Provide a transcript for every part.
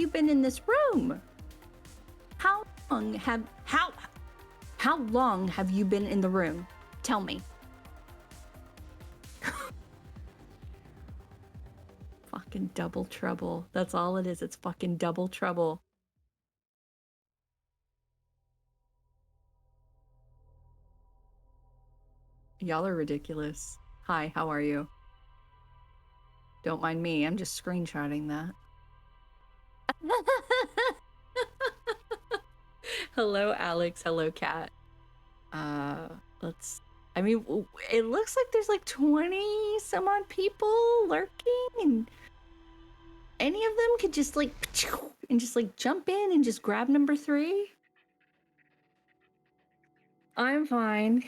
you been in this room? How long have you been in the room? Tell me. Fucking double trouble. That's all it is. It's fucking double trouble. Y'all are ridiculous. Hi, how are you? Don't mind me, I'm just screenshotting that. Hello, Alex. Hello, Kat. I mean, it looks like there's like 20 some odd people lurking, and any of them could just like, and just like jump in and just grab number 3. I'm fine.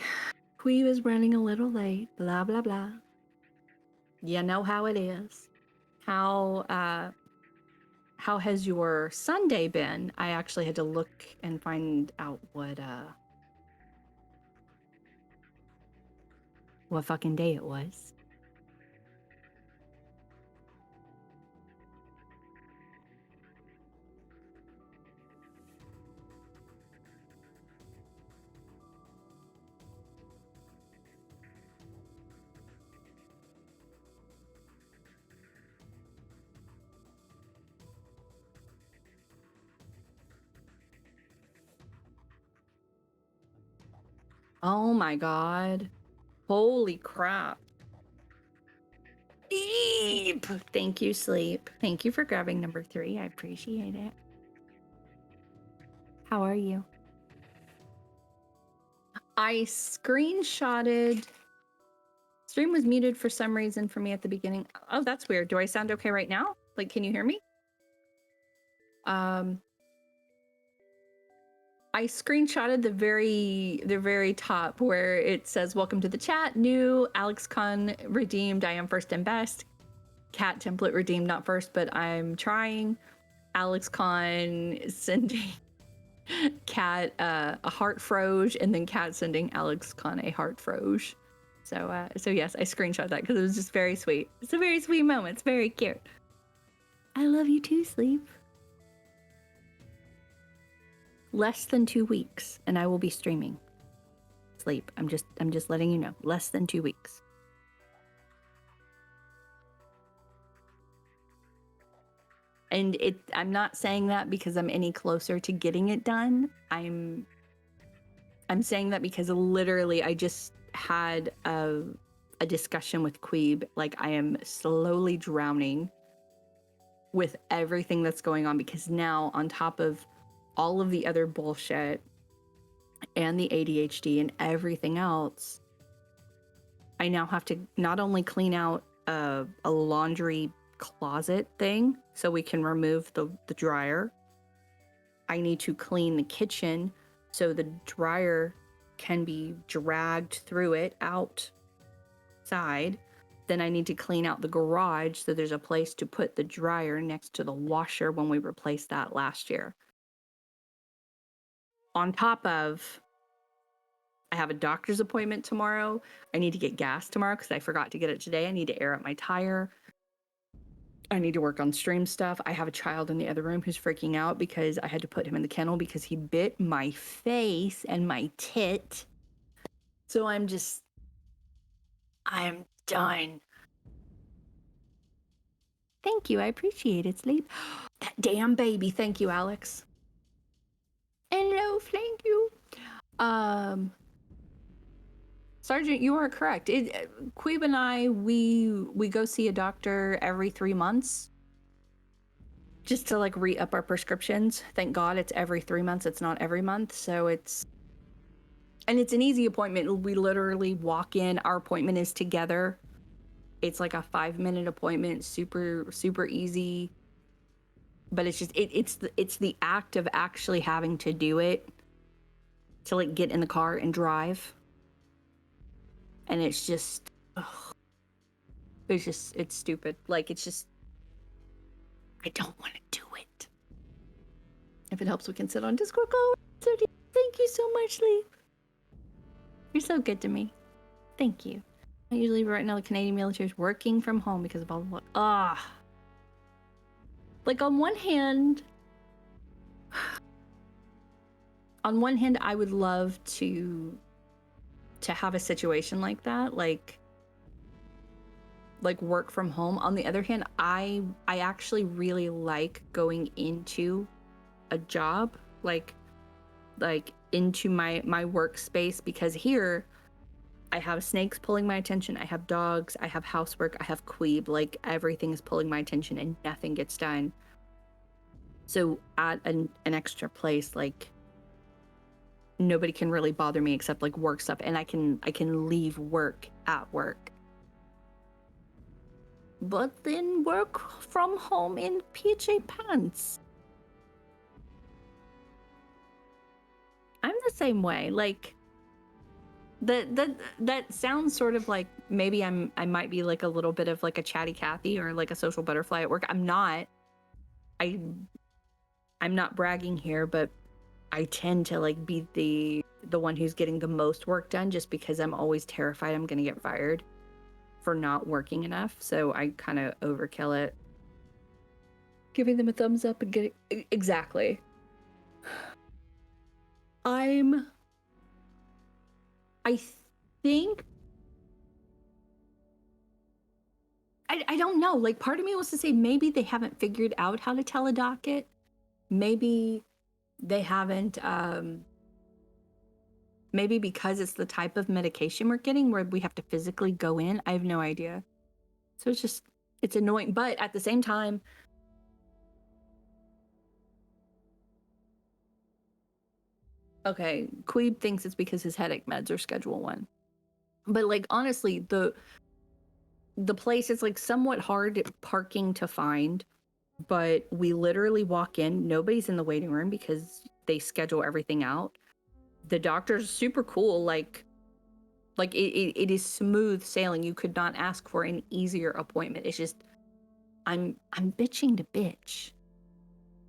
McQueeb is running a little late, blah, blah, blah. You know how it is. How has your Sunday been? I actually had to look and find out what fucking day it was. Oh my god. Holy crap. Sleep! Thank you, Sleep. Thank you for grabbing number 3. I appreciate it. How are you? I screenshotted. Stream was muted for some reason for me at the beginning. Oh, that's weird. Do I sound okay right now? Like, can you hear me? I screenshotted the very top where it says, welcome to the chat, new, Alex Con redeemed, I am first and best. Cat template redeemed, not first, but I'm trying. Alex Con sending Cat a heart froge, and then Cat sending Alex Con a heart froge. So yes, I screenshot that because it was just very sweet. It's a very sweet moment. It's very cute. I love you too, Sleep. Less than 2 weeks, and I will be streaming. Sleep. I'm just letting you know. Less than 2 weeks. And I'm not saying that because I'm any closer to getting it done. I'm saying that because literally I just had a discussion with MzQueeb. Like, I am slowly drowning with everything that's going on, because now on top of all of the other bullshit and the ADHD and everything else, I now have to not only clean out a laundry closet thing so we can remove the dryer. I need to clean the kitchen so the dryer can be dragged through it outside. Then I need to clean out the garage so there's a place to put the dryer next to the washer when we replaced that last year. On top of, I have a doctor's appointment tomorrow. I need to get gas tomorrow because I forgot to get it today. I need to air up my tire. I need to work on stream stuff. I have a child in the other room who's freaking out because I had to put him in the kennel because he bit my face and my tit. So I'm done. Thank you. I appreciate it, Sleep. That damn baby. Thank you, Alex. Hello, thank you. Sergeant, you are correct. MzQueeb and I, we go see a doctor every 3 months just to like re-up our prescriptions. Thank God it's every 3 months. It's not every month. So it's an easy appointment. We literally walk in. Our appointment is together. It's like a 5-minute appointment, super, super easy. But it's just, it's the act of actually having to do it, to like get in the car and drive. And it's just, it's stupid. Like, it's just, I don't want to do it. If it helps, we can sit on Discord call. Thank you so much, Sleep. You're so good to me. Thank you. I usually right now the Canadian military is working from home because of all the Like on one hand, I would love to have a situation like that, like work from home. On the other hand, I actually really like going into a job, like into my workspace, because here I have snakes pulling my attention, I have dogs, I have housework, I have Queeb, like everything is pulling my attention and nothing gets done. So at an extra place, like nobody can really bother me except like work stuff, and I can leave work at work. But then work from home in PJ pants. I'm the same way. Like that sounds sort of like maybe I might be like a little bit of like a chatty Cathy or like a social butterfly at work. I'm not. I'm not bragging here, but I tend to like be the one who's getting the most work done, just because I'm always terrified I'm gonna get fired for not working enough. So I kind of overkill it. Giving them a thumbs up and getting exactly. I think I don't know. Like part of me wants to say maybe they haven't figured out how to teledoc it. Maybe they haven't maybe because it's the type of medication we're getting where we have to physically go in. I have no idea. So it's annoying, but at the same time, okay, Queeb thinks it's because his headache meds are Schedule 1. But like honestly, the place is like somewhat hard parking to find, but we literally walk in, nobody's in the waiting room because they schedule everything out. The doctor's super cool, like it is smooth sailing. You could not ask for an easier appointment. It's just I'm bitching to bitch.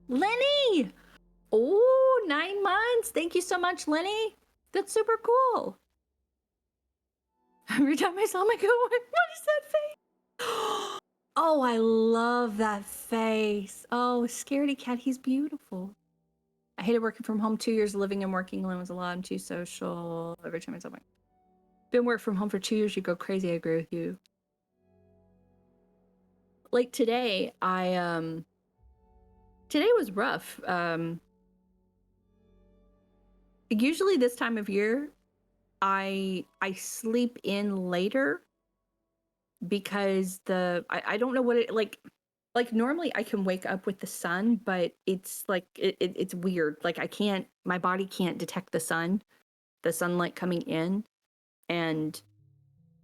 Lenny! Oh, 9 months. Thank you so much, Lenny. That's super cool. Every time I saw him, I go, what is that face? Oh, I love that face. Oh, scaredy cat, he's beautiful. I hated working from home. 2 years living and working alone was a lot. I'm too social. Every time I saw my been work from home for 2 years, you go crazy. I agree with you. Like today, today was rough. Usually this time of year, I sleep in later because I don't know what it like normally I can wake up with the sun, but it's like it's weird. Like my body can't detect the sunlight coming in, and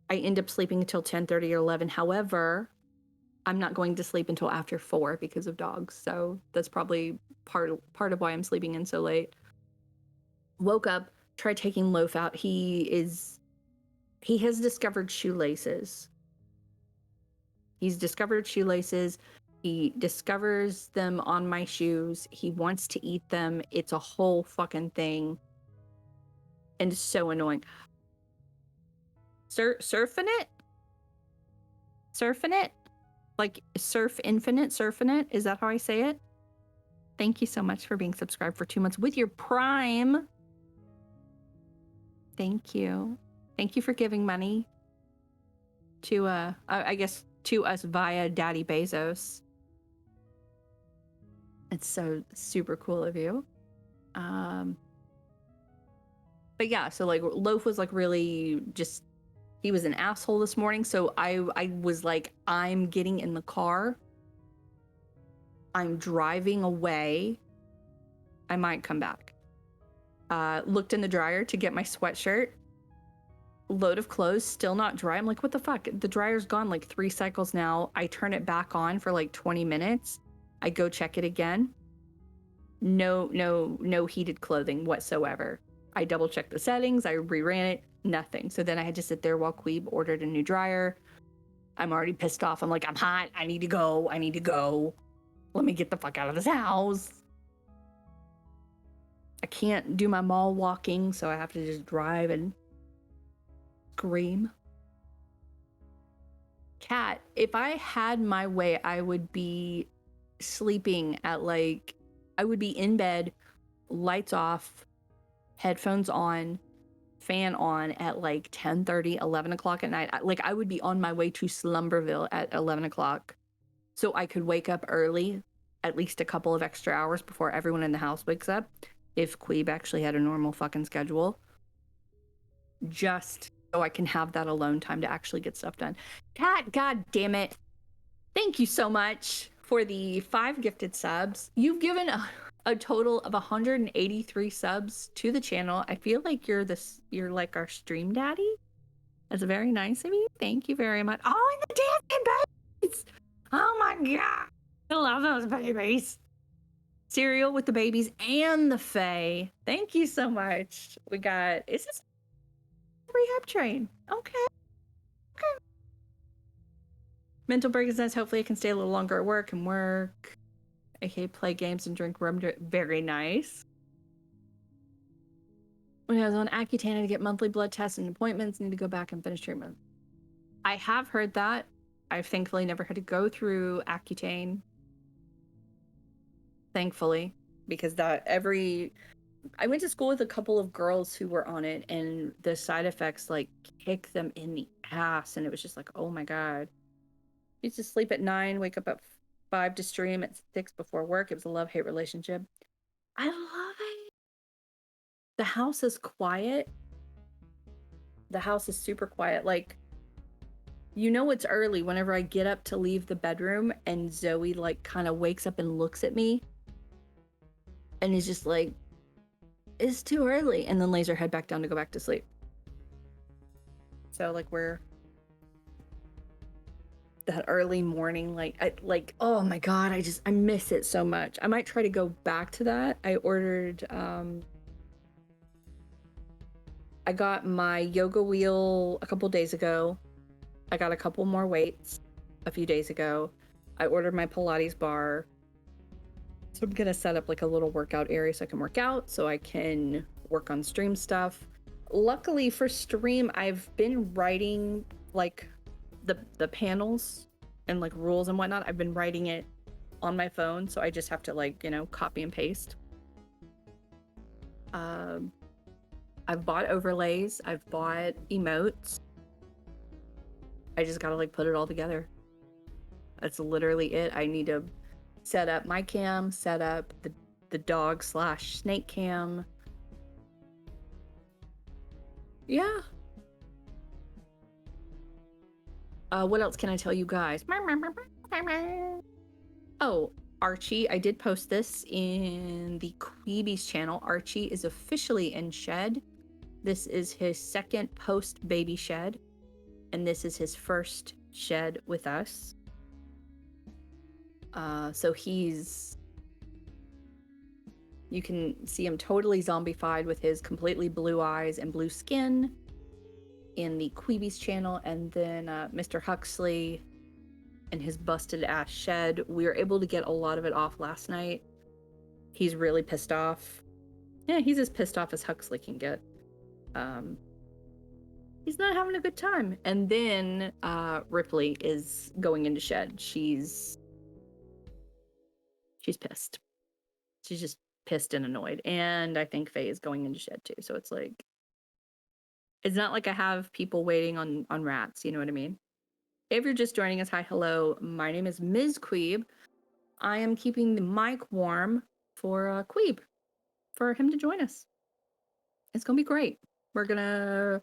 I end up sleeping until 10:30 or 11. However, I'm not going to sleep until after 4 because of dogs. So that's probably part of why I'm sleeping in so late. Woke up, tried taking Loaf out. He has discovered shoelaces. He's discovered shoelaces. He discovers them on my shoes. He wants to eat them. It's a whole fucking thing. And it's so annoying. Surfing it? Surfing it? Like surf infinite, surfing it? Is that how I say it? Thank you so much for being subscribed for 2 months with your Prime. Thank you. Thank you for giving money to, I guess, to us via Daddy Bezos. It's so super cool of you. But yeah, so like Loaf was like really just, he was an asshole this morning. So I was like, I'm getting in the car. I'm driving away. I might come back. Looked in the dryer to get my sweatshirt. Load of clothes, still not dry. I'm like, what the fuck? The dryer's gone like 3 cycles now. I turn it back on for like 20 minutes. I go check it again. No heated clothing whatsoever. I double checked the settings. I reran it. Nothing. So then I had to sit there while Queeb ordered a new dryer. I'm already pissed off. I'm like, I'm hot. I need to go. Let me get the fuck out of this house. I can't do my mall walking, so I have to just drive and scream. Cat, if I had my way, I would be sleeping at like, I would be in bed, lights off, headphones on, fan on at like 10:30, 11 o'clock at night. Like I would be on my way to Slumberville at 11 o'clock so I could wake up early, at least a couple of extra hours before everyone in the house wakes up, if Queeb actually had a normal fucking schedule, just so I can have that alone time to actually get stuff done. God damn it. Thank you so much for the 5 gifted subs. You've given a total of 183 subs to the channel. I feel like you're like our stream daddy. That's very nice of you. Thank you very much. Oh, and the dancing babies! Oh my god. I love those babies. Cereal with the babies and the Fae. Thank you so much. We got, is this rehab train? Okay. Mental break says, hopefully I can stay a little longer at work and work. aka play games and drink rum. Very nice. When I was on Accutane to get monthly blood tests and appointments, need to go back and finish treatment. I have heard that. I've thankfully never had to go through Accutane. Thankfully, because I went to school with a couple of girls who were on it, and the side effects like kick them in the ass, and it was just like, oh my god. I used to sleep at 9, wake up at 5 to stream, at 6 before work. It was a love-hate relationship. I love it. The house is quiet. The house is super quiet. Like, you know it's early whenever I get up to leave the bedroom and Zoe like kind of wakes up and looks at me and is just like, it's too early, and then lays her head back down to go back to sleep. So like that early morning, like oh my god, I miss it so much. I might try to go back to that. I ordered I got my yoga wheel a couple days ago. I got a couple more weights a few days ago. I ordered my Pilates bar. So I'm gonna set up like a little workout area so I can work out, so I can work on stream stuff. Luckily for stream, I've been writing like the panels and like rules and whatnot. I've been writing it on my phone, so I just have to like, you know, copy and paste. I've bought overlays, I've bought emotes. I just gotta like put it all together. That's literally it. I need to set up my cam, set up the dog / snake cam. Yeah. What else can I tell you guys? Oh, Archie, I did post this in the Queebies channel. Archie is officially in shed. This is his second post baby shed, and this is his first shed with us. So you can see him totally zombified with his completely blue eyes and blue skin in the Queebies channel, and then Mr. Huxley and his busted ass shed. We were able to get a lot of it off last night. He's really pissed off. Yeah, he's as pissed off as Huxley can get. He's not having a good time. And then Ripley is going into shed. She's pissed. She's just pissed and annoyed. And I think Faye is going into shed too. So it's like, it's not like I have people waiting on rats, you know what I mean? If you're just joining us, hi, hello. My name is MzQueeb. I am keeping the mic warm for Queeb, for him to join us. It's gonna be great. We're gonna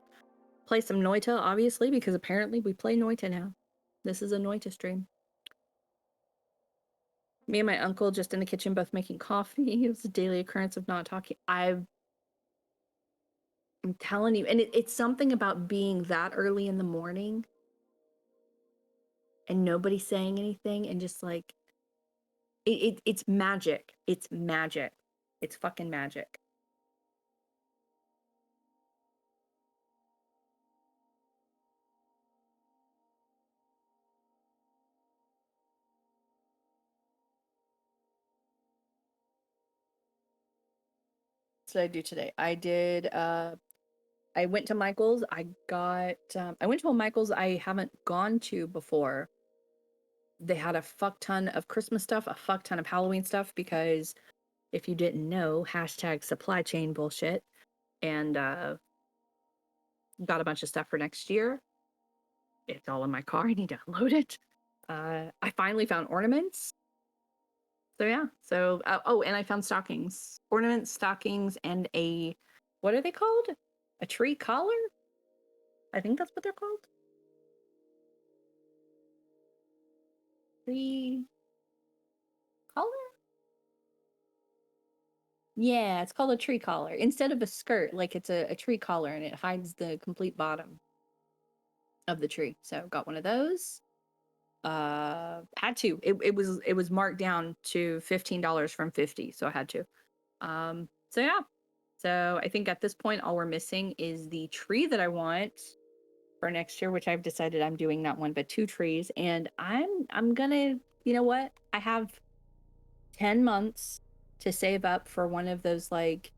play some Noita, obviously, because apparently we play Noita now. This is a Noita stream. Me and my uncle just in the kitchen, both making coffee. It was a daily occurrence of not talking. I'm telling you, and it's something about being that early in the morning and nobody saying anything, and just like it's magic. It's magic. It's fucking magic. What did I do today? I went to Michael's. I went to a Michael's I haven't gone to before. They had a fuck ton of Christmas stuff, a fuck ton of Halloween stuff, because if you didn't know, hashtag supply chain bullshit, and got a bunch of stuff for next year. It's all in my car. I need to unload it. I finally found ornaments. So yeah. So oh, and I found stockings, ornaments, stockings, and what are they called? A tree collar? I think that's what they're called. Tree collar? Yeah, it's called a tree collar instead of a skirt. Like it's a tree collar, and it hides the complete bottom of the tree. So got one of those. Had to. It was marked down to $15 from 50, so I had to. So yeah. So I think at this point all we're missing is the tree that I want for next year, which I've decided I'm doing not one but two trees. And I'm gonna, you know what? I have 10 months to save up for one of those like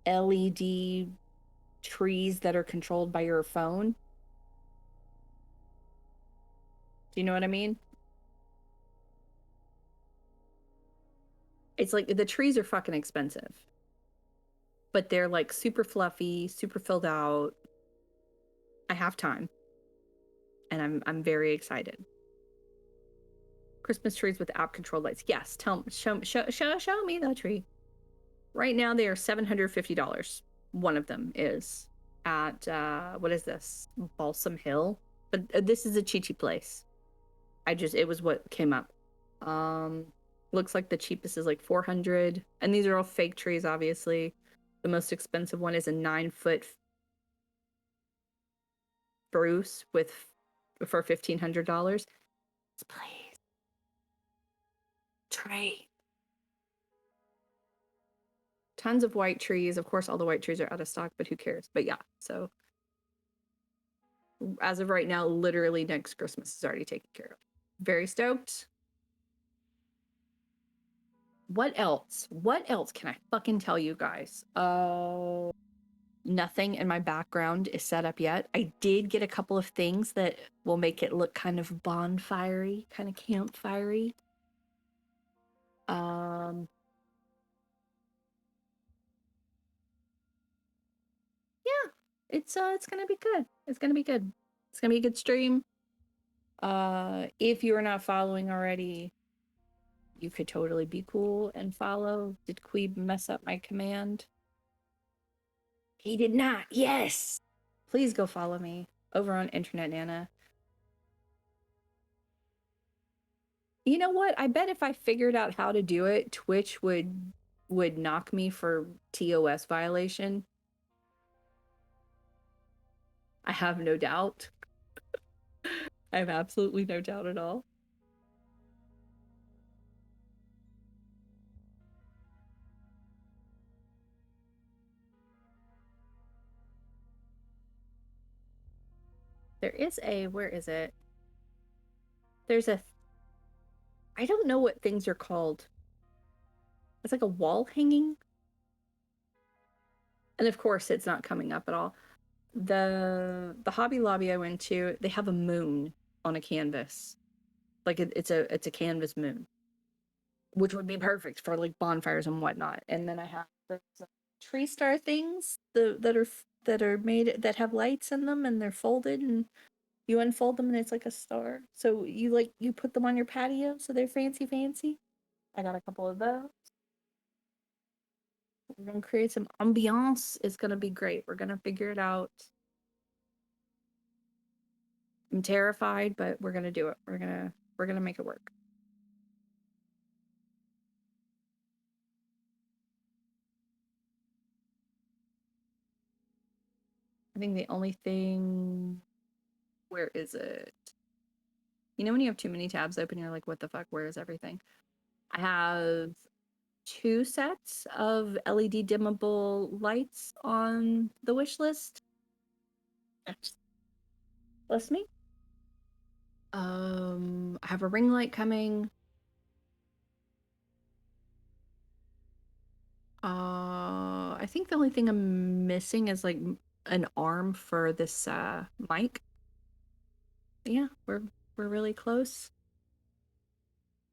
LED trees that are controlled by your phone. Do you know what I mean? It's like the trees are fucking expensive, but they're like super fluffy, super filled out. I have time, and I'm very excited. Christmas trees with app controlled lights. Yes, show me the tree. Right now they are $750. One of them is at what is this? Balsam Hill. But this is a Chi-Chi place. It was what came up. Looks like the cheapest is like 400, and these are all fake trees, obviously. The most expensive one is a 9-foot spruce for $1,500. Please, tree. Tons of white trees. Of course, all the white trees are out of stock, but who cares? But yeah, so as of right now, literally next Christmas is already taken care of. Very stoked. What else? What else can I fucking tell you guys? Nothing in my background is set up yet. I did get a couple of things that will make it look kind of bonfire-y, kind of campfire-y. Yeah, it's gonna be good. It's gonna be good. It's gonna be a good stream. If you're not following already, you could totally be cool and follow. Did Queeb mess up my command? He did not. Yes. Please go follow me over on Internet Nana. You know what? I bet if I figured out how to do it, Twitch would knock me for TOS violation. I have no doubt. I have absolutely no doubt at all. There is where is it? There's I don't know what things are called. It's like a wall hanging. And of course, it's not coming up at all. The Hobby Lobby I went to, they have a moon on a canvas. Like it's a canvas moon, which would be perfect for like bonfires and whatnot. And then I have the tree star things that are made that have lights in them, and they're folded, and you unfold them and it's like a star. So you put them on your patio, so they're fancy. I got a couple of those. We're gonna create some ambiance. It's gonna be great. We're gonna figure it out. I'm terrified, but we're gonna do it. We're gonna make it work. I think the only thing, where is it? You know when you have too many tabs open, you're like, what the fuck? Where is everything? I have 2 sets of LED dimmable lights on the wish list. Bless me. I have a ring light coming. I think the only thing I'm missing is like an arm for this mic. Yeah, we're really close.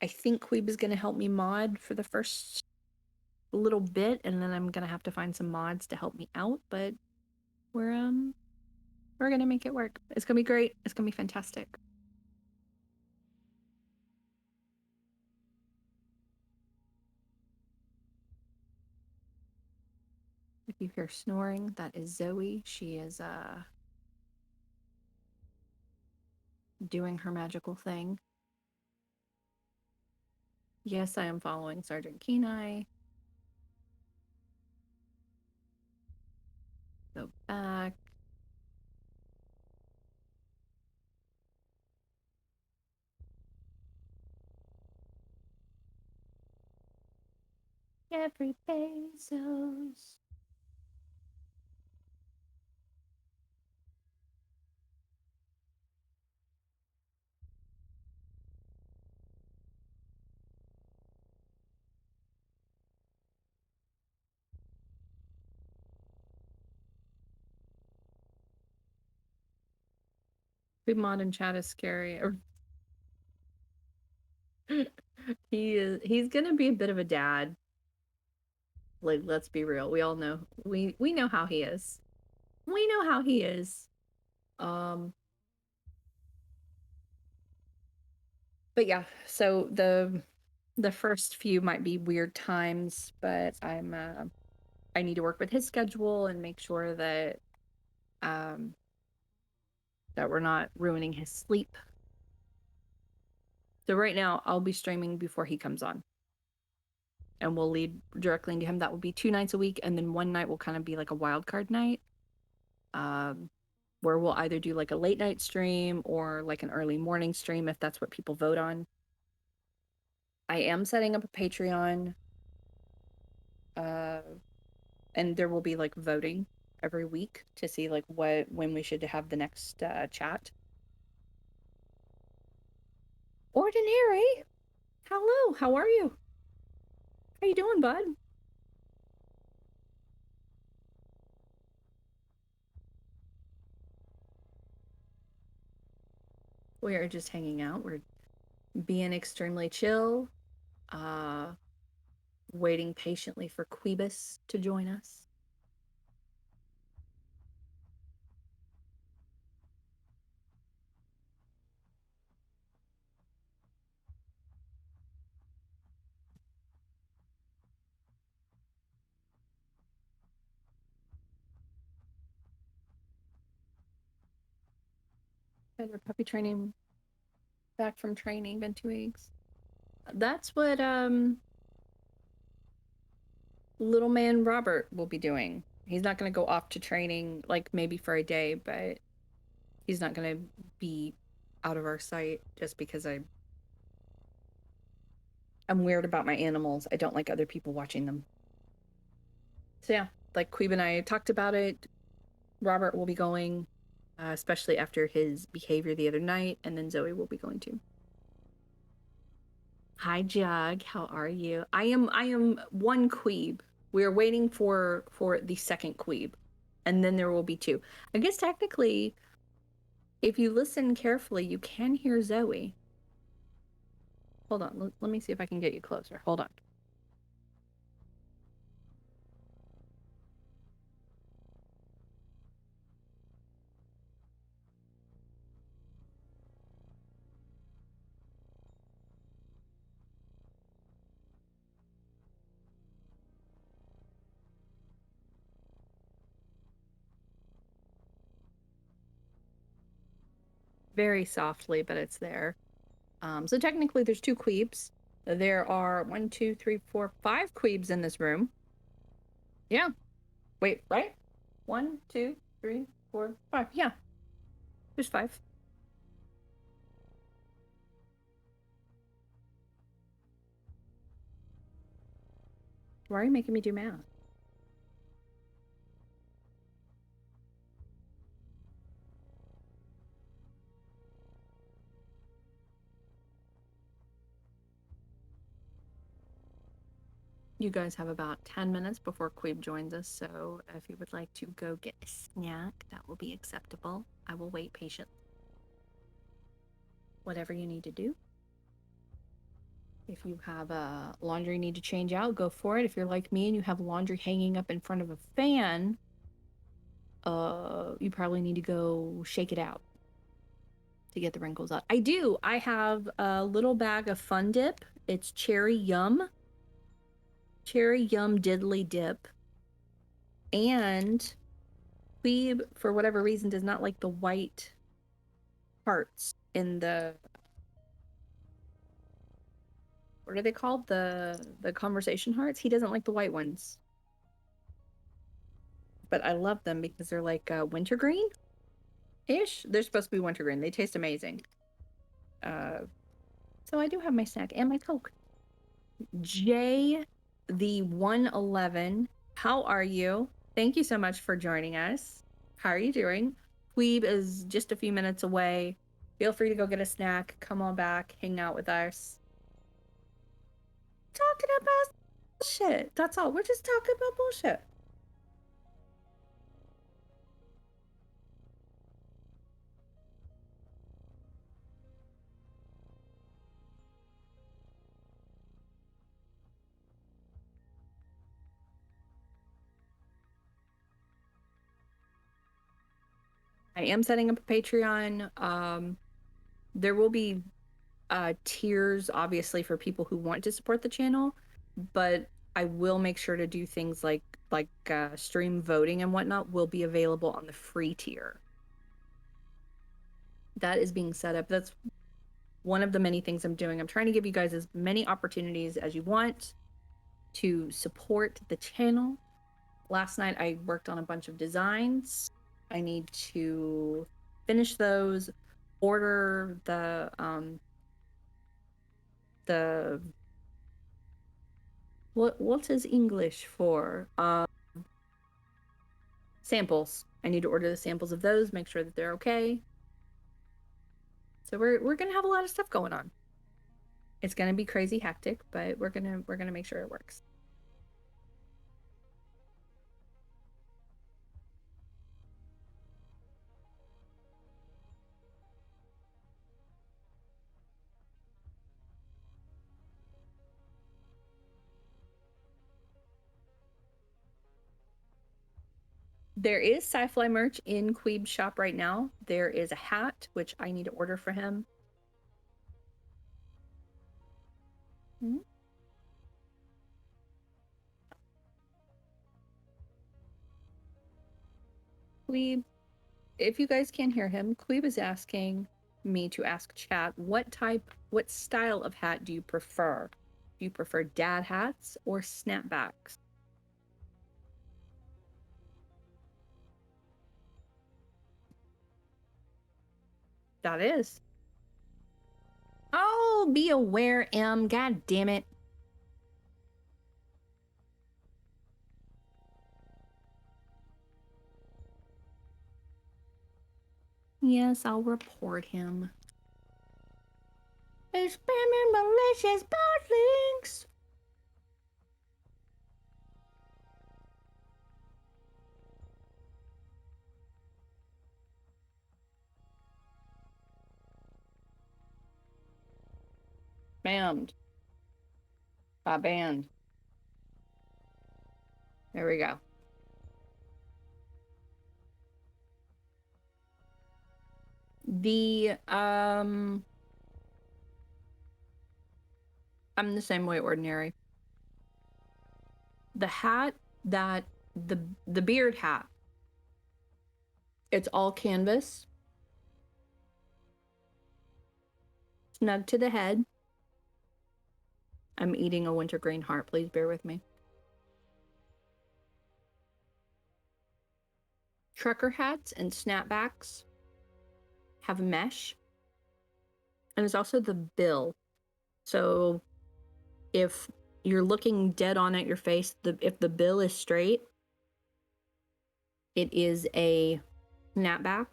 I think Queeb is going to help me mod for the first little bit, and then I'm going to have to find some mods to help me out, but we're going to make it work. It's going to be great. It's going to be fantastic. If you hear snoring, that is Zoe. She is doing her magical thing. Yes, I am following Sergeant Kenai. Go back. Every Bezos. Big mod in chat is scary. He's gonna be a bit of a dad. Like, let's be real. We all know we know how he is. We know how he is. But yeah, so the first few might be weird times, but I need to work with his schedule and make sure that that we're not ruining his sleep. So right now I'll be streaming before he comes on. And we'll lead directly into him. That will be 2 nights a week, and then one night will kind of be like a wild card night. Where we'll either do like a late night stream or like an early morning stream if that's what people vote on. I am setting up a Patreon. And there will be like voting every week to see like when we should have the next chat. Ordinary, hello, how are you? How you doing, bud? We are just hanging out. We're being extremely chill, waiting patiently for Queebus to join us. We're puppy training, back from training, been 2 weeks. That's what little man Robert will be doing. He's not going to go off to training like maybe for a day, but he's not going to be out of our sight just because I'm weird about my animals. I don't like other people watching them. So yeah, like Queeb and I talked about it. Robert will be going, especially after his behavior the other night, and then Zoe will be going too. Hi Jug, how are you? I am one Queeb. We are waiting for the second Queeb, and then there will be 2. I guess technically, if you listen carefully, you can hear Zoe. Hold on, let me see if I can get you closer. Hold on. Very softly, but it's there. So technically there's 2 Queebs. There are 1, 2, 3, 4, 5 Queebs in this room. Yeah. Wait, right? 1, 2, 3, 4, 5. Yeah. There's 5. Why are you making me do math? You guys have about 10 minutes before Queeb joins us, so if you would like to go get a snack, that will be acceptable. I will wait patiently. Whatever you need to do. If you have laundry you need to change out, go for it. If you're like me and you have laundry hanging up in front of a fan, you probably need to go shake it out to get the wrinkles out. I have a little bag of Fun Dip. It's cherry yum diddly dip. And McQueeb, for whatever reason, does not like the white parts in the, what are they called? The conversation hearts. He doesn't like the white ones. But I love them because they're like wintergreen-ish. They're supposed to be wintergreen. They taste amazing. So I do have my snack and my Coke. Jay, the 111, how are you? Thank you so much for joining us. How are you doing? MzQueeb is just a few minutes away. Feel free to go get a snack. Come on back. Hang out with us. Talking about bullshit. That's all. We're just talking about bullshit. I am setting up a Patreon. There will be tiers, obviously, for people who want to support the channel, but I will make sure to do things like stream voting and whatnot will be available on the free tier. That is being set up. That's one of the many things I'm doing. I'm trying to give you guys as many opportunities as you want to support the channel. Last night I worked on a bunch of designs. I need to finish those, order the what is English for samples. I need to order the samples of those, make sure that they're okay. So we're gonna have a lot of stuff going on. It's gonna be crazy hectic, but we're gonna make sure it works. There is sci-fi merch in MzQueeb's shop right now. There is a hat, which I need to order for him. MzQueeb, if you guys can't hear him, MzQueeb is asking me to ask chat, what style of hat do you prefer? Do you prefer dad hats or snapbacks? That is. Oh, be aware, M. God damn it. Yes, I'll report him. They're spamming malicious bot links. Banned. By banned. There we go. I'm the same way, ordinary. The hat that the beard hat, it's all canvas, snug to the head. I'm eating a wintergreen heart, please bear with me. Trucker hats and snapbacks have mesh, and it's also the bill. So if you're looking dead on at your face, if the bill is straight, it is a snapback.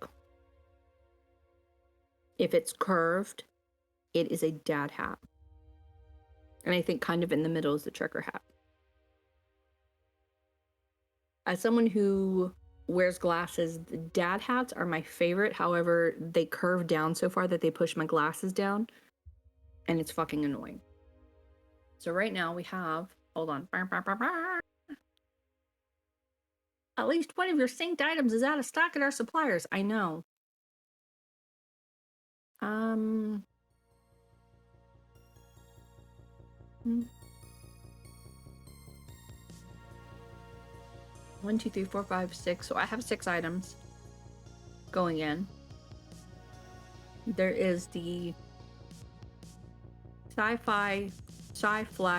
If it's curved, it is a dad hat. And I think kind of in the middle is the trucker hat. As someone who wears glasses, the dad hats are my favorite. However, they curve down so far that they push my glasses down, and it's fucking annoying. So right now we have, hold on. At least one of your synced items is out of stock at our suppliers. I know. 1, 2, 3, 4, 5, 6. So I have 6 items going in. There is the sci-fly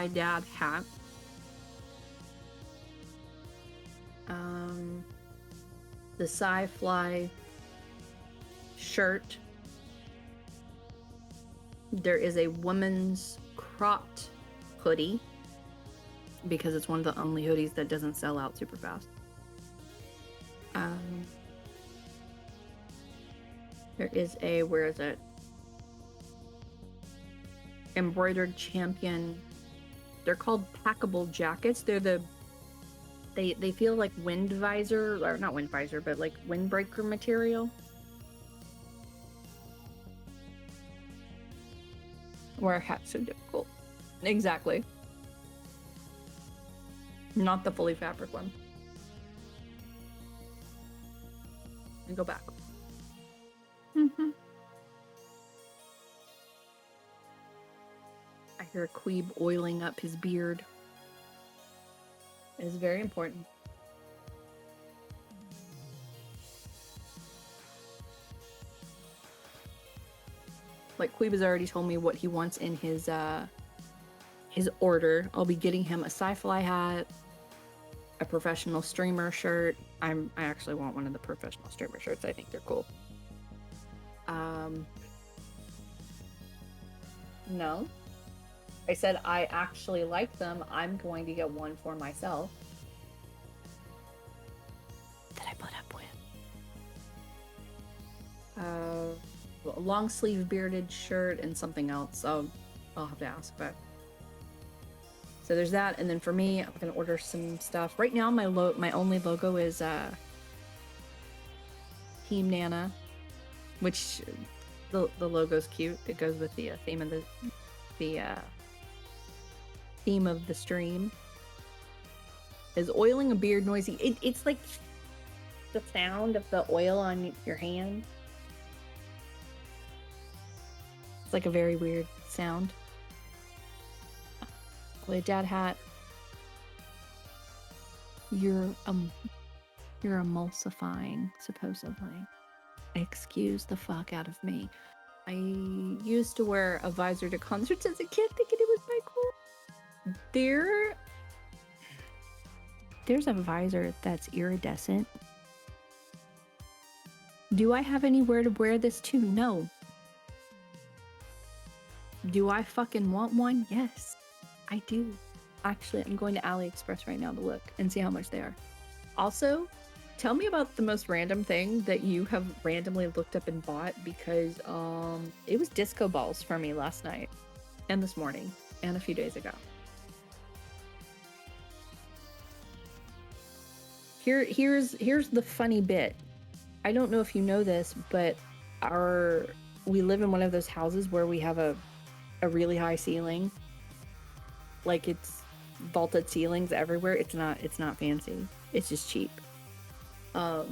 dad hat. The sci-fly shirt. There is a woman's cropped hoodie because it's one of the only hoodies that doesn't sell out super fast. There is a, where is it? Embroidered champion. They're called packable jackets. They're the, they feel like wind visor, or not wind visor, but like windbreaker material. Wear hats so difficult. Exactly. Not the fully fabric one. And go back. I hear McQueeb oiling up his beard. It is very important. Like, McQueeb has already told me what he wants in his order. I'll be getting him a sci-fly hat, a professional streamer shirt. I actually want one of the professional streamer shirts. I think they're cool. No. I said I actually like them. I'm going to get one for myself. That I put up with. A long sleeve bearded shirt and something else. So I'll have to ask, but. So there's that, and then for me, I'm gonna order some stuff. Right now, my only logo is Team Nana, which the logo's cute. It goes with the theme of the theme of the stream. Is oiling a beard noisy? It's like the sound of the oil on your hand. It's like a very weird sound. A dad hat. You're emulsifying, supposedly. Excuse the fuck out of me. I used to wear a visor to concerts as a kid, thinking it was my cool. There's a visor that's iridescent. Do I have anywhere to wear this to? No. Do I fucking want one? Yes. I do. Actually, I'm going to AliExpress right now to look and see how much they are. Also, tell me about the most random thing that you have randomly looked up and bought, because it was disco balls for me last night and this morning and a few days ago. Here's the funny bit. I don't know if you know this, but we live in one of those houses where we have a really high ceiling. Like, it's vaulted ceilings everywhere. It's not fancy. It's just cheap. So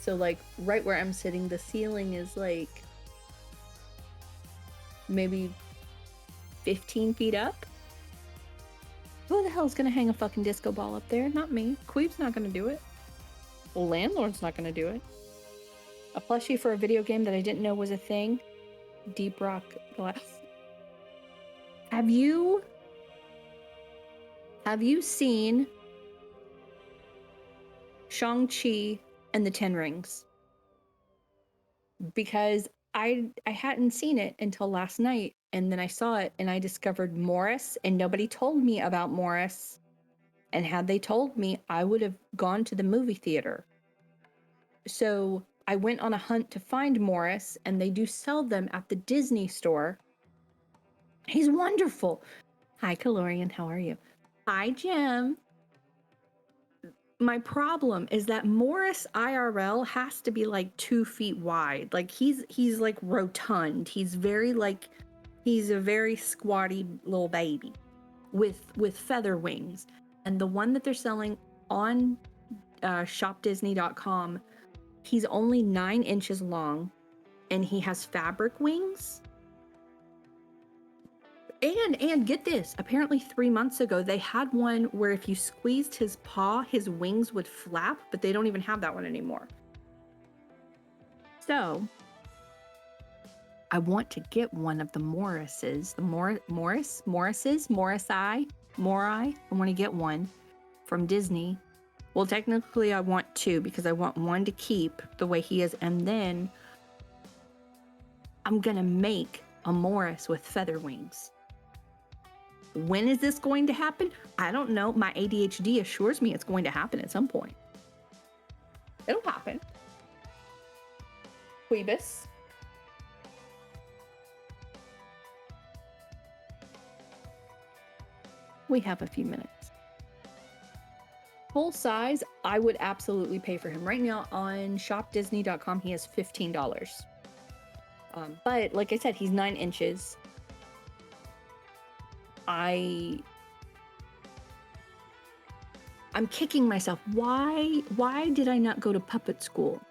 like right where I'm sitting, the ceiling is like maybe 15 feet up. Who the hell's gonna hang a fucking disco ball up there? Not me. MzQueeb's not gonna do it. Well, Landlord's not gonna do it. A plushie for a video game that I didn't know was a thing. Deep Rock Glass. Have you seen Shang-Chi and the Ten Rings? Because I hadn't seen it until last night, and then I saw it and I discovered Morris, and nobody told me about Morris. And had they told me, I would have gone to the movie theater. So I went on a hunt to find Morris, and they do sell them at the Disney store. He's wonderful. Hi, Calorian, how are you? Hi, Jim. My problem is that Morris IRL has to be like 2 feet wide. Like he's like rotund. He's a very squatty little baby. with feather wings. And the one that they're selling on shopdisney.com, he's only 9 inches long, and he has fabric wings. And get this, apparently 3 months ago, they had one where if you squeezed his paw, his wings would flap, but they don't even have that one anymore. So I want to get one of the Morrises, the Morai. I want to get one from Disney. Well, technically I want 2 because I want one to keep the way he is. And then I'm going to make a Morris with feather wings. When is this going to happen? I don't know. My ADHD assures me it's going to happen at some point. It'll happen. Queebus. We have a few minutes. Full size, I would absolutely pay for him. Right now on shopdisney.com, he has $15. But like I said, he's 9 inches. I'm kicking myself. Why did I not go to puppet school?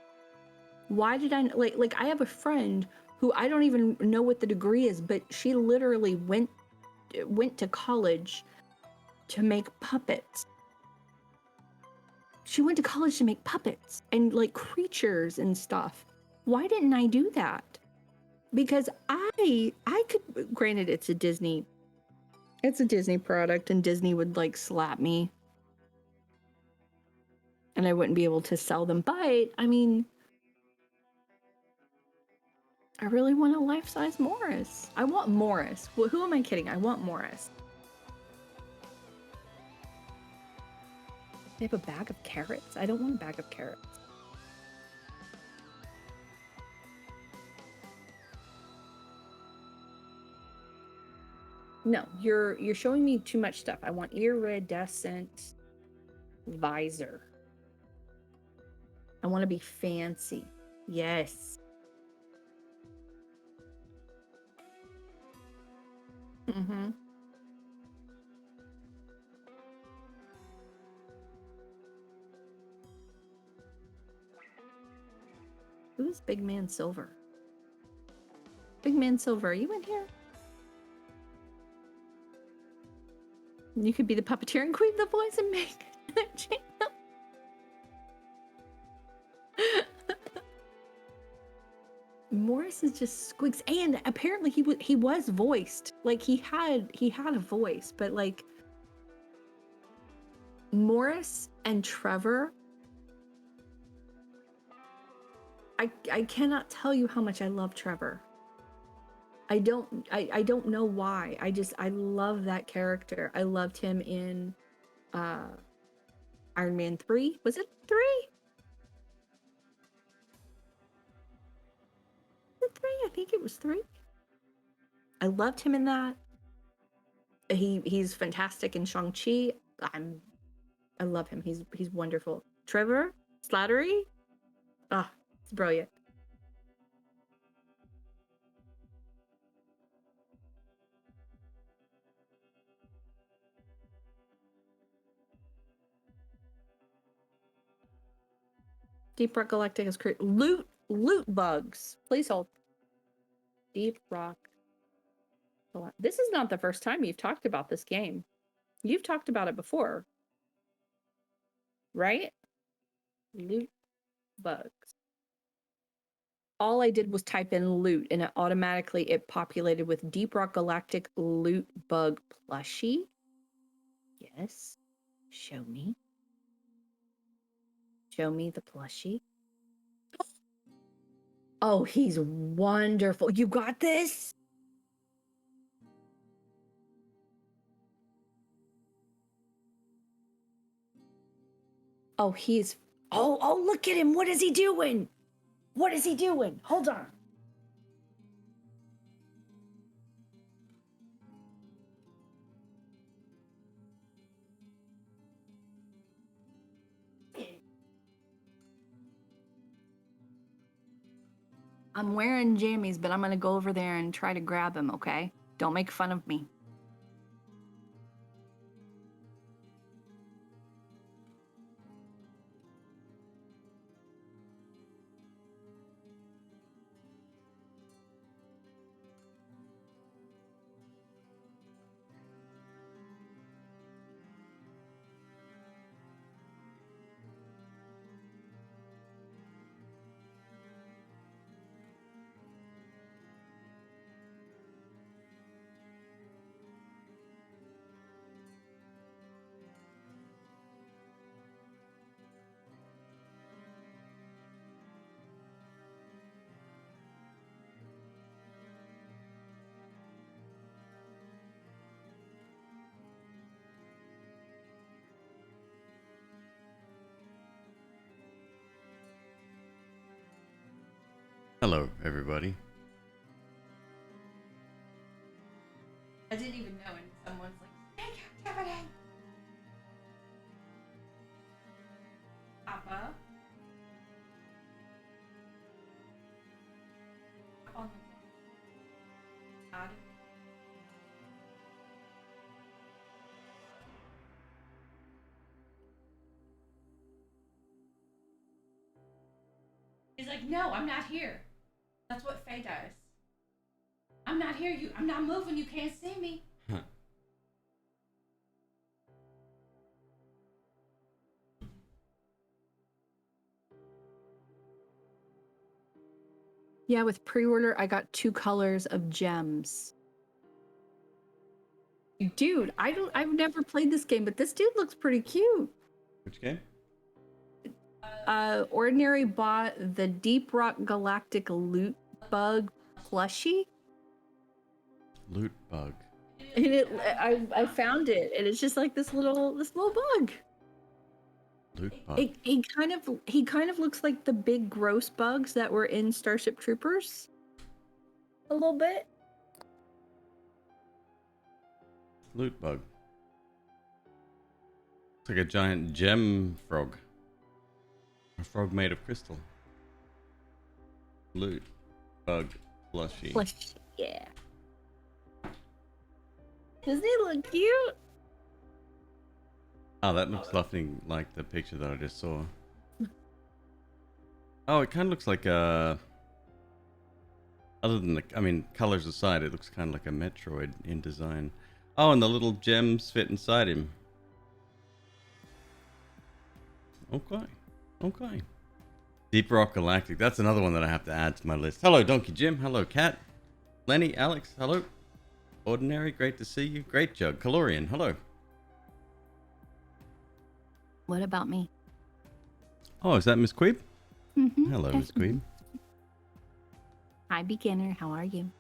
Why did I like I have a friend who I don't even know what the degree is, but she literally went to college to make puppets. She went to college to make puppets and like creatures and stuff. Why didn't I do that? Because I could, granted it's a Disney product and Disney would like slap me and I wouldn't be able to sell them. But I mean, I really want a life-size Morris. I want Morris. Well, who am I kidding? I want Morris. They have a bag of carrots? I don't want a bag of carrots. No, you're showing me too much stuff. I want iridescent visor. I want to be fancy. Yes. Mm-hmm. Who's Big Man Silver? Big Man Silver, are you in here? You could be the puppeteering queen, the voice, and make the channel. Morris is just squeaks, and apparently he was voiced. Like he had a voice, but like Morris and Trevor, I cannot tell you how much I love Trevor. I don't know why. I love that character. I loved him in Iron Man 3. Was it 3? Was it 3? I think it was 3. I loved him in that. He's fantastic in Shang-Chi. I love him. He's wonderful. Trevor Slattery? Ah, it's brilliant. Deep Rock Galactic has created loot bugs. Please hold. Deep Rock. This is not the first time you've talked about this game. You've talked about it before, right? Loot bugs. All I did was type in loot and it populated with Deep Rock Galactic loot bug plushie. Yes. Show me. Show me the plushie. Oh, he's wonderful. You got this? Oh, oh, look at him. What is he doing? What is he doing? Hold on. I'm wearing jammies, but I'm going to go over there and try to grab him, okay? Don't make fun of me. Hello, everybody. I didn't even know, and someone's like, "Thank you, Tiffany." Papa. On the God. He's like, "No, I'm not here." That's what Faye does. I'm not here. I'm not moving. You can't see me. Huh. Yeah, with pre-order, I got 2 colors of gems. Dude, I've never played this game, but this dude looks pretty cute. Which game? Ordinary bought the Deep Rock Galactic Loot Bug plushie. Loot bug. And I found it, and it's just like this little bug. Loot bug. He kind of looks like the big gross bugs that were in Starship Troopers. A little bit. Loot bug. It's like a giant gem frog. A frog made of crystal. Loot bug plushie. Plushie, yeah. Doesn't he look cute? Oh, that looks nothing like the picture that I just saw. Oh, it kind of looks like a... Other than the... I mean, colors aside, it looks kind of like a Metroid in design. Oh, and the little gems fit inside him. Okay. Okay. Deep Rock Galactic. That's another one that I have to add to my list. Hello, Donkey Jim. Hello, Cat. Lenny, Alex. Hello. Ordinary. Great to see you. Great Jug. Calorian. Hello. What about me? Oh, is that MzQueeb? Mm-hmm. Hello, MzQueeb. Hi, beginner. How are you?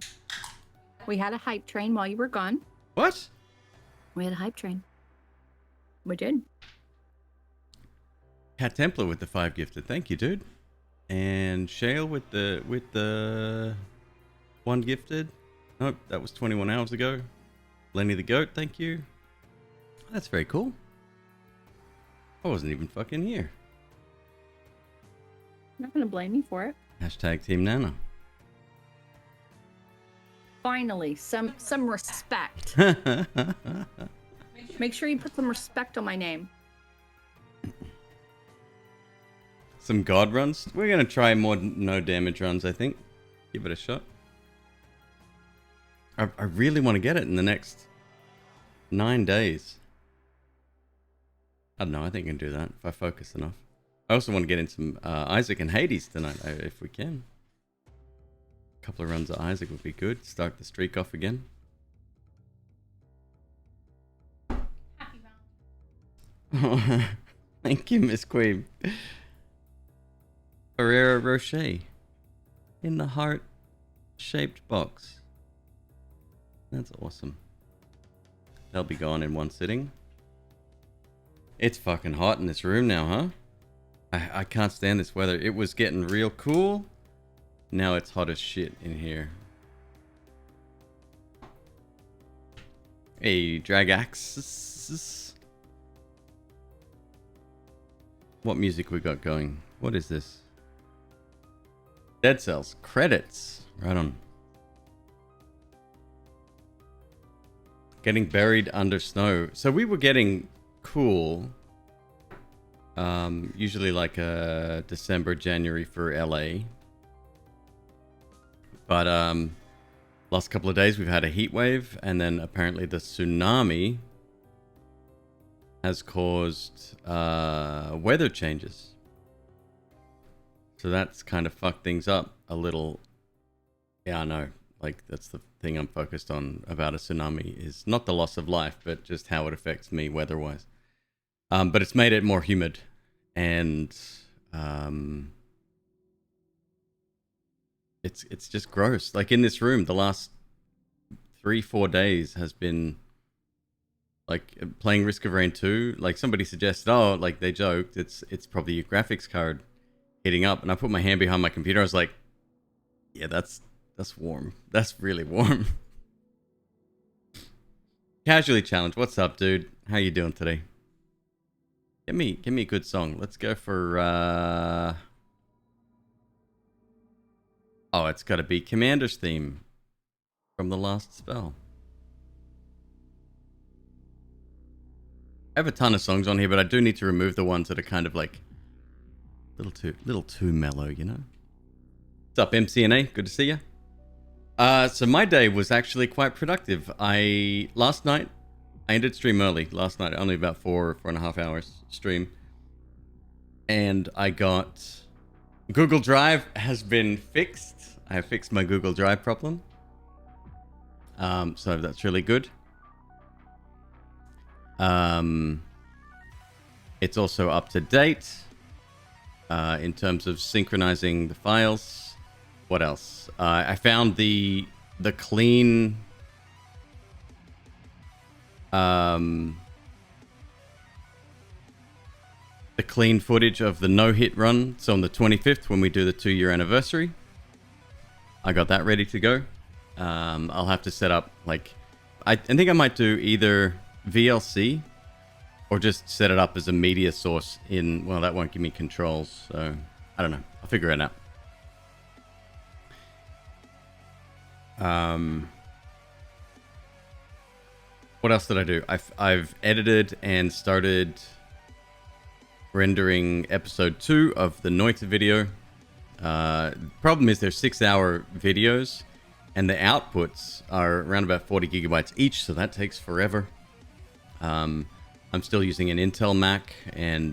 We had a hype train while you were gone. What? We had a hype train. We did. Cat Templar with the 5 gifted. Thank you, dude. And Shale with the 1 gifted. Nope, that was 21 hours ago. Lenny the Goat, thank you. That's very cool. I wasn't even fucking here. I'm not gonna blame you for it. Hashtag Team Nana. Finally, some respect. Make sure you put some respect on my name. Some god runs. We're gonna try more no damage runs, I think. Give it a shot. I really want to get it in the next 9 days. I don't know, I think I can do that if I focus enough. I also want to get in some Isaac and Hades tonight, if we can. A couple of runs of Isaac would be good. Start the streak off again. Happy round. Thank you, MzQueeb. Ferrero Rocher. In the heart-shaped box. That's awesome. They'll be gone in one sitting. It's fucking hot in this room now, huh? I can't stand this weather. It was getting real cool. Now it's hot as shit in here. Hey, Dragaxis. What music we got going? What is this? Dead Cells. Credits. Right on. Getting buried under snow. So we were getting cool. Usually like December, January for LA. But last couple of days we've had a heat wave, and then apparently the tsunami has caused weather changes. So that's kind of fucked things up a little. Yeah, I know. Like, that's the thing I'm focused on about a tsunami, is not the loss of life, but just how it affects me weather-wise. But it's made it more humid, and it's just gross. Like, in this room, the last 3-4 days has been like playing Risk of Rain 2. Like, somebody suggested, oh, like they joked, it's probably your graphics card heating up, and I put my hand behind my computer. I was like, Yeah, that's warm. That's really warm. Casually challenged. What's up, dude? How you doing today? Give me a good song. Let's go for oh, it's got to be Commander's theme from the last spell. I have a ton of songs on here, but I do need to remove the ones that are kind of like little too mellow, you know. What's up, MCNA? Good to see you. So my day was actually quite productive. Last night I ended stream early. Last night, only about 4.5 hours stream, and I got Google Drive has been fixed. I have fixed my Google Drive problem. So that's really good. It's also up to date in terms of synchronizing the files. What else? I found the clean the clean footage of the no-hit run. So on the 25th, when we do the 2-year anniversary, I got that ready to go. I'll have to set up, like, I think I might do either VLC or just set it up as a media source in, well, that won't give me controls, so I don't know. I'll figure it out. What else did I do? I've edited and started rendering episode 2 of the Noita video. Problem is they're 6-hour videos, and the outputs are around about 40 gigabytes each, so that takes forever. I'm still using an Intel Mac, and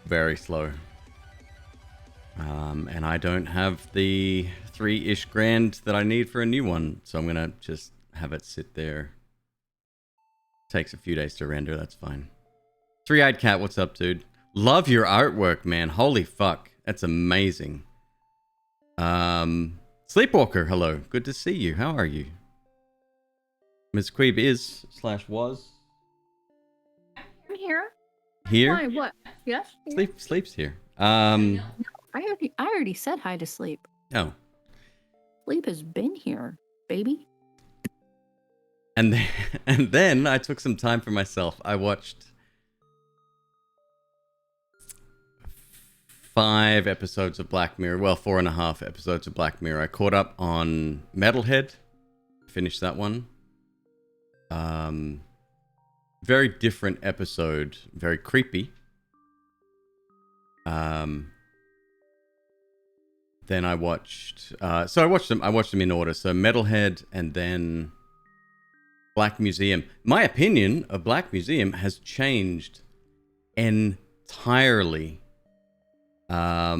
very slow. And I don't have the 3-ish grand that I need for a new one, so I'm gonna just have it sit there. Takes a few days to render, that's fine. Three-Eyed Cat, what's up, dude? Love your artwork, man. Holy fuck. That's amazing. Sleepwalker, hello. Good to see you. How are you? MzQueeb is/was. I'm here. Here? Why? What? Yes. Sleep's here. I already said hi to Sleep. Oh. Sleep has been here, baby. And then I took some time for myself. I watched 5 episodes of Black Mirror. Well, 4.5 episodes of Black Mirror. I caught up on Metalhead. Finished that one. Very different episode. Very creepy. Then I watched... I watched them in order. So Metalhead and then Black Museum. My opinion of Black Museum has changed entirely. I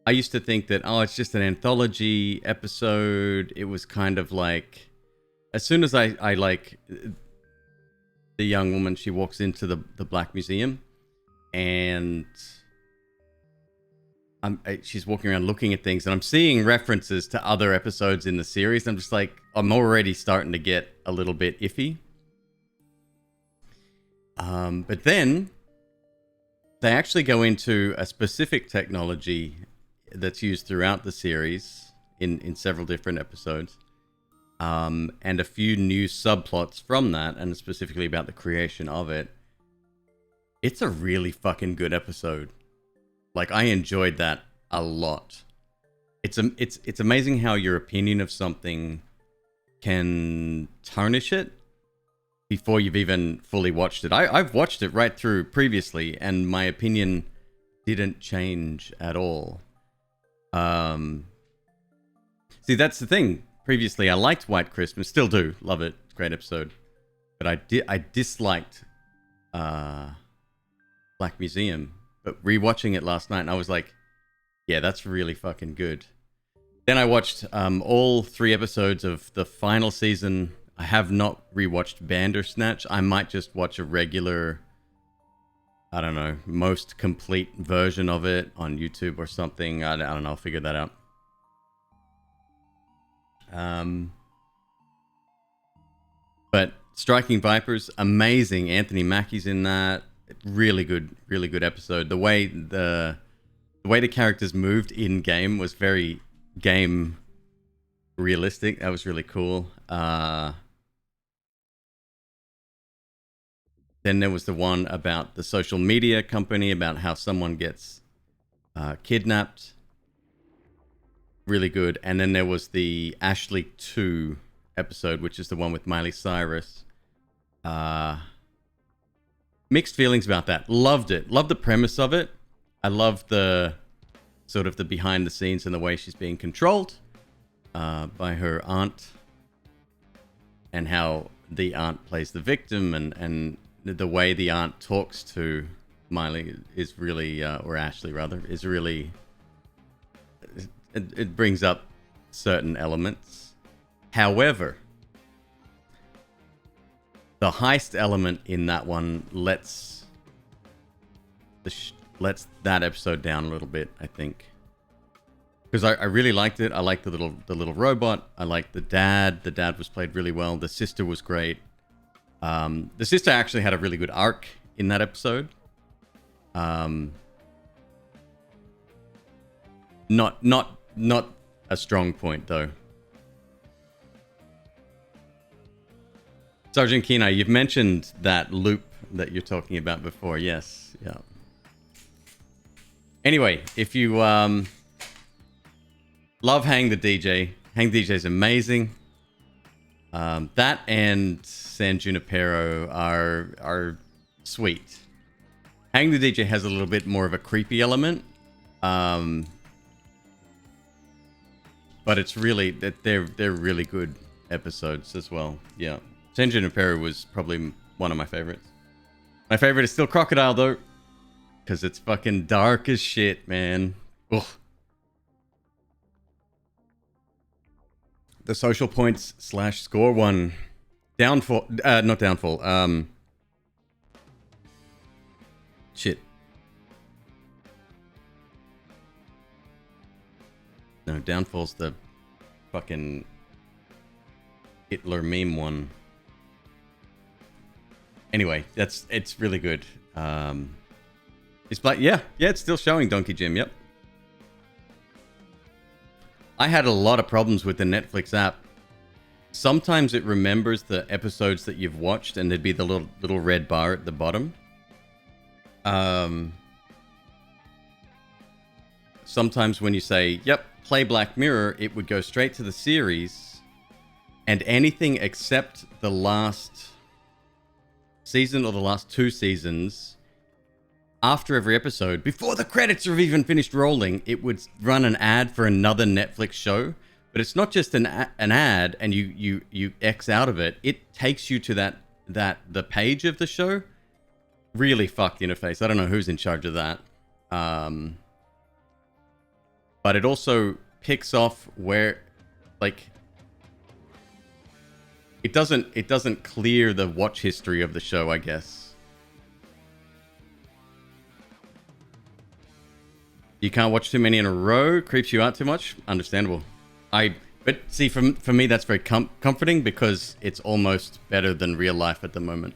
used to think that, oh, it's just an anthology episode. It was kind of like, as soon as I like the young woman, she walks into the Black Museum, and she's walking around looking at things, and I'm seeing references to other episodes in the series. I'm just like, I'm already starting to get a little bit iffy. But then they actually go into a specific technology that's used throughout the series in several different episodes, and a few new subplots from that, and specifically about the creation of it. It's a really fucking good episode. Like, I enjoyed that a lot. It's amazing how your opinion of something can tarnish it before you've even fully watched it. I've watched it right through previously, and my opinion didn't change at all. See, that's the thing. Previously, I liked White Christmas, still do, love it. It's a great episode. But I disliked Black Museum. But rewatching it last night, and I was like, yeah, that's really fucking good. Then I watched all 3 episodes of the final season. I have not rewatched Bandersnatch. I might just watch a regular, I don't know, most complete version of it on YouTube or something. I don't know. I'll figure that out. But Striking Vipers, amazing. Anthony Mackie's in that. Really good episode. The way the way the characters moved in game was very game realistic. That was really cool. Then there was the one about the social media company, about how someone gets kidnapped. Really good. And then there was the Ashley 2 episode, which is the one with Miley Cyrus. Mixed feelings about that. Loved it. Loved the premise of it. I loved the sort of the behind the scenes and the way she's being controlled by her aunt, and how the aunt plays the victim, and the way the aunt talks to Miley is really, or Ashley rather, is really, it brings up certain elements. However, the heist element in that one lets that episode down a little bit, I think, because I really liked it. I liked the little robot. I liked the dad. The dad was played really well. The sister was great. The sister actually had a really good arc in that episode. Not a strong point though. Sergeant Kenai, you've mentioned that loop that you're talking about before. Yes, yeah. Anyway, if you love Hang the DJ, Hang the DJ is amazing. That and San Junipero are sweet. Hang the DJ has a little bit more of a creepy element, but it's really that they're really good episodes as well. Yeah, San Junipero was probably one of my favorites. My favorite is still Crocodile though, because it's fucking dark as shit, man. Ugh. The social points / score one. Downfall. Not downfall. Shit. No, downfall's the fucking Hitler meme one. Anyway, it's really good. It's like, yeah, it's still showing Donkey Jim, yep. I had a lot of problems with the Netflix app. Sometimes it remembers the episodes that you've watched, and there'd be the little red bar at the bottom. Sometimes when you say, yep, play Black Mirror, it would go straight to the series, and anything except the last season or the last 2 seasons, after every episode, before the credits have even finished rolling, it would run an ad for another Netflix show. But it's not just an ad and you X out of it. It takes you to the page of the show. Really fucked interface. I don't know who's in charge of that. But it also picks off where, like, it doesn't clear the watch history of the show, I guess. You can't watch too many in a row. Creeps you out too much. Understandable. But see, for me, that's very comforting, because it's almost better than real life at the moment.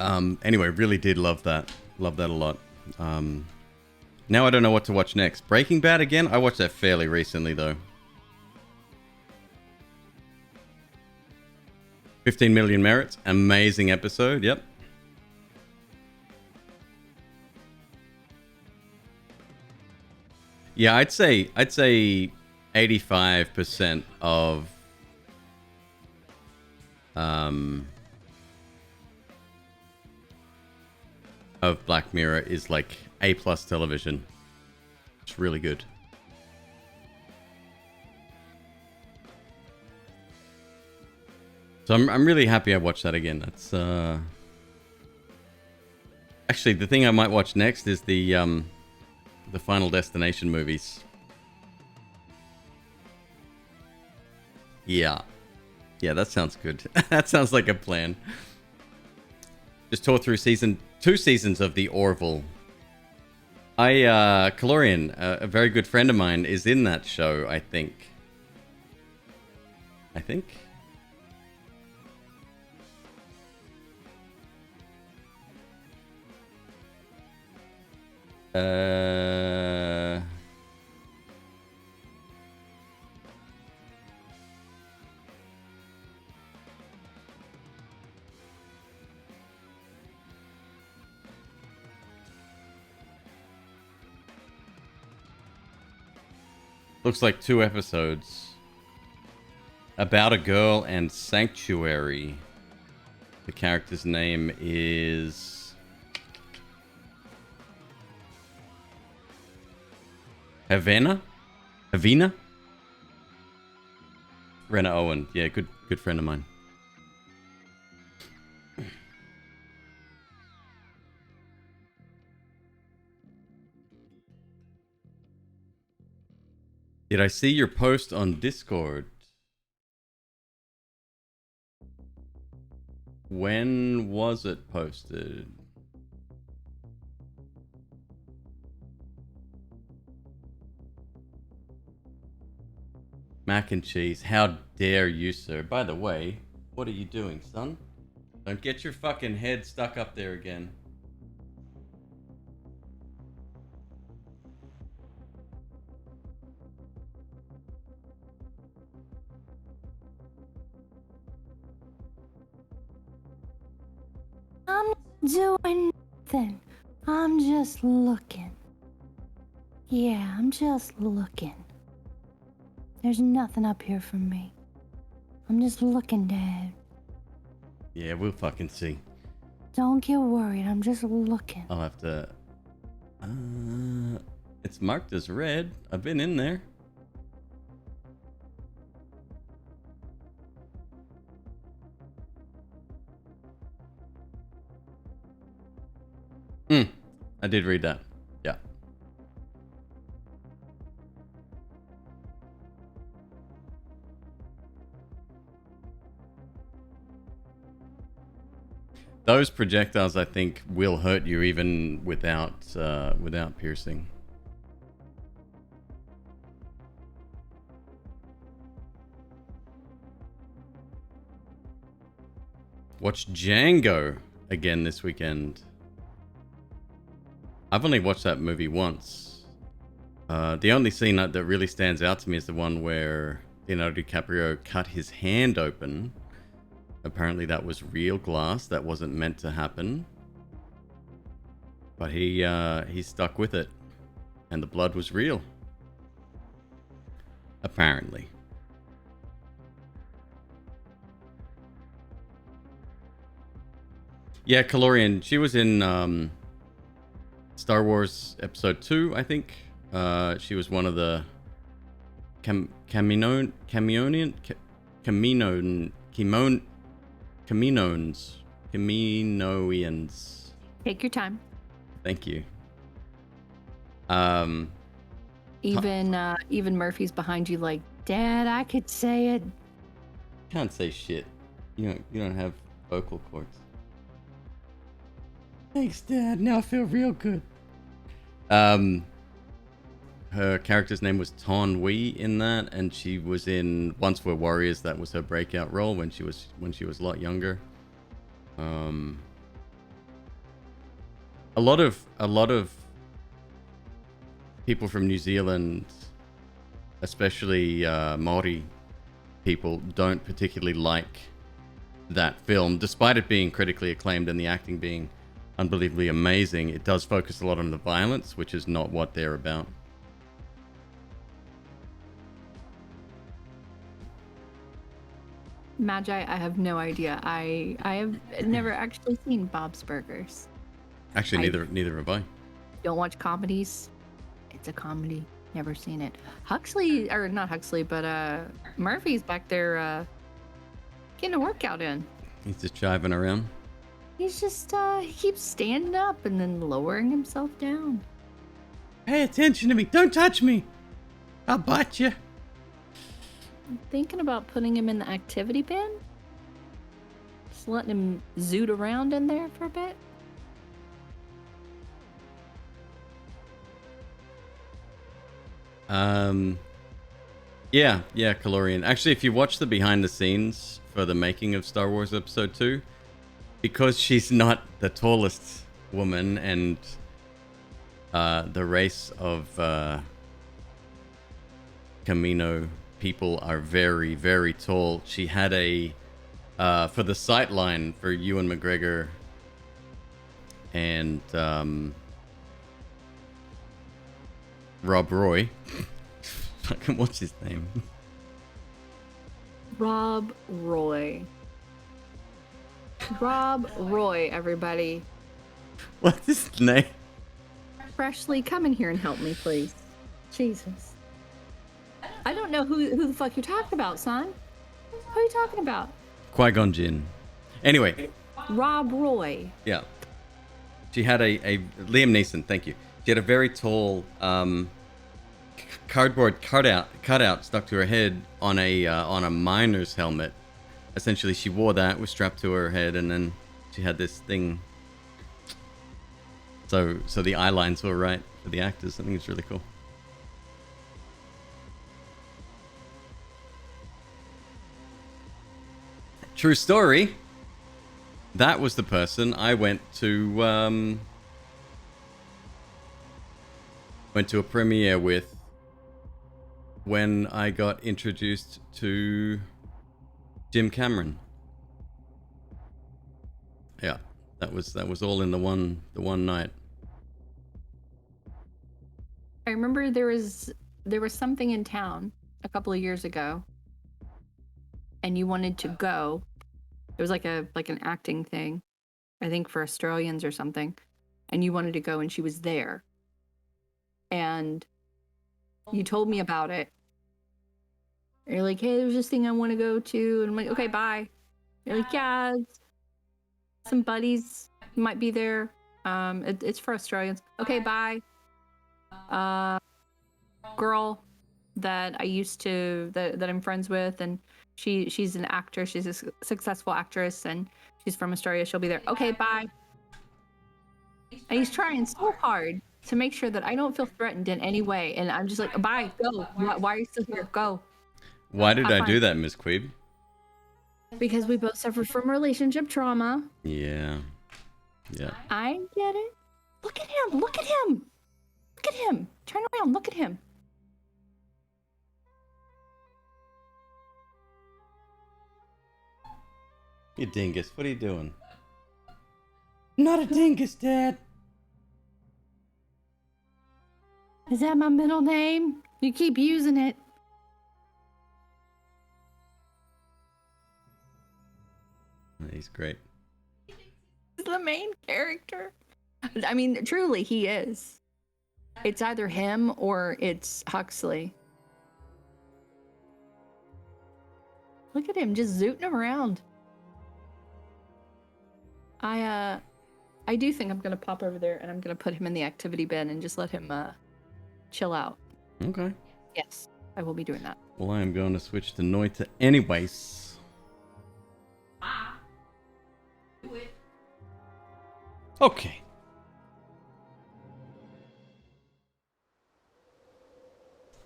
Anyway, really did love that. Love that a lot. Now I don't know what to watch next. Breaking Bad again? I watched that fairly recently, though. 15 Million Merits. Amazing episode. Yep. Yeah, I'd say 85% of Black Mirror is like A+ television. It's really good. So I'm really happy I watched that again. That's actually the thing I might watch next is the Final Destination movies. Yeah, that sounds good. That sounds like a plan. Just tore through 2 seasons of the Orville. Calorian, a very good friend of mine, is in that show. I think. Uh... Looks like 2 episodes. About a Girl and Sanctuary. The character's name is... Havana? Rena Owen. Yeah, good friend of mine. Did I see your post on Discord? When was it posted? Mac and cheese. How dare you, sir? By the way, what are you doing, son? Don't get your fucking head stuck up there again. I'm doing nothing. I'm just looking. Yeah, I'm just looking. There's nothing up here for me. I'm just looking, Dad. Yeah, we'll fucking see. Don't get worried. I'm just looking. I'll have to... it's marked as red. I've been in there. I did read that. Yeah. Those projectiles, I think, will hurt you even without piercing. Watch Django again this weekend. I've only watched that movie once. The only scene that really stands out to me is the one where Leonardo DiCaprio cut his hand open. Apparently that was real glass. That wasn't meant to happen. But he stuck with it. And the blood was real. Apparently. Yeah, Calorian. She was in Star Wars Episode 2, I think. She was one of the Kaminoans. Take your time. Thank you. Even Murphy's behind you like, Dad, I could say it. Can't say shit. You don't have vocal cords. Thanks, Dad. Now I feel real good. Her character's name was Ton Wee in that, and she was in Once Were Warriors. That was her breakout role when she was a lot younger. A lot of people from New Zealand, especially Maori people, don't particularly like that film, despite it being critically acclaimed and the acting being unbelievably amazing. It does focus a lot on the violence, which is not what they're about. Magi, I have no idea. I have never actually seen Bob's Burgers. Actually, neither have I. Don't watch comedies. It's a comedy. Never seen it. Huxley, or not Huxley, but Murphy's back there getting a workout in. He's just jiving around. He's just he keeps standing up and then lowering himself down. Pay attention to me. Don't touch me. I'll bite you. I'm thinking about putting him in the activity bin. Just letting him zoot around in there for a bit. Yeah, Calorian. Actually, if you watch the behind the scenes for the making of Star Wars Episode 2, because she's not the tallest woman and the race of Camino people are very, very tall. She had a for the sight line for Ewan McGregor and Rob Roy. Fucking what's his name? Rob Roy. Rob Roy, everybody. What's his name? Freshly, come in here and help me, please. Jesus. I don't know who the fuck you're talking about, son. Who are you talking about? Qui-Gon Jinn. Anyway. Rob Roy. Yeah. She had a Liam Neeson, thank you. She had a very tall cardboard cutout stuck to her head on a miner's helmet. Essentially, she wore that, was strapped to her head, and then she had this thing. So the eye lines were right for the actors. I think it's really cool. True story. That was the person I went to a premiere with when I got introduced to Jim Cameron. Yeah, that was all in the one night. I remember there was something in town a couple of years ago, and you wanted to go. It was like an acting thing, I think for Australians or something, and you wanted to go, and she was there, and you told me about it. And you're like, hey, there's this thing I want to go to, and I'm like, okay, bye. You're like, yeah, some buddies might be there. It's for Australians. Okay, bye. Girl that I used to that I'm friends with, and she's an actor. She's a successful actress, and she's from Australia. She'll be there. Okay, bye. And he's trying so hard to make sure that I don't feel threatened in any way, and I'm just like, bye, go. Why are you still here? Go. Why did I do that, MzQueeb? Because we both suffered from relationship trauma. Yeah. I get it. Look at him. Look at him. Look at him. Turn around. Look at him. You dingus. What are you doing? Not a dingus, Dad. Is that my middle name? You keep using it. He's great. He's the main character. I mean, truly, he is. It's either him or it's Huxley. Look at him just zooting around. I do think I'm gonna pop over there and I'm gonna put him in the activity bin and just let him chill out. Okay. Yes, I will be doing that. Well, I am going to switch to Noita anyways. Do it. Okay.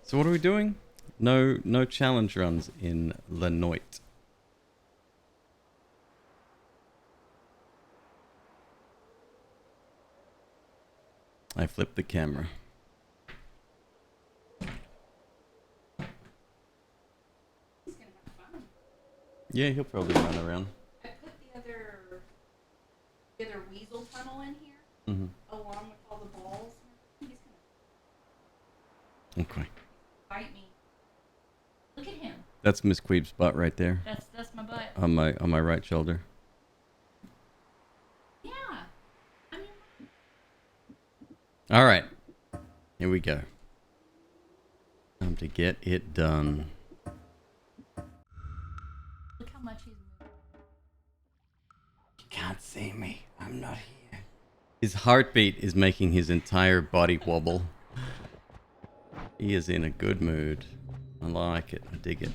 So what are we doing? No challenge runs in Lenoit. I flipped the camera. He's gonna have fun. Yeah, he'll probably run around. I put the other weasel tunnel in here, along with all the balls. He's gonna Okay. bite me. Look at him. That's MzQueeb's butt right there. That's my butt. On my right shoulder. Yeah. I mean. All right. Here we go. Time to get it done. Look how much he's moving. You can't see me. I'm not here. His heartbeat is making his entire body wobble. He is in a good mood. I like it. I dig it.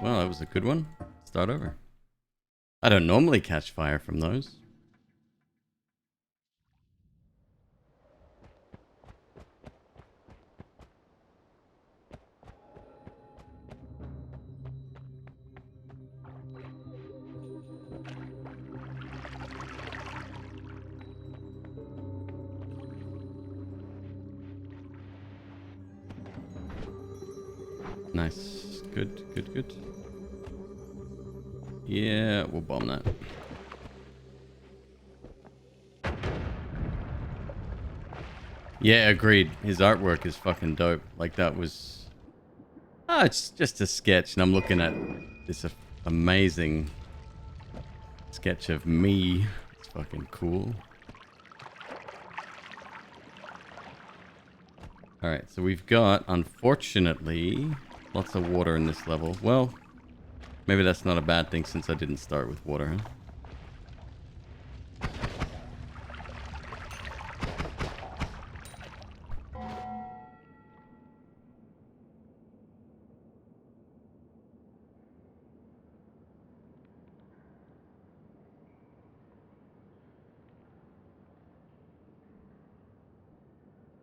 Well, that was a good one. Start over. I don't normally catch fire from those. Nice. Good, good, good. Yeah, we'll bomb that. Yeah, agreed. His artwork is fucking dope. Like, that was... Oh, it's just a sketch, and I'm looking at this amazing sketch of me. It's fucking cool. Alright, so we've got, unfortunately, lots of water in this level. Well, maybe that's not a bad thing since I didn't start with water, huh?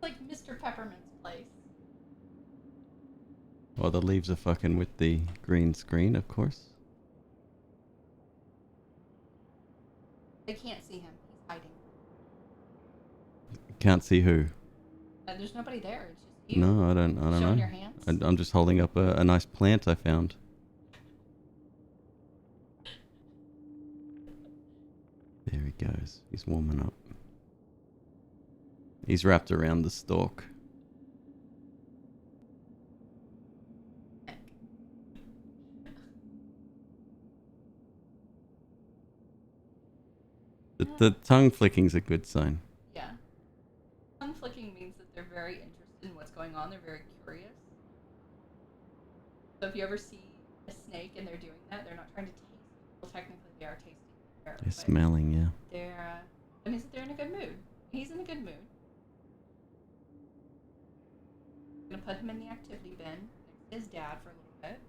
Like Mr. Peppermint's place. Well, the leaves are fucking with the green screen, of course. They can't see him. He's hiding. Can't see who. There's nobody there. It's just you. No, I don't Showing know. your hands. I'm just holding up a nice plant I found. There he goes. He's warming up. He's wrapped around the stalk. The tongue flicking's a good sign. Yeah. Tongue flicking means that they're very interested in what's going on. They're very curious. So if you ever see a snake and they're doing that, they're not trying to taste. Well, technically they are tasting. They're smelling, yeah. That means that they're in a good mood. He's in a good mood. I'm gonna put him in the activity bin next to his dad for a little bit.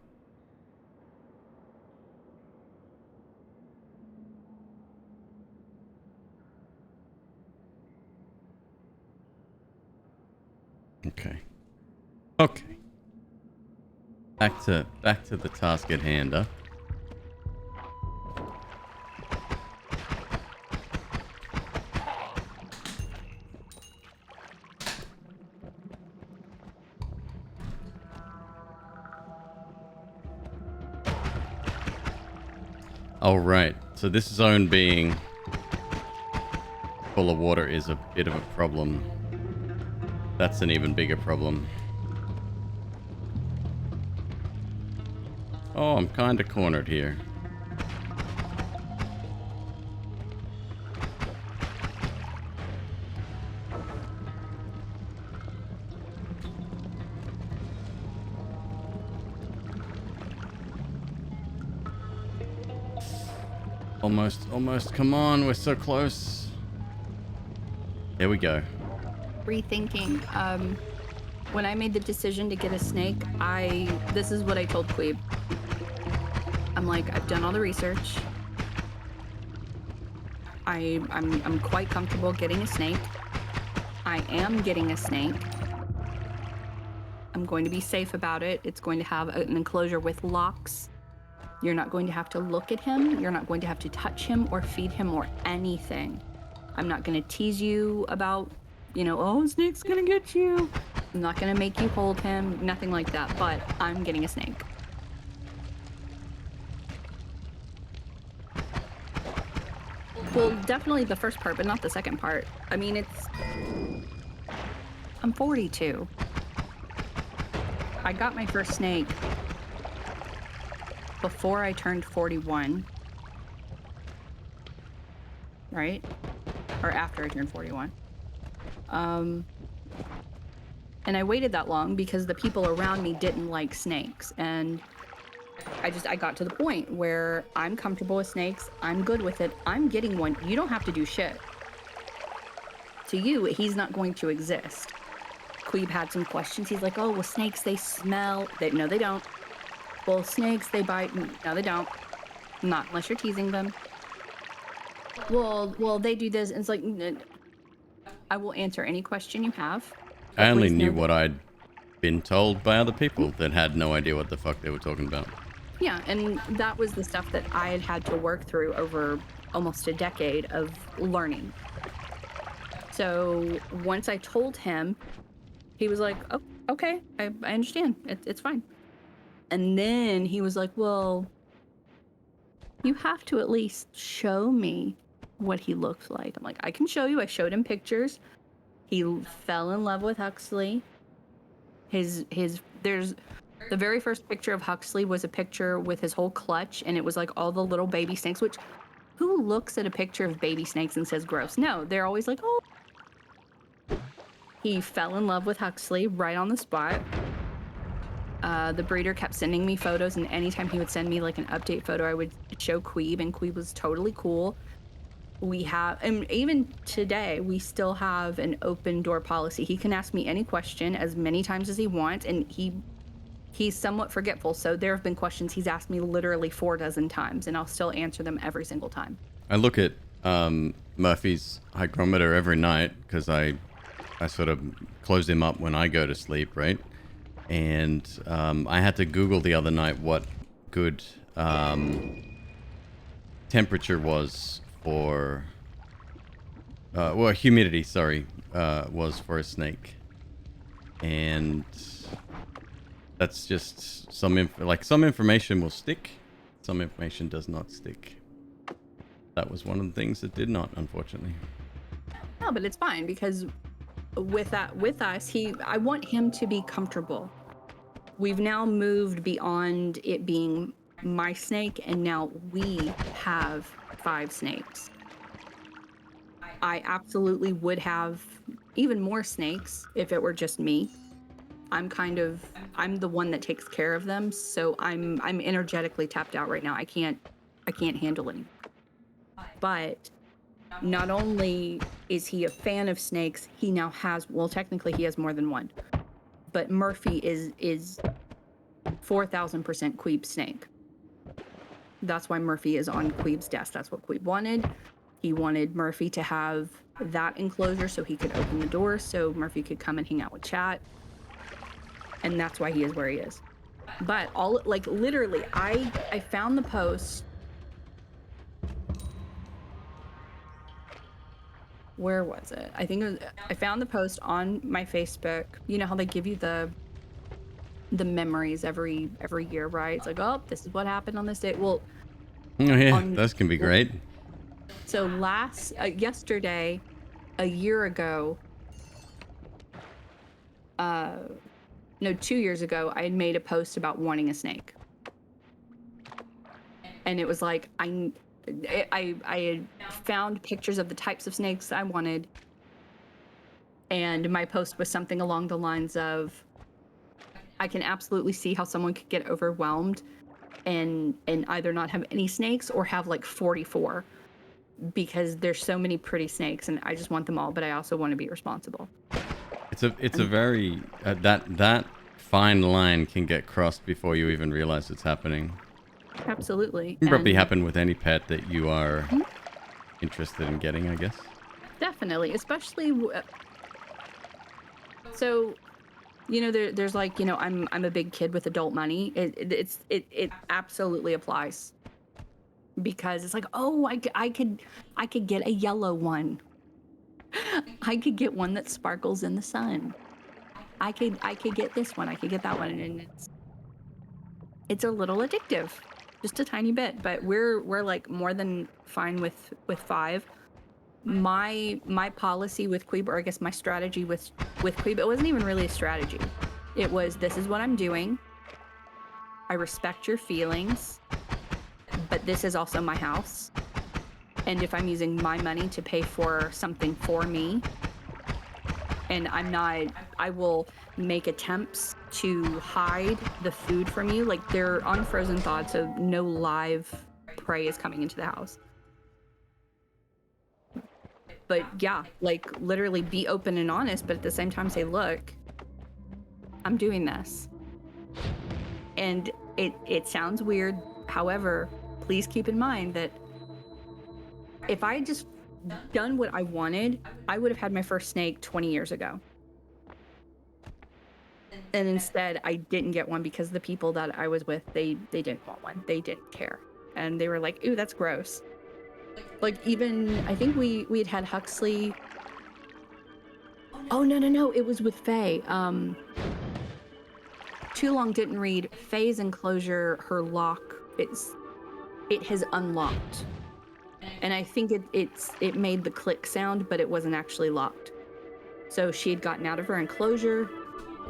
Okay. Okay. Back to the task at hand, huh? All right. So this zone being full of water is a bit of a problem. That's an even bigger problem. Oh, I'm kind of cornered here. Almost. Come on, we're so close. Here we go. Rethinking. When I made the decision to get a snake, this is what I told McQueeb. I'm like, I've done all the research. I'm quite comfortable getting a snake. I am getting a snake. I'm going to be safe about it. It's going to have an enclosure with locks. You're not going to have to look at him. You're not going to have to touch him or feed him or anything. I'm not going to tease you about, oh, snake's going to get you. I'm not going to make you hold him, nothing like that, but I'm getting a snake. Well, definitely the first part, but not the second part. I mean, I'm 42. I got my first snake before I turned 41, right? Or after I turned 41. And I waited that long because the people around me didn't like snakes. And I got to the point where I'm comfortable with snakes. I'm good with it. I'm getting one. You don't have to do shit. To you, he's not going to exist. McQueeb had some questions. He's like, oh, well, snakes, they smell. No, they don't. Well, snakes, they bite. No, they don't. Not unless you're teasing them. Well, they do this. And it's like, I will answer any question you have. I only knew what I'd been told by other people that had no idea what the fuck they were talking about. Yeah, and that was the stuff that I had to work through over almost a decade of learning. So once I told him, he was like, oh, okay, I understand. It's fine. And then he was like, well, you have to at least show me what he looks like. I'm like, I can show you. I showed him pictures. He fell in love with Huxley. There's the very first picture of Huxley was a picture with his whole clutch, and it was like all the little baby snakes, which who looks at a picture of baby snakes and says gross? No, they're always like, oh. He fell in love with Huxley right on the spot. The breeder kept sending me photos, and anytime he would send me like an update photo, I would show Queeb, and Queeb was totally cool. And even today, we still have an open door policy. He can ask me any question as many times as he wants, and he's somewhat forgetful. So there have been questions he's asked me literally 4 dozen times, and I'll still answer them every single time. I look at Murphy's hygrometer every night because I sort of close him up when I go to sleep, right? And I had to Google the other night what good temperature was for, humidity, sorry, was for a snake. And that's just some information will stick, some information does not stick. That was one of the things that did not, unfortunately. No, but it's fine because with us, I want him to be comfortable. We've now moved beyond it being my snake, and now we have 5 snakes. I absolutely would have even more snakes if it were just me. I'm the one that takes care of them, so I'm energetically tapped out right now. I can't handle it. But not only is he a fan of snakes, he now has, well, technically he has more than one. But Murphy is 4,000% Queeb snake. That's why Murphy is on Queeb's desk. That's what Queeb wanted. He wanted Murphy to have that enclosure so he could open the door so Murphy could come and hang out with chat. And that's why he is where he is. But literally, I found the post. Where was it? I think I found the post on my Facebook. You know how they give you the memories every year, right? It's like, oh, this is what happened on this day. Well, oh yeah, those can be great. So yesterday, a year ago, 2 years ago, I had made a post about wanting a snake. And it was like, I had found pictures of the types of snakes I wanted. And my post was something along the lines of, I can absolutely see how someone could get overwhelmed and either not have any snakes or have like 44 because there's so many pretty snakes and I just want them all, but I also want to be responsible. It's a very that fine line can get crossed before you even realize it's happening. Absolutely. It probably happen with any pet that you are interested in getting, I guess. Definitely, especially so, there's like, I'm a big kid with adult money. It absolutely applies because it's like, oh, I could get a yellow one. I could get one that sparkles in the sun. I could get this one. I could get that one, and it's a little addictive, just a tiny bit. But we're like more than fine with 5. My policy with Queeb, or I guess my strategy with Queeb, it wasn't even really a strategy. It was, this is what I'm doing. I respect your feelings, but this is also my house. And if I'm using my money to pay for something for me, and I will make attempts to hide the food from you. Like, they're on frozen thawed, so no live prey is coming into the house. But yeah, like, literally be open and honest, but at the same time say, look, I'm doing this. And it sounds weird. However, please keep in mind that if I had just done what I wanted, I would have had my first snake 20 years ago. And instead, I didn't get one because the people that I was with, they didn't want one. They didn't care. And they were like, ooh, that's gross. Like, even, I think we had Huxley. Oh, no. It was with Faye. too long didn't read. Faye's enclosure, her lock, it has unlocked. And I think it made the click sound, but it wasn't actually locked. So she had gotten out of her enclosure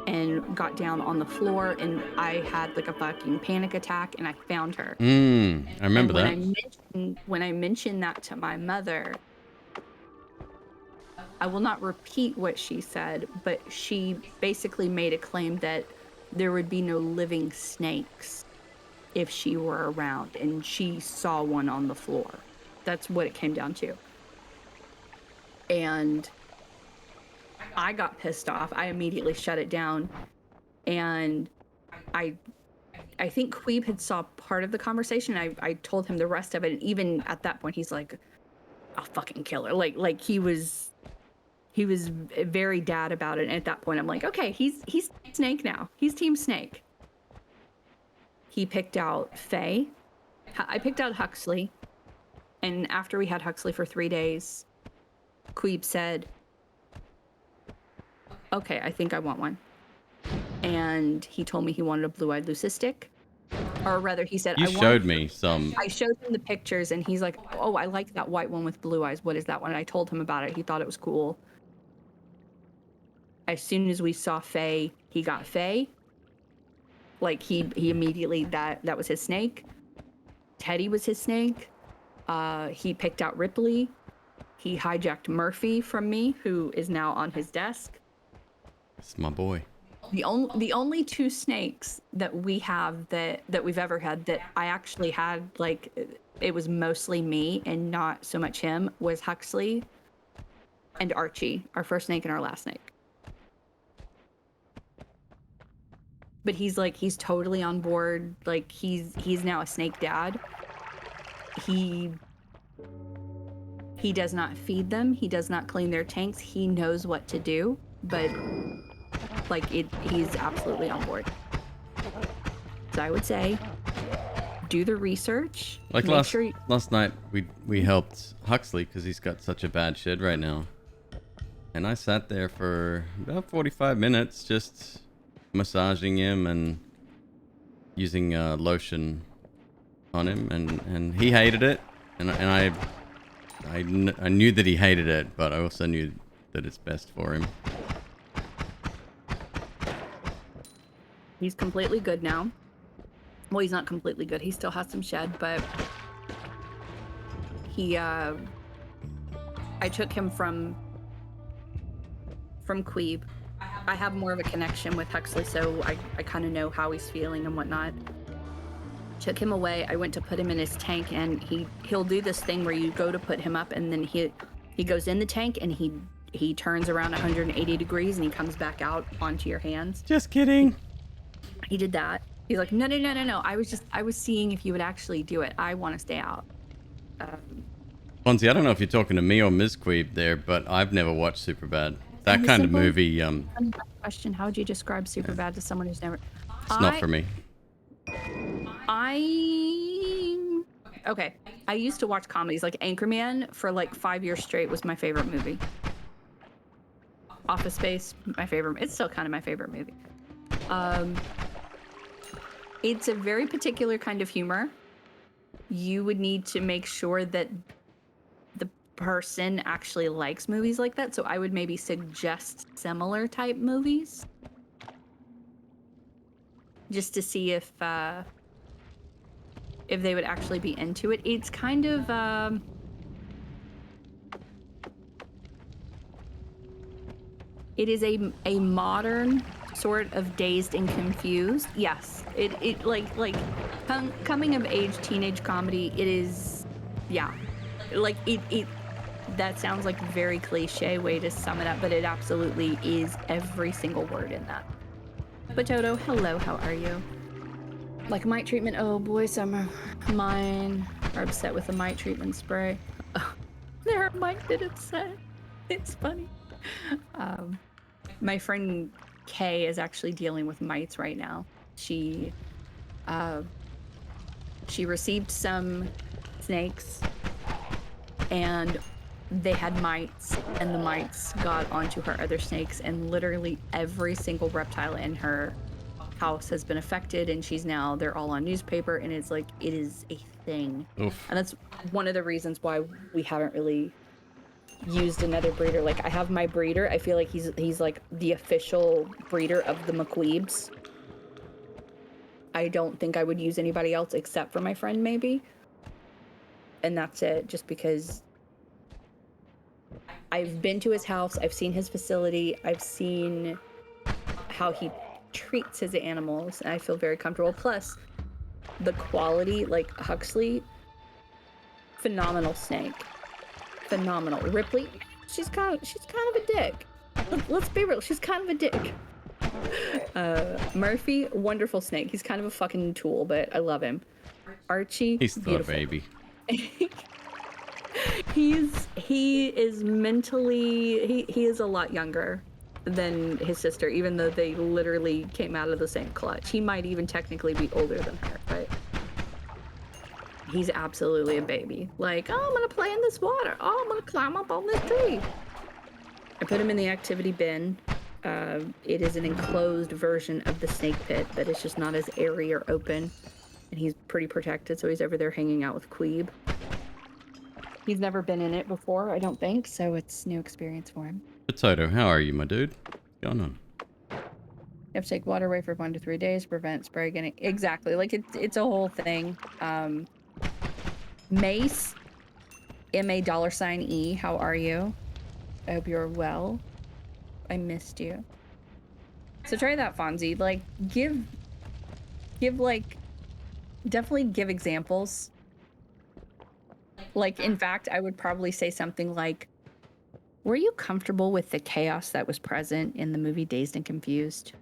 and got down on the floor, and I had like a fucking panic attack, and I found her. I remember that. When I mentioned that to my mother, I will not repeat what she said, but she basically made a claim that there would be no living snakes if she were around, and she saw one on the floor. That's what it came down to. And I got pissed off. I immediately shut it down. And I think Queeb had saw part of the conversation. I told him the rest of it. And even at that point, he's like, I'll fucking kill her. Like he was very dad about it. And at that point, I'm like, okay, he's Snake now. He's Team Snake. He picked out Faye. I picked out Huxley. And after we had Huxley for 3 days, Queeb said, okay, I think I want one. And he told me he wanted a blue-eyed leucistic. Or rather, he said, You showed me some. I showed him the pictures, and he's like, oh, I like that white one with blue eyes. What is that one? And I told him about it. He thought it was cool. As soon as we saw Faye, he got Faye. Like, he immediately, that was his snake. Teddy was his snake. He picked out Ripley. He hijacked Murphy from me, who is now on his desk. It's my boy. The only two snakes that we have that we've ever had that I actually had, like, it was mostly me and not so much him, was Huxley and Archie, our first snake and our last snake. But he's totally on board. Like, he's now a snake dad. He does not feed them. He does not clean their tanks. He knows what to do, but he's absolutely on board. So I would say, do the research. Like last night, we helped Huxley because he's got such a bad shed right now, and I sat there for about 45 minutes just massaging him and using lotion on him, and he hated it, and I knew that he hated it, but I also knew that it's best for him. He's completely good now. Well, he's not completely good. He still has some shed, but I took him from Queeb. I have more of a connection with Huxley, so I kind of know how he's feeling and whatnot. Took him away. I went to put him in his tank, and he'll do this thing where you go to put him up, and then he goes in the tank, and he turns around 180 degrees, and he comes back out onto your hands. Just kidding. He did that. He's like, no. I was seeing if you would actually do it. I want to stay out. Fonzie, I don't know if you're talking to me or MzQueeb there, but I've never watched Superbad. That kind of movie. Question: how would you describe Superbad to someone who's never? It's not for me. Okay. I used to watch comedies like Anchorman for like 5 years straight. Was my favorite movie. Office Space, my favorite. It's still kind of my favorite movie. It's a very particular kind of humor. You would need to make sure that the person actually likes movies like that. So I would maybe suggest similar type movies, just to see if they would actually be into it. It's kind of it is a modern sort of Dazed and Confused. Yes, it like coming of age teenage comedy. It is, yeah, like it. That sounds like a very cliche way to sum it up, but it absolutely is every single word in that. But Toto, hello, how are you? Like mite treatment. Oh boy, some of mine are upset with the mite treatment spray. Their mite didn't say. It's funny. My friend Kay is actually dealing with mites right now. She received some snakes, and they had mites, and the mites got onto her other snakes, and literally every single reptile in her house has been affected, and they're all on newspaper, and it's like, it is a thing. Oof. And that's one of the reasons why we haven't really used another breeder. Like, I have my breeder. I feel like he's like the official breeder of the McQueebs. I don't think I would use anybody else except for my friend, maybe. And that's it, just because I've been to his house, I've seen his facility, I've seen how he treats his animals, and I feel very comfortable. Plus, the quality, like Huxley, phenomenal snake. Phenomenal. Ripley, she's kind of a dick. Let's be real, she's kind of a dick. Murphy, wonderful snake. He's kind of a fucking tool, but I love him. Archie, He's still a baby. he is mentally, he is a lot younger than his sister, even though they literally came out of the same clutch. He might even technically be older than her, but he's absolutely a baby. Like, oh, I'm gonna play in this water. Oh, I'm gonna climb up on this tree. I put him in the activity bin. It is an enclosed version of the snake pit, but it's just not as airy or open. And he's pretty protected, so he's over there hanging out with Queeb. He's never been in it before, I don't think, so it's new experience for him. Potato, how are you, my dude? What's going on? You have to take water away for 1 to 3 days to prevent spray getting... Exactly, like it's a whole thing. Mace, $E, how are you? I hope you're well. I missed you. So try that, Fonzie. Like, give like, definitely give examples. Like, in fact, I would probably say something like, were you comfortable with the chaos that was present in the movie Dazed and Confused?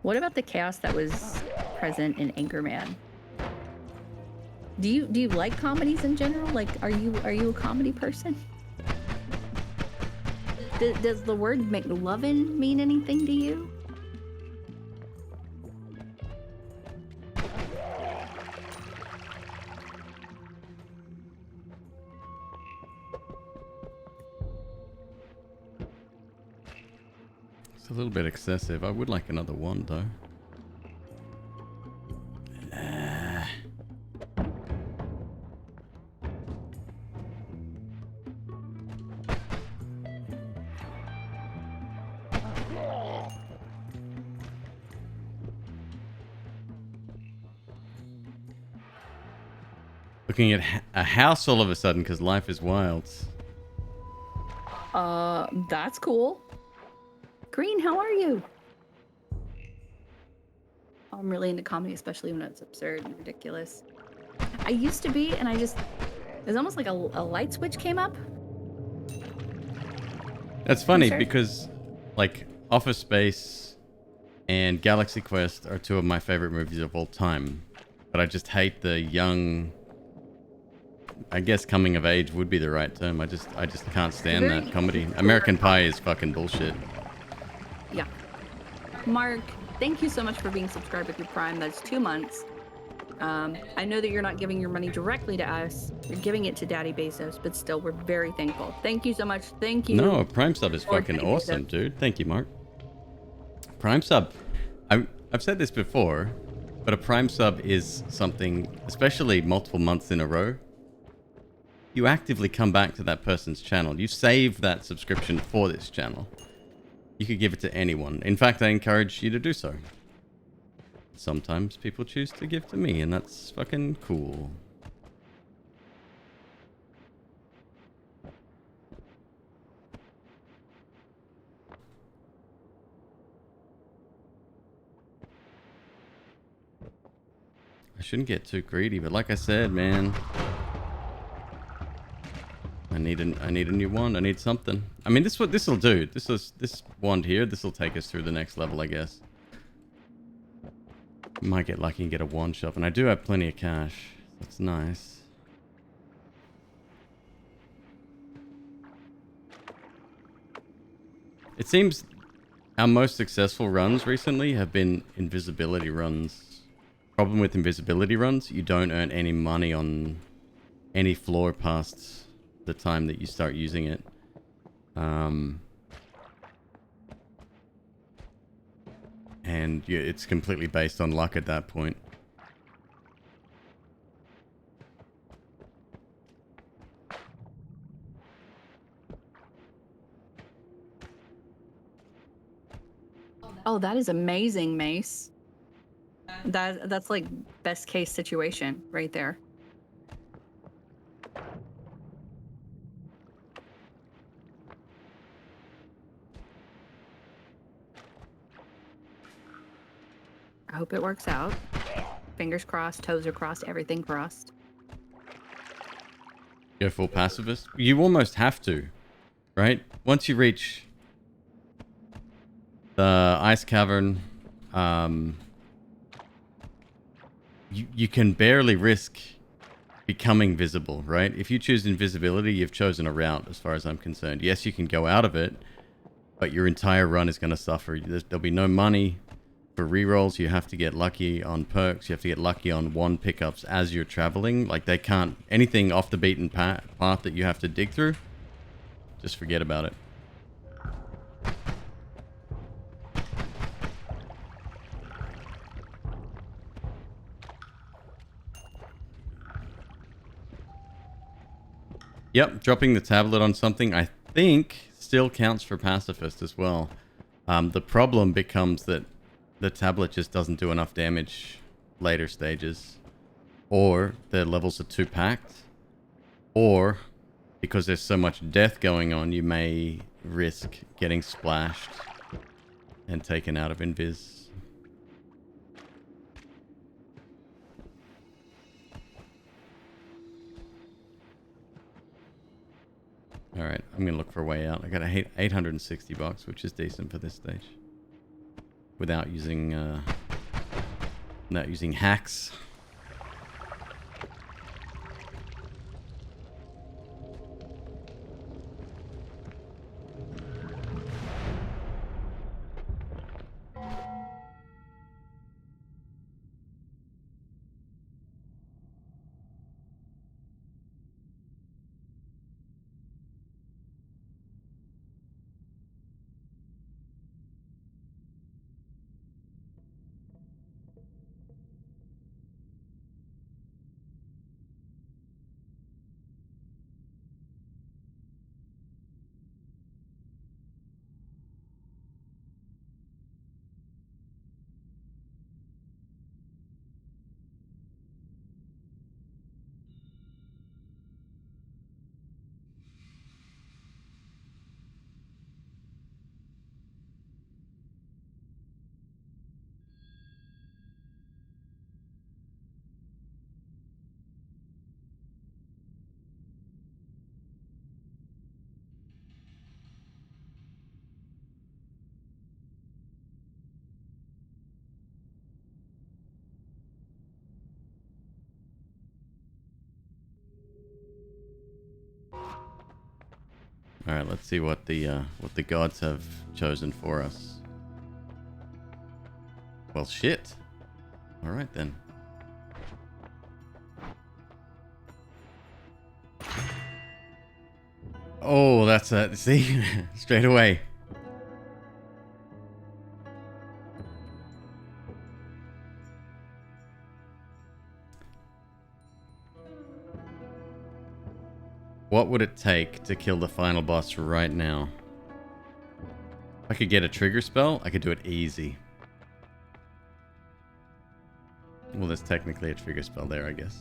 What about the chaos that was present in Anchorman? Do you like comedies in general? Like, are you a comedy person? Does the word McLovin mean anything to you? It's a little bit excessive. I would like another one, though. Looking at a house all of a sudden because life is wild. That's cool. Green, how are you? I'm really into comedy, especially when it's absurd and ridiculous. I used to be, and it's almost like a light switch came up. That's funny because, like, Office Space and Galaxy Quest are two of my favorite movies of all time. But I just hate the young... I guess coming of age would be the right term. I just can't stand that comedy. American Pie is fucking bullshit. Yeah. Mark, thank you so much for being subscribed with your Prime. That's 2 months. I know that you're not giving your money directly to us. You're giving it to Daddy Bezos, but still, we're very thankful. Thank you so much. Thank you. No, a Prime sub is fucking awesome, dude. Thank you, Mark. Prime sub. I've said this before, but a Prime sub is something, especially multiple months in a row. You actively come back to that person's channel. You save that subscription for this channel. You could give it to anyone. In fact, I encourage you to do so. Sometimes people choose to give to me, and that's fucking cool. I shouldn't get too greedy, but like I said, man, I need a new wand. I need something. I mean, this will do. This wand here. This will take us through the next level, I guess. Might get lucky and get a wand shop, and I do have plenty of cash. That's nice. It seems our most successful runs recently have been invisibility runs. Problem with invisibility runs, you don't earn any money on any floor past the time that you start using it. And it's completely based on luck at that point. Oh, that is amazing, Mace. That's like best case situation right there. I hope it works out. Fingers crossed, toes are crossed, everything crossed. Go full pacifist? You almost have to, right? Once you reach the ice cavern, you can barely risk becoming visible, right? If you choose invisibility, you've chosen a route as far as I'm concerned. Yes, you can go out of it, but your entire run is going to suffer. There'll be no money for rerolls. You have to get lucky on perks. You have to get lucky on wand pickups as you're traveling. Like, they can't... Anything off the beaten path that you have to dig through, just forget about it. Yep, dropping the tablet on something, I think, still counts for pacifist as well. The problem becomes that the tablet just doesn't do enough damage later stages. Or the levels are too packed. Or, because there's so much death going on, you may risk getting splashed and taken out of invis. Alright, I'm going to look for a way out. I got $860, which is decent for this stage. Without using hacks. All right, let's see what the gods have chosen for us. Well, shit. All right then. Oh, that's a see straight away. What would it take to kill the final boss right now? If I could get a trigger spell, I could do it easy. Well, there's technically a trigger spell there, I guess.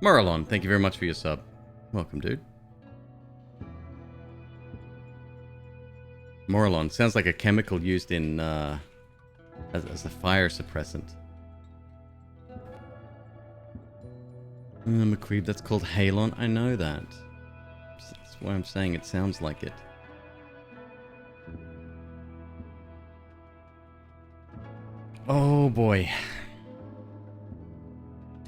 Moralon, thank you very much for your sub. Welcome, dude. Moralon sounds like a chemical used in as a fire suppressant. McQueeb, that's called Halon. I know that. That's why I'm saying it sounds like it. Oh boy.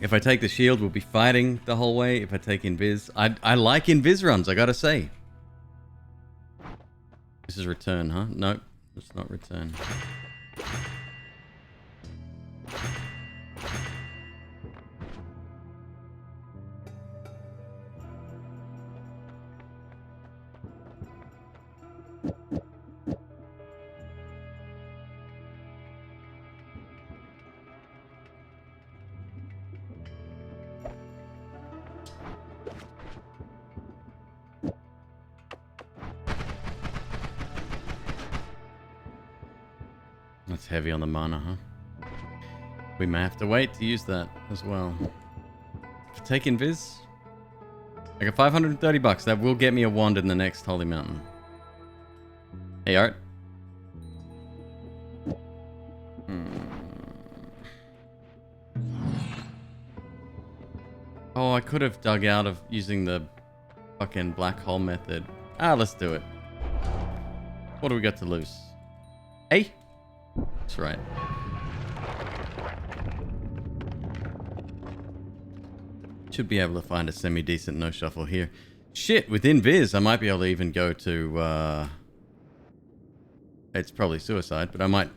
If I take the shield, we'll be fighting the whole way. If I take invis, I like invis runs, I gotta say. This is return, huh? Nope, it's not return. heavy on the mana, huh? We may have to wait to use that as well. For taking Viz, I got 530 bucks. That will get me a wand in the next Holy Mountain. Hey, Art. Oh, I could have dug out of using the fucking black hole method. Let's do it. What do we got to lose? Hey? That's right. Should be able to find a semi-decent no-shuffle here. Shit, within Viz, I might be able to even go to, it's probably suicide, but I might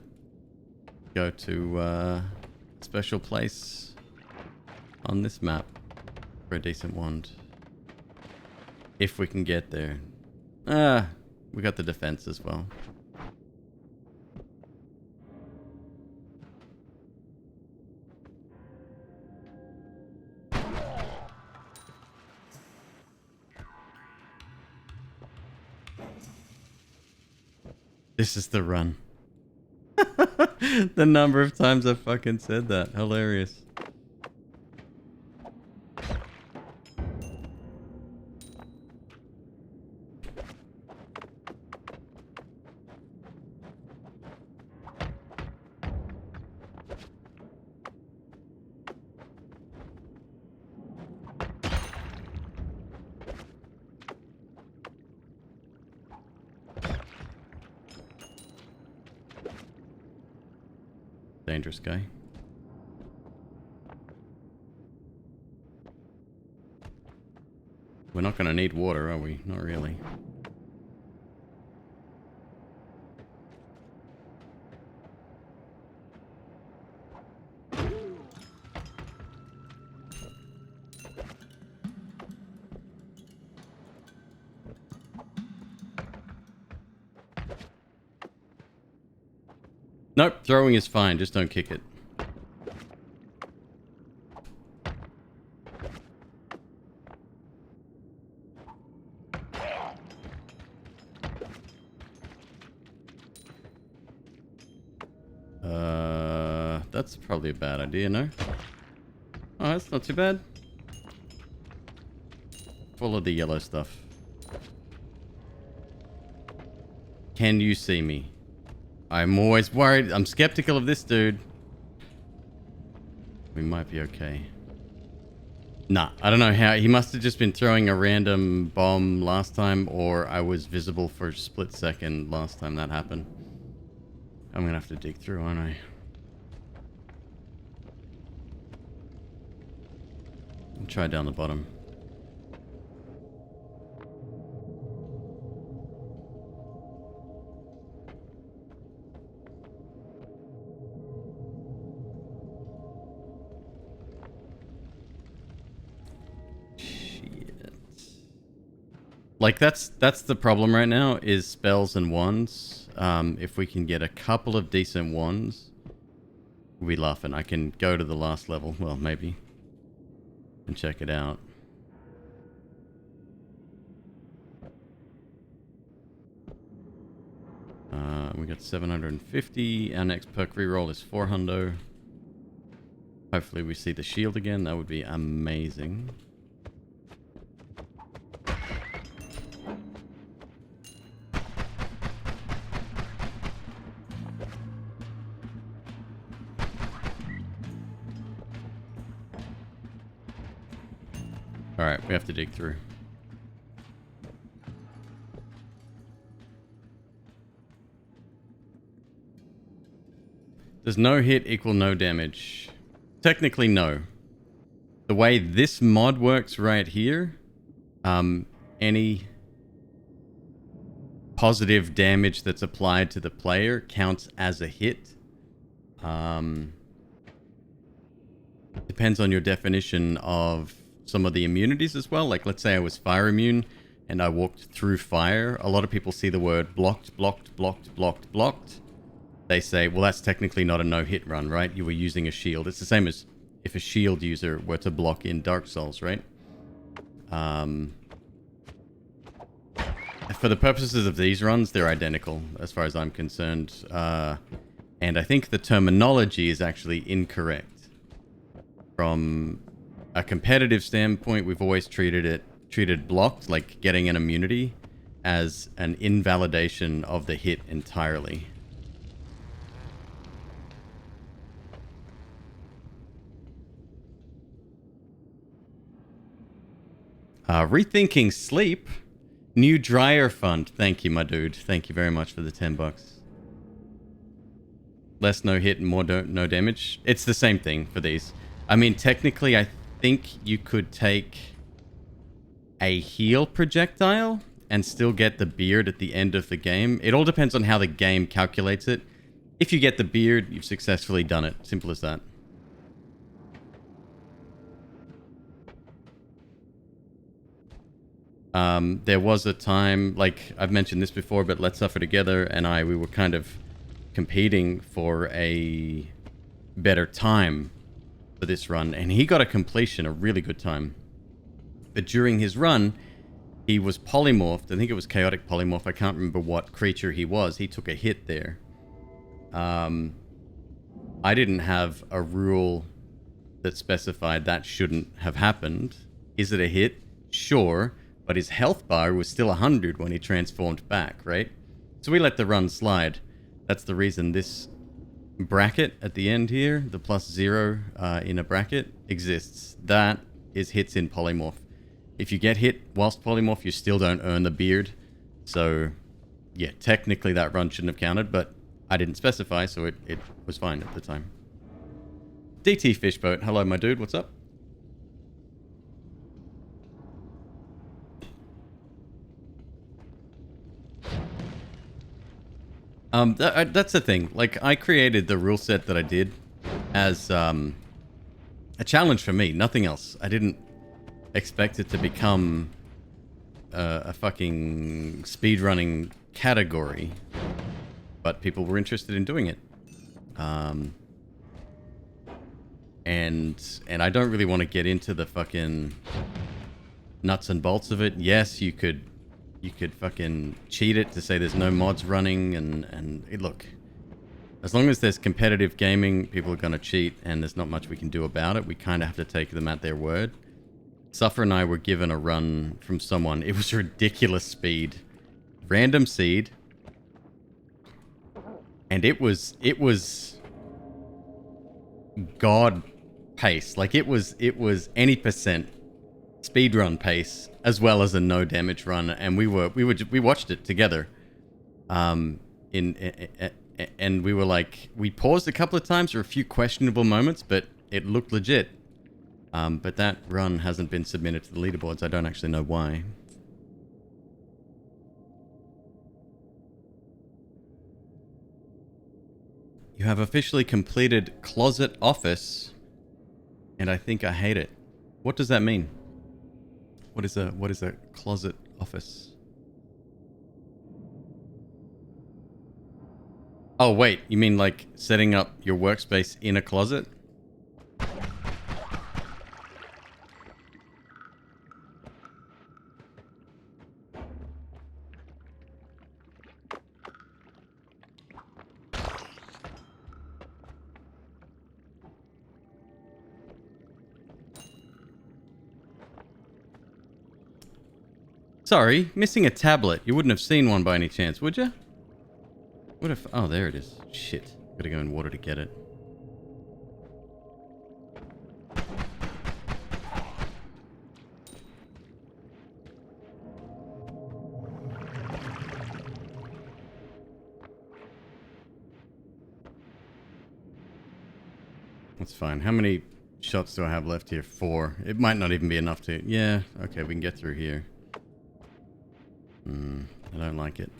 go to, special place on this map for a decent wand. If we can get there. We got the defense as well. This is the run. The number of times I've fucking said that. Hilarious. Dangerous guy. We're not going to need water, are we? Not really. Nope, throwing is fine, just don't kick it. That's probably a bad idea, no? Oh, that's not too bad. Full of the yellow stuff. Can you see me? I'm always worried. I'm skeptical of this dude. We might be okay. Nah, I don't know how. He must have just been throwing a random bomb last time, or I was visible for a split second last time that happened. I'm gonna have to dig through, aren't I? I'll try down the bottom. Like, that's the problem right now, is spells and wands. If we can get a couple of decent wands, we'll be laughing. I can go to the last level, well, maybe, and check it out. We got 750. Our next perk reroll is 400. Hopefully we see the shield again. That would be amazing. Alright, we have to dig through. Does no hit equal no damage? Technically, no. The way this mod works right here, any positive damage that's applied to the player counts as a hit. Depends on your definition of some of the immunities as well. Like, let's say I was fire immune and I walked through fire. A lot of people see the word blocked, blocked, blocked, blocked, blocked. They say, well, that's technically not a no-hit run, right? You were using a shield. It's the same as if a shield user were to block in Dark Souls, right? For the purposes of these runs, they're identical, as far as I'm concerned. And I think the terminology is actually incorrect. From a competitive standpoint, we've always treated blocked, like getting an immunity, as an invalidation of the hit entirely. Rethinking sleep. New dryer fund. Thank you, my dude. Thank you very much for the $10. Less no hit and more no damage. It's the same thing for these. I mean, technically, I think you could take a heal projectile and still get the beard at the end of the game. It all depends on how the game calculates it. If you get the beard, you've successfully done it. Simple as that. There was a time, like I've mentioned this before, but Let's Suffer Together and we were kind of competing for a better time for this run, and he got a completion, a really good time. But during his run, he was polymorphed. I think it was chaotic polymorph. I can't remember what creature he was. He took a hit there. I didn't have a rule that specified that shouldn't have happened. Is it a hit? Sure. But his health bar was still 100 when he transformed back, right? So we let the run slide. That's the reason this bracket at the end here, the +0 in a bracket, exists. That is hits in polymorph. If you get hit whilst polymorph, you still don't earn the beard. So, yeah, technically that run shouldn't have counted, but I didn't specify, so it was fine at the time. DT Fishboat, hello my dude, what's up? That's the thing. Like, I created the rule set that I did as a challenge for me, nothing else. I didn't expect it to become a fucking speedrunning category, but people were interested in doing it. And I don't really want to get into the fucking nuts and bolts of it. Yes, you could fucking cheat it to say there's no mods running, and look, as long as there's competitive gaming, people are going to cheat, and there's not much we can do about it. We kind of have to take them at their word. Suffer and I were given a run from someone. It was ridiculous speed. Random seed. And it was God pace. Like, it was any percent speedrun pace, as well as a no damage run, and we watched it together. And we were like, we paused a couple of times for a few questionable moments, but it looked legit. But that run hasn't been submitted to the leaderboards. I don't actually know why. You have officially completed Closet Office, and I think I hate it. What does that mean? What is a Closet Office? Oh, wait, you mean like setting up your workspace in a closet? Sorry, missing a tablet. You wouldn't have seen one by any chance, would you? What if... Oh, there it is. Shit. Gotta go in water to get it. That's fine. How many shots do I have left here? 4. It might not even be enough to... Yeah, okay, we can get through here. I don't like it.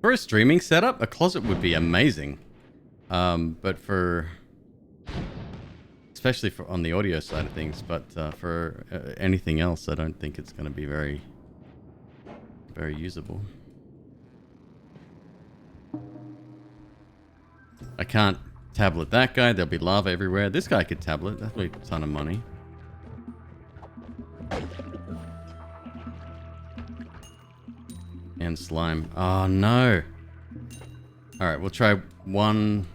For a streaming setup, a closet would be amazing. But for... Especially for on the audio side of things, but for anything else, I don't think it's going to be very usable. I can't tablet that guy. There'll be lava everywhere. This guy could tablet. That'll be a ton of money. And slime. Oh, no. Alright, we'll try one.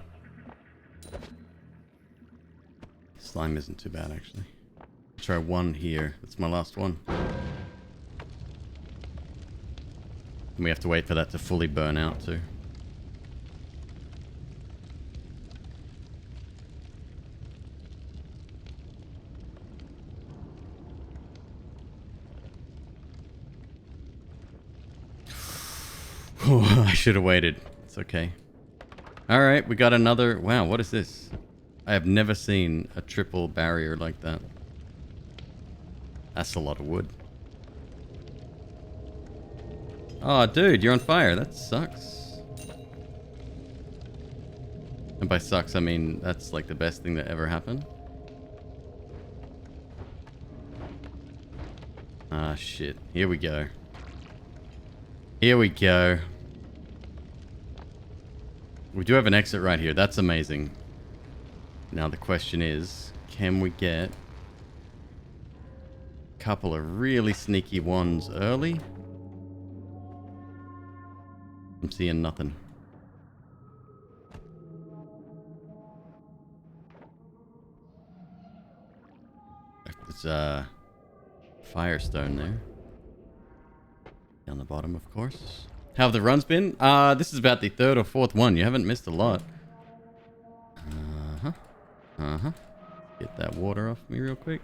Slime isn't too bad, actually. Try one here. That's my last one. And we have to wait for that to fully burn out, too. Oh, I should have waited. It's okay. Alright, we got another... Wow, what is this? I have never seen a triple barrier like that. That's a lot of wood. Oh, dude, you're on fire. That sucks. And by sucks, I mean that's like the best thing that ever happened. Ah, shit. Here we go. Here we go. We do have an exit right here. That's amazing. Now the question is, can we get a couple of really sneaky ones early? I'm seeing nothing. There's Firestone there. Down the bottom, of course. How have the runs been? This is about the third or fourth one. You haven't missed a lot. Get that water off me real quick.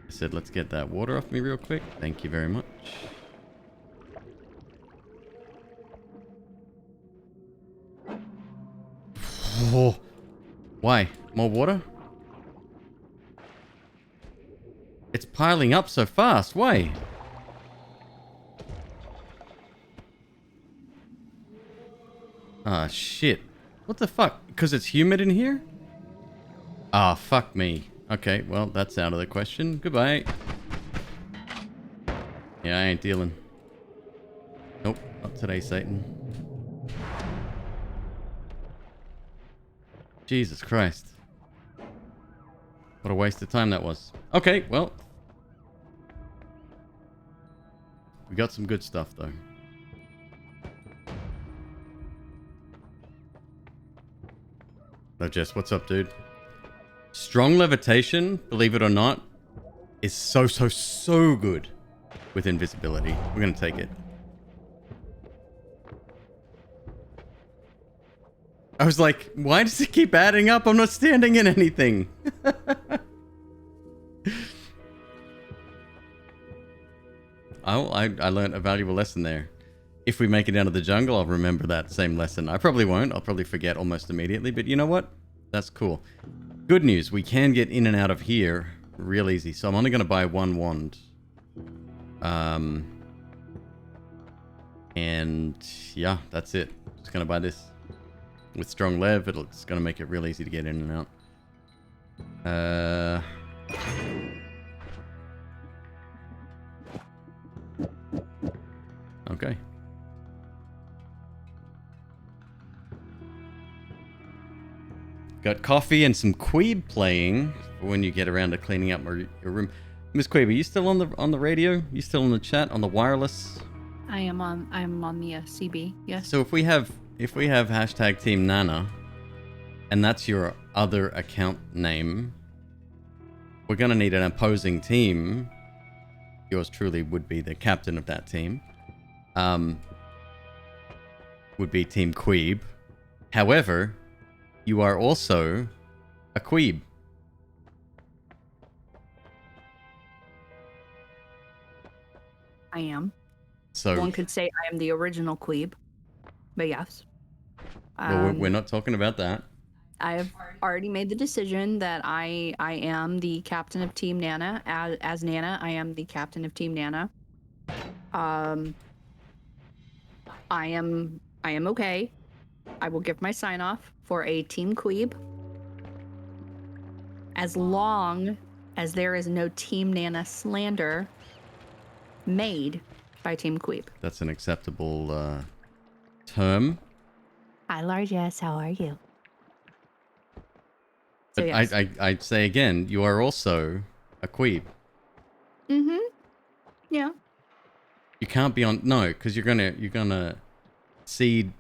I said, let's get that water off me real quick. Thank you very much. Oh, why? More water? It's piling up so fast. Why? Ah, shit. What the fuck? Because it's humid in here? Ah, fuck me. Okay, well, that's out of the question. Goodbye. Yeah, I ain't dealing. Nope, not today, Satan. Jesus Christ. What a waste of time that was. Okay, well. We got some good stuff, though. No, Jess, what's up, dude? Strong levitation, believe it or not, is so good with invisibility. We're going to take it. I was like, why does it keep adding up? I'm not standing in anything. I learned a valuable lesson there. If we make it down to the jungle, I'll remember that same lesson. I probably won't. I'll probably forget almost immediately. But you know what? That's cool. Good news. We can get in and out of here real easy. So I'm only going to buy one wand. And yeah, that's it. Just going to buy this. With strong lev, it's going to make it real easy to get in and out. Okay. Got coffee and some Queeb playing for when you get around to cleaning up your room. MzQueeb, are you still on the radio? You still in the chat on the wireless? I am on the CB. Yes. So if we have hashtag Team Nana, and that's your other account name, we're gonna need an opposing team. Yours truly would be the captain of that team. Would be Team Queeb. However, you are also a Queeb. I am. So one could say I am the original Queeb, but yes. Well, we're not talking about that. I have already made the decision that I am the captain of Team Nana. As Nana, I am the captain of Team Nana. I am okay. I will give my sign off for a Team Queeb, as long as there is no Team Nana slander made by Team Queeb. That's an acceptable term. Hi, Largess. How are you? But So, yes. I'd say again, you are also a Queeb. Mm-hmm. Yeah. You can't be on... No, because you're gonna seed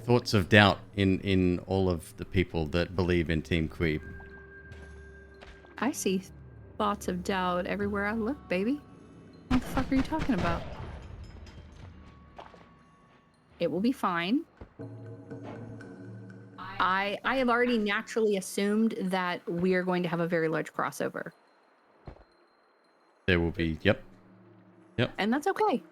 thoughts of doubt in all of the people that believe in Team Queeb. I see thoughts of doubt everywhere I look, baby. What the fuck are you talking about? It will be fine. I have already naturally assumed that we are going to have a very large crossover. There will be... Yep. And that's okay.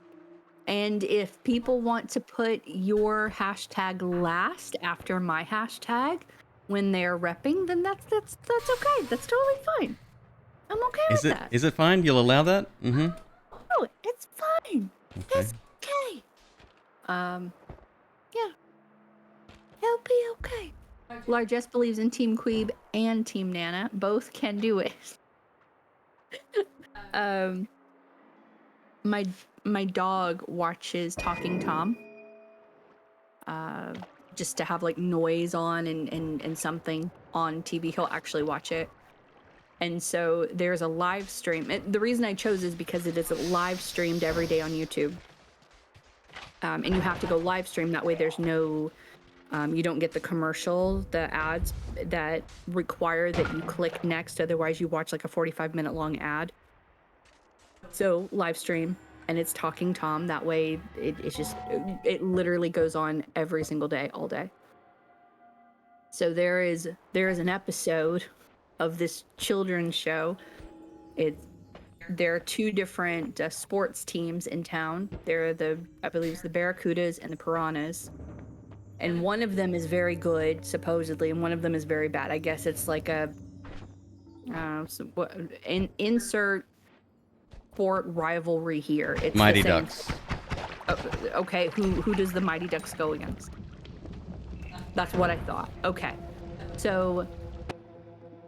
And if people want to put your hashtag last after my hashtag when they're repping, then that's okay. That's totally fine. I'm okay with that. Is it fine? You'll allow that? Mm-hmm. Oh, it's fine. Okay. It's okay. Yeah. It'll be okay. Largesse believes in Team Queeb and Team Nana. Both can do it. My dog watches Talking Tom. Just to have like noise on and something on TV. He'll actually watch it. And so there's a live stream. The reason I chose is because it is live streamed every day on YouTube. And you have to go live stream. That way there's no, you don't get the commercial, the ads that require that you click next. Otherwise you watch like a 45-minute long ad. So live stream, and it's Talking Tom. That way it literally goes on every single day, all day. So there is an episode of this children's show. There are two different sports teams in town. There are I believe it's the Barracudas and the Piranhas. And one of them is very good, supposedly, and one of them is very bad. I guess it's like a insert sport rivalry here. It's Mighty Ducks. Okay, who does the Mighty Ducks go against? That's what I thought. Okay. So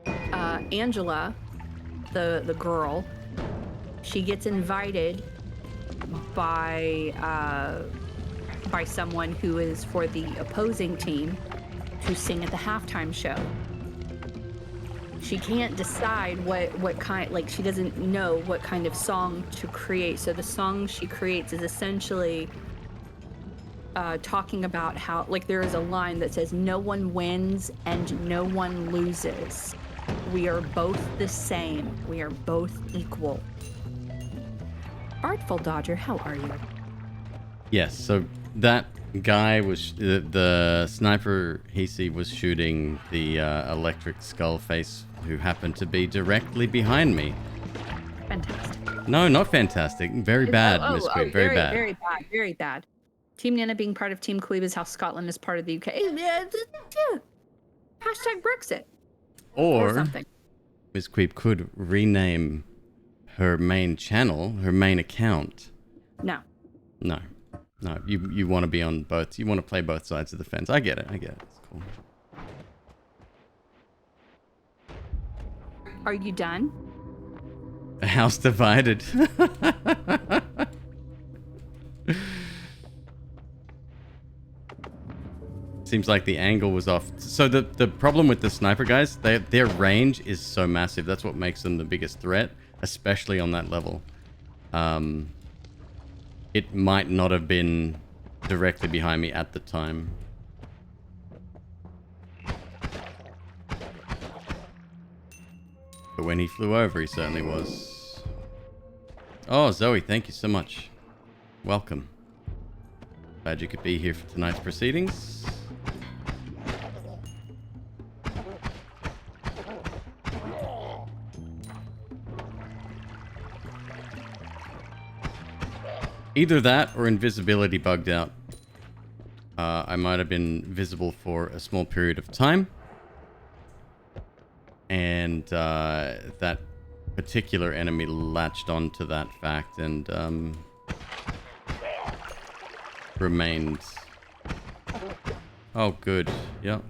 Angela, the girl, she gets invited by someone who is for the opposing team to sing at the halftime show. She can't decide what kind, like she doesn't know what kind of song to create. So the song she creates is essentially talking about how, like, there is a line that says, "No one wins and no one loses. We are both the same. We are both equal." Artful Dodger, how are you? Yes, so that guy was... The sniper was shooting the electric skull face who happened to be directly behind me. Fantastic. No, not fantastic. Very bad, MzQueeb. Very bad. Very bad. Very bad. Team Nana being part of Team Queeb is how Scotland is part of the UK. Yeah. Hashtag Brexit. Or something. MzQueeb could rename her main channel, her main account. No. You want to be on both. You want to play both sides of the fence. I get it. It's cool. Are you done? A house divided. Seems like the angle was off. So the problem with the sniper guys, their range is so massive. That's what makes them the biggest threat, especially on that level. It might not have been directly behind me at the time. But when he flew over, he certainly was. Oh, Zoe, thank you so much. Welcome. Glad you could be here for tonight's proceedings. Either that or invisibility bugged out. I might have been visible for a small period of time. And that particular enemy latched onto that fact and remained... Oh, good. Yep.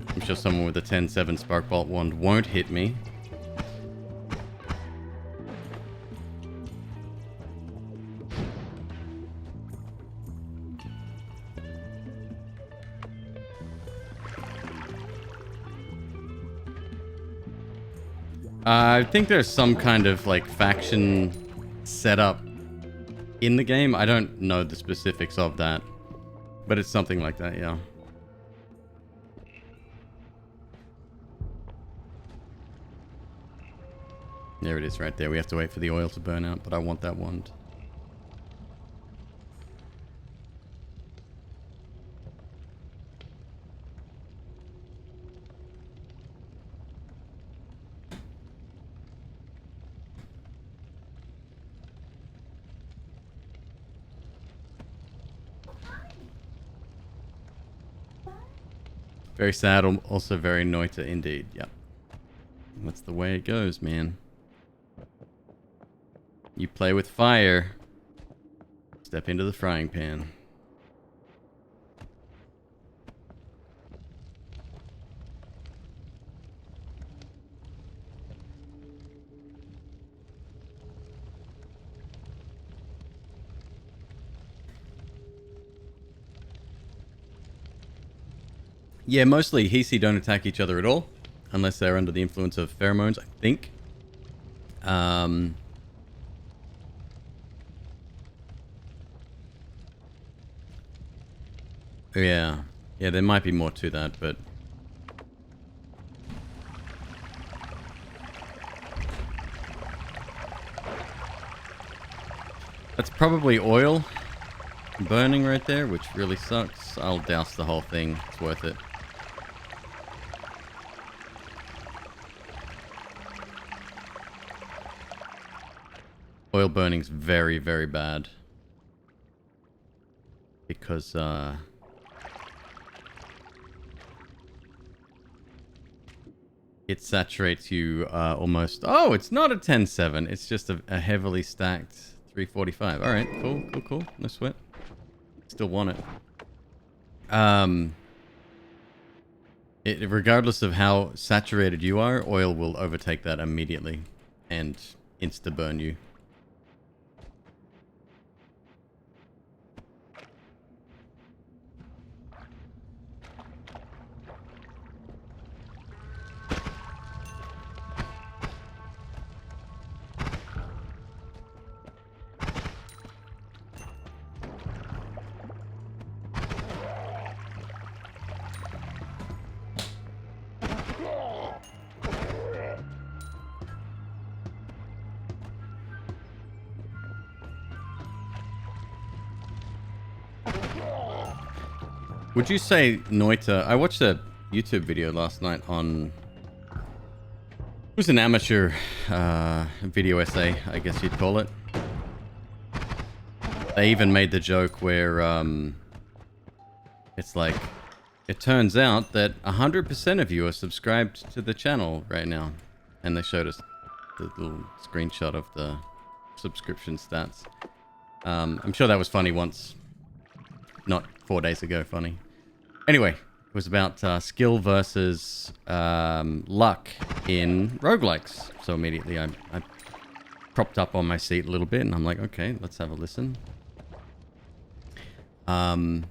I'm sure someone with a 10-7 Sparkbolt wand won't hit me. I think there's some kind of like faction setup in the game. I don't know the specifics of that, but it's something like that, yeah. There it is right there. We have to wait for the oil to burn out, but I want that wand. Very sad, also very Noita indeed. Yep. That's the way it goes, man. You play with fire. Step into the frying pan. Yeah, mostly Hisi don't attack each other at all. Unless they're under the influence of pheromones, I think. Yeah. Yeah, there might be more to that, but... That's probably oil burning right there, which really sucks. I'll douse the whole thing. It's worth it. Oil burning's very, very bad. Because, it saturates you, almost... Oh, it's not a 10-7. It's just a heavily stacked 345. Alright, cool, cool, cool. No sweat. Still want it. Regardless of how saturated you are, oil will overtake that immediately and insta-burn you. Would you say Noita... I watched a YouTube video last night on... It was an amateur video essay, I guess you'd call it. They even made the joke where it's like... It turns out that 100% of you are subscribed to the channel right now. And they showed us the little screenshot of the subscription stats. I'm sure that was funny once. Not 4 days ago funny. Anyway, it was about skill versus luck in roguelikes. So immediately I propped up on my seat a little bit and I'm like, okay, let's have a listen. Noita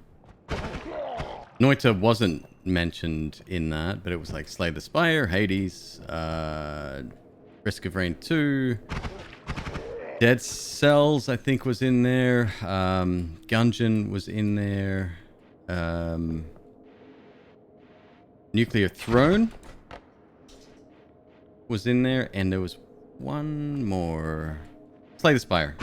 wasn't mentioned in that, but it was like Slay the Spire, Hades, Risk of Rain 2, Dead Cells, I think, was in there. Gungeon was in there. Nuclear Throne was in there. And there was one more. Slay the Spire.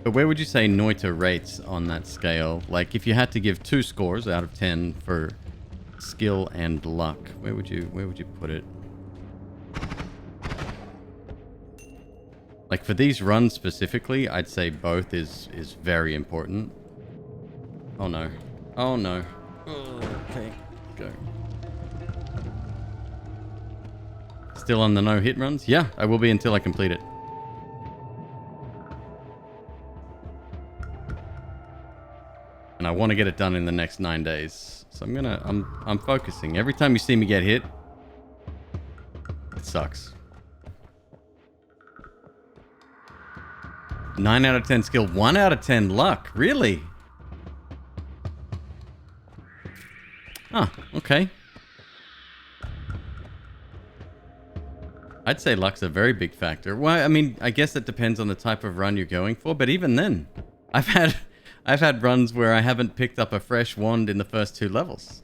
But where would you say Noita rates on that scale? Like, if you had to give 2 scores out of 10 for skill and luck, where would you put it? Like, for these runs specifically, I'd say both is very important. Oh no. Oh no. Oh, okay, go. Still on the no hit runs? Yeah, I will be until I complete it. And I want to get it done in the next 9 days. So I'm focusing. Every time you see me get hit, it sucks. 9 out of 10 skill, 1 out of 10 luck. Really? Huh, okay. I'd say luck's a very big factor. Well, I mean, I guess it depends on the type of run you're going for, but even then, I've had runs where I haven't picked up a fresh wand in the first 2 levels.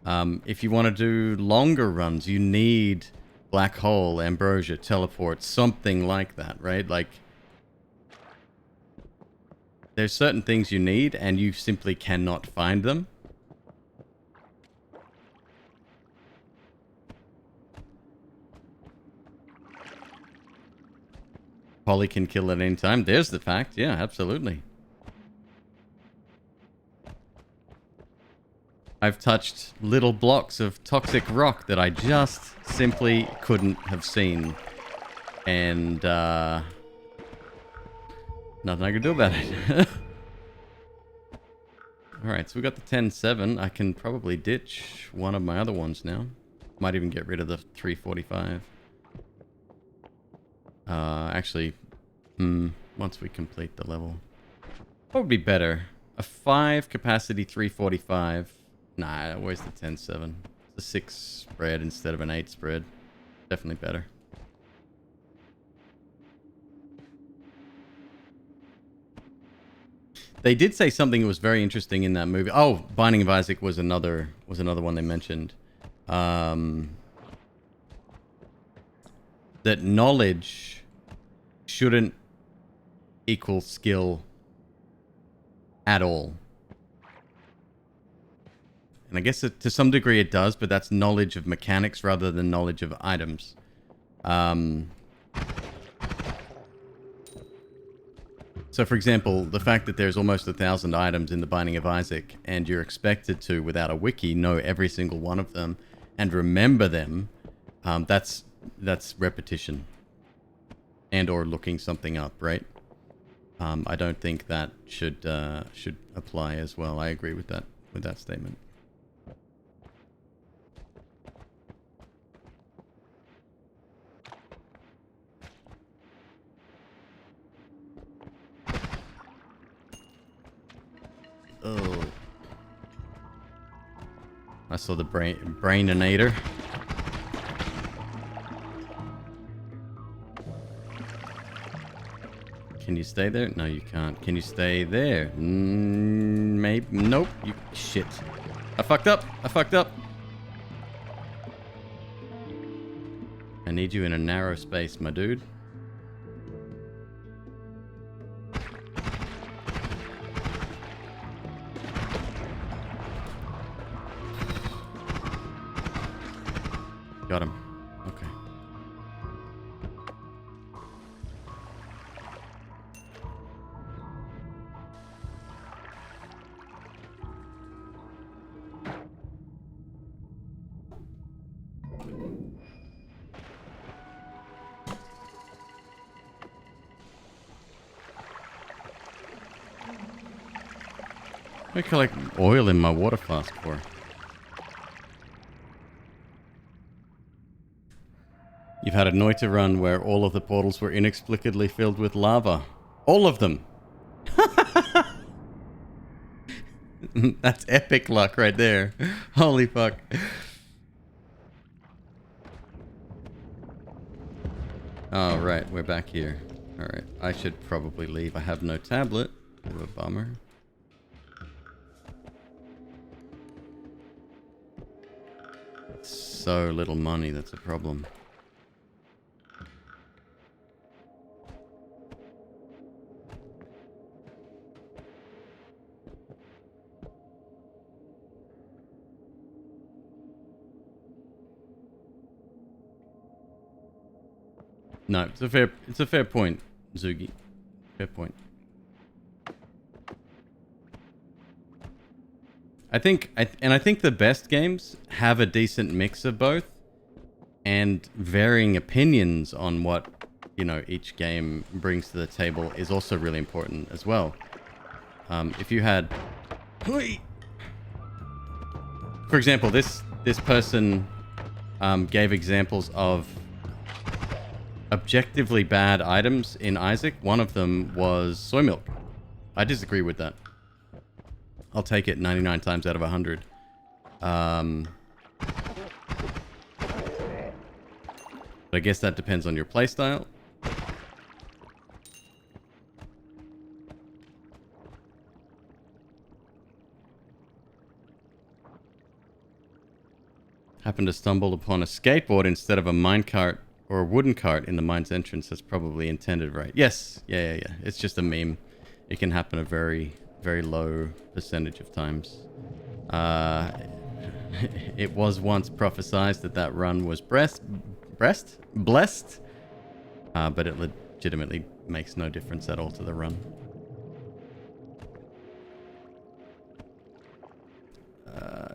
If you want to do longer runs, you need black hole, ambrosia, teleport, something like that, right? Like, there's certain things you need, and you simply cannot find them. Polly can kill at any time. There's the fact. Yeah, absolutely. I've touched little blocks of toxic rock that I just simply couldn't have seen. And, nothing I can do about it. Alright, so we got the 10-7. I can probably ditch one of my other ones now. Might even get rid of the 345. Actually, once we complete the level. What would be better? A 5 capacity 345. Nah, where's the 10-7? It's a 6 spread instead of an 8 spread. Definitely better. They did say something that was very interesting in that movie. Oh, Binding of Isaac was another one they mentioned. That knowledge shouldn't equal skill at all. And I guess to some degree it does, but that's knowledge of mechanics rather than knowledge of items. So, for example, the fact that there's almost 1,000 items in the Binding of Isaac, and you're expected to, without a wiki, know every single one of them and remember them, that's repetition. And or looking something up, right? I don't think that should apply as well. I agree with that statement. Oh. I saw the braininator. Can you stay there? No, you can't. Can you stay there? Maybe. Nope. You shit. I fucked up. I need you in a narrow space, my dude. Got him. Okay. I collect oil in my water flask for. You've had a Noita run where all of the portals were inexplicably filled with lava. All of them! That's epic luck right there. Holy fuck. Oh, right. We're back here. Alright. I should probably leave. I have no tablet. Bit of a bummer. So little money, that's a problem. No, it's a fair point, Zugi. Fair point. I think the best games have a decent mix of both, and varying opinions on what, you know, each game brings to the table is also really important as well. If you had, for example, this person gave examples of objectively bad items in Isaac. One of them was soy milk. I disagree with that. I'll take it 99 times out of 100. But I guess that depends on your playstyle. Happened to stumble upon a skateboard instead of a minecart or a wooden cart in the mine's entrance. That's probably intended, right? Yes. Yeah. It's just a meme. It can happen a very, very low percentage of times. It was once prophesied that run was blessed, but it legitimately makes no difference at all to the run.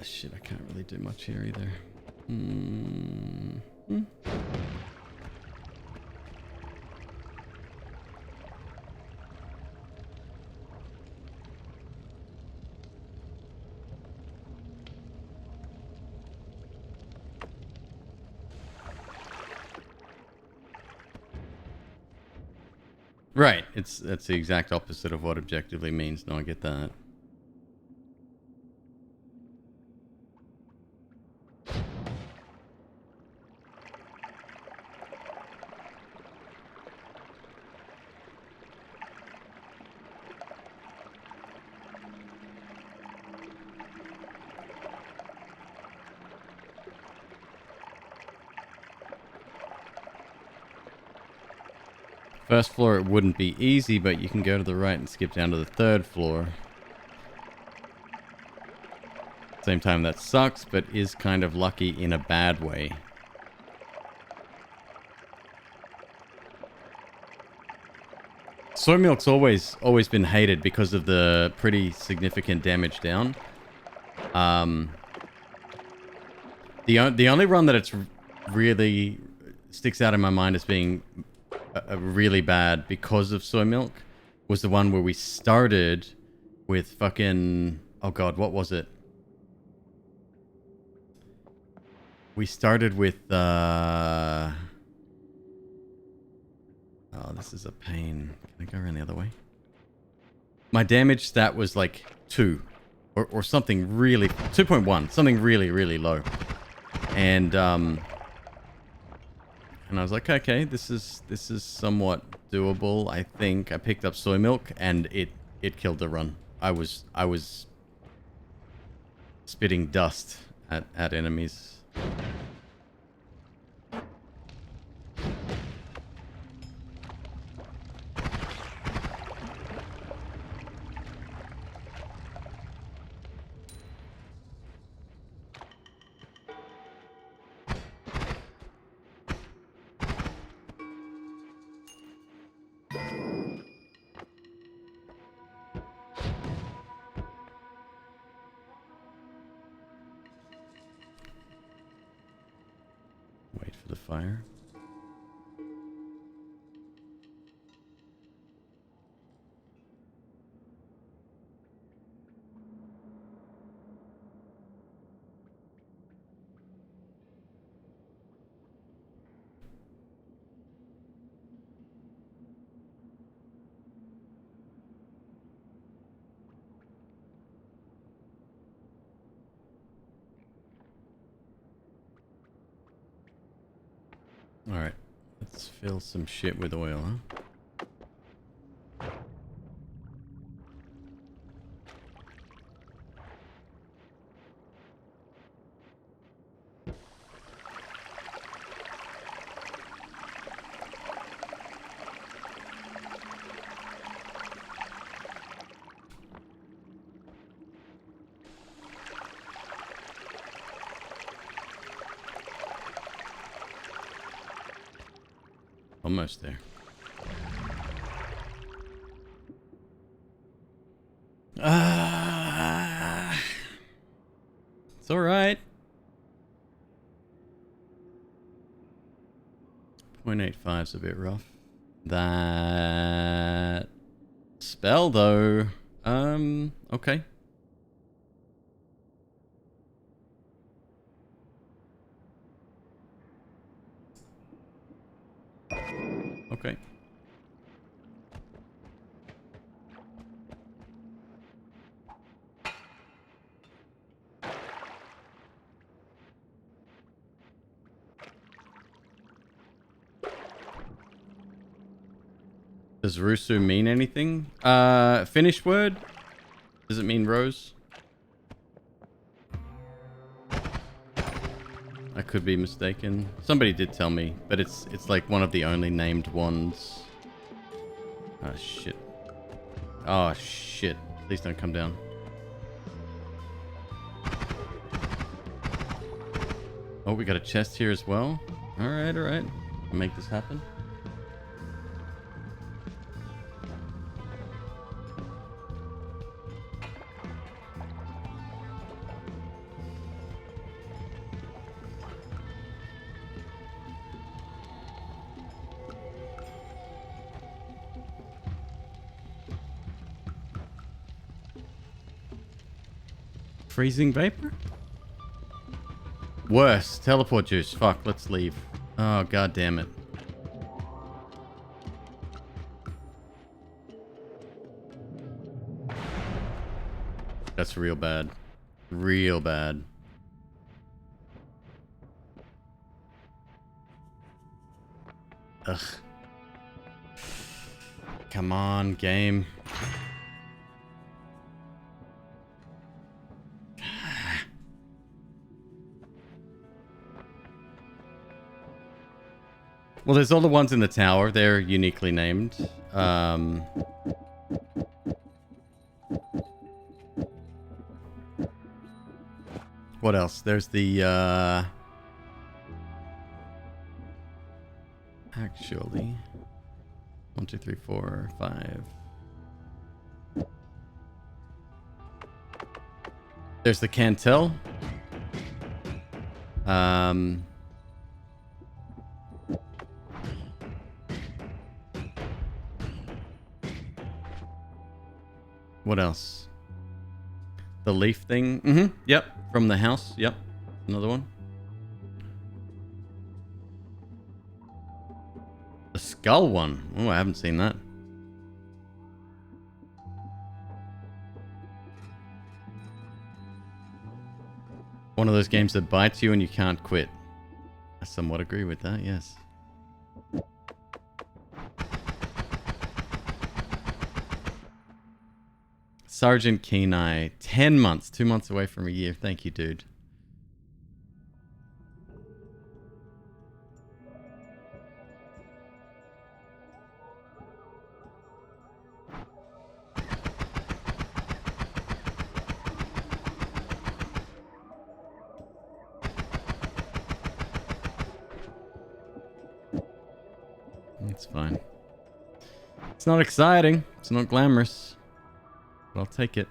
Shit, I can't really do much here either. Right, that's the exact opposite of what objectively means. No, I get that. First floor, it wouldn't be easy, but you can go to the right and skip down to the third floor. Same time, that sucks, but is kind of lucky in a bad way. Soy milk's always been hated because of the pretty significant damage down. The only run that it's really sticks out in my mind as being really bad because of soy milk was the one where we started with fucking... Oh god, what was it? We started with... Oh, this is a pain. Can I go around the other way? My damage stat was like 2. Or something really... 2.1. Something really, really low. And I was like, okay, this is somewhat doable. I think I picked up soy milk and it killed the run. I was spitting dust at enemies. Wait for the fire. Alright, let's fill some shit with oil, huh? Almost there. It's alright. 0.85 is a bit rough. That spell though. Okay. Okay. Does Rusu mean anything? Finnish word? Does it mean rose? I could be mistaken. Somebody did tell me, but it's like one of the only named ones. Oh shit. Oh shit. Please don't come down. Oh, we got a chest here as well. Alright, alright. Make this happen. Freezing vapor? Worse. Teleport juice. Fuck, let's leave. Oh, god damn it. That's real bad. Real bad. Ugh. Come on, game. Well, there's all the ones in the tower. They're uniquely named. What else? There's the, actually... 1, 2, 3, 4, 5. There's the Cantel. What else? The leaf thing. Mm-hmm. Yep. From the house. Yep. Another one. The skull one. Oh, I haven't seen that. One of those games that bites you and you can't quit. I somewhat agree with that, yes. Sergeant Kenai, 10 months, 2 months away from a year. Thank you, dude. It's fine. It's not exciting. It's not glamorous. But I'll take it.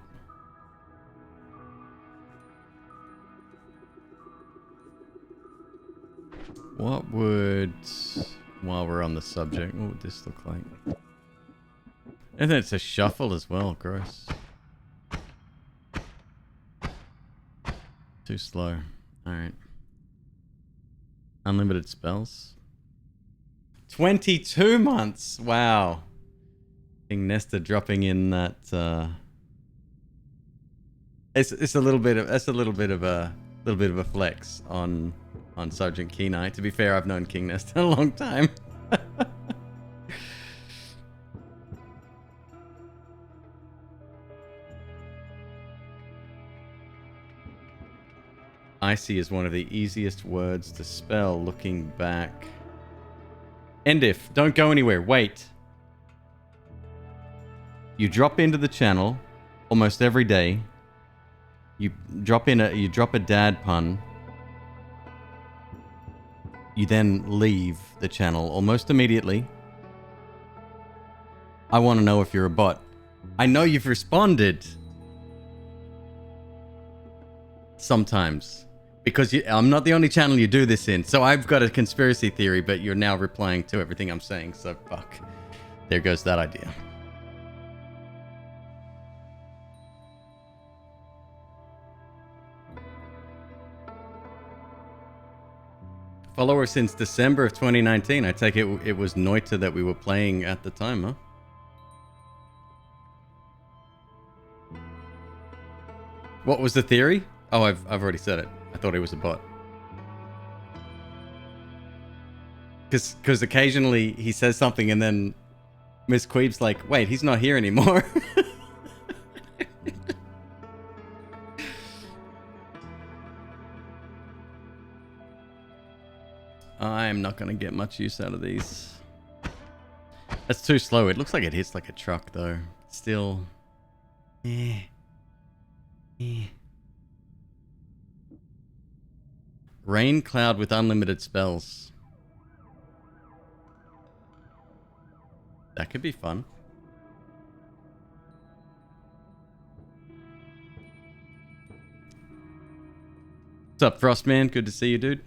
What would... While we're on the subject, what would this look like? And then it's a shuffle as well. Gross. Too slow. Alright. Unlimited spells. 22 months! Wow. King Nesta dropping in that, It's a little bit of... That's a little bit of a flex on Sergeant Kenai. To be fair, I've known King Nesta a long time. Icy is one of the easiest words to spell looking back. Endif, don't go anywhere. Wait. You drop into the channel almost every day. You drop a dad pun. You then leave the channel almost immediately. I want to know if you're a bot. I know you've responded. Sometimes. Because I'm not the only channel you do this in. So I've got a conspiracy theory, but you're now replying to everything I'm saying. So fuck. There goes that idea. Follower since December of 2019. I take it it was Noita that we were playing at the time, huh? What was the theory? Oh, I've already said it. I thought he was a bot. Because occasionally he says something and then MzQueeb's like, wait, he's not here anymore. I'm not going to get much use out of these. That's too slow. It looks like it hits like a truck, though. Still. Eh. Rain cloud with unlimited spells. That could be fun. What's up, Frostman? Good to see you, dude.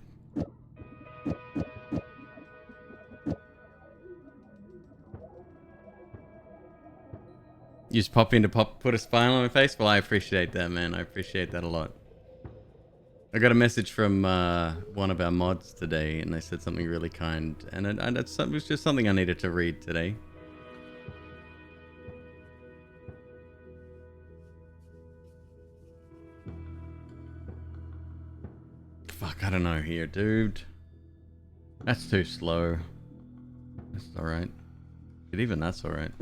You just pop in to put a smile on my face? Well, I appreciate that, man. I appreciate that a lot. I got a message from one of our mods today, and they said something really kind. And it was just something I needed to read today. Fuck, I don't know here, dude. That's too slow. That's alright. But even that's alright.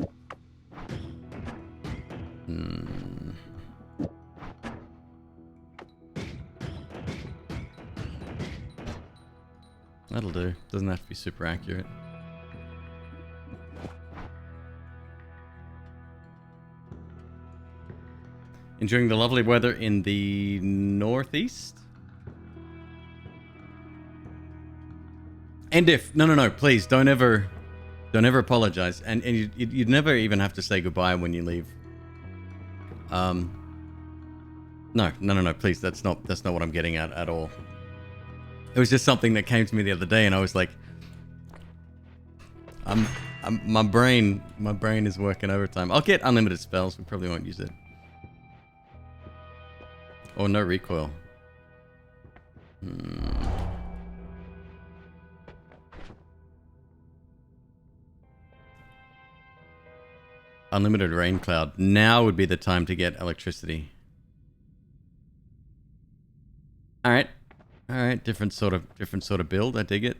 That'll do. Doesn't have to be super accurate. Enjoying the lovely weather in the northeast? And if no, please don't ever apologize, and you'd never even have to say goodbye when you leave. No, please, that's not what I'm getting at all. It was just something that came to me the other day, and I was like, my brain is working overtime. I'll get unlimited spells. We probably won't use it. Or no recoil. Unlimited rain cloud. Now would be the time to get electricity. All right, different sort of build. I dig it.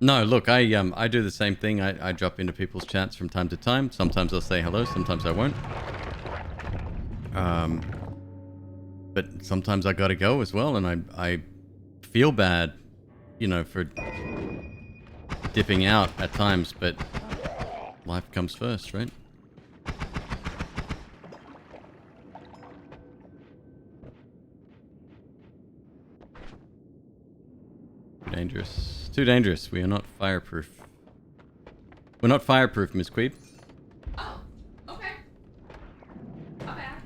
No, look, I do the same thing. I drop into people's chats from time to time. Sometimes I'll say hello, sometimes I won't. But sometimes I gotta go as well, and I feel bad, you know, for dipping out at times, but life comes first, right? Dangerous. Too dangerous. We are not fireproof. We're not fireproof, MzQueeb. Oh, okay. Not bad.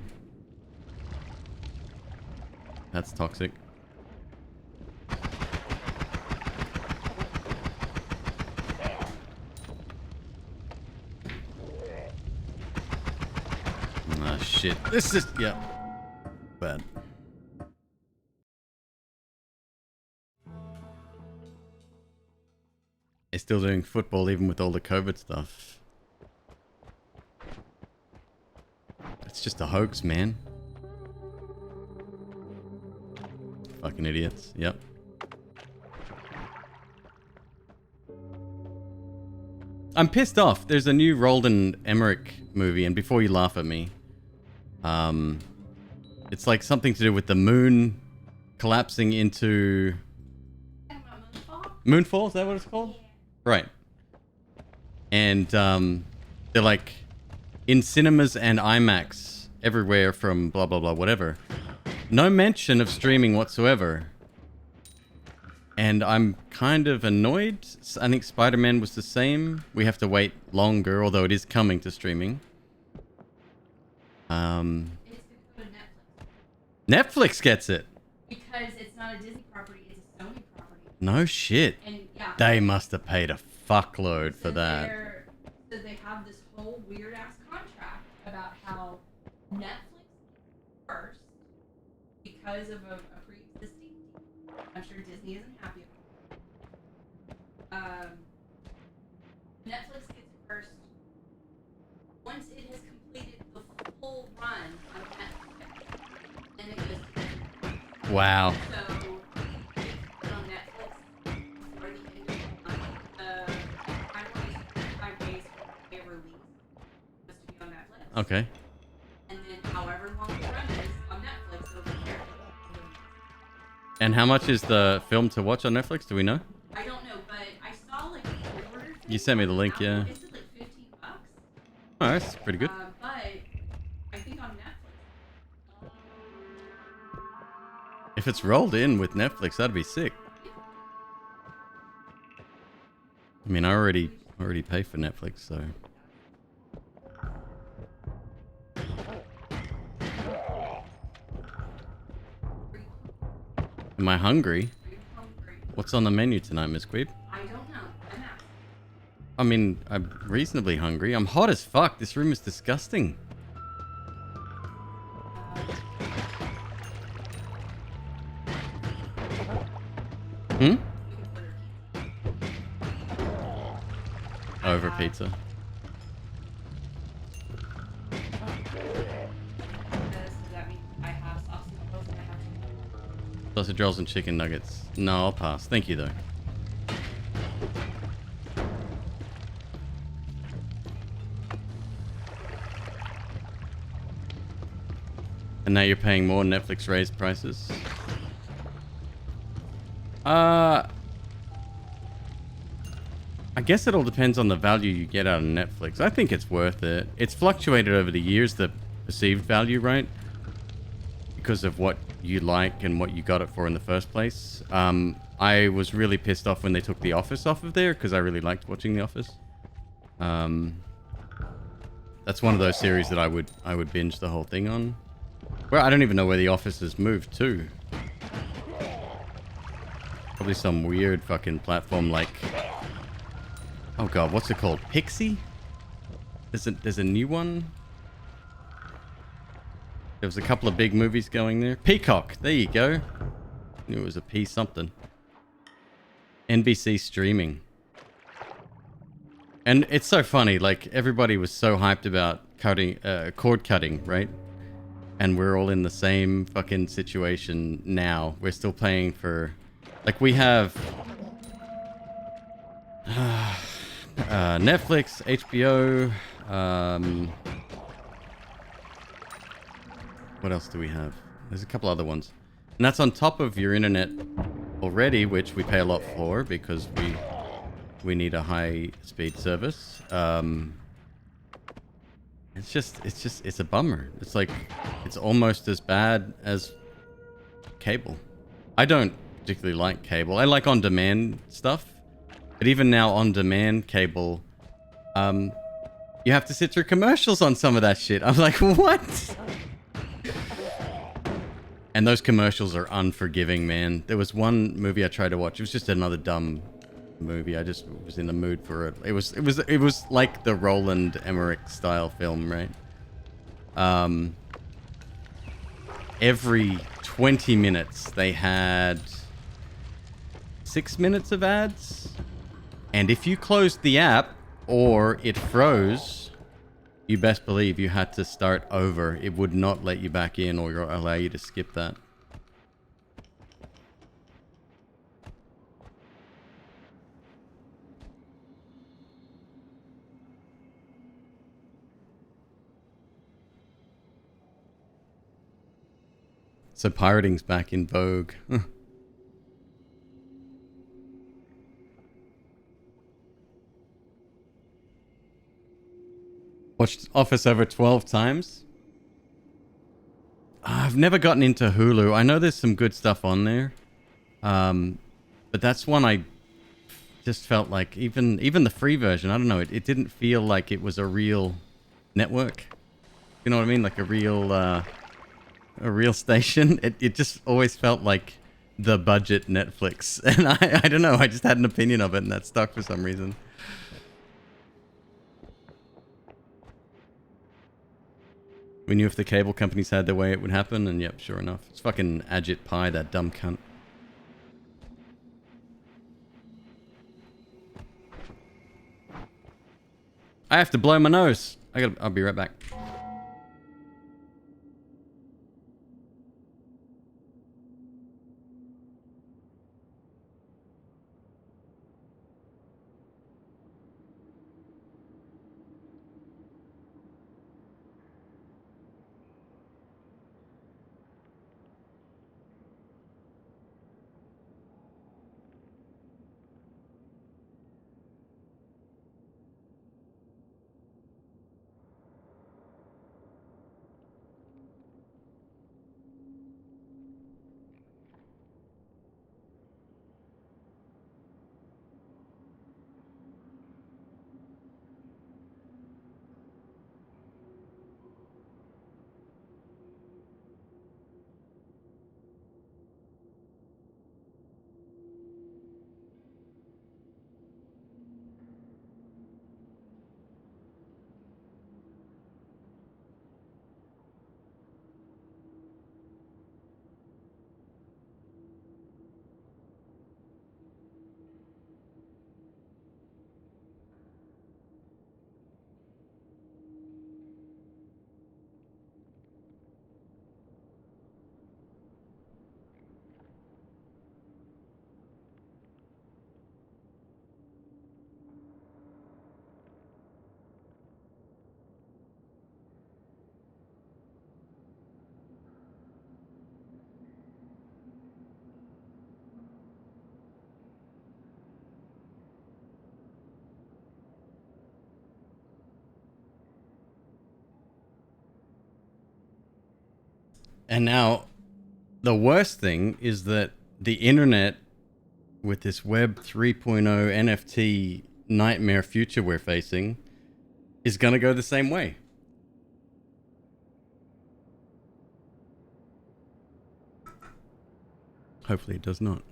That's toxic. Ah, shit. This is... yeah. Bad. They're still doing football even with all the COVID stuff. It's just a hoax, man. Fucking idiots. Yep. I'm pissed off. There's a new Roland Emmerich movie, and before you laugh at me, it's like something to do with the moon collapsing into... Moonfall? Is that what it's called? Right. And they're like in cinemas and IMAX everywhere from blah blah blah whatever. No mention of streaming whatsoever. And I'm kind of annoyed. I think Spider-Man was the same. We have to wait longer, although it is coming to streaming. Netflix gets it. Because it's not a Disney property, it's a Sony property. No shit. And yeah. They must have paid a fuckload for that. So they have this whole weird ass contract about how Netflix first, because of a pre-existing deal. I'm sure Disney isn't happy about it. Netflix gets it first. Once it has completed the full run on Netflix, then it goes to Disney. Wow. So, if you put it on Netflix before the end of the month, the timeline is 25 days from the release, just to be on Netflix. Okay. And then however long the run is on Netflix, it'll be there. And how much is the film to watch on Netflix? Do we know? I don't know, but I saw like a pre-order thing. You sent me the link, yeah. It said like $15. Oh, that's pretty good. But I think on Netflix. If it's rolled in with Netflix, that'd be sick. I mean, I already pay for Netflix, so. Am I hungry? What's on the menu tonight, MzQueeb? I don't know. I'm out. I mean, I'm reasonably hungry. I'm hot as fuck. This room is disgusting. Hmm? Over pizza. Does that mean I have sausage rolls and I have chicken? Sausage rolls and chicken nuggets. No, I'll pass. Thank you, though. And now you're paying more. Netflix raised prices. I guess it all depends on the value you get out of Netflix. I think it's worth it. It's fluctuated over the years, the perceived value, right? Because of what you like and what you got it for in the first place. I was really pissed off when they took The Office off of there because I really liked watching The Office. That's one of those series that I would binge the whole thing on. Well, I don't even know where The Office has moved to. Probably some weird fucking platform like... Oh god, what's it called? Pixie? There's a new one? There was a couple of big movies going there. Peacock, there you go. I knew it was a P something. NBC streaming. And it's so funny, like everybody was so hyped about cutting, cord cutting, right? And we're all in the same fucking situation now. We're still paying for, like we have Netflix, HBO, what else do we have? There's a couple other ones. And that's on top of your internet already, which we pay a lot for because we need a high speed service. It's a bummer. It's like, it's almost as bad as cable. I don't particularly like cable. I like on-demand stuff. But even now, on-demand cable, you have to sit through commercials on some of that shit. I'm like, what? And those commercials are unforgiving, man. There was one movie I tried to watch. It was just another dumb movie. I just was in the mood for it. It was like the Roland Emmerich style film, right? Every 20 minutes they had 6 minutes of ads. And if you closed the app or it froze, you best believe you had to start over. It would not let you back in or allow you to skip that. So pirating's back in vogue. Watched Office over 12 times. I've never gotten into Hulu. I know there's some good stuff on there. But that's one I just felt like, even the free version, I don't know, it didn't feel like it was a real network. You know what I mean? Like a real station. It just always felt like the budget Netflix. And I don't know, I just had an opinion of it and that stuck for some reason. We knew if the cable companies had their way, it would happen, and yep, sure enough. It's fucking Ajit Pai, that dumb cunt. I have to blow my nose. I'll be right back. And now, the worst thing is that the internet, with this Web 3.0 NFT nightmare future we're facing, is going to go the same way. Hopefully it does not.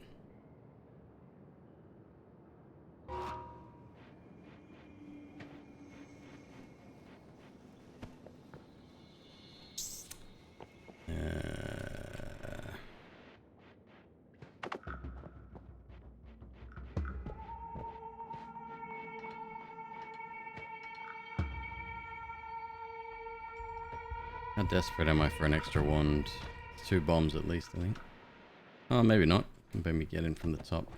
How desperate am I for an extra wand? 2 bombs at least, I think. Oh, maybe not. Maybe get in from the top.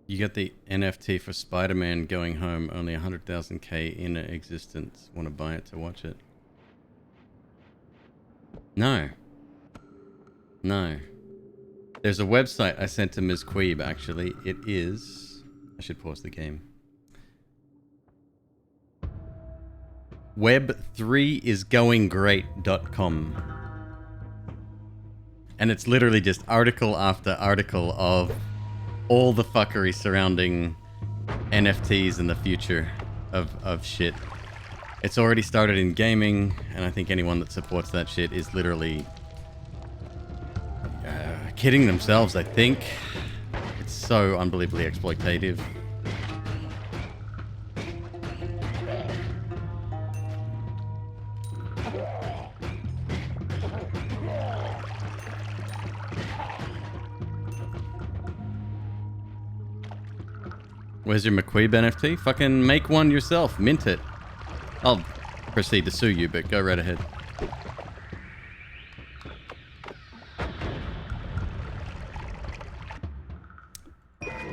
You get the NFT for Spider-Man Going Home, only 100,000k in existence. Want to buy it to watch it? No. No. There's a website I sent to MzQueeb, actually. It is... I should pause the game. web3isgoinggreat.com. And it's literally just article after article of all the fuckery surrounding NFTs and the future of shit. It's already started in gaming, and I think anyone that supports that shit is literally kidding themselves, I think. It's so unbelievably exploitative. Where's your McQueeb NFT? Fucking make one yourself. Mint it. I'll proceed to sue you, but go right ahead.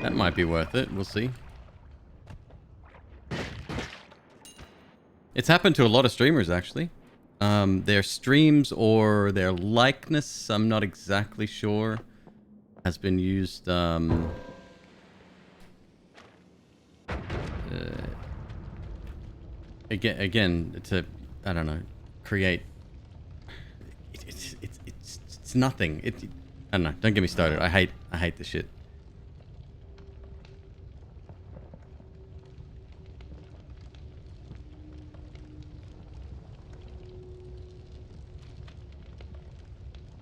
That might be worth it. We'll see. It's happened to a lot of streamers, actually. Their streams or their likeness, I'm not exactly sure, has been used... again, to, I don't know, create. It's nothing. I don't know. Don't get me started. I hate this shit.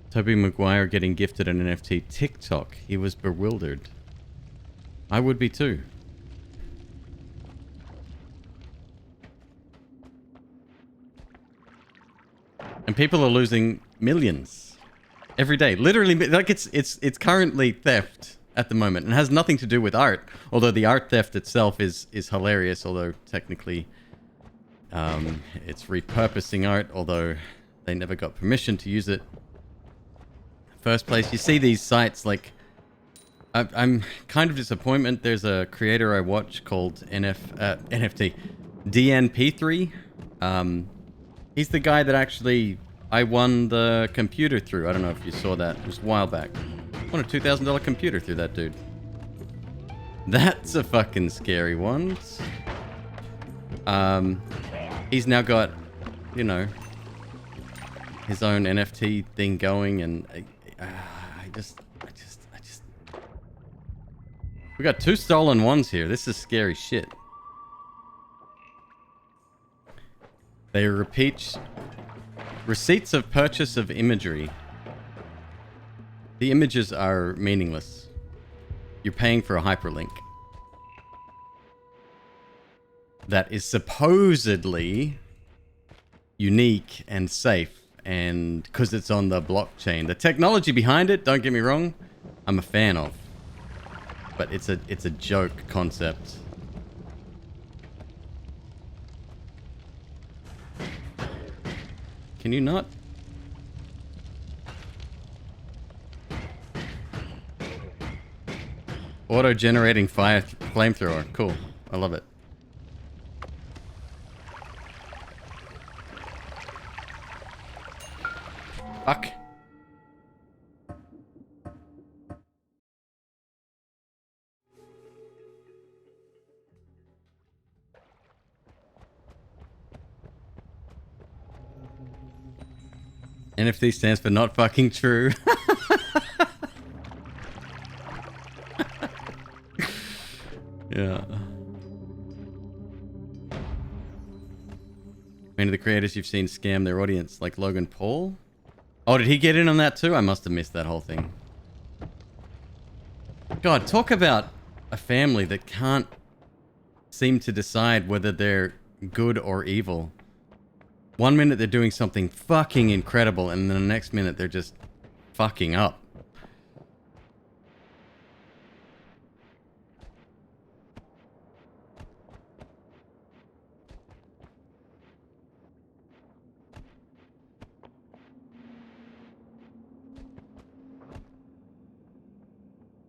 Toby Maguire getting gifted an NFT TikTok. He was bewildered. I would be too. And people are losing millions every day. Literally, like it's currently theft at the moment and has nothing to do with art. Although the art theft itself is hilarious. Although technically, it's repurposing art. Although they never got permission to use it. First place, you see these sites like. I'm kind of disappointed. There's a creator I watch called NFT DNP3. He's the guy that actually I won the computer through. I don't know if you saw that. It was a while back. I won a $2,000 computer through that dude. That's a fucking scary one. He's now got, you know, his own NFT thing going, and I just. We got 2 stolen ones here. This is scary shit. They repeat receipts of purchase of imagery. The images are meaningless. You're paying for a hyperlink that is supposedly unique and safe, and because it's on the blockchain. The technology behind it, don't get me wrong, I'm a fan of. But it's a joke concept. Can you not? Auto-generating fire flamethrower. Cool. I love it. Fuck. NFT stands for not fucking true. Yeah. Many of the creators you've seen scam their audience, like Logan Paul. Oh, did he get in on that too? I must have missed that whole thing. God, talk about a family that can't seem to decide whether they're good or evil. 1 minute they're doing something fucking incredible, and then the next minute they're just fucking up.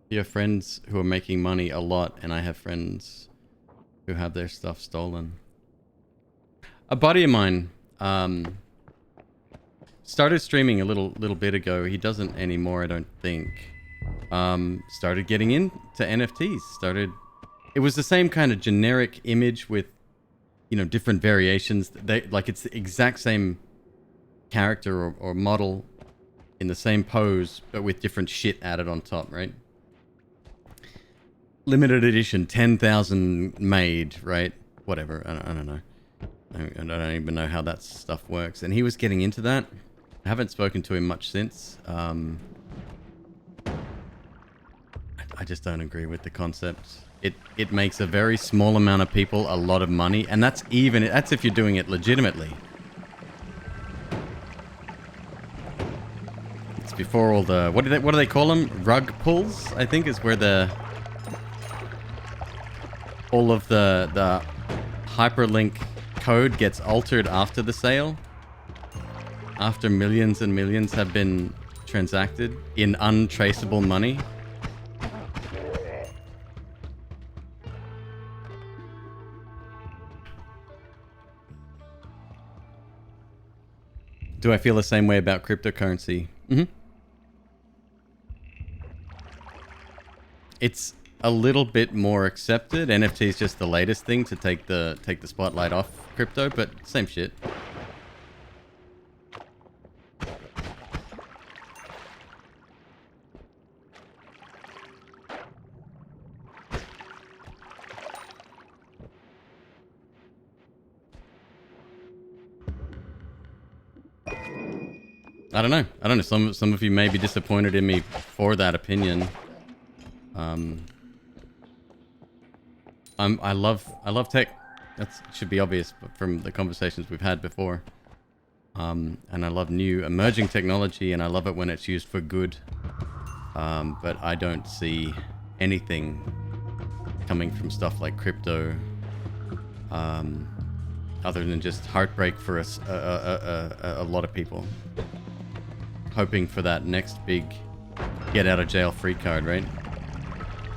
You have friends who are making money a lot, and I have friends who have their stuff stolen. A buddy of mine started streaming a little bit ago. He doesn't anymore, I don't think. Started getting into NFTs. It was the same kind of generic image with, you know, different variations. Like it's the exact same character or model in the same pose, but with different shit added on top, right? Limited edition, 10,000 made, right? Whatever, I don't know. I don't even know how that stuff works. And he was getting into that. I haven't spoken to him much since. I just don't agree with the concept. It makes a very small amount of people a lot of money, and that's if you're doing it legitimately. It's before all the what do they call them? Rug pulls, I think, is where all of the hyperlink code gets altered after the sale. After millions and millions have been transacted in untraceable money. Do I feel the same way about cryptocurrency? Mm-hmm. It's a little bit more accepted. NFT is just the latest thing to take the spotlight off crypto, but same shit. I don't know. I don't know. Some of you may be disappointed in me for that opinion. I love tech. That should be obvious from the conversations we've had before. And I love new emerging technology, and I love it when it's used for good. But I don't see anything coming from stuff like crypto, other than just heartbreak for us, a lot of people. Hoping for that next big get out of jail free card, right?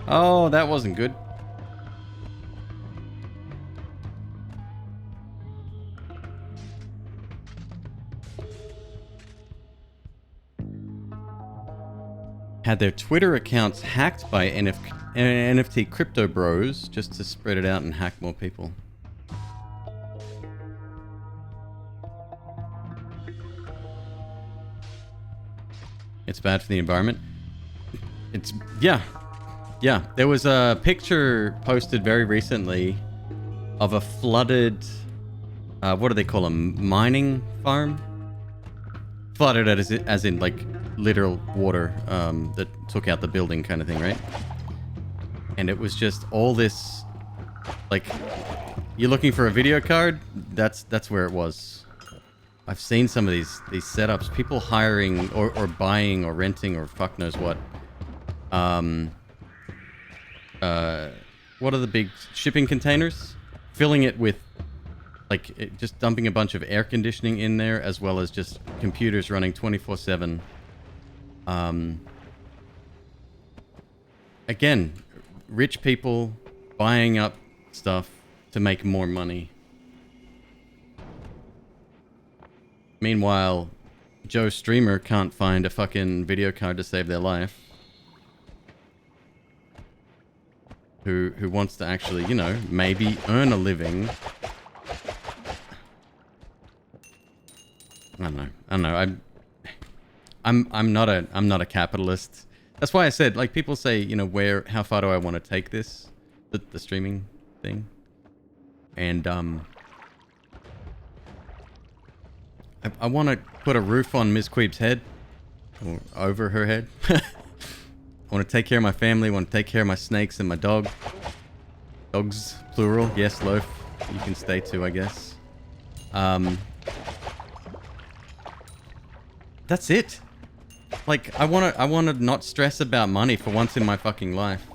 Oh, that wasn't good. Had their Twitter accounts hacked by NFT crypto bros just to spread it out and hack more people. It's bad for the environment. It's, yeah. There was a picture posted very recently of a flooded, what do they call them? Mining farm? Flooded as in like literal water that took out the building kind of thing, right? And it was just all this, like, you're looking for a video card? That's where it was. I've seen some of these setups, people hiring or buying or renting or fuck knows what. What are the big shipping containers? Filling it with, like, just dumping a bunch of air conditioning in there, as well as just computers running 24/7. Again, rich people buying up stuff to make more money. Meanwhile, Joe Streamer can't find a fucking video card to save their life. Who wants to actually, you know, maybe earn a living. I don't know. I'm not a capitalist. That's why I said, like, people say, you know, how far do I want to take this, the streaming thing, and I want to put a roof on MzQueeb's head, or over her head. I want to take care of my family. I want to take care of my snakes and my dog. Dogs, plural. Yes, Loaf. You can stay too, I guess. That's it. Like, I want to not stress about money for once in my fucking life.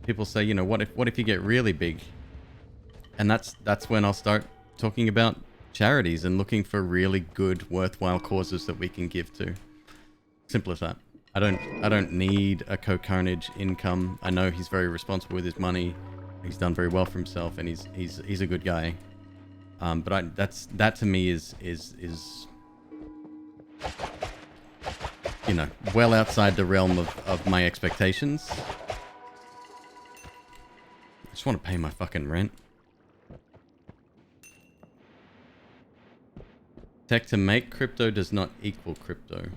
People say, you know, what if you get really big? And that's when I'll start talking about charities and looking for really good, worthwhile causes that we can give to. Simple as that. I don't need a co-carnage income. I know he's very responsible with his money. He's done very well for himself, and he's a good guy. But that to me is you know, well outside the realm of my expectations. I just want to pay my fucking rent. Tech to make crypto does not equal crypto.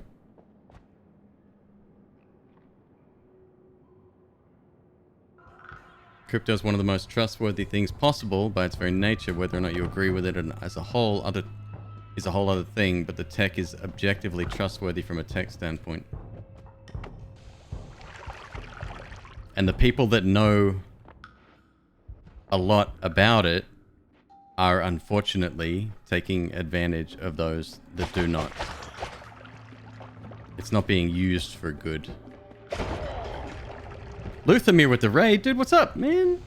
Crypto is one of the most trustworthy things possible by its very nature. Whether or not you agree with it as a whole is a whole other thing, but the tech is objectively trustworthy from a tech standpoint. And the people that know a lot about it are unfortunately taking advantage of those that do not. It's not being used for good. Luthamir with the raid. Dude, what's up, man?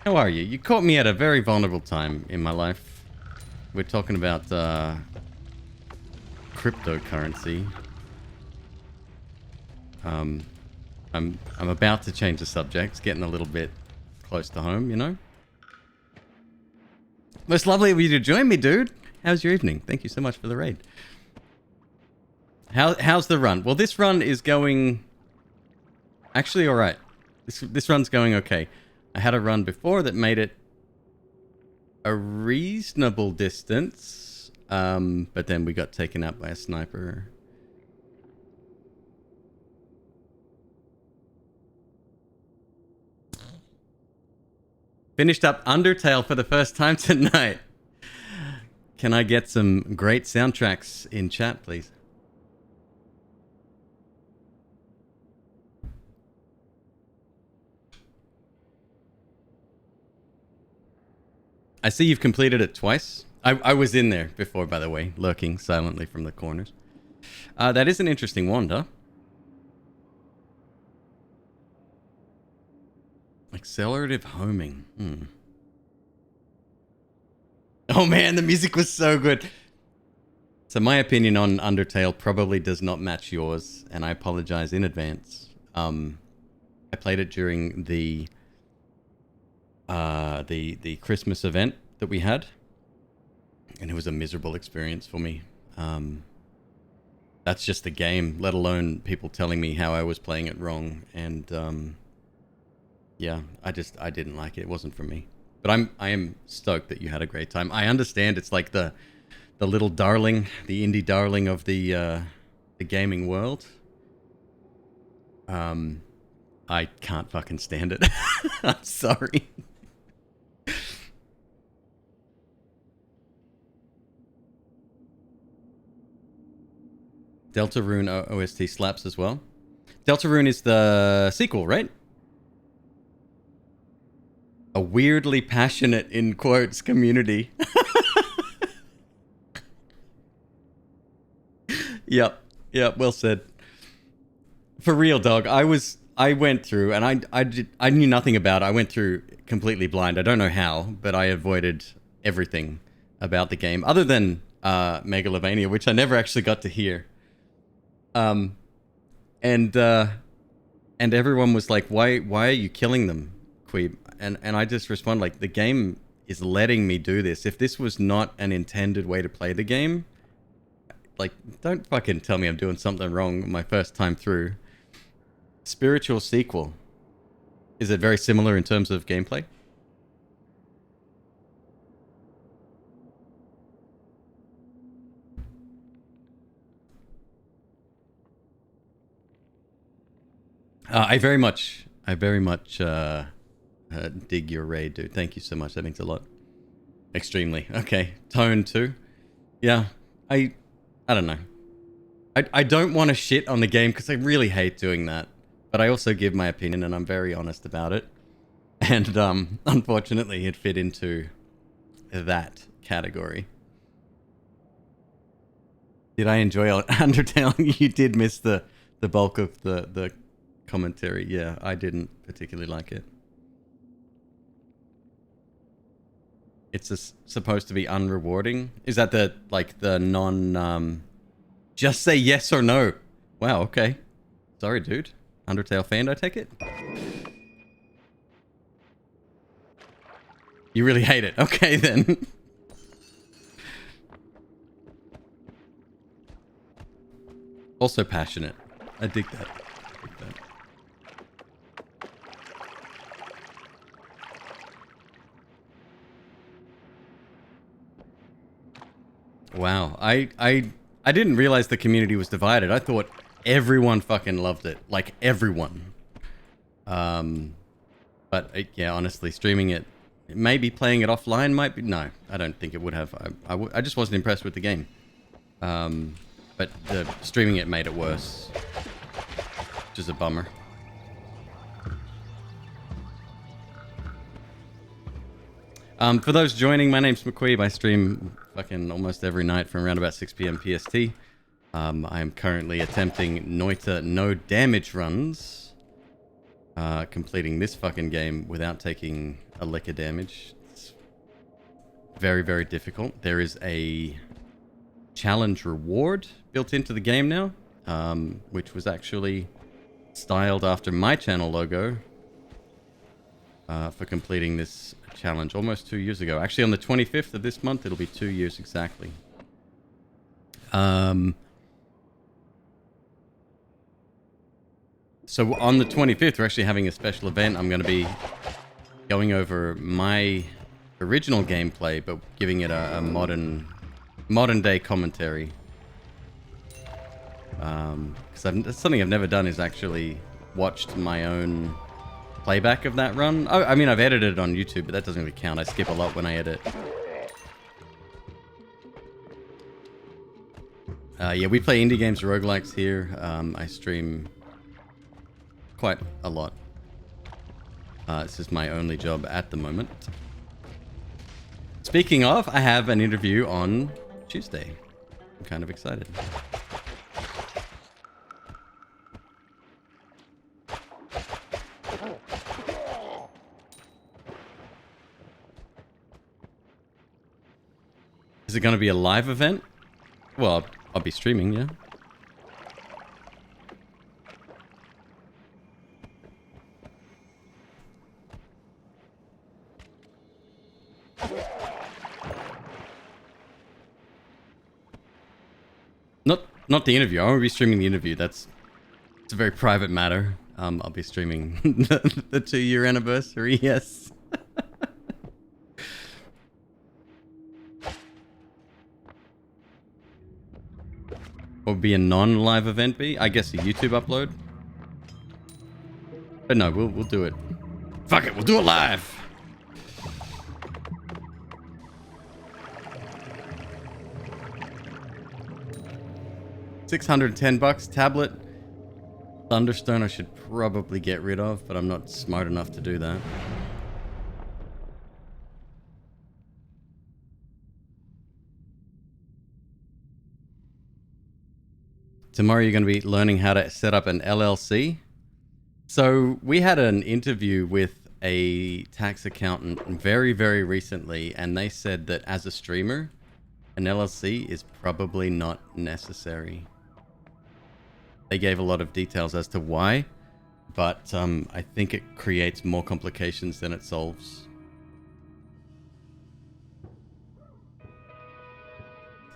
How are you? You caught me at a very vulnerable time in my life. We're talking about cryptocurrency. I'm about to change the subject. It's getting a little bit close to home, you know? Most lovely of you to join me, dude. How's your evening? Thank you so much for the raid. How's the run? Well, this run is going actually all right. This run's going okay. I had a run before that made it a reasonable distance, but then we got taken out by a sniper. Finished up Undertale for the first time tonight. Can I get some great soundtracks in chat, please? I see you've completed it twice. I was in there before, by the way, lurking silently from the corners. That is an interesting one, huh? Accelerative homing. Oh man, the music was so good. So my opinion on Undertale probably does not match yours, and I apologize in advance. I played it during the Christmas event that we had, and it was a miserable experience for me. That's just the game, let alone people telling me how I was playing it wrong, and yeah, I didn't like it. It wasn't for me. But I am stoked that you had a great time. I understand it's like the little darling, the indie darling of the gaming world. I can't fucking stand it. I'm sorry. Deltarune OST slaps as well. Deltarune is the sequel, right? A weirdly passionate, in quotes, community. Yep, well said. For real, dog. I went through, and I knew nothing about it. I went through completely blind. I don't know how, but I avoided everything about the game, other than Megalovania, which I never actually got to hear. And everyone was like, why are you killing them, Queeb? And I just respond like, the game is letting me do this. If this was not an intended way to play the game, like, don't fucking tell me I'm doing something wrong my first time through. Spiritual sequel. Is it very similar in terms of gameplay? I very much dig your raid, dude. Thank you so much. That means a lot. Extremely. Okay. Tone too. Yeah. I don't know. I don't want to shit on the game because I really hate doing that. But I also give my opinion and I'm very honest about it. And unfortunately it fit into that category. Did I enjoy Undertale? You did miss the bulk of the commentary. Yeah, I didn't particularly like it. It's supposed to be unrewarding. Is that the non just say yes or no? Wow, okay. Sorry, dude. Undertale fan, I take it? You really hate it. Okay, then. Also passionate. I dig that. Wow. I didn't realize the community was divided. I thought everyone fucking loved it. Like, everyone. But, yeah, honestly, streaming it, maybe playing it offline might be... No, I don't think it would have. I just wasn't impressed with the game. But streaming it made it worse. Which is a bummer. For those joining, my name's McQueeb. I stream fucking almost every night from around about 6 p.m. PST. I am currently attempting Noita no damage runs. Completing this fucking game without taking a lick of damage. It's very, very difficult. There is a challenge reward built into the game now, which was actually styled after my channel logo for completing this challenge almost 2 years ago. Actually, on the 25th of this month, it'll be 2 years exactly. So on the 25th, we're actually having a special event. I'm going to be going over my original gameplay, but giving it a modern day commentary. Because something I've never done is actually watched my own playback of that run. I mean, I've edited it on YouTube, but that doesn't really count. I skip a lot when I edit. Yeah, we play indie games, roguelikes here. I stream quite a lot. This is my only job at the moment. Speaking of, I have an interview on Tuesday. I'm kind of excited. Is it going to be a live event? Well, I'll be streaming, yeah. Not the interview. I won't be streaming the interview. It's a very private matter. I'll be streaming the 2-year anniversary. Yes. Or be a non-live event be? I guess a YouTube upload. But no, we'll do it. Fuck it, we'll do it live. $610 tablet. Thunderstone I should probably get rid of, but I'm not smart enough to do that. Tomorrow you're going to be learning how to set up an LLC. So we had an interview with a tax accountant very, very recently, and they said that as a streamer, an LLC is probably not necessary. They gave a lot of details as to why, but I think it creates more complications than it solves.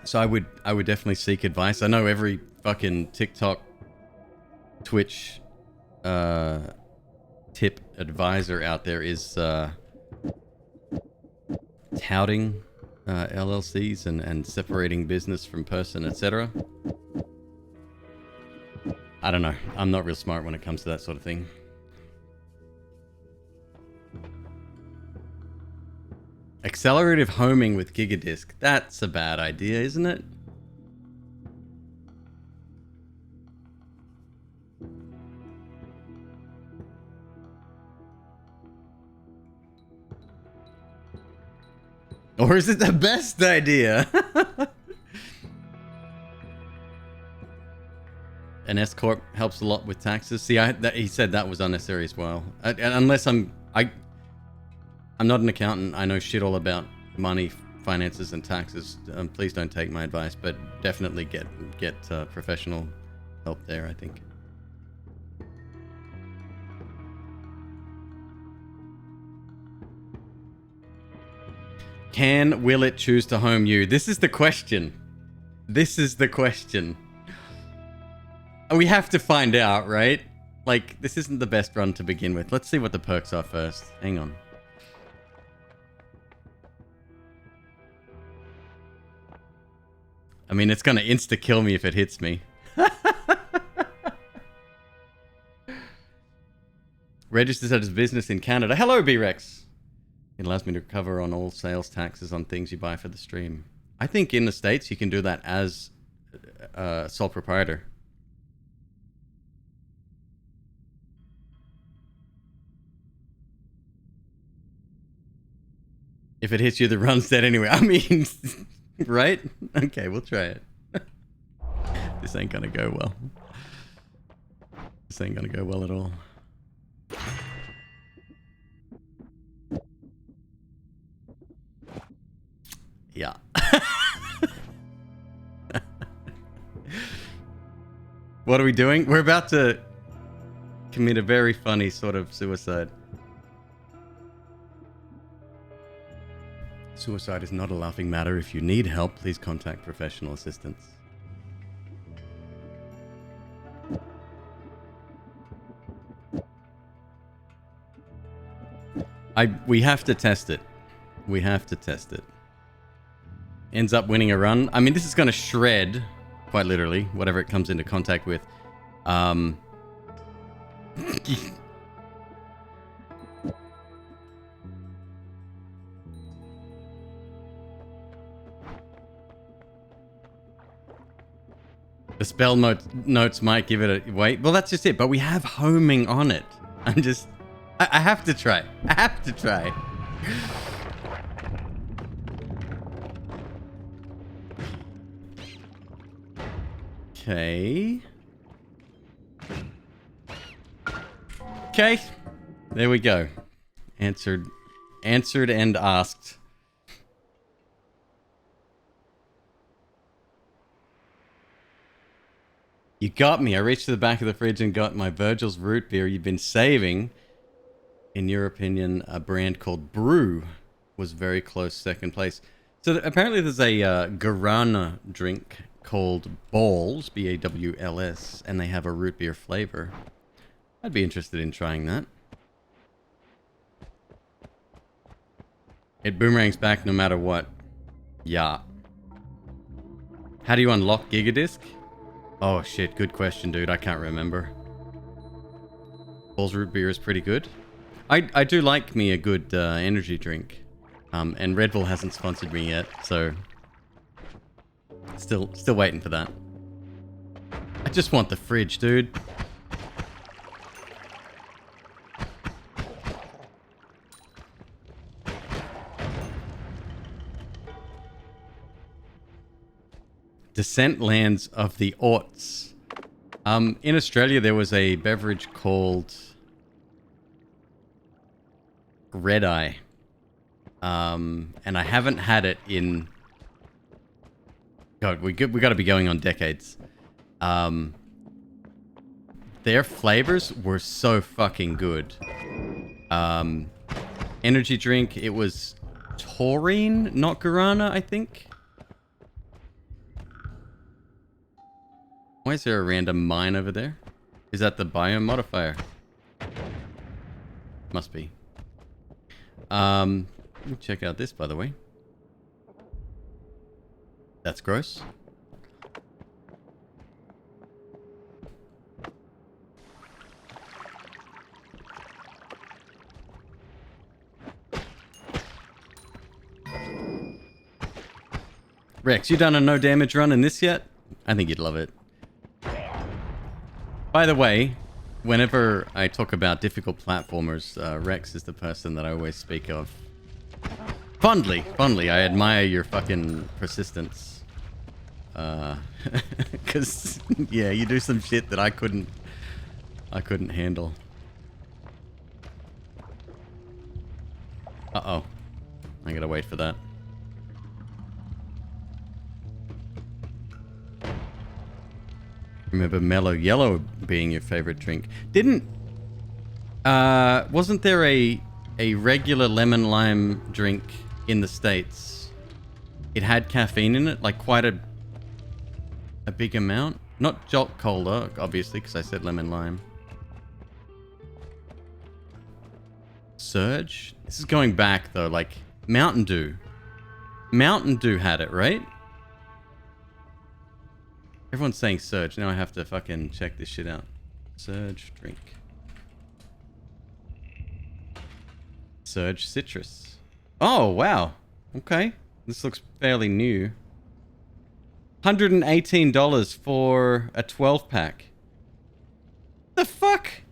So I would definitely seek advice. I know every fucking TikTok, Twitch, tip advisor out there is touting LLCs and separating business from person, etc. I don't know. I'm not real smart when it comes to that sort of thing. Accelerative homing with Gigadisk. That's a bad idea, isn't it? Or is it the best idea? An S corp helps a lot with taxes. See, he said that was unnecessary as well. Unless I'm not an accountant. I know shit all about money, finances, and taxes. Please don't take my advice, but definitely get professional help there, I think. Will it choose to home you? This is the question. This is the question. We have to find out, right? Like, this isn't the best run to begin with. Let's see what the perks are first. Hang on. I mean, it's gonna insta-kill me if it hits me. Registers as a business in Canada. Hello, B-Rex. It allows me to cover on all sales taxes on things you buy for the stream. I think in the States you can do that as sole proprietor. If it hits you, the run's dead anyway. I mean, right? Okay, we'll try it. This ain't gonna go well. This ain't gonna go well at all. Yeah. What are we doing? We're about to commit a very funny sort of suicide. Suicide is not a laughing matter. If you need help, please contact professional assistance. We have to test it. We have to test it. Ends up winning a run. I mean, this is going to shred, quite literally, whatever it comes into contact with. The spell notes might give it a wait. Well, that's just it. But we have homing on it. I have to try. I have to try. Okay. Okay. There we go. Answered and asked. You got me. I reached to the back of the fridge and got my Virgil's root beer you've been saving. In your opinion, a brand called Brew was very close second place. So apparently there's a guarana drink called Balls, B-A-W-L-S, and they have a root beer flavor. I'd be interested in trying that. It boomerangs back no matter what. Yeah. How do you unlock Gigadisc? Oh shit, good question, dude. I can't remember. Balls root beer is pretty good. I do like me a good energy drink. And Red Bull hasn't sponsored me yet, so... Still waiting for that. I just want the fridge, dude. Descent lands of the Orts. In Australia, there was a beverage called Red Eye. And I haven't had it in... God, we got to be going on decades. Their flavors were so fucking good. Energy drink, it was taurine, not guarana, I think. Why is there a random mine over there? Is that the biome modifier? Must be. Let me check out this, by the way. That's gross. Rex, you done a no damage run in this yet? I think you'd love it. By the way, whenever I talk about difficult platformers, Rex is the person that I always speak of. Fondly. I admire your fucking persistence. Cause, yeah, you do some shit that I couldn't handle. Uh-oh. I gotta wait for that. Remember Mellow Yellow being your favorite drink. Wasn't there a regular lemon lime drink in the States? It had caffeine in it, like quite a big amount. Not Jolt Cola, obviously, because I said lemon lime. Surge? This is going back, though, like Mountain Dew. Mountain Dew had it, right? Everyone's saying Surge. Now I have to fucking check this shit out. Surge drink. Surge citrus. Oh, wow. Okay. This looks fairly new. $118 for a 12-pack. The fuck?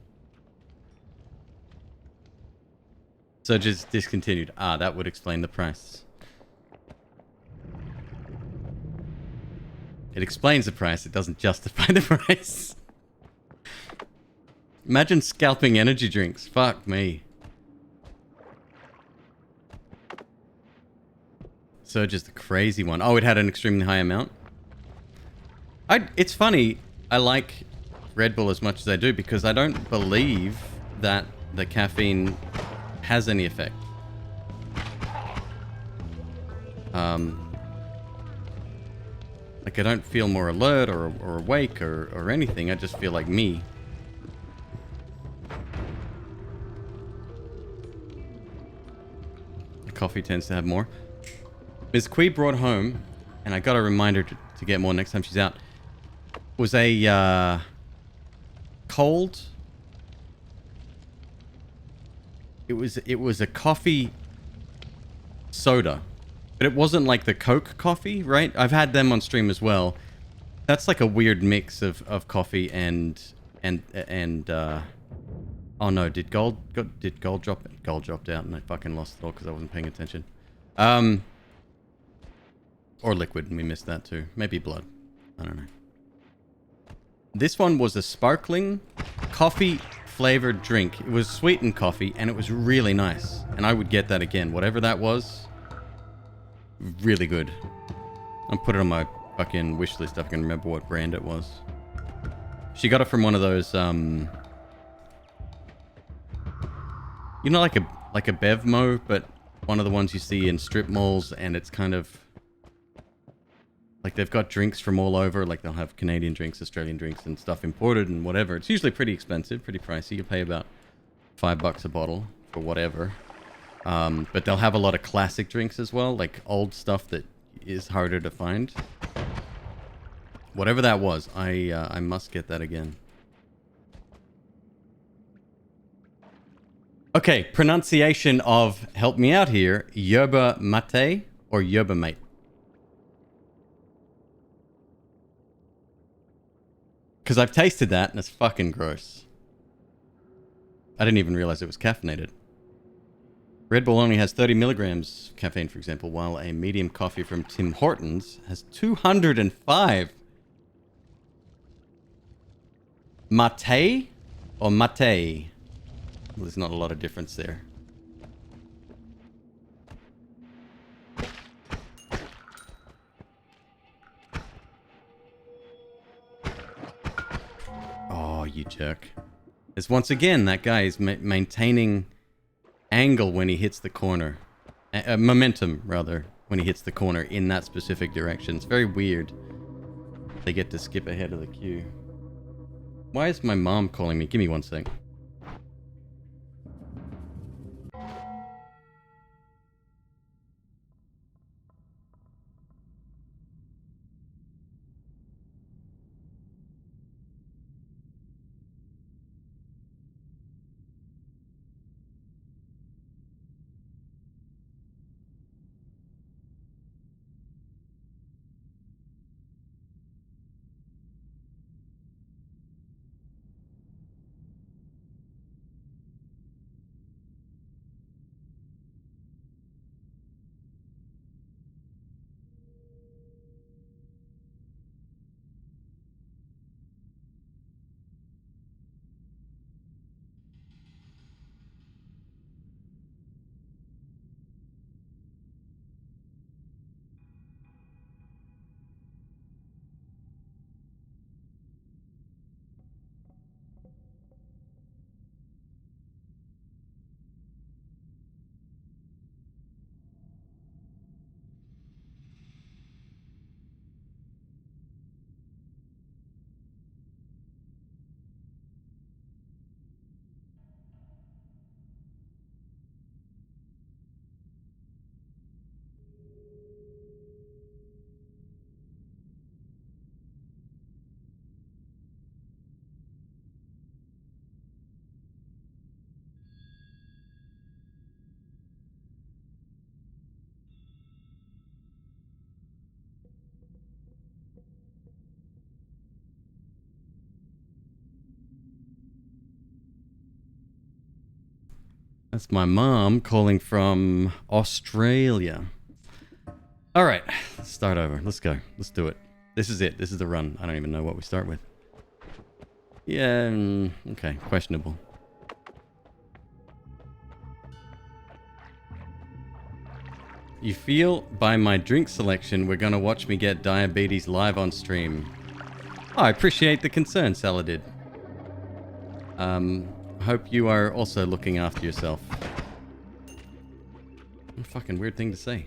Surge is discontinued. Ah, that would explain the price. It explains the price, it doesn't justify the price. Imagine scalping energy drinks. Fuck me. Surge is the crazy one. Oh, it had an extremely high amount. It's funny, I like Red Bull as much as I do because I don't believe that the caffeine has any effect. Like, I don't feel more alert or awake or anything. I just feel like me. The coffee tends to have more. MzQueeb brought home, and I got a reminder to get more next time she's out, was a cold... It was a coffee soda. But it wasn't like the Coke coffee, right? I've had them on stream as well. That's like a weird mix of coffee and oh no, did gold drop? Gold dropped out and I fucking lost it all because I wasn't paying attention. Or liquid, and we missed that too. Maybe blood. I don't know. This one was a sparkling coffee flavored drink. It was sweetened coffee and it was really nice. And I would get that again. Whatever that was, really good. I'll put it on my fucking wish list if I can remember what brand it was. She got it from one of those, you know, like a Bevmo, but one of the ones you see in strip malls, and it's kind of like they've got drinks from all over. Like they'll have Canadian drinks, Australian drinks, and stuff imported and whatever. It's usually pretty expensive, pretty pricey. You pay about $5 a bottle for whatever. But they'll have a lot of classic drinks as well, like old stuff that is harder to find. Whatever that was, I must get that again. Okay, pronunciation of, help me out here, yerba mate or yerba mate? Because I've tasted that and it's fucking gross. I didn't even realize it was caffeinated. Red Bull only has 30 milligrams caffeine, for example, while a medium coffee from Tim Hortons has 205. Mate or mate? Well, there's not a lot of difference there. Oh, you jerk. As once again, that guy is maintaining angle when he hits the corner. Momentum, rather, when he hits the corner in that specific direction. It's very weird. They get to skip ahead of the queue. Why is my mom calling me? Give me one sec. That's my mom calling from Australia. All right, let's start over. Let's go. Let's do it. This is it. This is the run. I don't even know what we start with. Yeah, okay, questionable. You feel by my drink selection we're gonna watch me get diabetes live on stream. Oh, I appreciate the concern, Saladid. Hope you are also looking after yourself. What a fucking weird thing to say.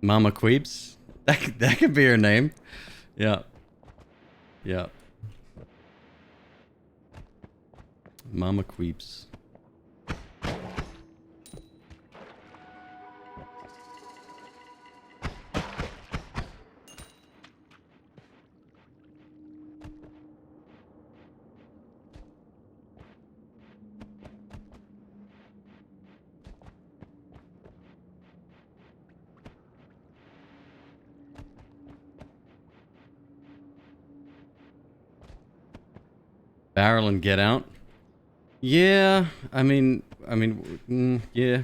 Mama Queebs? That could be her name. Yeah. Yeah. Mama Queebs. Barrel and get out. Yeah, I mean, yeah.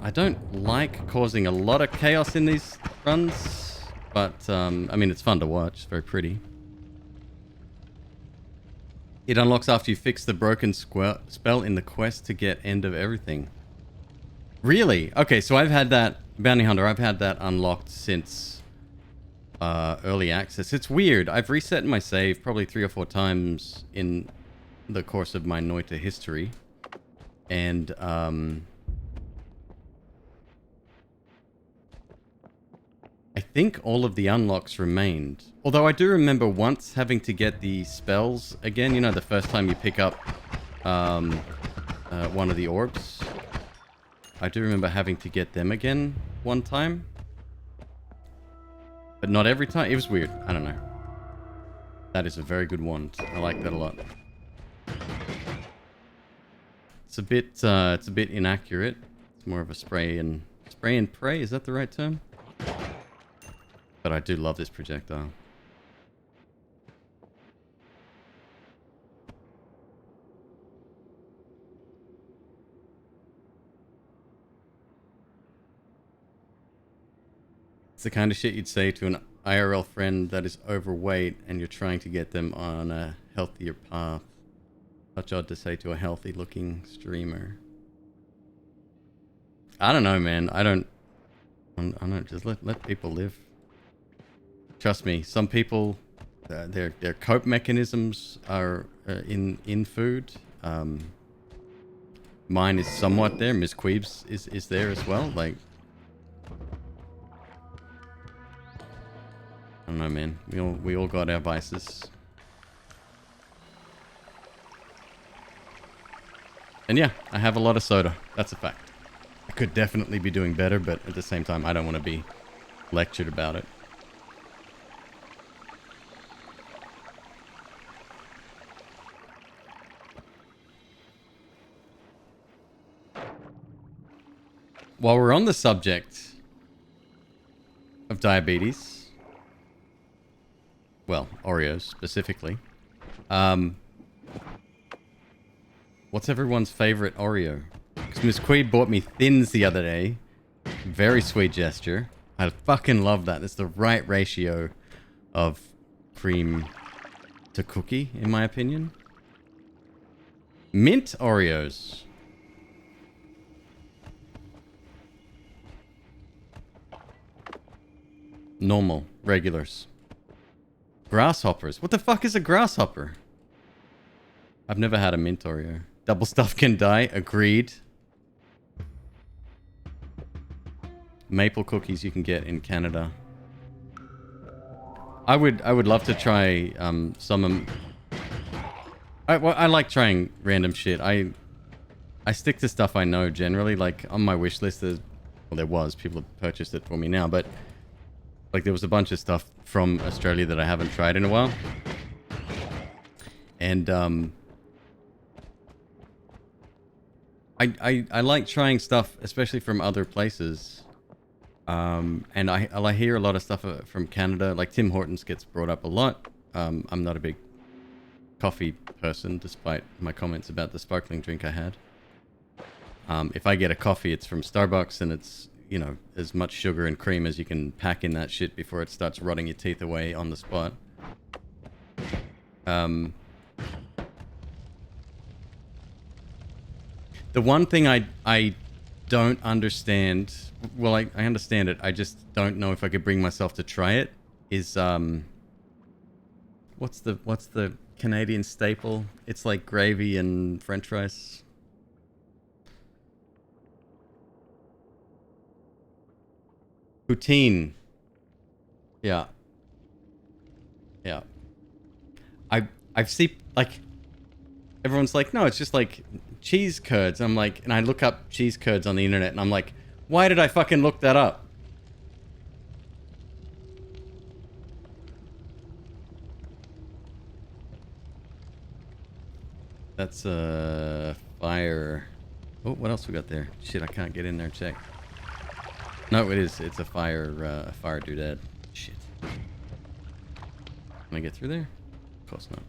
I don't like causing a lot of chaos in these runs, but I mean, it's fun to watch. It's very pretty. It unlocks after you fix the broken spell in the quest to get end of everything. Really? Okay, so I've had that, Bounty Hunter, I've had that unlocked since early access. It's weird. I've reset my save probably 3 or 4 times in the course of my Noita history. And I think all of the unlocks remained. Although I do remember once having to get the spells again. You know, the first time you pick up one of the orbs. I do remember having to get them again one time. But not every time. It was weird. I don't know. That is a very good wand. I like that a lot. It's a bit inaccurate. It's more of a spray and pray. Is that the right term? But I do love this projectile. It's the kind of shit you'd say to an IRL friend that is overweight and you're trying to get them on a healthier path. Such odd to say to a healthy looking streamer. I don't know, man. I don't just let people live. Trust me, some people, their cope mechanisms are in food. Mine is somewhat there. MzQueeb's is there as well. Like, I don't know, man. We all got our vices. And yeah, I have a lot of soda. That's a fact. I could definitely be doing better, but at the same time, I don't want to be lectured about it. While we're on the subject of diabetes, well, Oreos specifically, what's everyone's favorite Oreo? Because MzQueeb bought me Thins the other day. Very sweet gesture. I fucking love that. It's the right ratio of cream to cookie, in my opinion. Mint Oreos. Normal. Regulars. Grasshoppers. What the fuck is a grasshopper? I've never had a mint Oreo. Double stuff can die. Agreed. Maple cookies you can get in Canada. I would love to try some. I like trying random shit. I stick to stuff I know generally. Like on my wish list, there was people have purchased it for me now, but like there was a bunch of stuff from Australia that I haven't tried in a while, and I like trying stuff, especially from other places. And I hear a lot of stuff from Canada. Like Tim Hortons gets brought up a lot. I'm not a big coffee person, despite my comments about the sparkling drink I had. If I get a coffee, it's from Starbucks, and it's, you know, as much sugar and cream as you can pack in that shit before it starts rotting your teeth away on the spot. The one thing I don't understand, well, I understand it, I just don't know if I could bring myself to try it, is what's the Canadian staple? It's like gravy and french fries. Poutine. Yeah. Yeah. I've seen, like, everyone's like, no, it's just like cheese curds. I'm like, and I look up cheese curds on the internet and I'm like, why did I fucking look that up? That's fire. Oh, what else we got there? Shit, I can't get in there and check. No, it is. It's a fire doodad. Shit. Can I get through there? course not.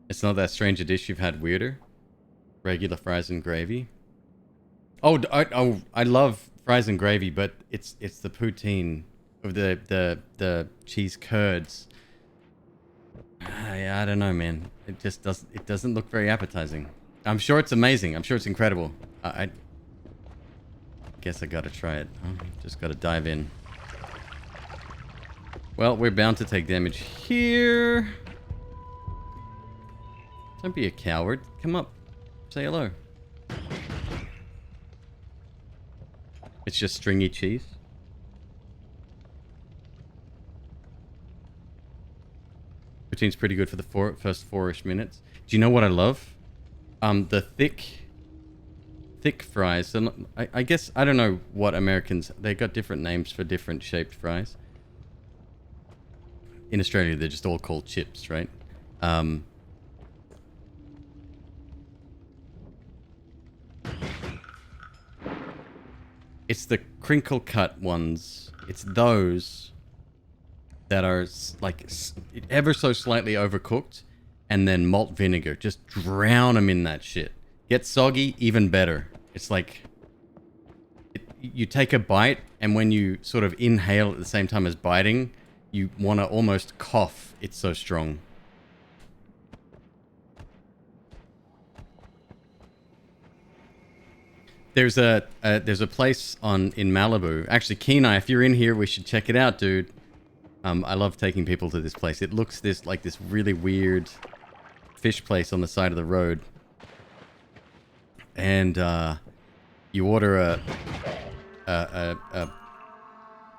It's not that strange a dish you've had weirder? Regular fries and gravy? Oh, I love fries and gravy, but it's the poutine of the cheese curds. Yeah, I don't know, man. It just doesn't look very appetizing. I'm sure it's amazing. I'm sure it's incredible. I guess I gotta try it. Just gotta dive in. Well, we're bound to take damage here. Don't be a coward. Come up. Say hello. It's just stringy cheese. Poutine's pretty good for the first 4-ish minutes. Do you know what I love? The thick fries. And I guess, I don't know what Americans... They got different names for different shaped fries. In Australia, they're just all called chips, right? It's the crinkle cut ones. It's those that are like ever so slightly overcooked, and then malt vinegar. Just drown them in that shit. Get soggy, even better. It's like you take a bite, and when you sort of inhale at the same time as biting, you want to almost cough. It's so strong. There's a place in Malibu. Actually, Kenai, if you're in here, we should check it out, dude. I love taking people to this place. It looks like this really weird fish place on the side of the road. And you order a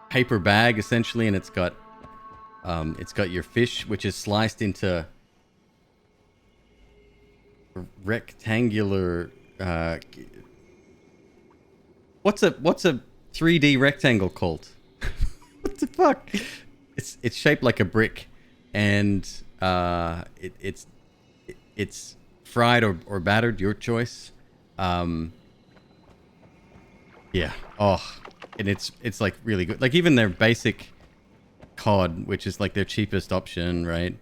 paper bag essentially, and it's got your fish, which is sliced into rectangular. What's a 3D rectangle called? What the fuck? It's shaped like a brick, and it's fried or battered, your choice. Yeah. Oh, and it's like really good. Like even their basic cod, which is like their cheapest option, right?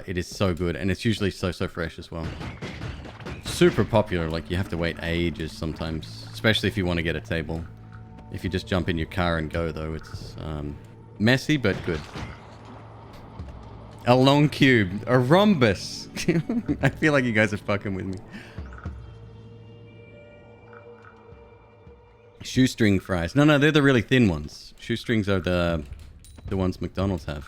It is so good, and it's usually so fresh as well. Super popular. Like you have to wait ages sometimes, especially if you want to get a table. If you just jump in your car and go, though, it's messy but good. A long cube, a rhombus. I feel like you guys are fucking with me. Shoestring fries. No, they're the really thin ones. Shoestrings are the ones McDonald's have.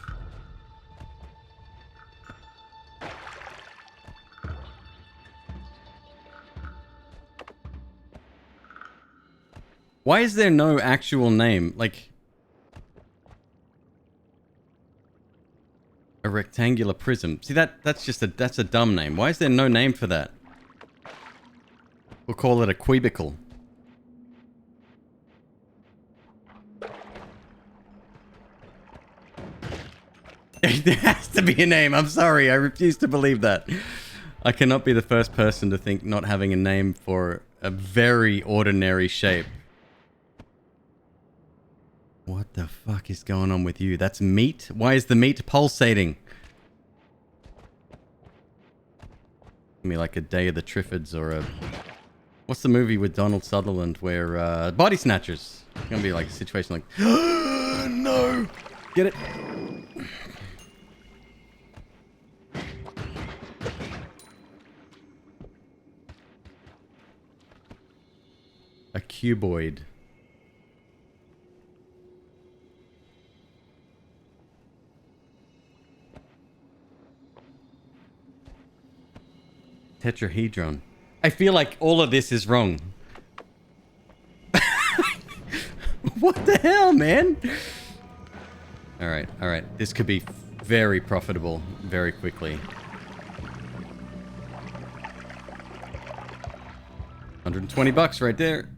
Why is there no actual name? Like a rectangular prism. See, that's a dumb name. Why is there no name for that? We'll call it a cubicle. There has to be a name. I'm sorry. I refuse to believe that. I cannot be the first person to think not having a name for a very ordinary shape. What the fuck is going on with you? That's meat? Why is the meat pulsating? Give me like a Day of the Triffids or a... What's the movie with Donald Sutherland where... Body Snatchers. It's gonna be like a situation like... No! Get it? A cuboid. Tetrahedron. I feel like all of this is wrong. What the hell, man? Alright. This could be very profitable very quickly. $120 right there.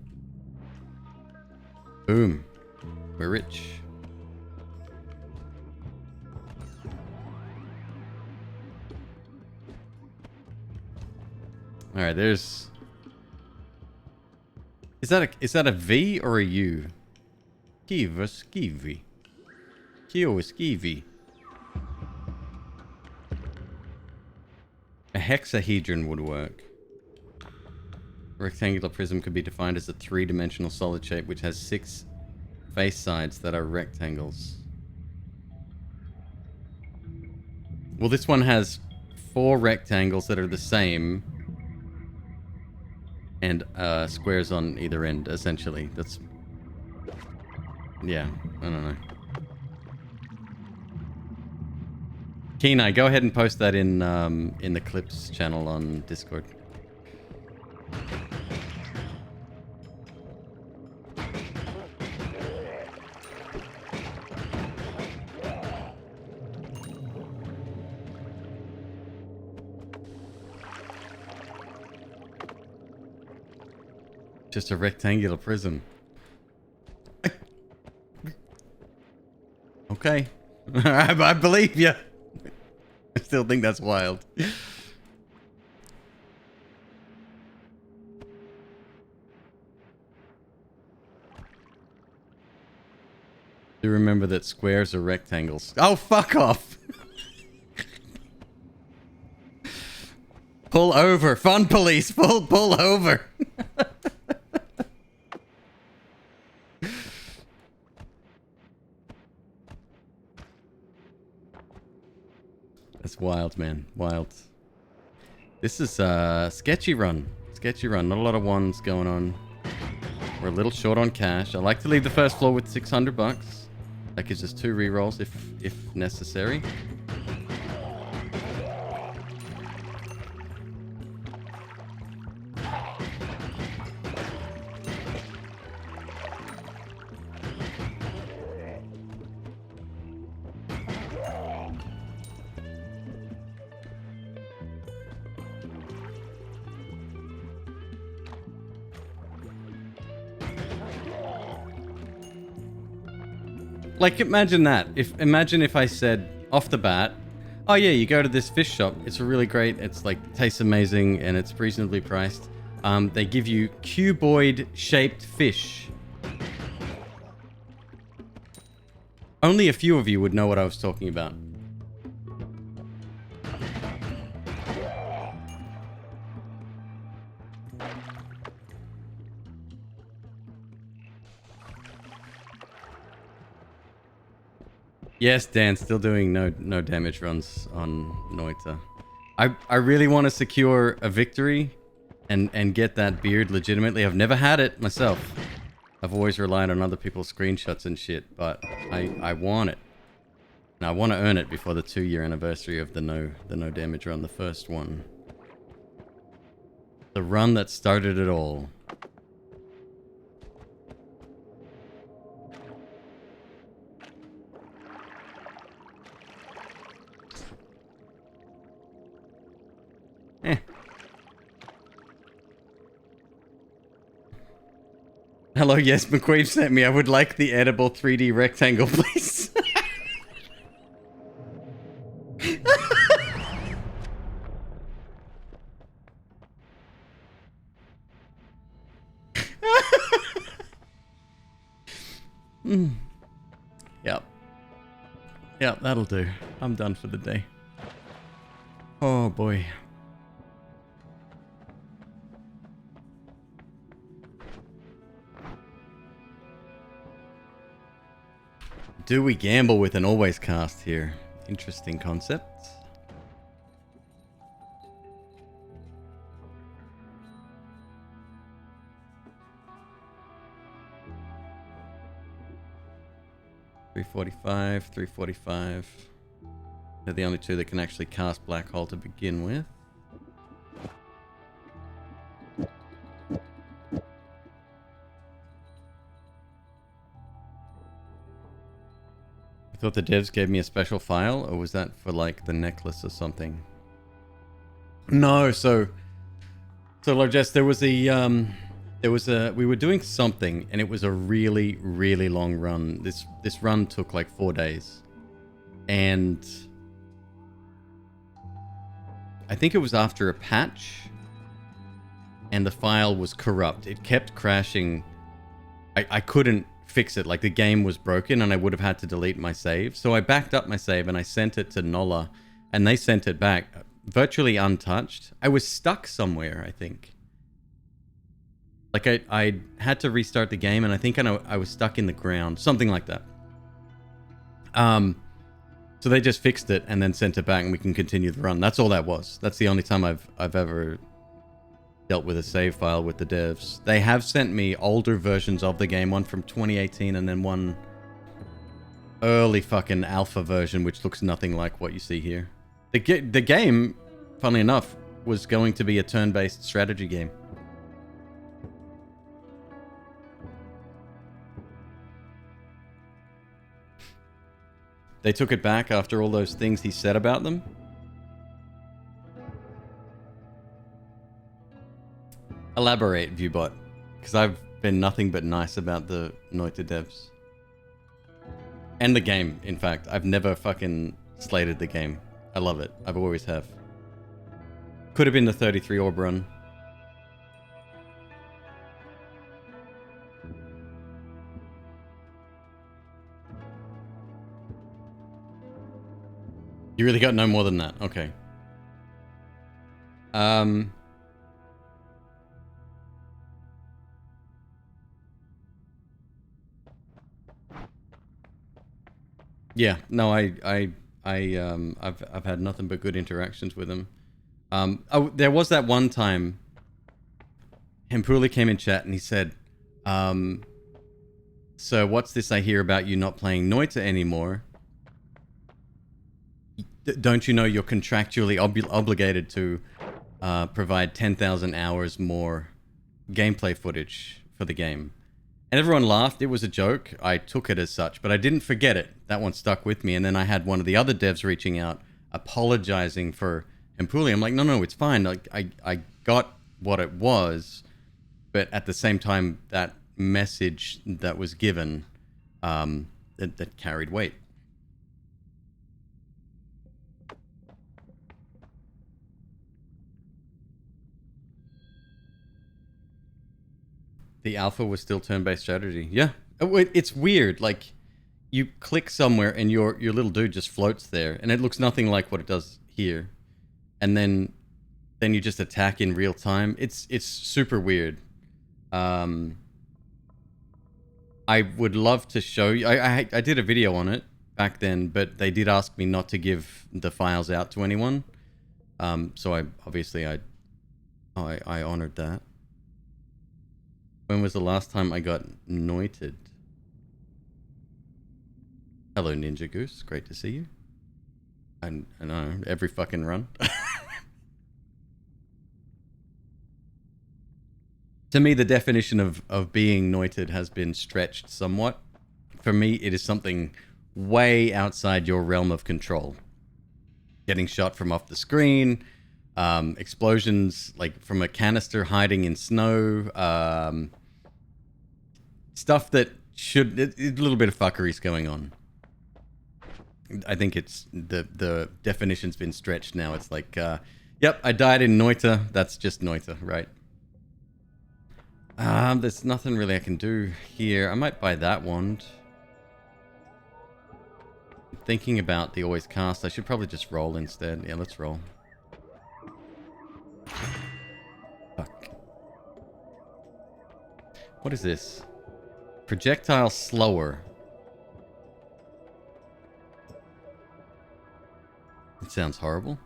Boom. We're rich. Alright, there's... Is that a V or a U? Kiva skivy. Kio skivy. A hexahedron would work. A rectangular prism could be defined as a three-dimensional solid shape which has 6 face sides that are rectangles. Well, this one has 4 rectangles that are the same and squares on either end, essentially. That's... yeah, I don't know. Kenai, go ahead and post that in the clips channel on Discord. Just a rectangular prism. Okay. I believe you. I still think that's wild. Do remember that squares are rectangles. Oh, fuck off. Pull over. Fun police. Pull over. That's wild, man. Wild. This is a sketchy run. Sketchy run. Not a lot of ones going on. We're a little short on cash. I like to leave the first floor with $600. That gives us 2 rerolls if necessary. Like, imagine that. Imagine if I said off the bat, oh yeah, you go to this fish shop. It's really great. It's like tastes amazing and it's reasonably priced. They give you cuboid shaped fish. Only a few of you would know what I was talking about. Yes, Dan, still doing no damage runs on Noita. I really want to secure a victory and get that beard legitimately. I've never had it myself. I've always relied on other people's screenshots and shit, but I want it. And I want to earn it before the 2-year anniversary of the no damage run, the first one. The run that started it all. Hello, yes, McQueeb sent me. I would like the edible 3D rectangle, please. Yep. Yep, that'll do. I'm done for the day. Oh, boy. Do we gamble with an always cast here? Interesting concept. $345, $345. They're the only 2 that can actually cast Black Hole to begin with. I thought the devs gave me a special file, or was that for like the necklace or something? No, so Largest, there was a we were doing something and it was a really, really long run. This run took like 4 days. And I think it was after a patch and the file was corrupt. It kept crashing. I couldn't fix it. Like, the game was broken and I would have had to delete my save. So I backed up my save and I sent it to Nola, and they sent it back virtually untouched. I was stuck somewhere, I think. Like, I had to restart the game, and I think I was stuck in the ground. Something like that. So they just fixed it and then sent it back, and we can continue the run. That's all that was. That's the only time I've ever dealt with a save file with the devs. They have sent me older versions of the game, one from 2018 and then one early fucking alpha version, which looks nothing like what you see here. The game, funnily enough, was going to be a turn-based strategy game. They took it back after all those things he said about them. Elaborate, Viewbot, because I've been nothing but nice about the Noita devs. And the game, in fact. I've never fucking slated the game. I love it. I've always have. Could have been the 33 orb run. You really got no more than that? Okay. Yeah, no, I've had nothing but good interactions with him. Oh, there was that one time Hempuli came in chat and he said, so what's this I hear about you not playing Noita anymore? Don't you know you're contractually obligated to provide 10,000 hours more gameplay footage for the game? And everyone laughed. It was a joke. I took it as such, but I didn't forget it. That one stuck with me. And then I had one of the other devs reaching out, apologizing for Hempuli. I'm like, no, it's fine. Like, I got what it was, but at the same time, that message that was given, that carried weight. The alpha was still turn-based strategy. Yeah. It's weird. Like, you click somewhere and your little dude just floats there, and it looks nothing like what it does here. And then you just attack in real time. It's super weird. I would love to show you. I did a video on it back then, but they did ask me not to give the files out to anyone. So I honored that. When was the last time I got noited? Hello, Ninja Goose. Great to see you. I know, every fucking run. To me, the definition of being noited has been stretched somewhat. For me, it is something way outside your realm of control. Getting shot from off the screen, explosions like from a canister hiding in snow, stuff that should, a little bit of fuckery's going on. I think it's the definition's been stretched now. It's like, yep, I died in Noita. That's just Noita, right? There's nothing really I can do here. I might buy that wand. Thinking about the always cast, I should probably just roll instead. Yeah, let's roll. Fuck. What is this? Projectile slower. It sounds horrible.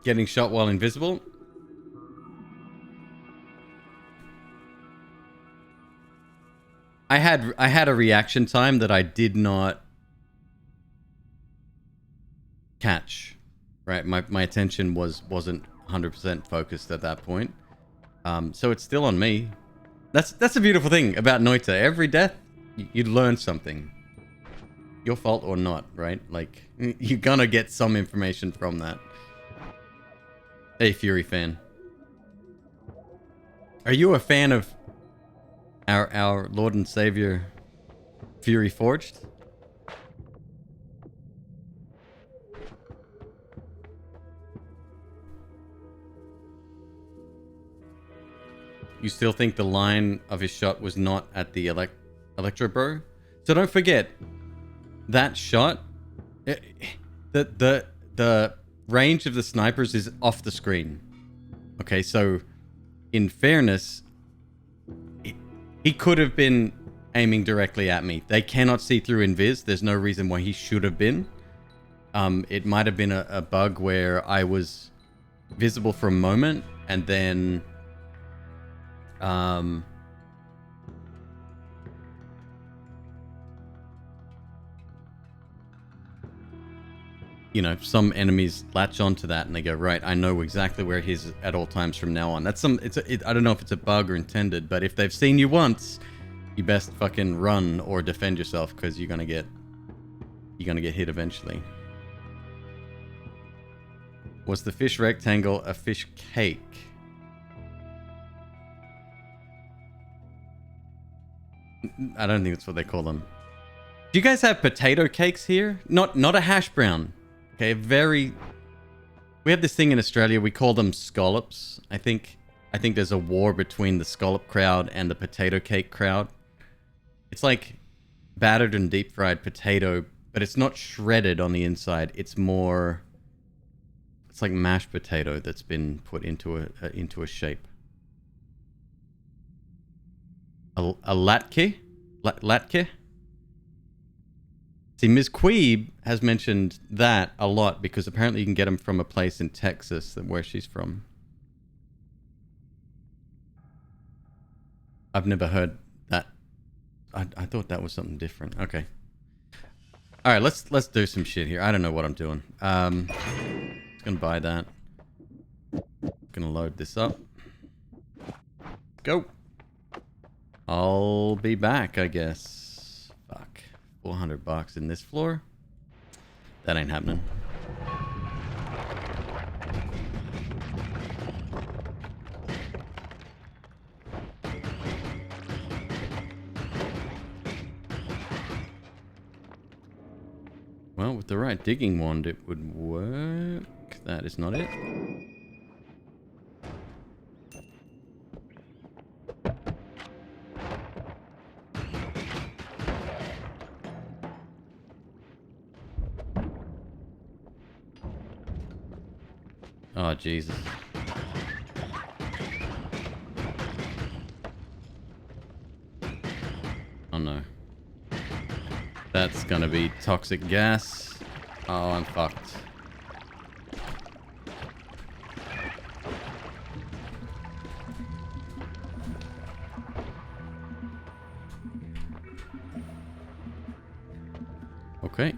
Getting shot while invisible. I had a reaction time that I did not catch. Right, my attention wasn't 100% focused at that point. So it's still on me. That's a beautiful thing about Noita. Every death, you learn something. Your fault or not, right? Like, you're gonna get some information from that. Hey, Fury fan. Are you a fan of our Lord and Savior, Fury Forged? you still think the line of his shot was not at the Electro Bro? So don't forget, that shot, the range of the snipers is off the screen. Okay, so in fairness, he could have been aiming directly at me. They cannot see through invis. There's no reason why he should have been. It might have been a bug where I was visible for a moment and then you know, some enemies latch onto that and they go, right, I know exactly where he is at all times from now on. That's I don't know if it's a bug or intended, but if they've seen you once, you best fucking run or defend yourself, because you're gonna get hit eventually. Was the fish rectangle a fish cake? I don't think that's what they call them. Do you guys have potato cakes here? Not a hash brown. Okay, we have this thing in Australia, we call them scallops. I think there's a war between the scallop crowd and the potato cake crowd. It's like battered and deep fried potato, but it's not shredded on the inside. It's like mashed potato that's been put into a shape. A latke? Latke? See, MzQueeb has mentioned that a lot because apparently you can get them from a place in Texas, where she's from. I've never heard that. I thought that was something different. Okay. All right, let's do some shit here. I don't know what I'm doing. Just gonna buy that. Gonna load this up. Go. I'll be back, I guess. Fuck. $400 in this floor? That ain't happening. Well, with the right digging wand, it would work. That is not it. Oh, Jesus. Oh, no. That's gonna be toxic gas. Oh, I'm fucked. Okay.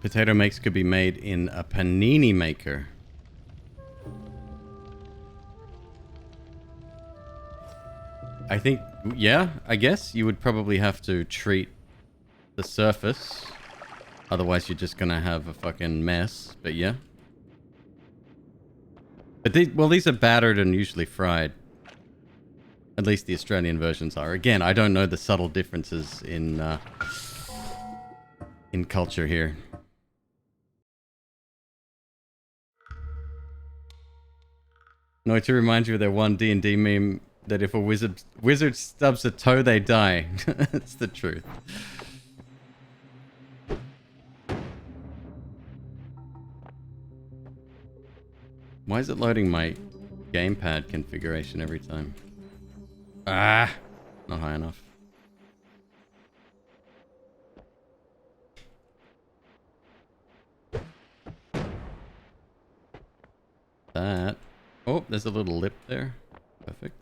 Potato mix could be made in a panini maker. I think, yeah, I guess you would probably have to treat the surface. Otherwise, you're just gonna have a fucking mess. But yeah. But these are battered and usually fried. At least the Australian versions are. Again, I don't know the subtle differences in culture here. No, to remind you of that one D&D meme that if a wizard stubs a toe, they die. It's the truth. Why is it loading my gamepad configuration every time? Ah! Not high enough. That. Oh, there's a little lip there. Perfect.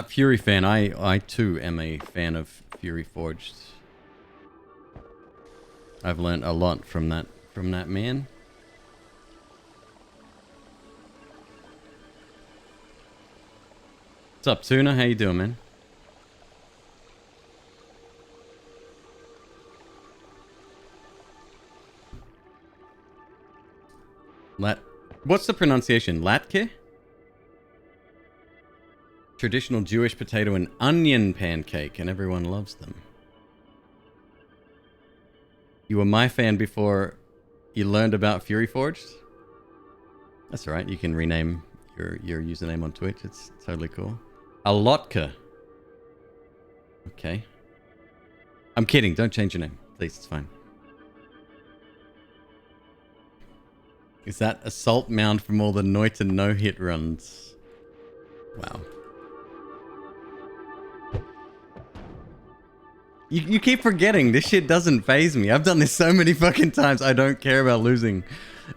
Fury fan. I too am a fan of Fury Forged. I've learned a lot from that man. What's up, Tuna? How you doing, man? What's the pronunciation? Latke? Traditional Jewish potato and onion pancake, and everyone loves them. You were my fan before you learned about Fury Forged? That's alright, you can rename your username on Twitch. It's totally cool. Alotka. Okay. I'm kidding, don't change your name. Please, it's fine. Is that assault mound from all the Noita no-hit runs? Wow. You keep forgetting. This shit doesn't faze me. I've done this so many fucking times. I don't care about losing.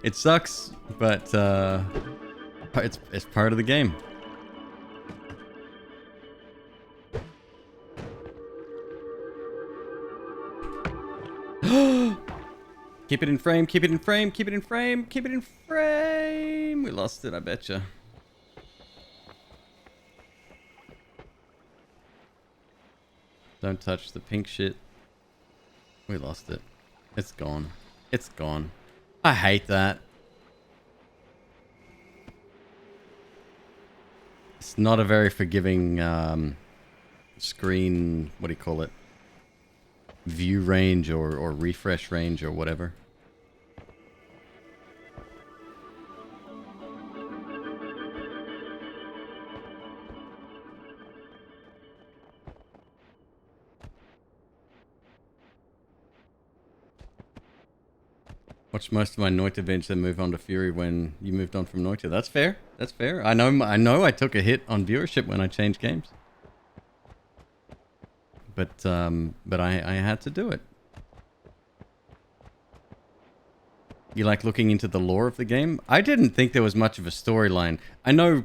It sucks, but it's part of the game. Keep it in frame, keep it in frame, keep it in frame, keep it in frame. We lost it, I betcha. Don't touch the pink shit. We lost it. It's gone. It's gone. I hate that. It's not a very forgiving screen, what do you call it? View range or refresh range or whatever. Watched most of my Noita bench, then move on to Fury when you moved on from Noita. That's fair. That's fair. I know I took a hit on viewership when I changed games. But I had to do it. You like looking into the lore of the game? I didn't think there was much of a storyline. I know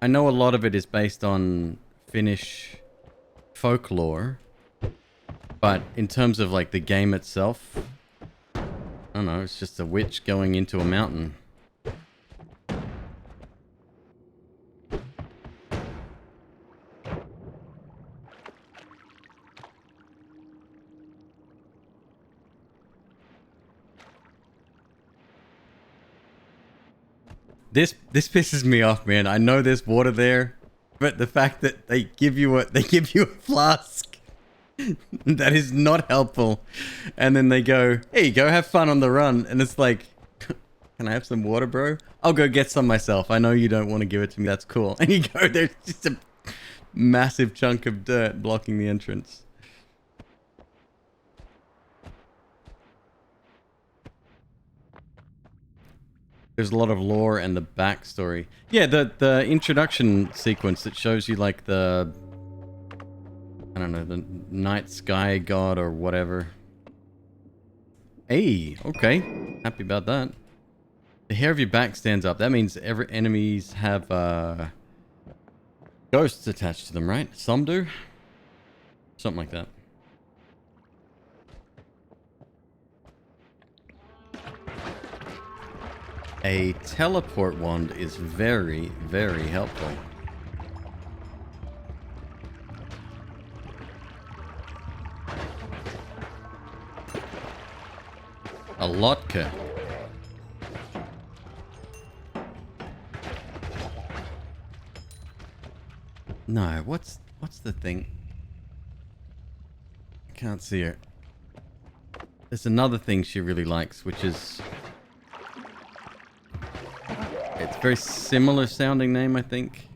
a lot of it is based on Finnish folklore, but in terms of like the game itself, I don't know, it's just a witch going into a mountain. This pisses me off, man. I know there's water there, but the fact that they give you a flask that is not helpful, and then they go, "Hey, go have fun on the run," and it's like, "Can I have some water, bro? I'll go get some myself. I know you don't want to give it to me. That's cool." And you go, there's just a massive chunk of dirt blocking the entrance. There's a lot of lore and the backstory. Yeah, the introduction sequence that shows you like the, I don't know, the night sky god or whatever. Hey, okay. Happy about that. The hair of your back stands up. That means every enemies have ghosts attached to them, right? Some do. Something like that. A teleport wand is very, very helpful. A lotka. No, what's the thing? I can't see her. There's another thing she really likes, which is, it's a very similar sounding name, I think.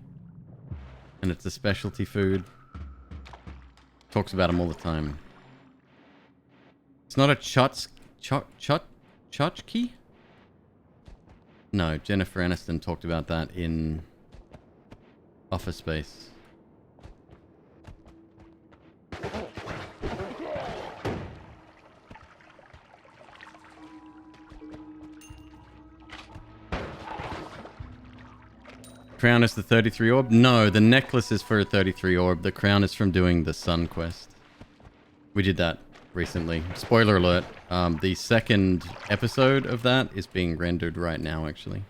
And it's a specialty food. Talks about them all the time. It's not a tchotchke? No, Jennifer Aniston talked about that in Office Space. Crown is the 33 orb? No, the necklace is for a 33 orb. The crown is from doing the Sun quest. We did that recently. Spoiler alert. The second episode of that is being rendered right now, actually.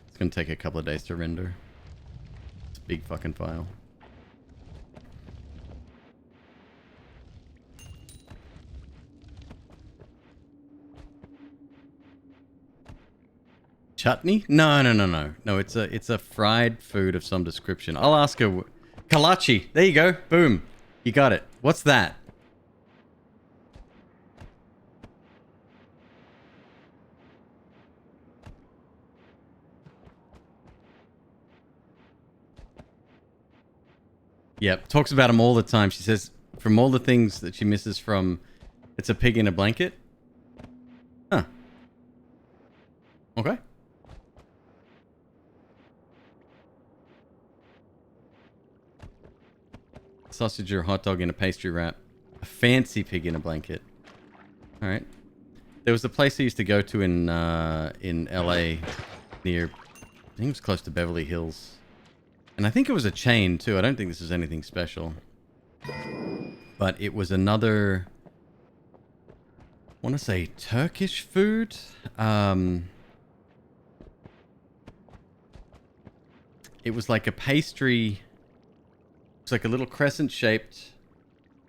It's going to take a couple of days to render. It's a big fucking file. chutney? No. No, it's a fried food of some description. I'll ask her. Kolache. There you go. Boom. You got it. What's that? Yep, talks about them all the time. She says from all the things that she misses from It's a Pig in a Blanket. Huh. Okay. Sausage or hot dog in a pastry wrap. A fancy pig in a blanket. All right. There was a place I used to go to in LA near, I think it was close to Beverly Hills. And I think it was a chain too. I don't think this is anything special. But it was another, I want to say Turkish food. It was like a pastry. It's like a little crescent shaped,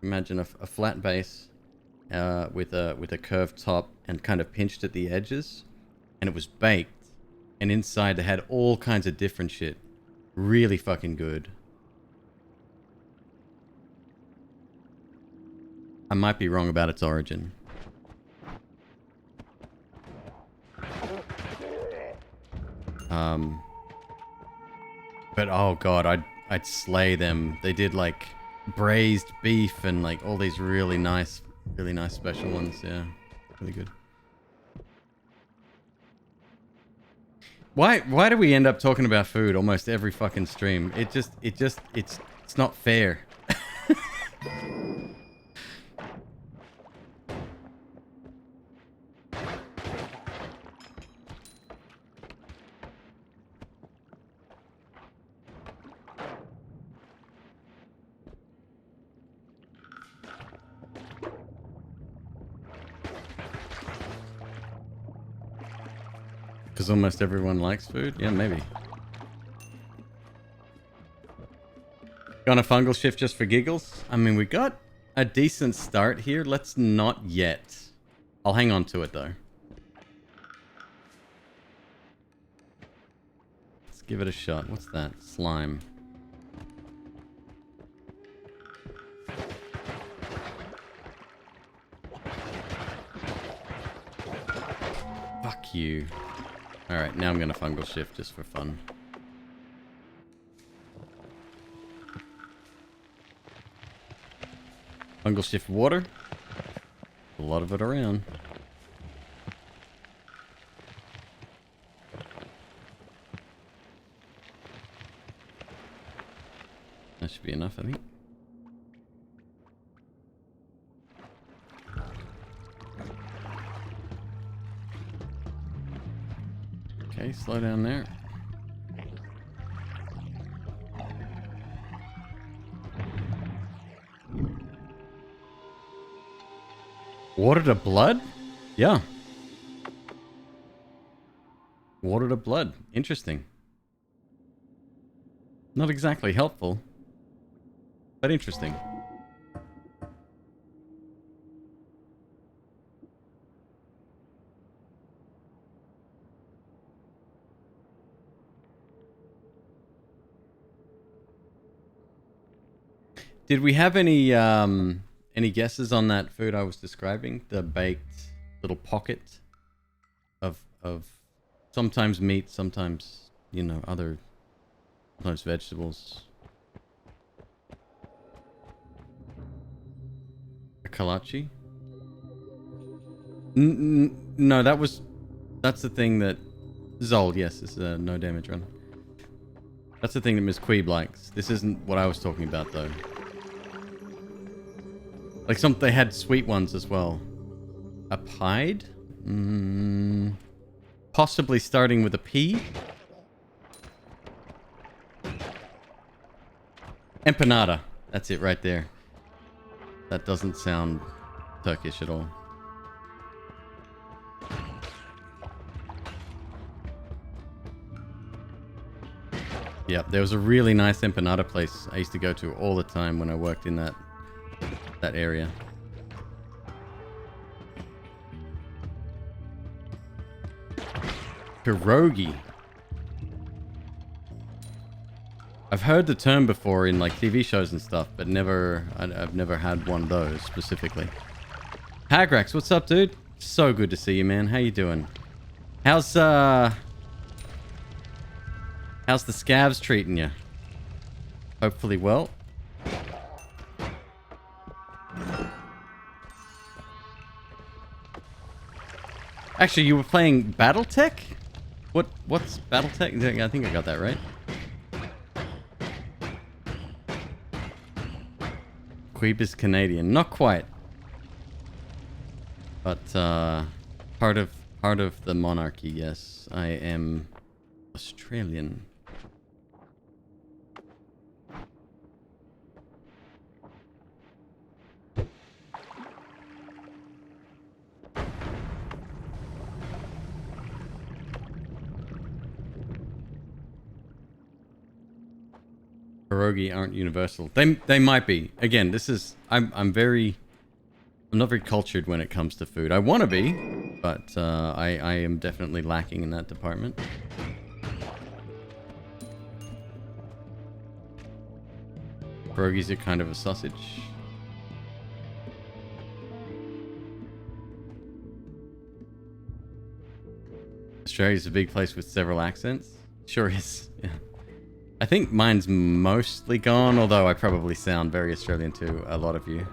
imagine a flat base with a curved top and kind of pinched at the edges. And it was baked. And inside they had all kinds of different shit. Really fucking good. I might be wrong about its origin. But oh god, I'd slay them. They did like braised beef and like all these really nice special ones. Yeah, really good. Why do we end up talking about food almost every fucking stream? It's not fair. Because almost everyone likes food? Yeah, maybe. Gonna fungal shift just for giggles? I mean, we got a decent start here. Let's not yet. I'll hang on to it, though. Let's give it a shot. What's that? Slime. Fuck you. Alright, now I'm gonna fungal shift just for fun. Fungal shift water. A lot of it around. That should be enough, I think. Okay, slow down there. Water to blood? Yeah. Water to blood. Interesting. Not exactly helpful, but interesting. Did we have any guesses on that food I was describing? The baked little pocket of sometimes meat, sometimes, you know, sometimes vegetables. A kolache? No, that's the thing that Zold, yes, it's a no damage run. That's the thing that MzQueeb likes. This isn't what I was talking about though. Like they had sweet ones as well. A pied? Possibly starting with a P? Empanada. That's it right there. That doesn't sound Turkish at all. Yeah, there was a really nice empanada place I used to go to all the time when I worked in that area. Pierogi. I've heard the term before in like TV shows and stuff, but I've never had one of those specifically. Hagrax, what's up, dude? So good to see you, man. How you doing? How's the scavs treating you? Hopefully well. Actually, you were playing BattleTech? What's BattleTech? I think I got that right. McQueeb is Canadian. Not quite. But part of the monarchy, yes. I am Australian. Pierogi aren't universal. They might be. Again, this is I'm not very cultured when it comes to food. I want to be, but I am definitely lacking in that department. Pierogies are kind of a sausage. Australia's a big place with several accents. Sure is. Yeah. I think mine's mostly gone, although I probably sound very Australian to a lot of you.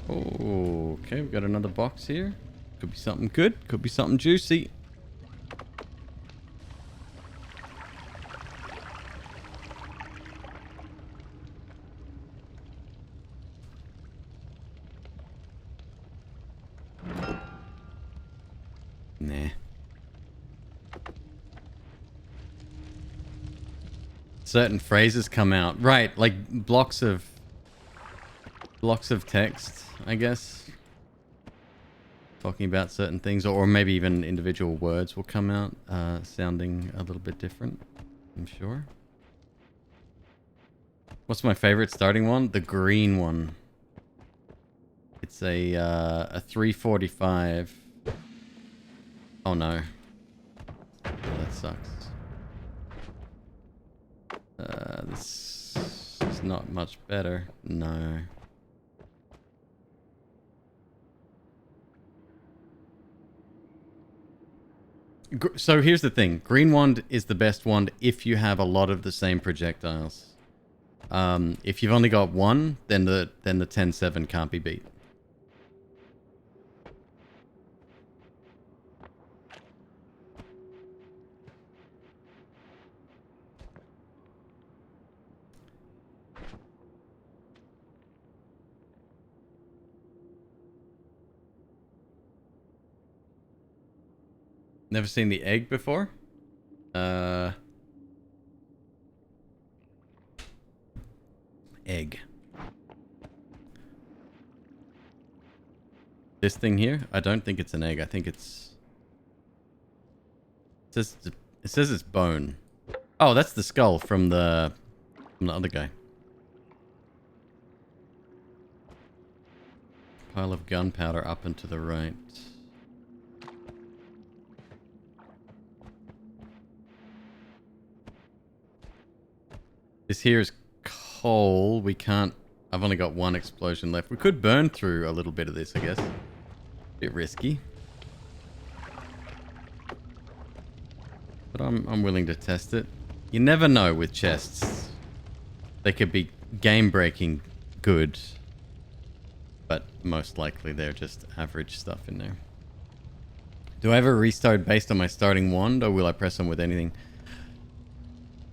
Oh, okay, we've got another box here. Could be something good, could be something juicy. Nah. Certain phrases come out. Right, like blocks of text, I guess. Talking about certain things, or maybe even individual words will come out sounding a little bit different, I'm sure. What's my favorite starting one? The green one. It's a 345. Oh no. Oh, that sucks. This is not much better. No. So here's the thing. Green wand is the best wand if you have a lot of the same projectiles. If you've only got one, then the 10-7 can't be beat. Never seen the egg before? Egg. This thing here? I don't think it's an egg. I think it's... It says it's bone. Oh, that's the skull from the other guy. Pile of gunpowder up and to the right. This here is coal. We can't... I've only got one explosion left. We could burn through a little bit of this, I guess. Bit risky. But I'm willing to test it. You never know with chests. They could be game-breaking good. But most likely they're just average stuff in there. Do I ever restart based on my starting wand, or will I press on with anything?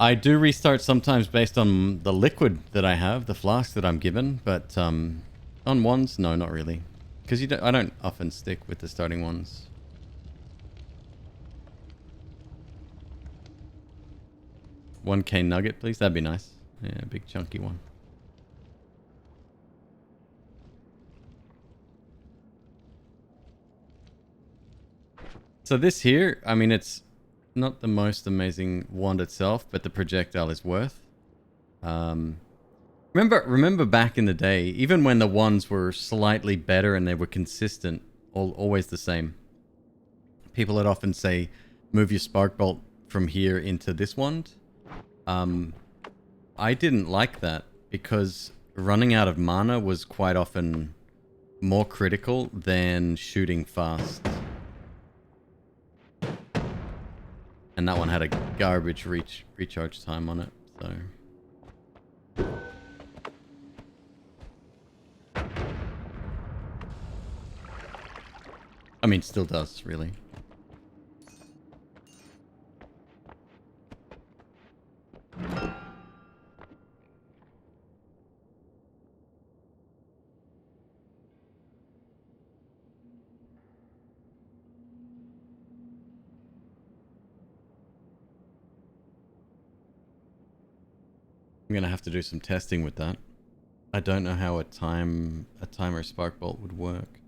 I do restart sometimes based on the liquid that I have, the flask that I'm given, but on wands, no, not really. Because I don't often stick with the starting ones. $1K nugget, please. That'd be nice. Yeah, a big chunky one. So this here, I mean, it's not the most amazing wand itself, but the projectile is worth. Remember back in the day, even when the wands were slightly better and they were consistent, always the same. People would often say, move your spark bolt from here into this wand. I didn't like that because running out of mana was quite often more critical than shooting fast. And that one had a garbage recharge time on it, so... I mean, still does, really. I'm gonna have to do some testing with that. I don't know how a timer spark bolt would work.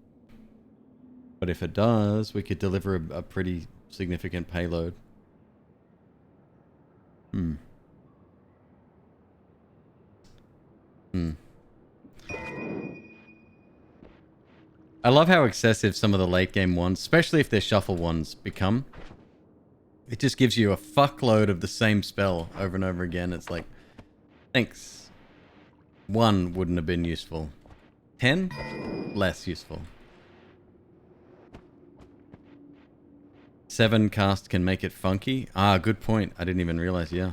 But if it does, we could deliver a pretty significant payload. I love how excessive some of the late game ones, especially if they're shuffle ones, become. It just gives you a fuckload of the same spell over and over again. It's like, thanks. 1 wouldn't have been useful. 10? Less useful. 7 cast can make it funky. Ah, good point. I didn't even realize, yeah.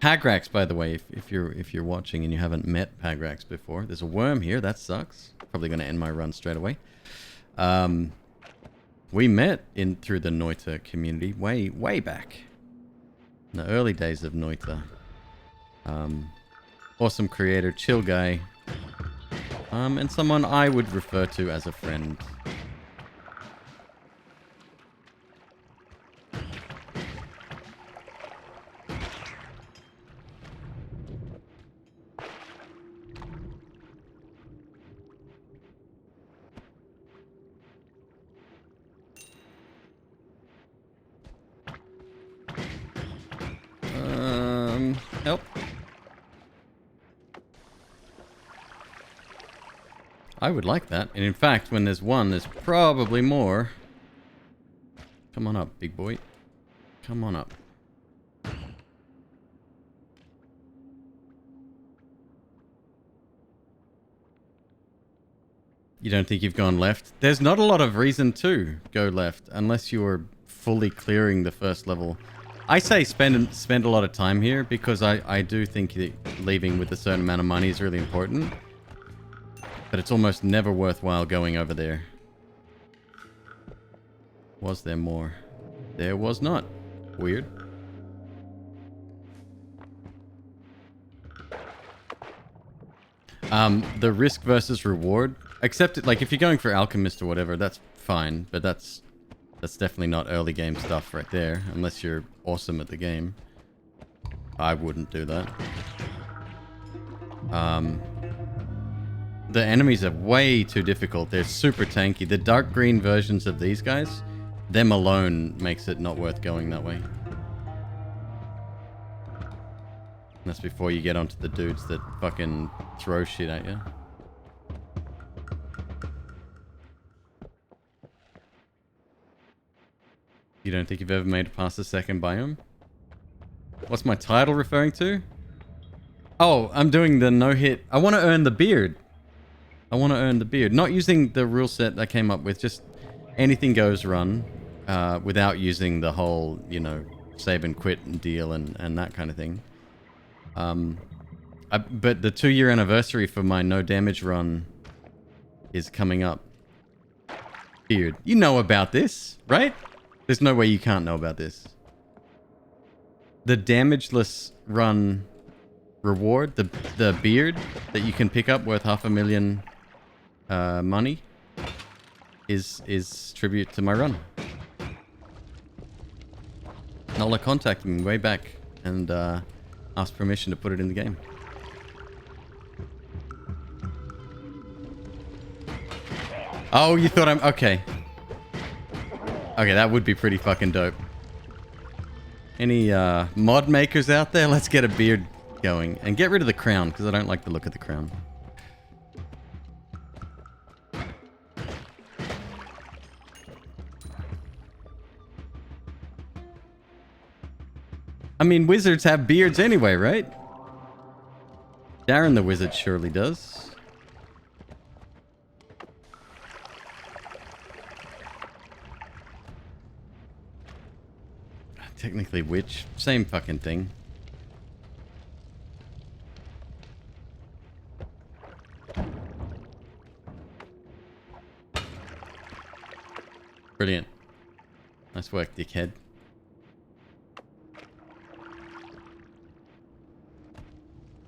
Pagrax, by the way, if you're watching and you haven't met Pagrax before, there's a worm here. That sucks. Probably going to end my run straight away. We met through the Noita community way back in the early days of Noita. Awesome creator, chill guy, and someone I would refer to as a friend. Help. I would like that. And in fact, when there's one, there's probably more. Come on up, big boy. Come on up. You don't think you've gone left? There's not a lot of reason to go left unless you're fully clearing the first level. I say spend a lot of time here because I do think that leaving with a certain amount of money is really important. But it's almost never worthwhile going over there. Was there more? There was not. Weird. The risk versus reward. Except, like, if you're going for Alchemist or whatever, that's fine. But that's definitely not early game stuff right there. Unless you're awesome at the game. I wouldn't do that. The enemies are way too difficult. They're super tanky. The dark green versions of these guys, them alone makes it not worth going that way. That's before you get onto the dudes that fucking throw shit at you. You don't think you've ever made it past the second biome? What's my title referring to? Oh, I'm doing the no-hit. I want to earn the beard. I want to earn the beard. Not using the rule set I came up with, just anything goes run without using the whole, you know, save and quit deal and that kind of thing. But the 2-year anniversary for my no damage run is coming up. Beard. You know about this, right? There's no way you can't know about this. The damageless run reward, the beard that you can pick up worth 500,000 money is tribute to my run. Nola contacted me way back and asked permission to put it in the game. Oh, you thought I'm... Okay. Okay, that would be pretty fucking dope. Any mod makers out there? Let's get a beard going. And get rid of the crown, because I don't like the look of the crown. I mean, wizards have beards anyway, right? Darren the wizard surely does. Technically witch. Same fucking thing. Brilliant. Nice work, dickhead.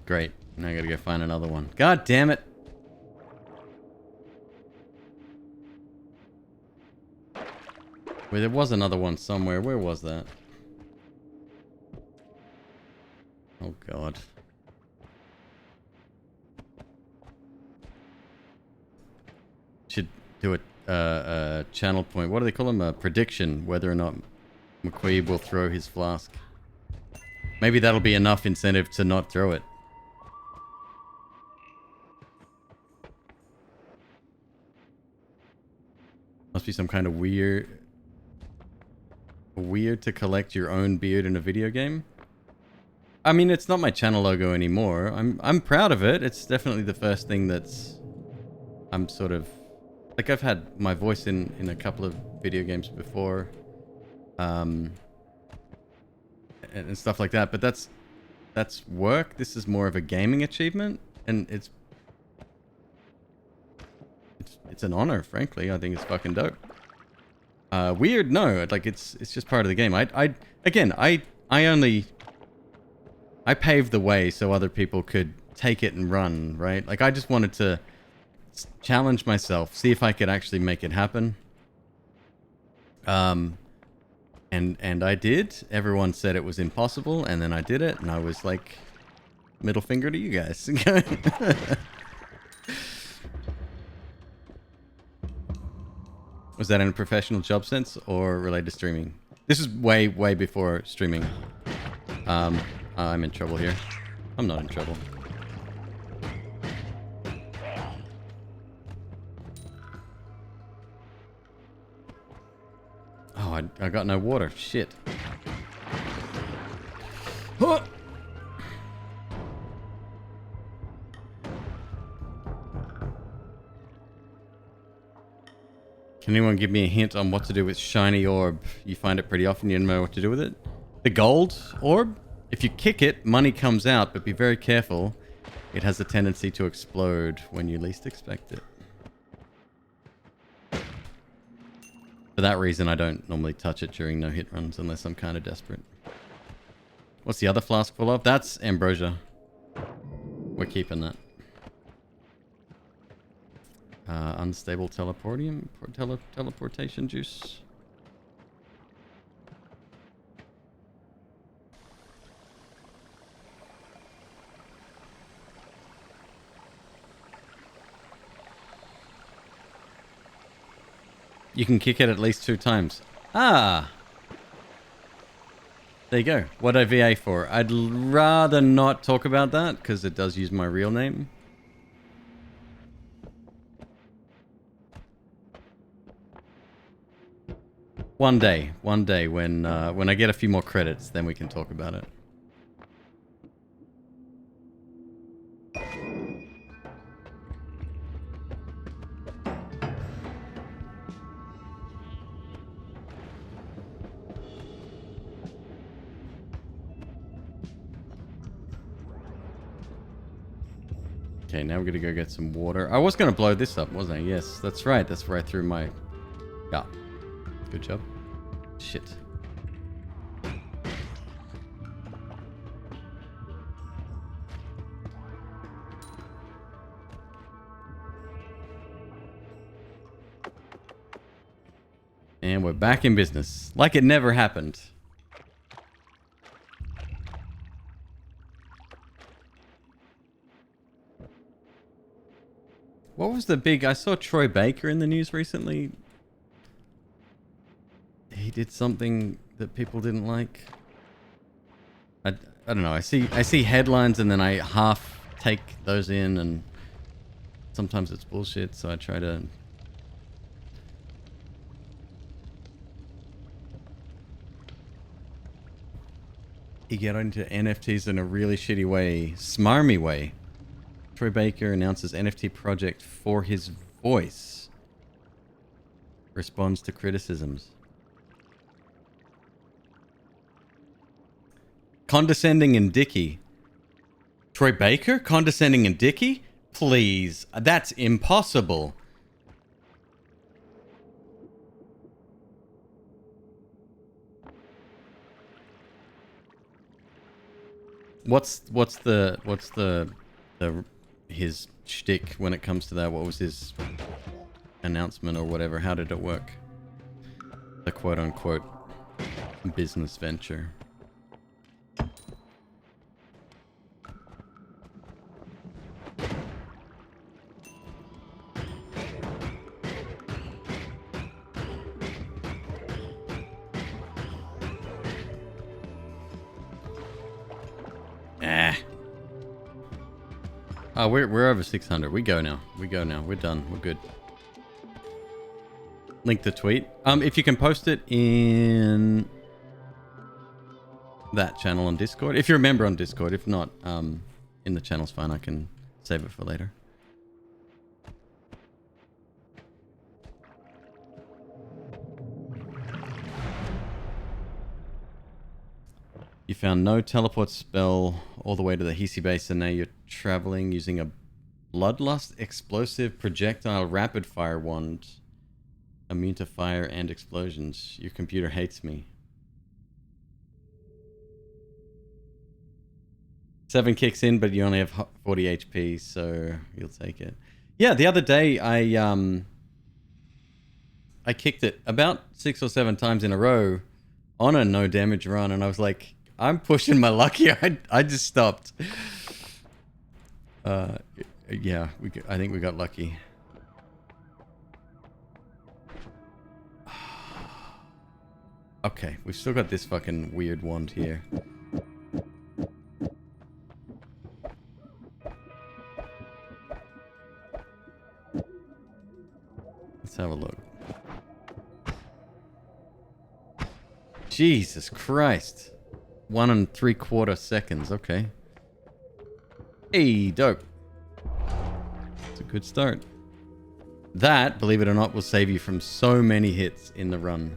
Great. Now I gotta go find another one. God damn it. Wait, there was another one somewhere. Where was that? Oh, God. Should do a channel point. What do they call them? A prediction whether or not McQueeb will throw his flask. Maybe that'll be enough incentive to not throw it. Must be some kind of weird to collect your own beard in a video game. I mean, it's not my channel logo anymore. I'm proud of it. It's definitely the first thing that's... I'm sort of... Like, I've had my voice in a couple of video games before. And stuff like that. But that's work. This is more of a gaming achievement. And it's an honor, frankly. I think it's fucking dope. Weird? No. Like, it's just part of the game. I paved the way so other people could take it and run, right? Like, I just wanted to challenge myself, see if I could actually make it happen. And I did. Everyone said it was impossible, and then I did it, and I was like, middle finger to you guys. Was that in a professional job sense or related to streaming? This is way before streaming. I'm in trouble here. I'm not in trouble. Oh, I got no water. Shit. Oh! Can anyone give me a hint on what to do with shiny orb? You find it pretty often, you don't know what to do with it. The gold orb? If you kick it, money comes out, but be very careful. It has a tendency to explode when you least expect it. For that reason, I don't normally touch it during no-hit runs unless I'm kind of desperate. What's the other flask full of? That's ambrosia. We're keeping that. Unstable teleportation juice. You can kick it at least 2 times. Ah! There you go. What I VA for? I'd rather not talk about that because it does use my real name. One day when I get a few more credits, then we can talk about it. Okay, now we're gonna go get some water. I was gonna blow this up, wasn't I? Yes, that's right. That's right through my... Yeah. Good job. Shit. And we're back in business. Like it never happened. What What was the big... I saw Troy Baker in the news recently. He did something that people didn't like. I don't know. I see headlines and then I half take those in, and sometimes it's bullshit, so I try to... You get into NFTs in a really shitty way, smarmy way. Troy Baker announces NFT project for his voice. Responds to criticisms. Condescending and dicky. Troy Baker? Condescending and dicky? Please. That's impossible. What's his shtick when it comes to that? What was his announcement or whatever? How did it work? The quote unquote business venture. Oh, we're over 600. We go now. We're done. We're good. Link the tweet. If you can post it in that channel on Discord. If you're a member on Discord. If not, in the channel's fine. I can save it for later. You found no teleport spell all the way to the Hisi base, and now you're traveling using a Bloodlust explosive projectile rapid fire wand. Immune to fire and explosions. Your computer hates me. 7 kicks in, but you only have 40 HP, so you'll take it. Yeah, the other day I kicked it about 6 or 7 times in a row on a no damage run, and I was like, I'm pushing my luck here. I just stopped. Yeah, I think we got lucky. Okay, we've still got this fucking weird wand here. Let's have a look. Jesus Christ. 1 3/4 seconds, okay. Hey, dope. It's a good start. That, believe it or not, will save you from so many hits in the run.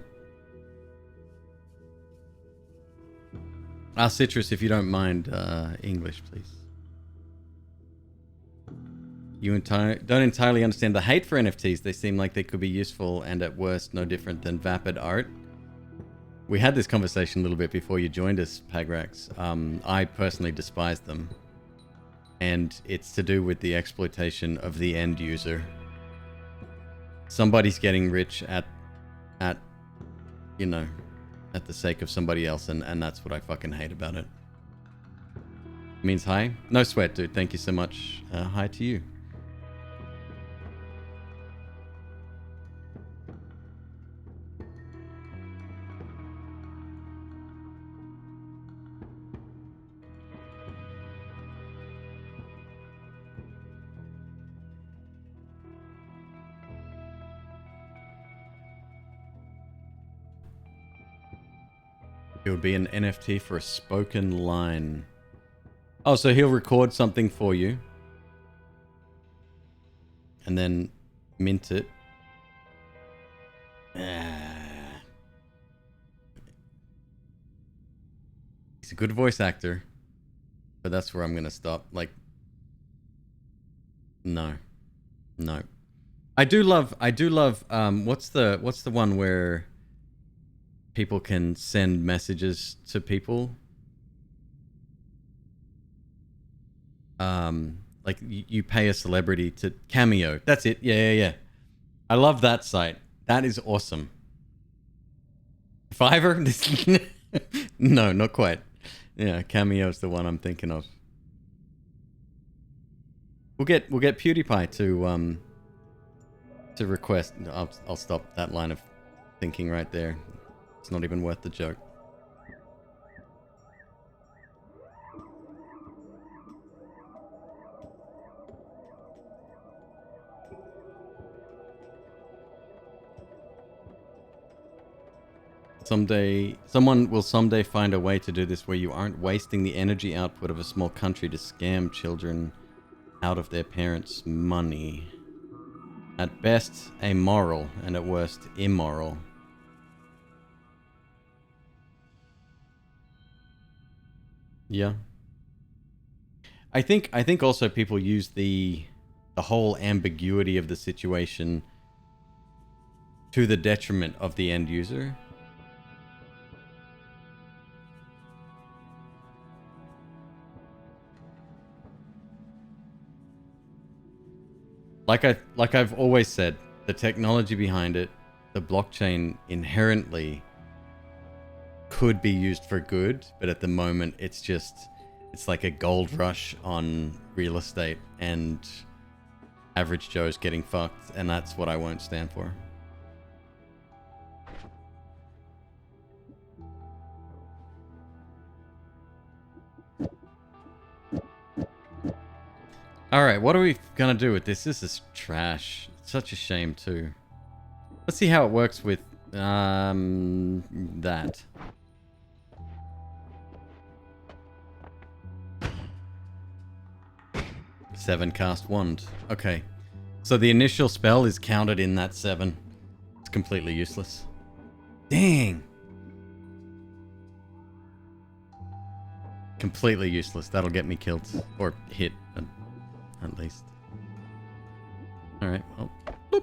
Citrus, if you don't mind, English, please. You don't entirely understand the hate for NFTs. They seem like they could be useful and at worst no different than vapid art. We had this conversation a little bit before you joined us, Pagrax. I personally despise them. And it's to do with the exploitation of the end user. Somebody's getting rich at you know, at the sake of somebody else, and that's what I fucking hate about it. Means hi? No sweat, dude. Thank you so much. Hi to you. It would be an NFT for a spoken line. Oh, so he'll record something for you. And then mint it. He's a good voice actor. But that's where I'm going to stop. Like, no. No. I do love, what's the one where people can send messages to people? Like you pay a celebrity to Cameo. That's it. Yeah. I love that site. That is awesome. Fiverr? No, not quite. Yeah, Cameo's the one I'm thinking of. We'll get PewDiePie to request. I'll stop that line of thinking right there. It's not even worth the joke. Someone will someday find a way to do this where you aren't wasting the energy output of a small country to scam children out of their parents' money. At best, amoral, and at worst, immoral. Yeah. I think also people use the whole ambiguity of the situation to the detriment of the end user. Like I've always said, the technology behind it, the blockchain inherently could be used for good, but at the moment it's like a gold rush on real estate and average Joe's getting fucked, and that's what I won't stand for. Alright, what are we gonna do with this? This is trash. It's such a shame too. Let's see how it works with that. Seven cast wand. Okay. So the initial spell is counted in that 7. It's completely useless. Dang. Completely useless. That'll get me killed. Or hit, at least. Alright, well. Boop.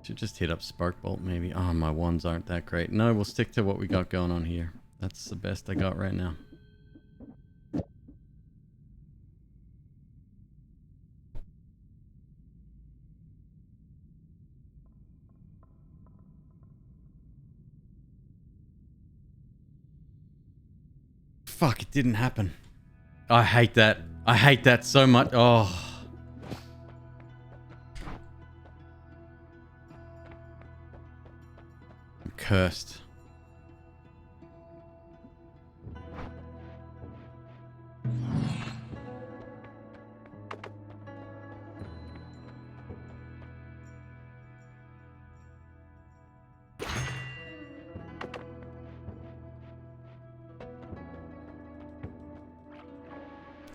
Should just hit up Sparkbolt, maybe. Oh, my wands aren't that great. No, we'll stick to what we got going on here. That's the best I got right now. Fuck, it didn't happen. I hate that. I hate that so much. Oh. I'm cursed.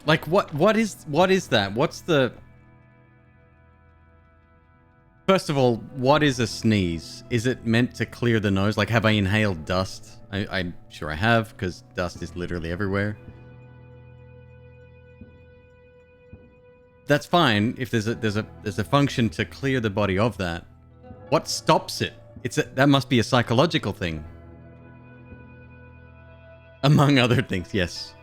Like, what is that? What's the... First of all, what is a sneeze? Is it meant to clear the nose? Like, have I inhaled dust? I'm sure I have, because dust is literally everywhere. That's fine if there's a function to clear the body of that. What stops it? That must be a psychological thing. Among other things, yes.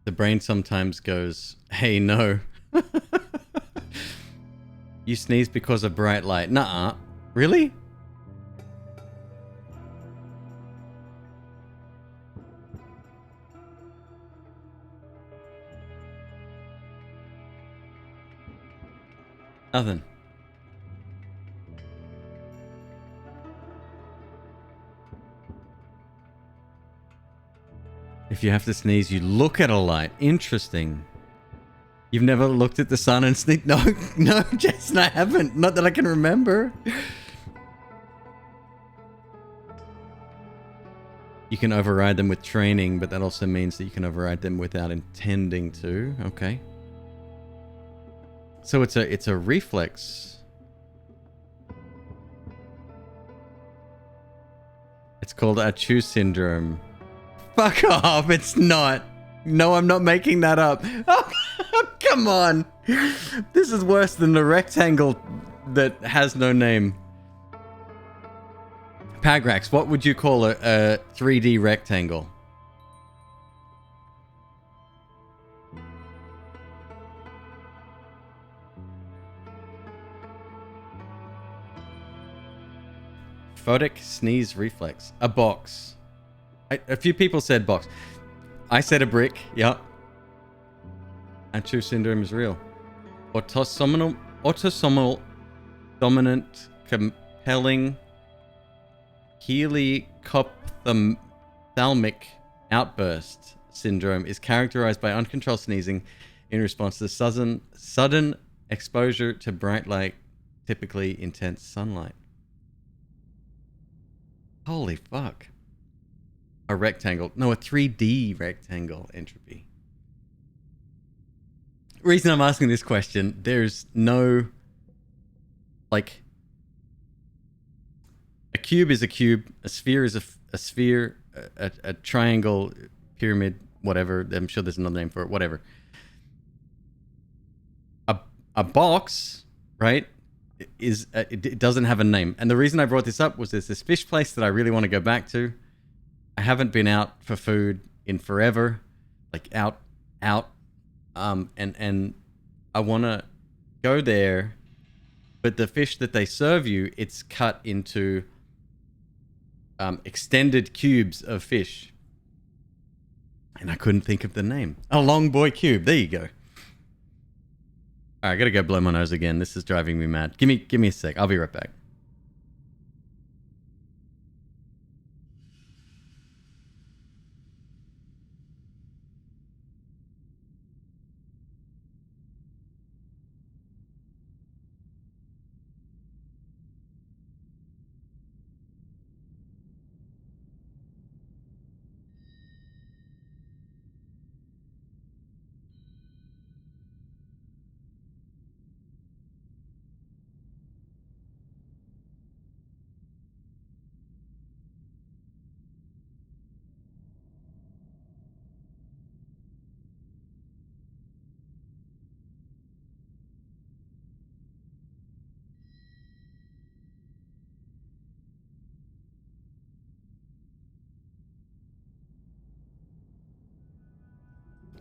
The brain sometimes goes, hey, no. You sneeze because of bright light. Nuh-uh. Really? Nothing. If you have to sneeze, you look at a light. Interesting. You've never looked at the sun and sneezed? No, no, Jason, I haven't. Not that I can remember. You can override them with training, but that also means that you can override them without intending to. Okay. So it's a reflex. It's called Achu syndrome. Fuck off, it's not. No, I'm not making that up. Oh, come on. This is worse than the rectangle that has no name. Pagrax, what would you call a 3D rectangle? photic sneeze reflex. A box. A few people said box. I said a brick. Yep. Anchu syndrome is real. Autosomal dominant compelling helicophthalmic outburst syndrome is characterized by uncontrolled sneezing in response to sudden exposure to bright light, typically intense sunlight. Holy fuck. A rectangle. No, a 3D rectangle entropy. Reason I'm asking this question, there's no, like, a cube is a cube, a sphere is a sphere, a triangle, pyramid, whatever. I'm sure there's another name for it, whatever. A box, right, is it doesn't have a name. And the reason I brought this up was there's this fish place that I really want to go back to. I haven't been out for food in forever, like out, and I want to go there, but the fish that they serve you, it's cut into extended cubes of fish, and I couldn't think of the name. A long boy cube. There you go. All right, I gotta go blow my nose again. This is driving me mad. Give me a sec. I'll be right back.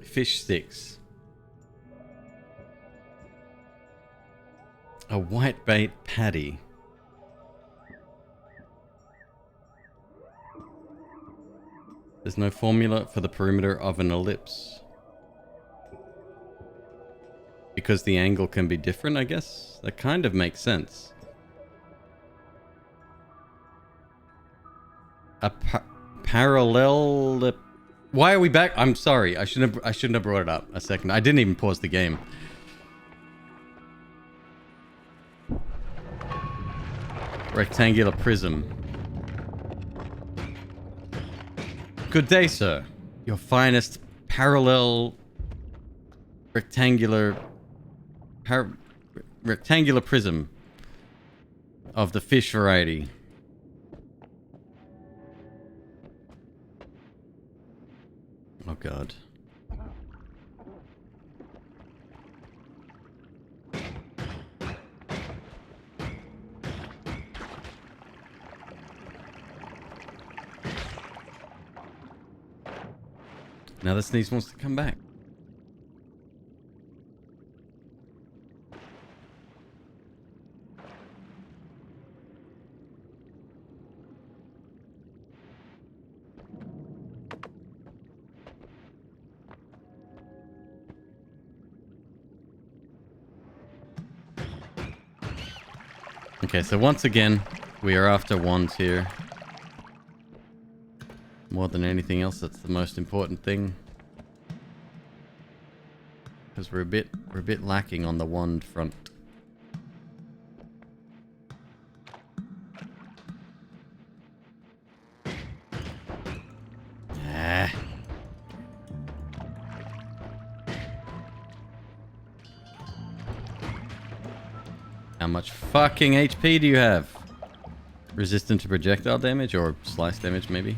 Fish sticks. A whitebait patty. There's no formula for the perimeter of an ellipse. Because the angle can be different, I guess? That kind of makes sense. A parallel... Why are we back? I'm sorry. I shouldn't have brought it up a second. I didn't even pause the game. Rectangular prism. Good day, sir. Your finest parallel rectangular prism of the fish variety. Oh god. Now the sneeze wants to come back. Okay, so once again, we are after wands here. More than anything else, that's the most important thing. Because we're a bit lacking on the wand front. Ah. How much fucking HP do you have? Resistant to projectile damage or slice damage, maybe?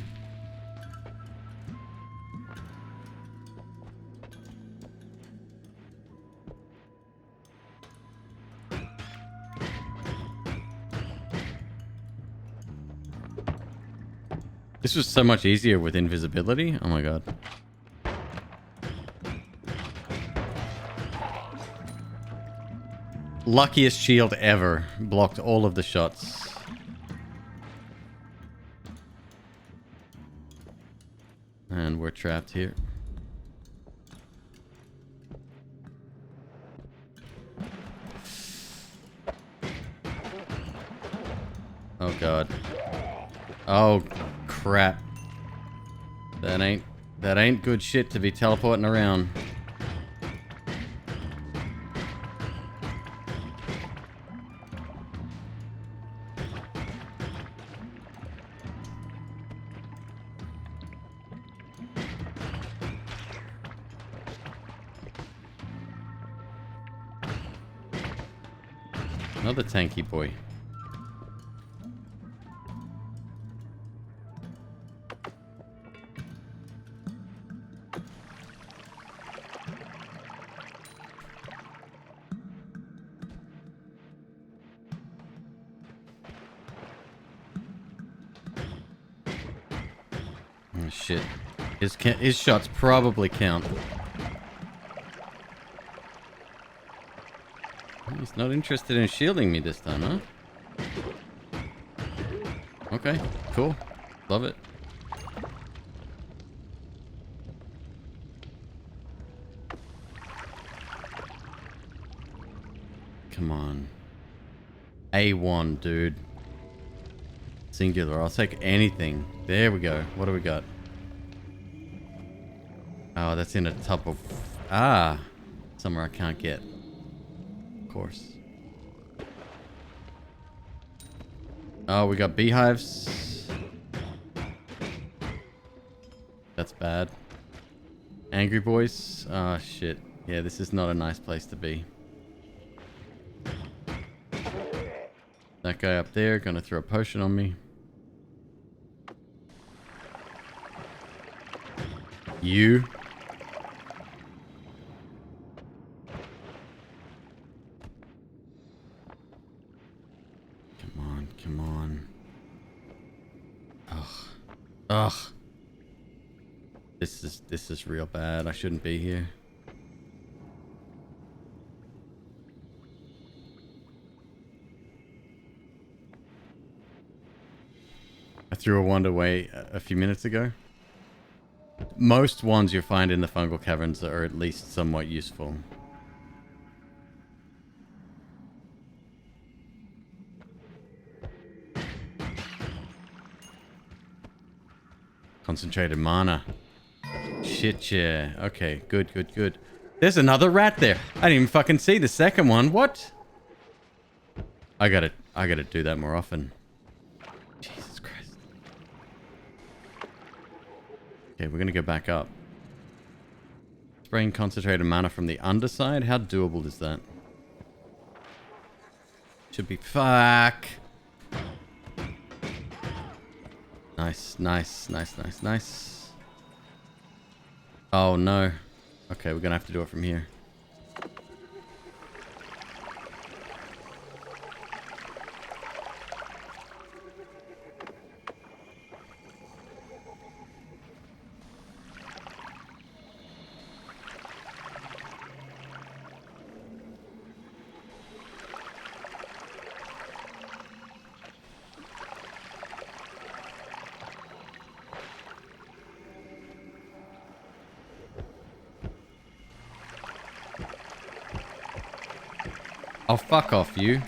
This was so much easier with invisibility. Oh my god. Luckiest shield ever. Blocked all of the shots. we're trapped here. Oh god. Oh crap. That ain't good shit to be teleporting around. Another tanky boy. Oh shit. His shots probably count. He's not interested in shielding me this time, huh? Okay, cool. Love it. Come on. A1, dude. Singular. I'll take anything. There we go. What do we got? Oh, that's in a top of... Ah! Somewhere I can't get. Of course. Oh, we got beehives. That's bad. Angry boys. Oh, shit. Yeah, this is not a nice place to be. That guy up there gonna throw a potion on me. You. Come on, come on. Ugh. Ugh. This is real bad. I shouldn't be here. I threw a wand away a few minutes ago. Most wands you find in the fungal caverns are at least somewhat useful. Concentrated mana. Shit, yeah. Okay, good, good, good. There's another rat there. I didn't even fucking see the second one. What? I gotta do that more often. Jesus Christ. Okay, we're gonna go back up. Spraying concentrated mana from the underside? How doable is that? Should be... Fuck! Nice, nice, nice, nice, nice. Oh no. Okay, we're gonna have to do it from here. Oh, fuck off, you.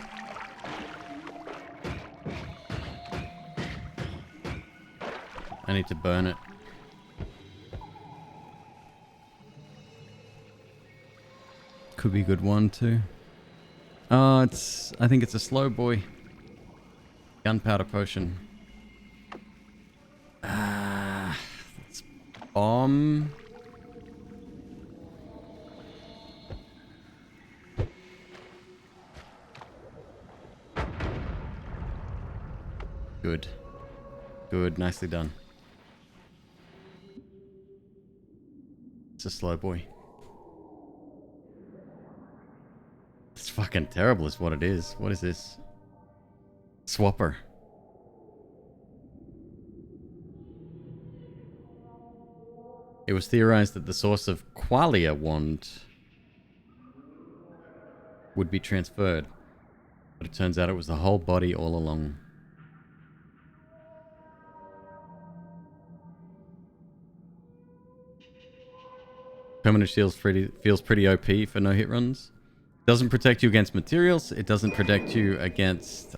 I need to burn it. Could be a good one, too. Oh, I think it's a slow boy. Gunpowder potion. It's bomb. Good. Good. Nicely done. It's a slow boy. It's fucking terrible is what it is. What is this? Swapper. It was theorized that the source of Qualia wand would be transferred. But it turns out it was the whole body all along. Permanent shields feels pretty OP for no hit runs. Doesn't protect you against materials. It doesn't protect you against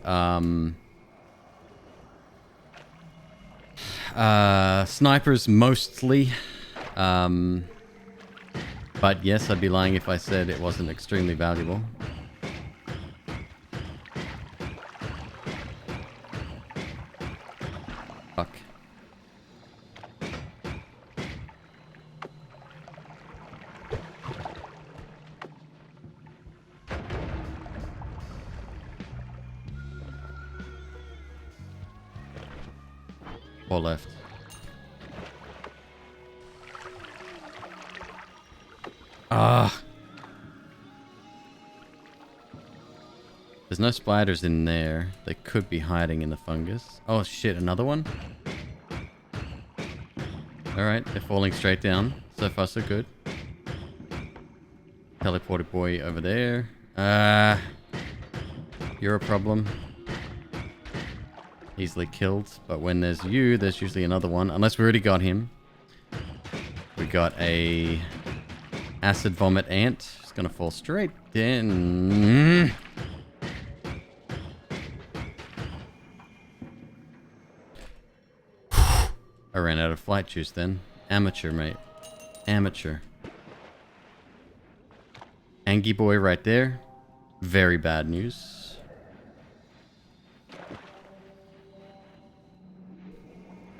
snipers mostly. But yes, I'd be lying if I said it wasn't extremely valuable. Fuck. Or left. Ah. There's no spiders in there. They could be hiding in the fungus. Oh shit, another one? Alright, they're falling straight down. So far so good. Teleported boy over there. You're a problem. Easily killed. But when there's you, there's usually another one. Unless we already got him. We got a acid vomit ant. It's gonna fall straight in. I ran out of flight juice then. Amateur, mate. Amateur. Angie boy right there. Very bad news.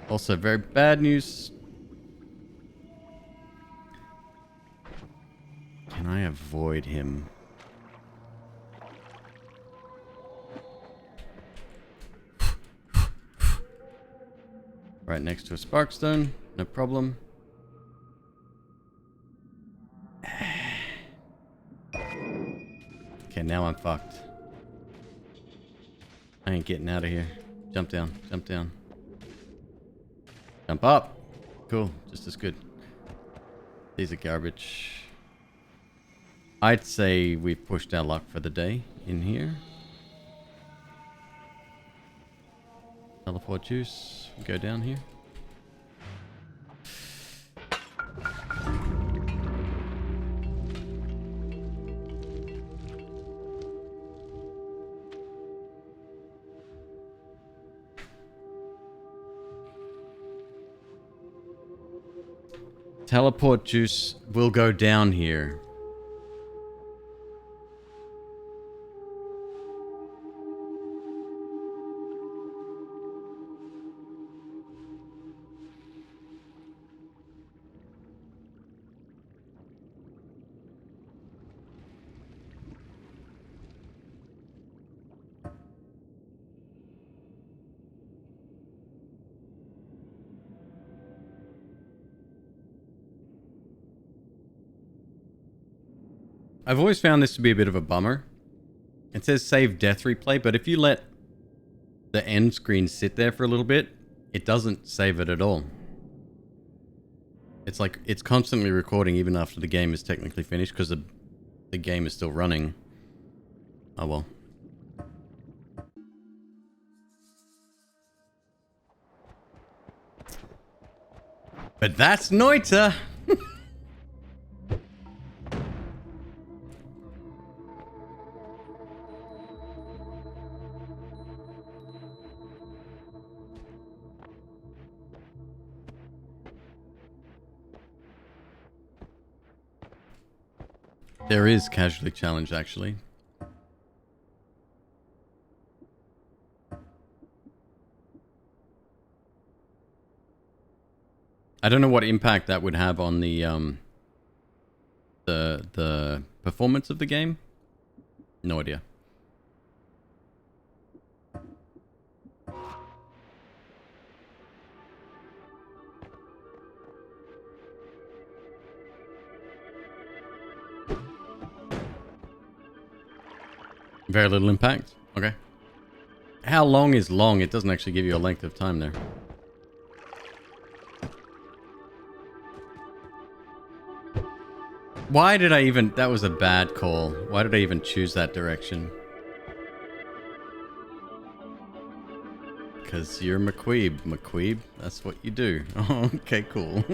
Also very bad news. Can I avoid him? Right next to a sparkstone. No problem. Okay, now I'm fucked. I ain't getting out of here. Jump down. Jump down. Jump up. Cool. Just as good. These are garbage. I'd say we've pushed our luck for the day in here. Teleport juice. Go down here. Teleport juice will go down here. I've always found this to be a bit of a bummer. It says save death replay, but if you let the end screen sit there for a little bit, it doesn't save it at all. It's like it's constantly recording even after the game is technically finished because the game is still running. Oh well. But that's Noita! There is casually challenged, actually. I don't know what impact that would have on the performance of the game. No idea. Very little impact. Okay. How long is long? It doesn't actually give you a length of time there. Why did I even... That was a bad call. Why did I even choose that direction? Because you're McQueeb. McQueeb, that's what you do. Oh, okay, cool.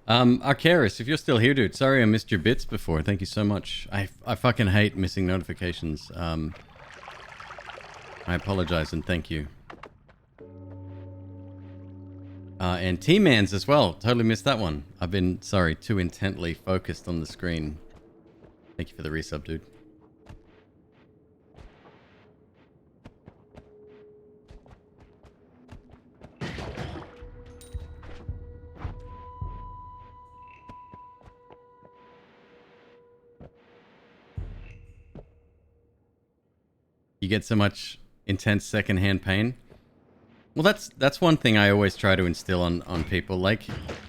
Arcaris, if you're still here, dude, sorry I missed your bits before. Thank you so much. I fucking hate missing notifications. I apologize and thank you. And T-Mans as well. Totally missed that one. I've been, sorry, too intently focused on the screen. Thank you for the resub, dude. You get so much intense secondhand pain. Well, that's one thing I always try to instill on people. Like,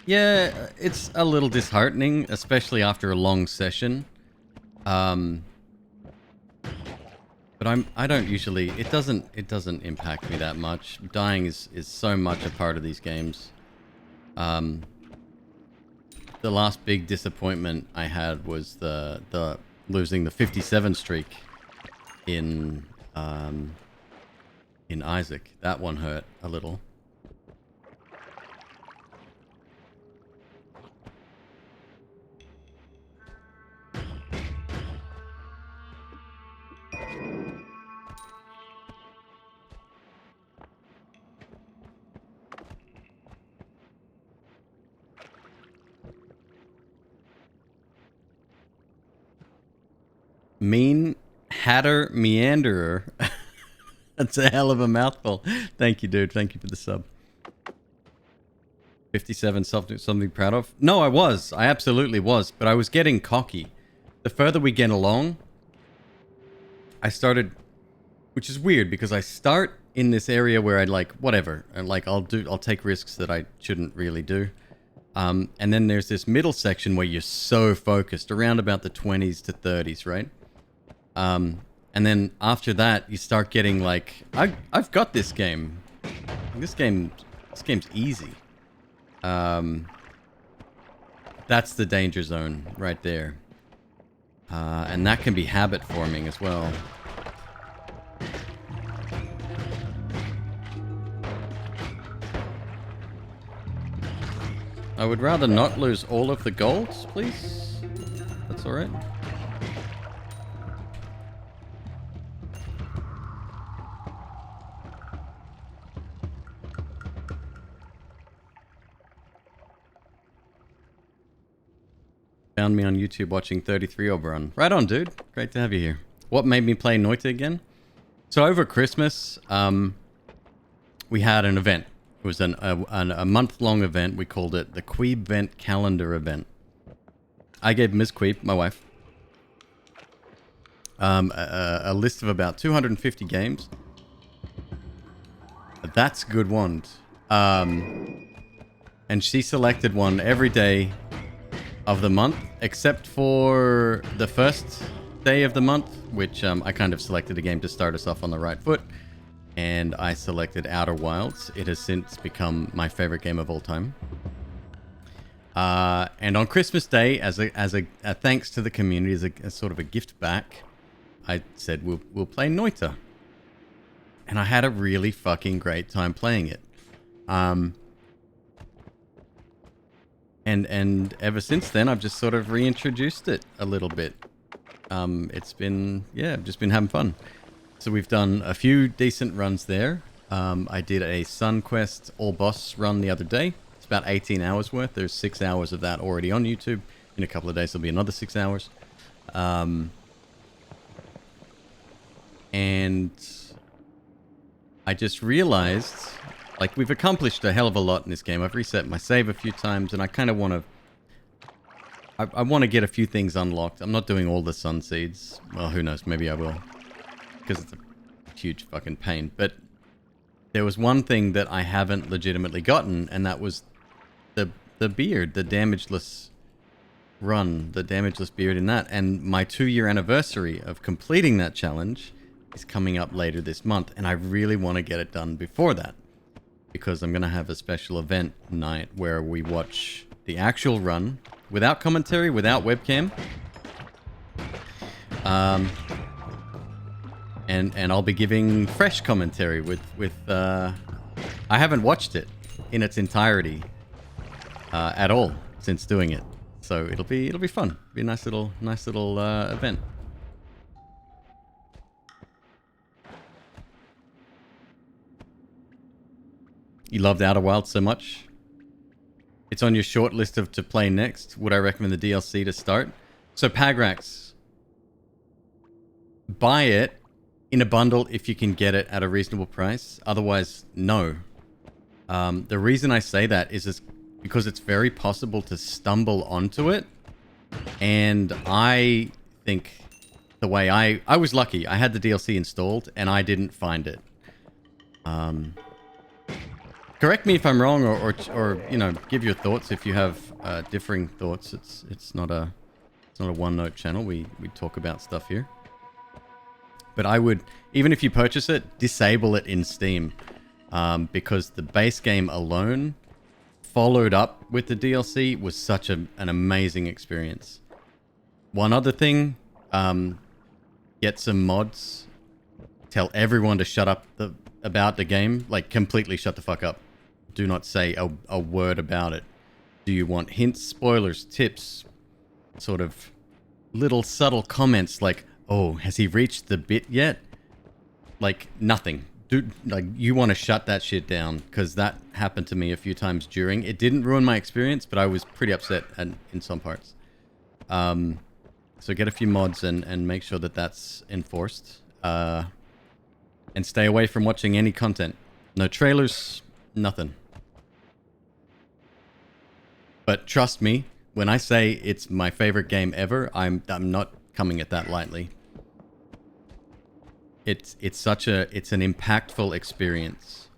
yeah, it's a little disheartening, especially after a long session. But I don't usually. It doesn't impact me that much. Dying is so much a part of these games. The last big disappointment I had was the losing the 57 streak in Isaac. That one hurt a little. Mean Hatter Meanderer. That's a hell of a mouthful. Thank you, dude. Thank you for the sub. 57, something proud of? No, I was. I absolutely was. But I was getting cocky. The further we get along, I started... Which is weird, because I start in this area where I like, whatever. And like, I'll take risks that I shouldn't really do. And then there's this middle section where you're so focused, around about the 20s to 30s, right? And then after that, you start getting like, I've got this game. This game's easy. That's the danger zone right there. And that can be habit forming as well. I would rather not lose all of the golds, please. That's all right. Found me on YouTube watching 33 Oberon. Right on, dude. Great to have you here. What made me play Noita again? So over Christmas, we had an event. It was a month-long event. We called it the Queeb Vent Calendar Event. I gave MzQueeb, my wife, a list of about 250 games. That's a good one. And she selected one every day of the month, except for the first day of the month, which I kind of selected a game to start us off on the right foot. And I selected Outer Wilds. It has since become my favorite game of all time. And on Christmas Day, as a thanks to the community, as sort of a gift back, I said we'll play Noita. And I had a really fucking great time playing it. And ever since then, I've just sort of reintroduced it a little bit. It's been, yeah, I've just been having fun. So we've done a few decent runs there. I did a Sun Quest all boss run the other day. It's about 18 hours worth. There's 6 hours of that already on YouTube. In a couple of days, there'll be another 6 hours. And I just realized, like, we've accomplished a hell of a lot in this game. I've reset my save a few times, and I kind of want to... I want to get a few things unlocked. I'm not doing all the Sun Seeds. Well, who knows? Maybe I will. Because it's a huge fucking pain. But there was one thing that I haven't legitimately gotten, and that was the beard, the damageless run, the damageless beard in that. And my 2-year anniversary of completing that challenge is coming up later this month, and I really want to get it done before that. Because I'm going to have a special event night where we watch the actual run, without commentary, without webcam. And I'll be giving fresh commentary with I haven't watched it in its entirety at all. since doing it. So it'll be fun. Be a nice little event. You loved Outer Wilds so much. It's on your short list of to play next. Would I recommend the DLC to start? So Pagrax, buy it in a bundle if you can get it at a reasonable price. Otherwise, no. The reason I say that is because it's very possible to stumble onto it. And I think the way I was lucky. I had the DLC installed and I didn't find it. Correct me if I'm wrong, or you know, give your thoughts if you have differing thoughts. It's not a one-note channel. We talk about stuff here. But I would, even if you purchase it, disable it in Steam, because the base game alone, followed up with the DLC, was such an amazing experience. One other thing, get some mods. Tell everyone to shut up about the game, like completely shut the fuck up. Do not say a word about it. Do you want hints, spoilers, tips, sort of little subtle comments like, oh, has he reached the bit yet? Like, nothing. Dude, like, you want to shut that shit down, because that happened to me a few times during. It didn't ruin my experience, but I was pretty upset in some parts. So get a few mods and make sure that that's enforced. And stay away from watching any content. No trailers, nothing. But trust me, when I say it's my favorite game ever, I'm not coming at that lightly. It's an impactful experience.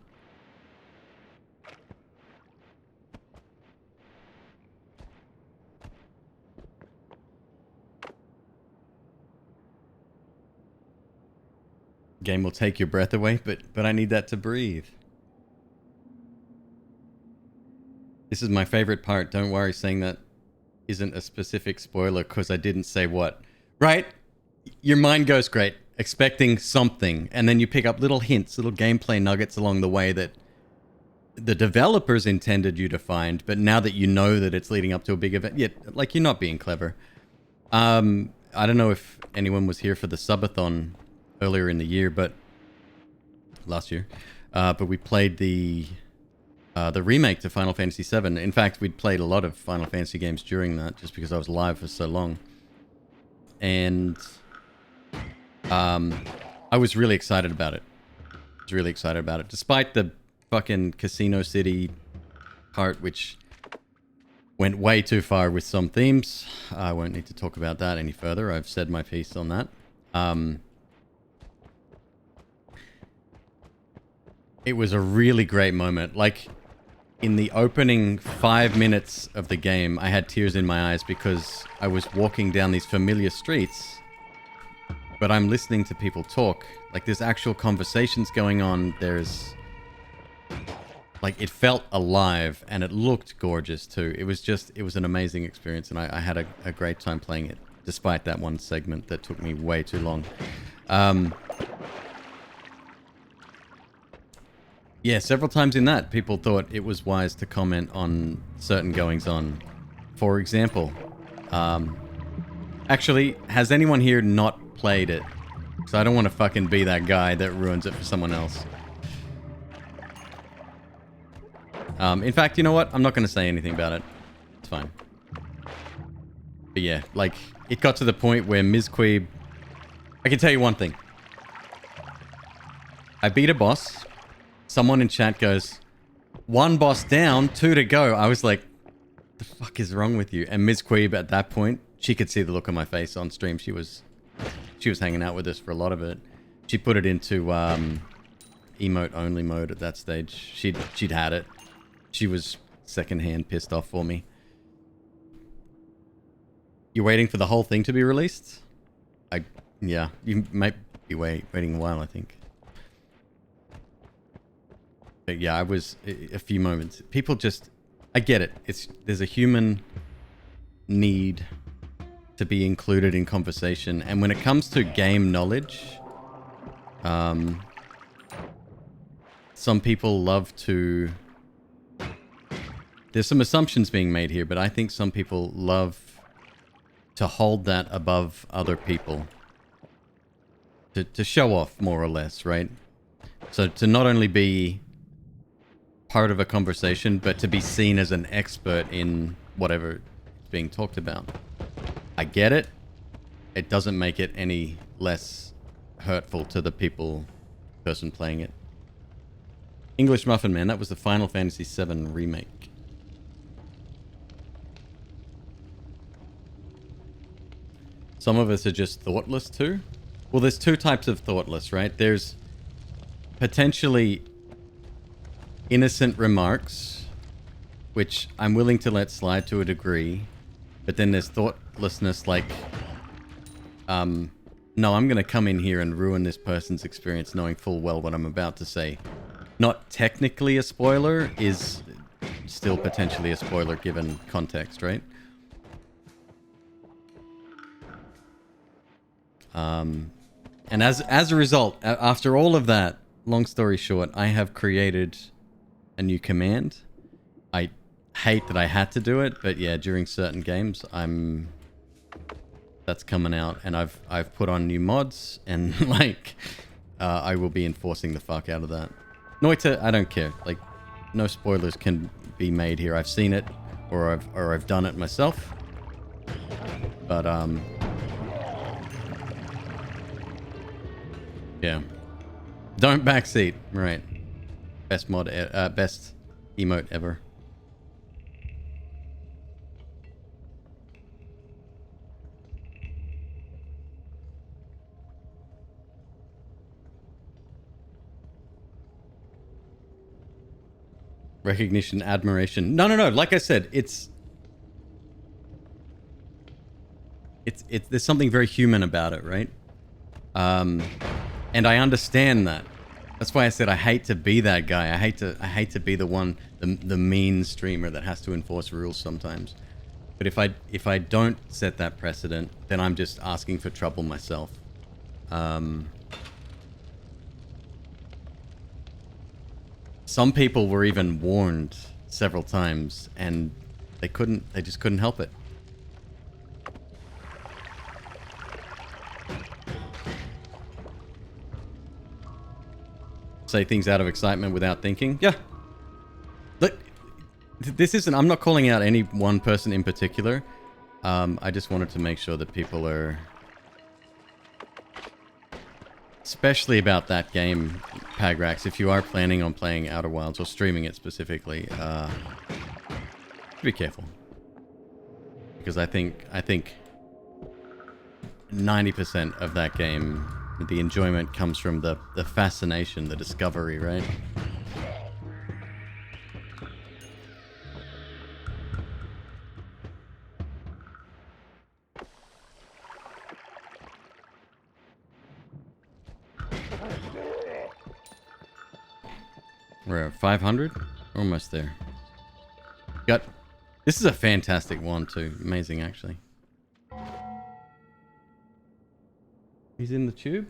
Game will take your breath away, but I need that to breathe. This is my favorite part. Don't worry, saying that isn't a specific spoiler because I didn't say what. Right? Your mind goes great, expecting something, and then you pick up little hints, little gameplay nuggets along the way that the developers intended you to find, but now that you know that it's leading up to a big event, like, you're not being clever. I don't know if anyone was here for the subathon earlier in the year, but last year, but we played the remake to Final Fantasy VII. In fact, we'd played a lot of Final Fantasy games during that, just because I was live for so long. And I was really excited about it. Despite the fucking Casino City part, which went way too far with some themes. I won't need to talk about that any further. I've said my piece on that. It was a really great moment. Like, in the opening 5 minutes of the game, I had tears in my eyes because I was walking down these familiar streets, but I'm listening to people talk. Like, there's actual conversations going on. There's... like, it felt alive, and it looked gorgeous, too. It was an amazing experience, and I had a great time playing it, despite that one segment that took me way too long. Yeah, several times in that, people thought it was wise to comment on certain goings-on. For example, actually, has anyone here not played it? So I don't want to fucking be that guy that ruins it for someone else. In fact, you know what? I'm not going to say anything about it. It's fine. But yeah, like, it got to the point where MzQueeb... I can tell you one thing. I beat a boss... Someone in chat goes, 1 boss down, 2 to go. I was like, the fuck is wrong with you? And MzQueeb at that point, she could see the look on my face on stream. She was hanging out with us for a lot of it. She put it into emote only mode at that stage. She'd had it. She was secondhand pissed off for me. You're waiting for the whole thing to be released? Yeah, you might be waiting a while, I think. But yeah, I was a few moments. People just, I get it. There's a human need to be included in conversation, and when it comes to game knowledge, some people love to there's some assumptions being made here, but I think some people love to hold that above other people. To show off, more or less, right? So to not only be part of a conversation, but to be seen as an expert in whatever is being talked about. I get it. It doesn't make it any less hurtful to the person playing it. English Muffin Man, that was the Final Fantasy VII remake. Some of us are just thoughtless too. Well, there's two types of thoughtless, right? There's potentially innocent remarks, which I'm willing to let slide to a degree. But then there's thoughtlessness like, no, I'm going to come in here and ruin this person's experience knowing full well what I'm about to say. Not technically a spoiler, is still potentially a spoiler given context, right? And as a result, after all of that, long story short, I have created a new command. I hate that I had to do it, but yeah, during certain games, that's coming out, and I've put on new mods, and like, I will be enforcing the fuck out of that. Noita, I don't care. Like, no spoilers can be made here. I've seen it, or I've done it myself. But yeah, don't backseat. Right, best best emote ever. Recognition, admiration. No. Like I said, it's there's something very human about it, right? And I understand that. That's why I said I hate to be that guy. I hate to be the one, the mean streamer that has to enforce rules sometimes. But if I don't set that precedent, then I'm just asking for trouble myself. Some people were even warned several times, and they just couldn't help it. Say things out of excitement without thinking. Yeah. Look, this isn't, I'm not calling out any one person in particular. I just wanted to make sure that people are, especially about that game, Pagrax, if you are planning on playing Outer Wilds or streaming it specifically, be careful. Because I think 90% of that game, the enjoyment comes from the fascination, the discovery, right? We're at 500? Almost there. This is a fantastic one too. Amazing, actually. He's in the tube?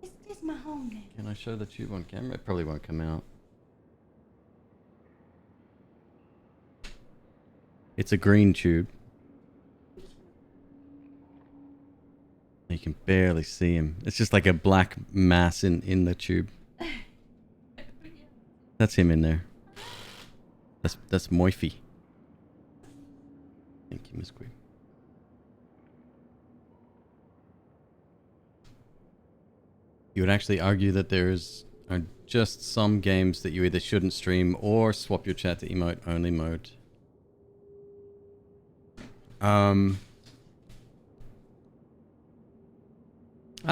This is my home name. Can I show the tube on camera? It probably won't come out. It's a green tube. You can barely see him. It's just like a black mass in the tube. That's him in there. That's Mon-Fri. Thank you, MzQueeb. You would actually argue that are just some games that you either shouldn't stream or swap your chat to emote only mode. I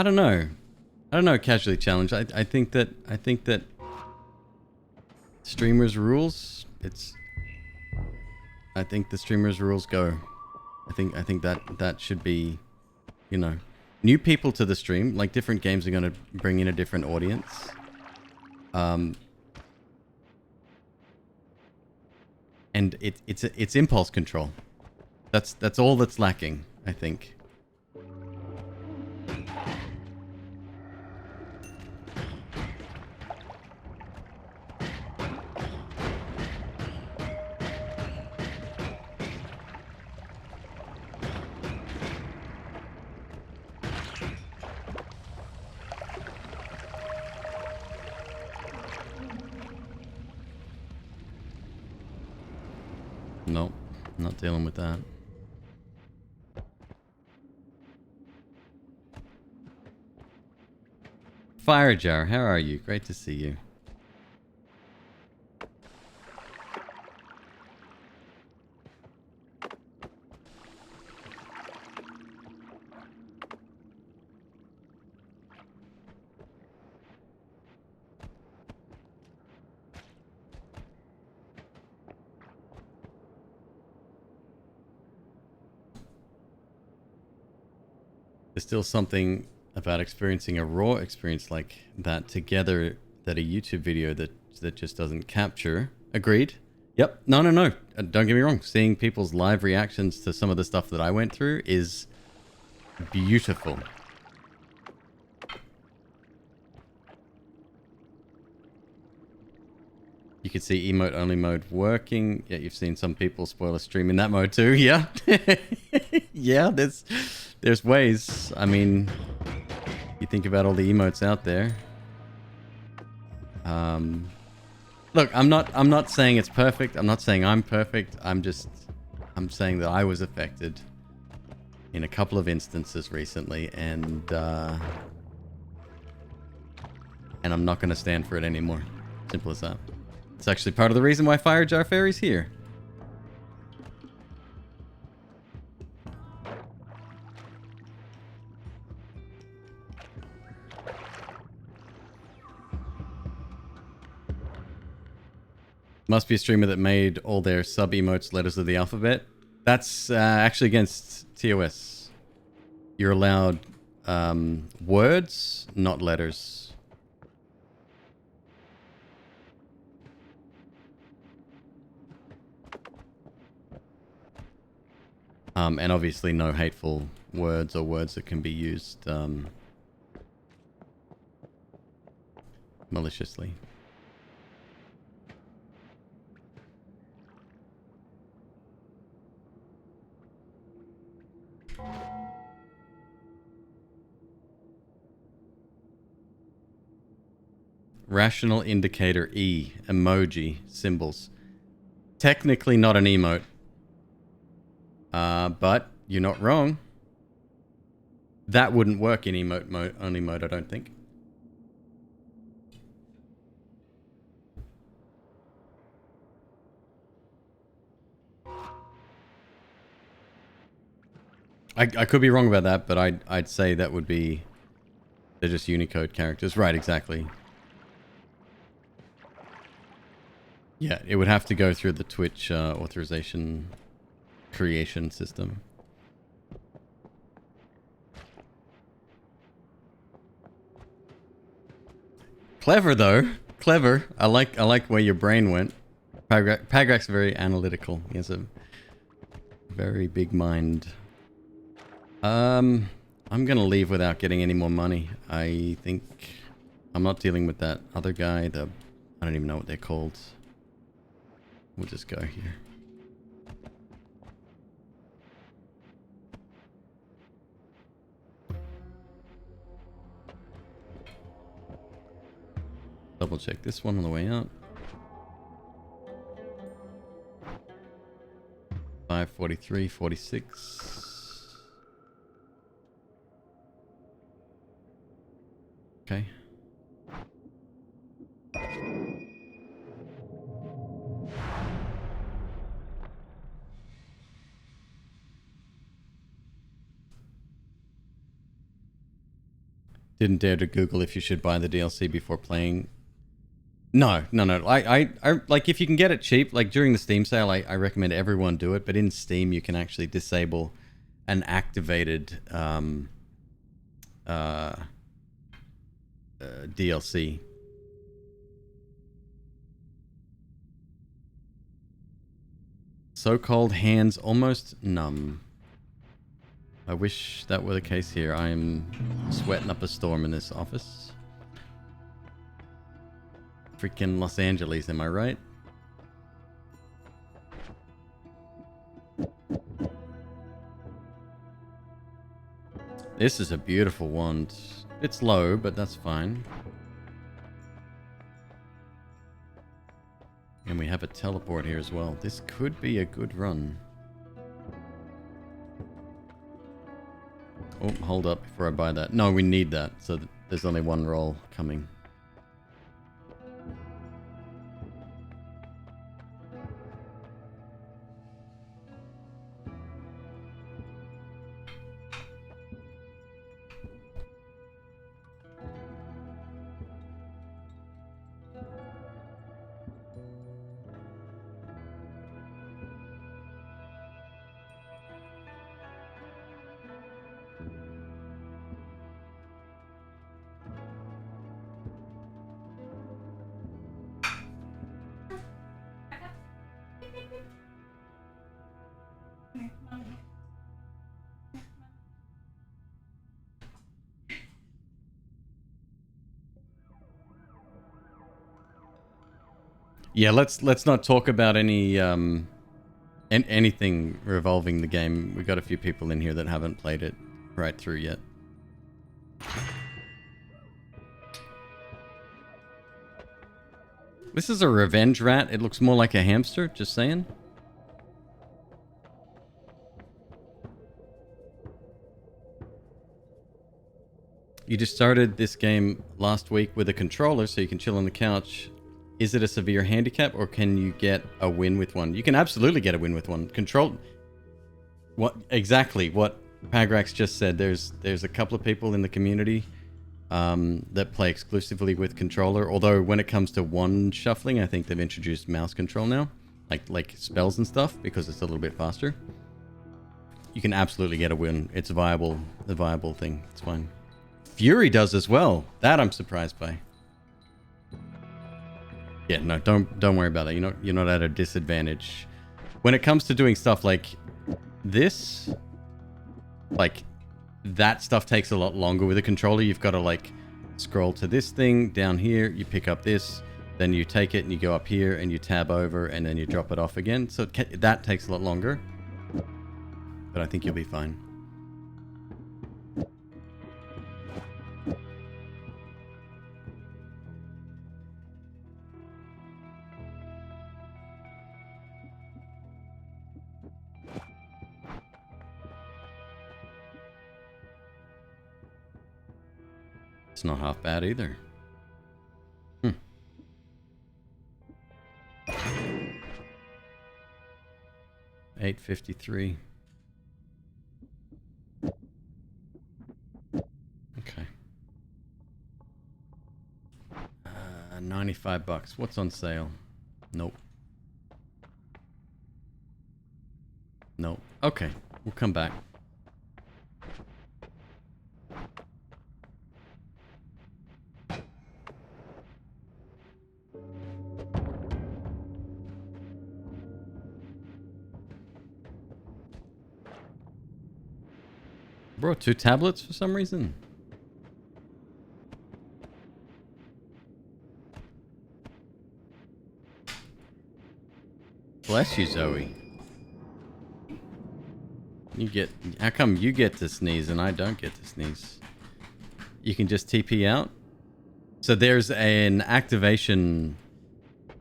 don't know, Casually Challenged. I think that streamers rules, I think the streamers rules go. I think that should be, you know, new people to the stream. Like, different games are going to bring in a different audience. And it's impulse control. That's all that's lacking, I think. I'm not dealing with that. Fire Jar, how are you? Great to see you. There's still something about experiencing a raw experience like that together that a YouTube video that just doesn't capture. Agreed. Yep. No. Don't get me wrong. Seeing people's live reactions to some of the stuff that I went through is beautiful. You can see emote only mode working. Yeah, you've seen some people spoil a stream in that mode too. Yeah. Yeah, there's ways. I mean, you think about all the emotes out there. Look, I'm not saying it's perfect. I'm not saying I'm perfect. I'm saying that I was affected in a couple of instances recently, and I'm not going to stand for it anymore. Simple as that. It's actually part of the reason why Fire Jar Fairy's here. Must be a streamer that made all their sub emotes letters of the alphabet. That's actually against TOS. You're allowed words, not letters. And obviously no hateful words or words that can be used maliciously. Rational indicator E, emoji, symbols. Technically not an emote. But you're not wrong. That wouldn't work in emote mode, only mode, I don't think. I could be wrong about that, but I'd say that would be... They're just Unicode characters. Right, exactly. Yeah, it would have to go through the Twitch authorization creation system. Clever though. Clever. I like where your brain went. Pagrak's very analytical. He has a very big mind. I'm gonna leave without getting any more money. I think I'm not dealing with that other guy. I don't even know what they're called. We'll just go here. Double check this one on the way out. 543, 46. Okay. Didn't dare to Google if you should buy the DLC before playing. No. I like, if you can get it cheap, like during the Steam sale, I recommend everyone do it. But in Steam, you can actually disable an activated DLC. So-called hands almost numb. I wish that were the case here. I am sweating up a storm in this office. Freaking Los Angeles, am I right? This is a beautiful wand. It's low, but that's fine. And we have a teleport here as well. This could be a good run. Oh, hold up before I buy that. No, we need that. So there's only one roll coming. Yeah, let's not talk about anything revolving the game. We've got a few people in here that haven't played it right through yet. This is a revenge rat. It looks more like a hamster, just saying. You just started this game last week with a controller so you can chill on the couch. Is it a severe handicap or can you get a win with one? You can absolutely get a win with one. What Pagrax just said. There's a couple of people in the community that play exclusively with controller. Although when it comes to one shuffling, I think they've introduced mouse control now, like spells and stuff, because it's a little bit faster. You can absolutely get a win. It's a viable thing. It's fine. Fury does as well. That I'm surprised by. Yeah, no, don't worry about it. You're not at a disadvantage. When it comes to doing stuff like this, like that stuff takes a lot longer with a controller. You've got to like scroll to this thing down here, you pick up this, then you take it and you go up here and you tab over and then you drop it off again. So that takes a lot longer. But I think you'll be fine. It's not half bad either. 853. Okay. 95 bucks. What's on sale? Nope. Nope. Okay. We'll come back. Bro, 2 tablets for some reason. Bless you, Zoe. How come you get to sneeze and I don't get to sneeze? You can just TP out? So there's an activation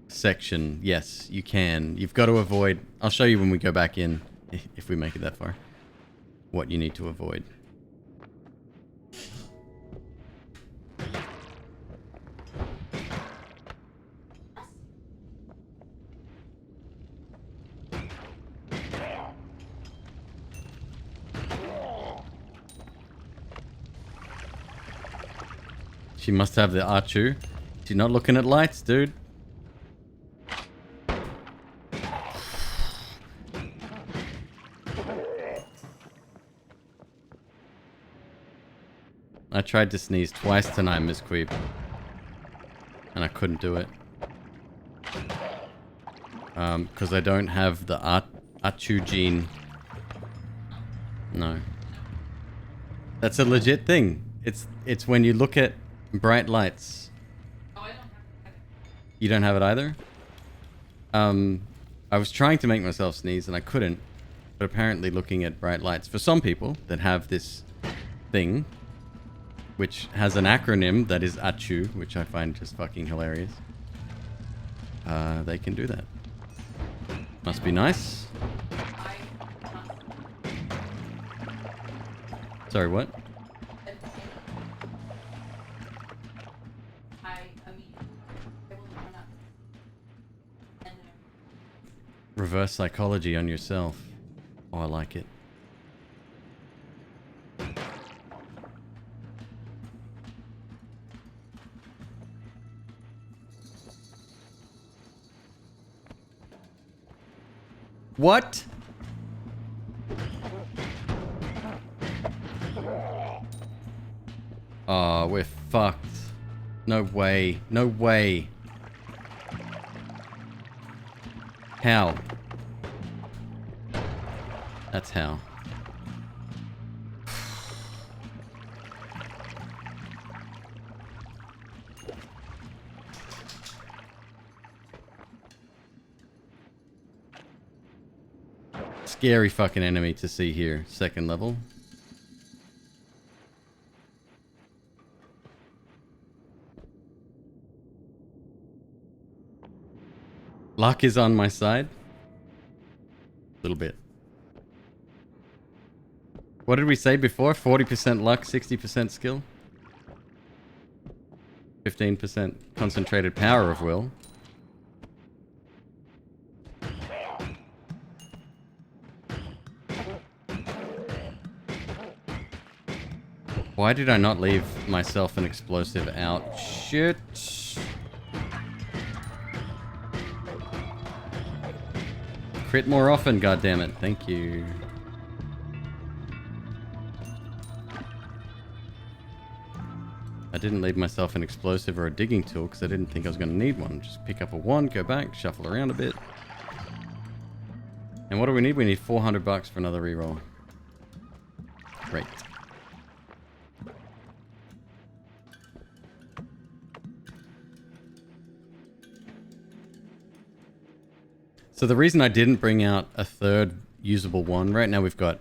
section. Yes, you can. You've got to avoid... I'll show you when we go back in, if we make it that far, what you need to avoid. She must have the Achu. She's not looking at lights, dude. I tried to sneeze twice tonight, MzQueeb. And I couldn't do it. Because I don't have the Achu gene. No. That's a legit thing. It's when you look at bright lights. Oh, I don't have it. You don't have it either? I was trying to make myself sneeze and I couldn't. But apparently looking at bright lights, for some people that have this thing, which has an acronym that is ACHU, which I find just fucking hilarious, they can do that. Must be nice. Sorry, what? Reverse psychology on yourself. Oh, I like it. What? Oh, we're fucked. No way. No way. How? That's how. Scary fucking enemy to see here. Second level. Luck is on my side. A little bit. What did we say before? 40% luck, 60% skill? 15% concentrated power of will. Why did I not leave myself an explosive out? Shit. Crit more often, goddammit. Thank you. I didn't leave myself an explosive or a digging tool because I didn't think I was going to need one. Just pick up a wand, go back, shuffle around a bit. And what do we need? We need 400 bucks for another reroll. Great. So the reason I didn't bring out a third usable wand, right now we've got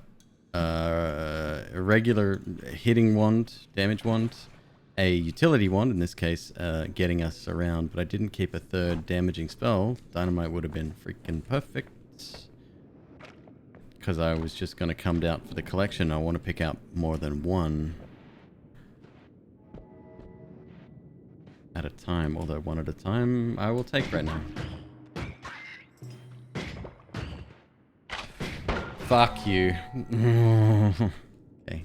a regular hitting wand, damage wand, a utility wand, in this case, getting us around, but I didn't keep a third damaging spell. Dynamite would have been freaking perfect. Because I was just going to come down for the collection. I want to pick out more than one at a time, although one at a time I will take right now. Fuck you. Okay.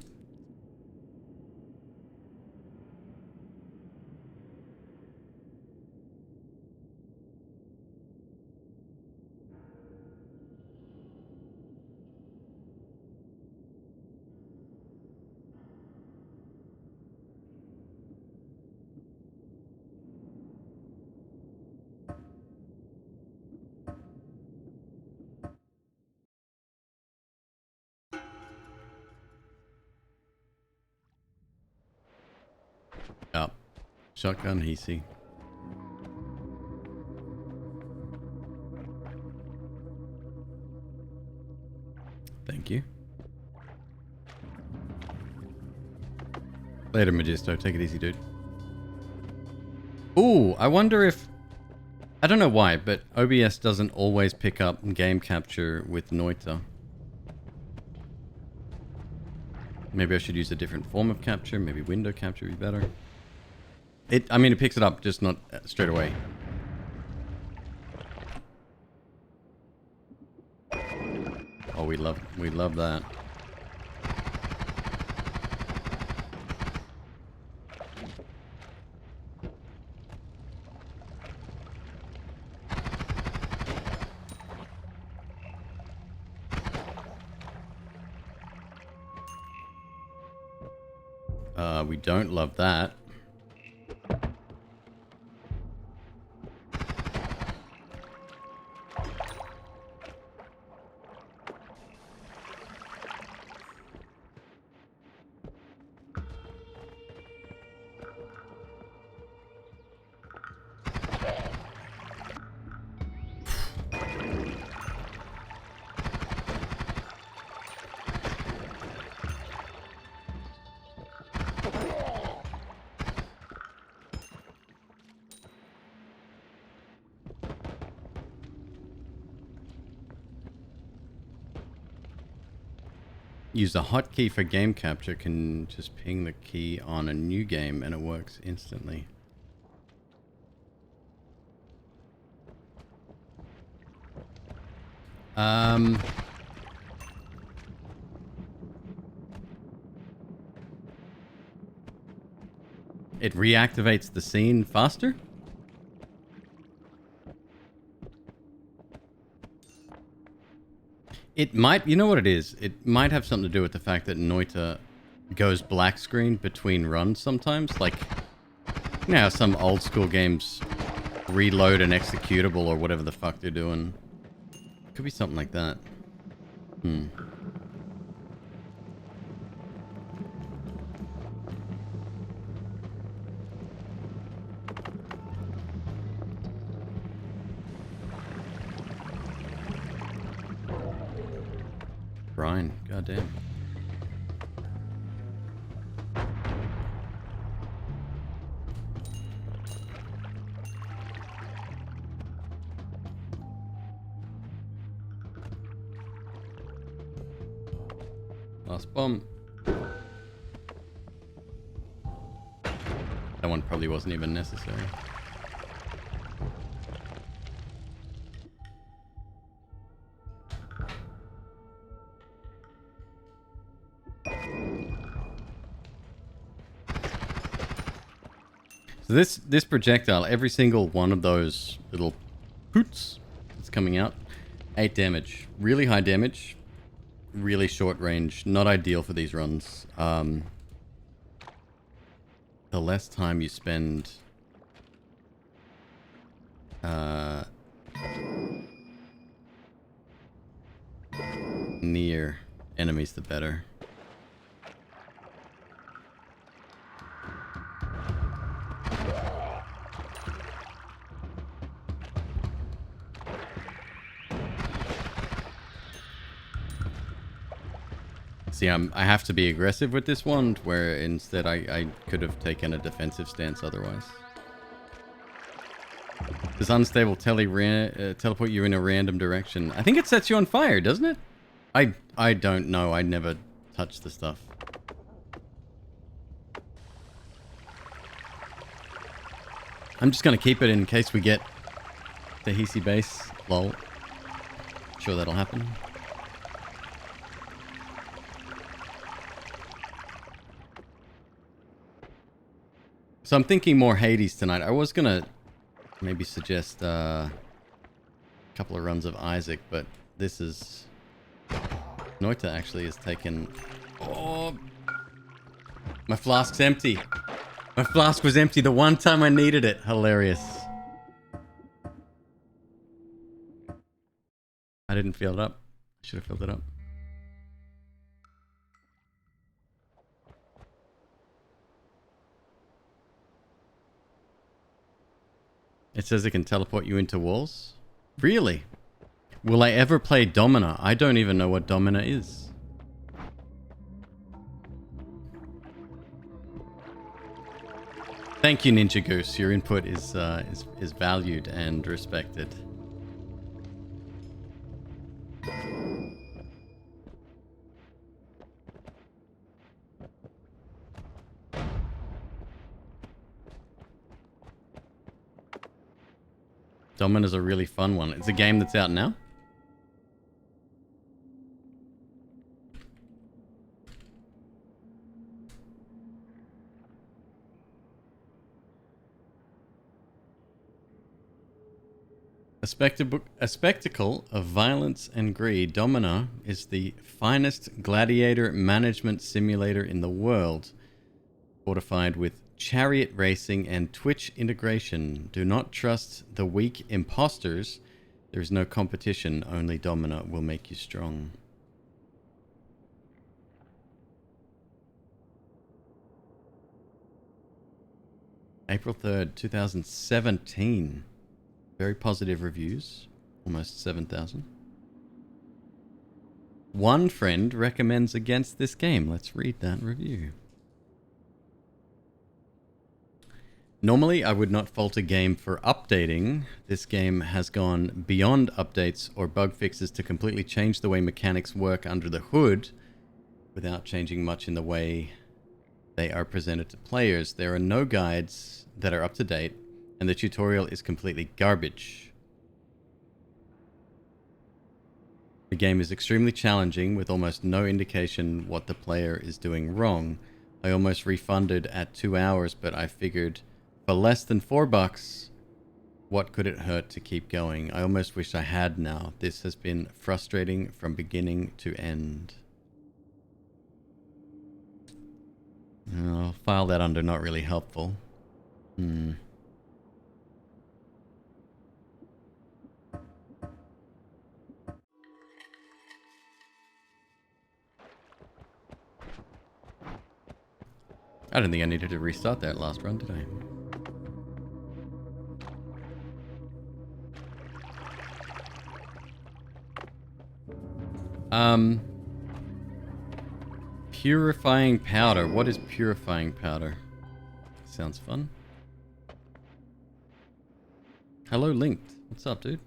Up. Shotgun, easy. Thank you. Later, Magisto. Take it easy, dude. Ooh, I wonder if... I don't know why, but OBS doesn't always pick up game capture with Noita. Maybe I should use a different form of capture. Maybe window capture would be better. I mean, it picks it up, just not straight away. Oh, we love that. We don't love that. use a hotkey for game capture can just ping the key on a new game and it works instantly. It reactivates the scene faster? It might, you know what it is? It might have something to do with the fact that Noita goes black screen between runs sometimes. Like, you know how some old school games reload an executable or whatever the fuck they're doing. Could be something like that. Brian, goddamn. Last bomb. That one probably wasn't even necessary. So this projectile, every single one of those little poots that's coming out, 8 damage. Really high damage. Really short range. Not ideal for these runs. The less time you spend near enemies, the better. See, I have to be aggressive with this one, where instead I could have taken a defensive stance otherwise. Does unstable teleport you in a random direction? I think it sets you on fire, doesn't it? I don't know. I never touched the stuff. I'm just going to keep it in case we get the Hisi base. Lol. Sure that'll happen. So I'm thinking more Hades tonight. I was going to maybe suggest a couple of runs of Isaac, but this is... Noita actually has taken... Oh! My flask's empty. My flask was empty the one time I needed it. Hilarious. I didn't fill it up. Should have filled it up. It says it can teleport you into walls? Really? Will I ever play Domina? I don't even know what Domina is. Thank you, Ninja Goose. Your input is valued and respected. Domina's a really fun one. It's a game that's out now. A spectacle of violence and greed, Domina is the finest gladiator management simulator in the world, fortified with chariot racing and Twitch integration. Do not trust the weak imposters. There is no competition. Only Domina will make you strong. April 3rd, 2017. Very positive reviews. Almost 7,000. One friend recommends against this game. Let's read that review. Normally, I would not fault a game for updating. This game has gone beyond updates or bug fixes to completely change the way mechanics work under the hood. without changing much in the way they are presented to players. There are no guides that are up to date, and the tutorial is completely garbage. The game is extremely challenging with almost no indication what the player is doing wrong. I almost refunded at 2 hours, but I figured for less than $4, what could it hurt to keep going? I almost wish I had now. This has been frustrating from beginning to end. I'll file that under not really helpful. I don't think I needed to restart that last run, did I? Purifying powder. What is purifying powder? Sounds fun. Hello, Linked. What's up, dude?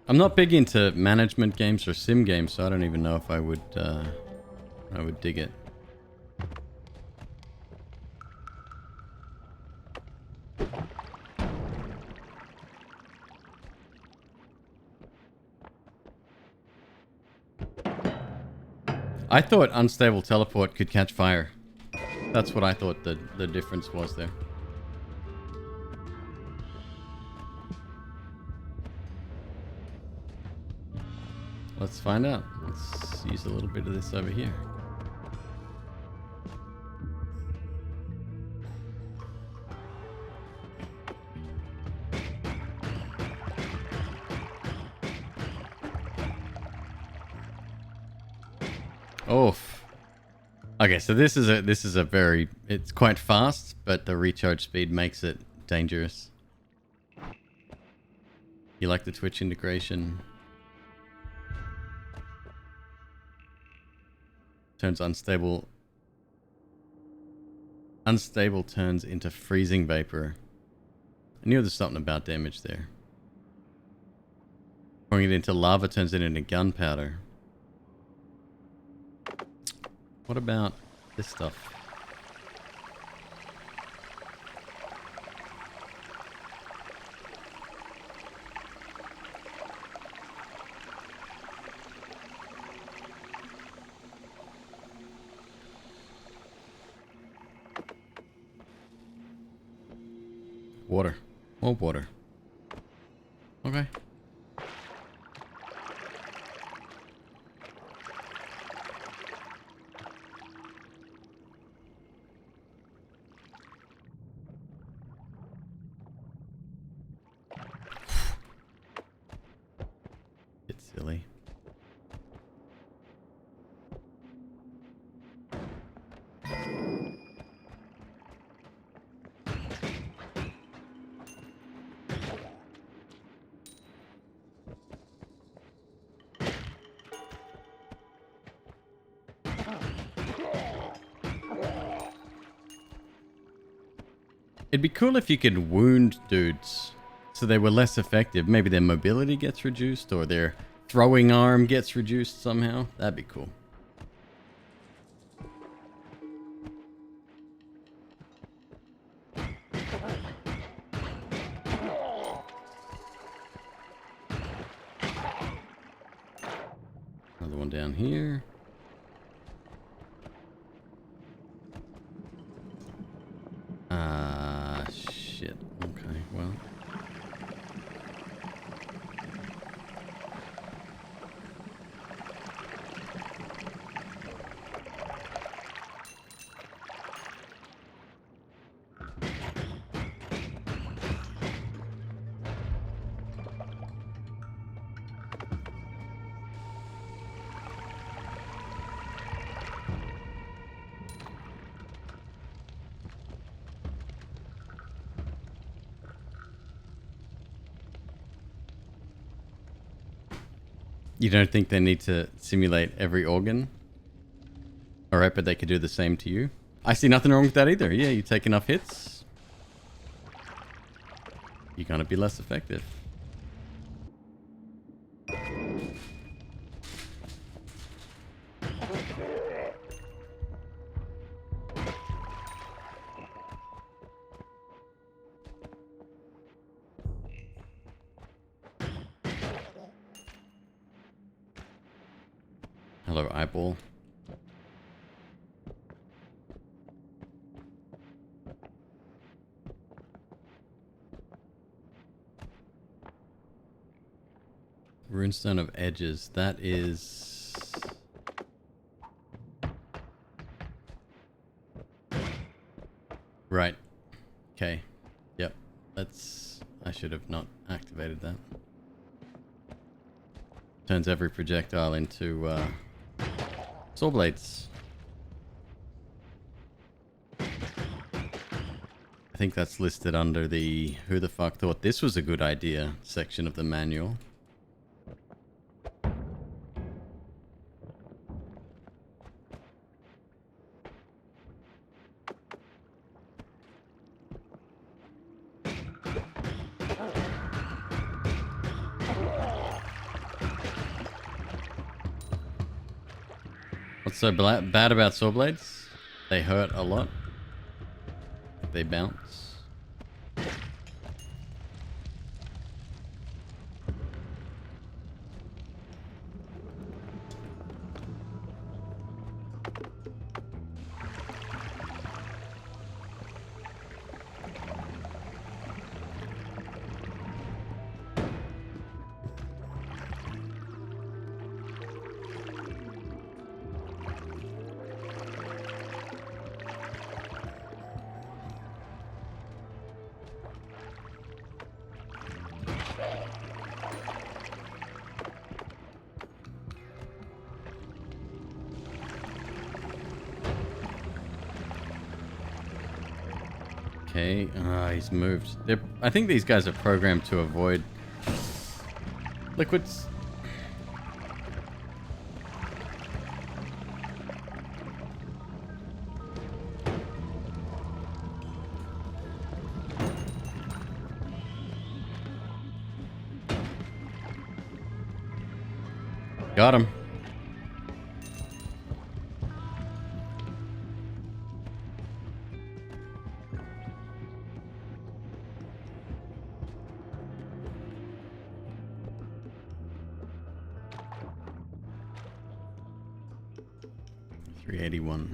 I'm not big into management games or sim games, so I don't even know if I would dig it. I thought unstable teleport could catch fire. That's what I thought the difference was there. Let's find out. Let's use a little bit of this over here. Oof. Okay, so this is a very, it's quite fast, but the recharge speed makes it dangerous. You like the Twitch integration? Turns unstable. Unstable turns into freezing vapor. I knew there was something about damage there. Pouring it into lava turns it into gunpowder. What about this stuff? Water. More water. Okay. Bit silly. It'd be cool if you could wound dudes so they were less effective. Maybe their mobility gets reduced or their throwing arm gets reduced somehow. That'd be cool. Another one down here. Shit. Okay, well. You don't think they need to simulate every organ? Alright, but they could do the same to you? I see nothing wrong with that either. Yeah, you take enough hits. you're going to be less effective. Hello, eyeball. Runestone of Edges. That is... Right. Okay. Yep. That's... I should have not activated that. Turns every projectile into saw blades. I think that's listed under the "Who the fuck thought this was a good idea" section of the manual. What's so bad about saw blades? They hurt a lot. They bounce. Okay, he's moved. I think these guys are programmed to avoid liquids. Got him. $381.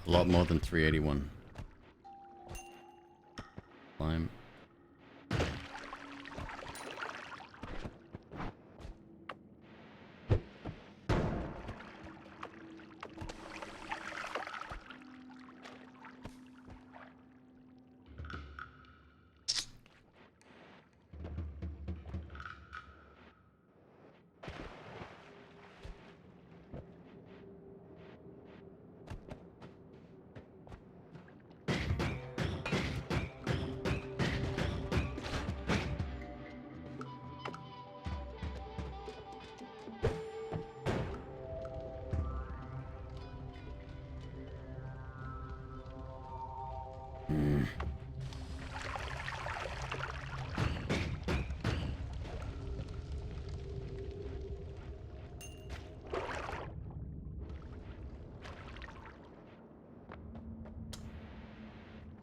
A lot more than 381. Climb.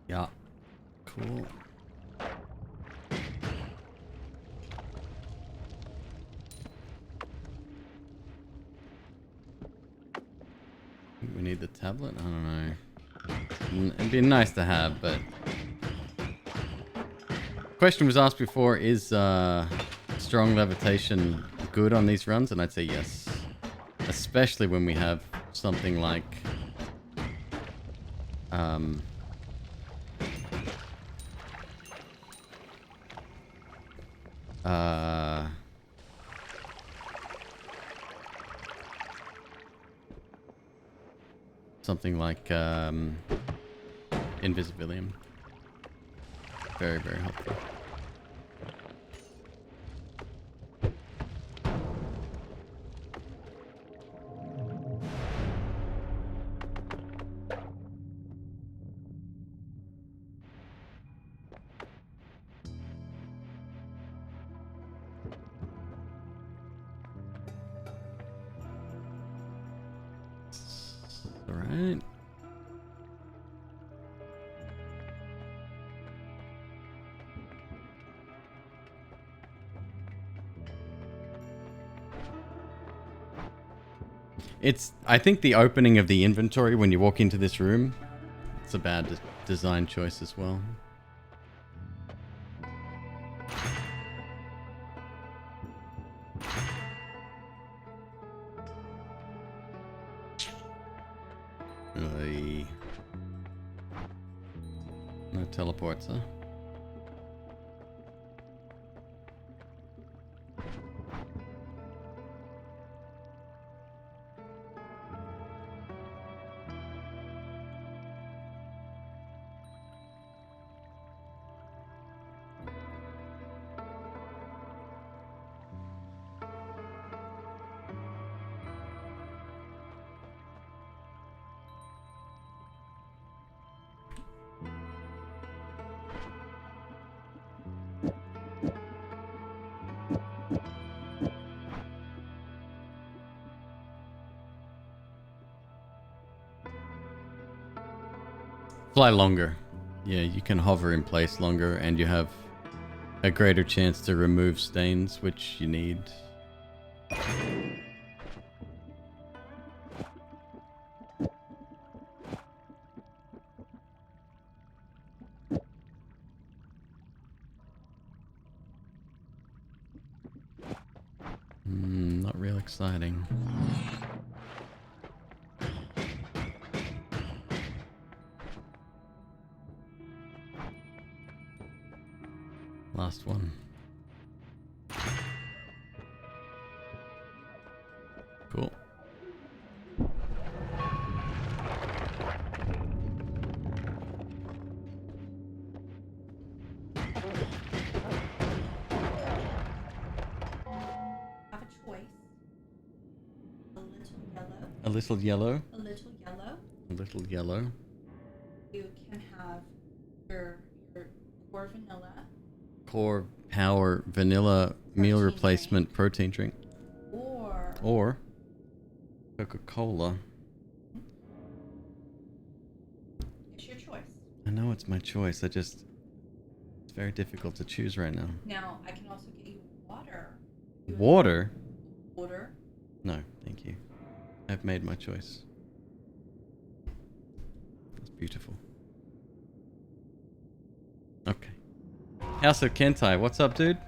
Yeah. Cool. We need the tablet? I don't know. It'd be nice to have, but... Question was asked before, is strong levitation good on these runs? And I'd say yes. Especially when we have something like... something like Invisibilium. Very, very helpful. Alright. I think the opening of the inventory when you walk into this room, it's a bad design choice as well. No teleports, huh? Fly longer. Yeah, you can hover in place longer and you have a greater chance to remove stains, which you need. Not real exciting. Last one. Cool. Have a choice. A little yellow. A little yellow. A little yellow. You can have your core vanilla. Core power vanilla meal Protein replacement drink. protein drink. Or Coca-Cola. It's your choice. I know it's my choice. It's very difficult to choose right now. Now, I can also get you water. Water? Water. No, thank you. I've made my choice. That's beautiful. Okay. House of Kentai, what's up, dude?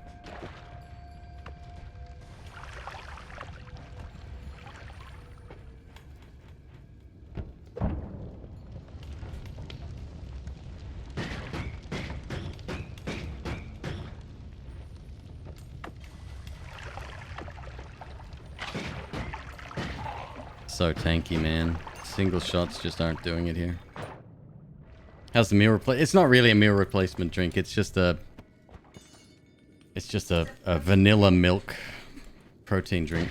So tanky, man. Single shots just aren't doing it here. How's the meal replace? It's not really a meal replacement drink. It's just a vanilla milk protein drink.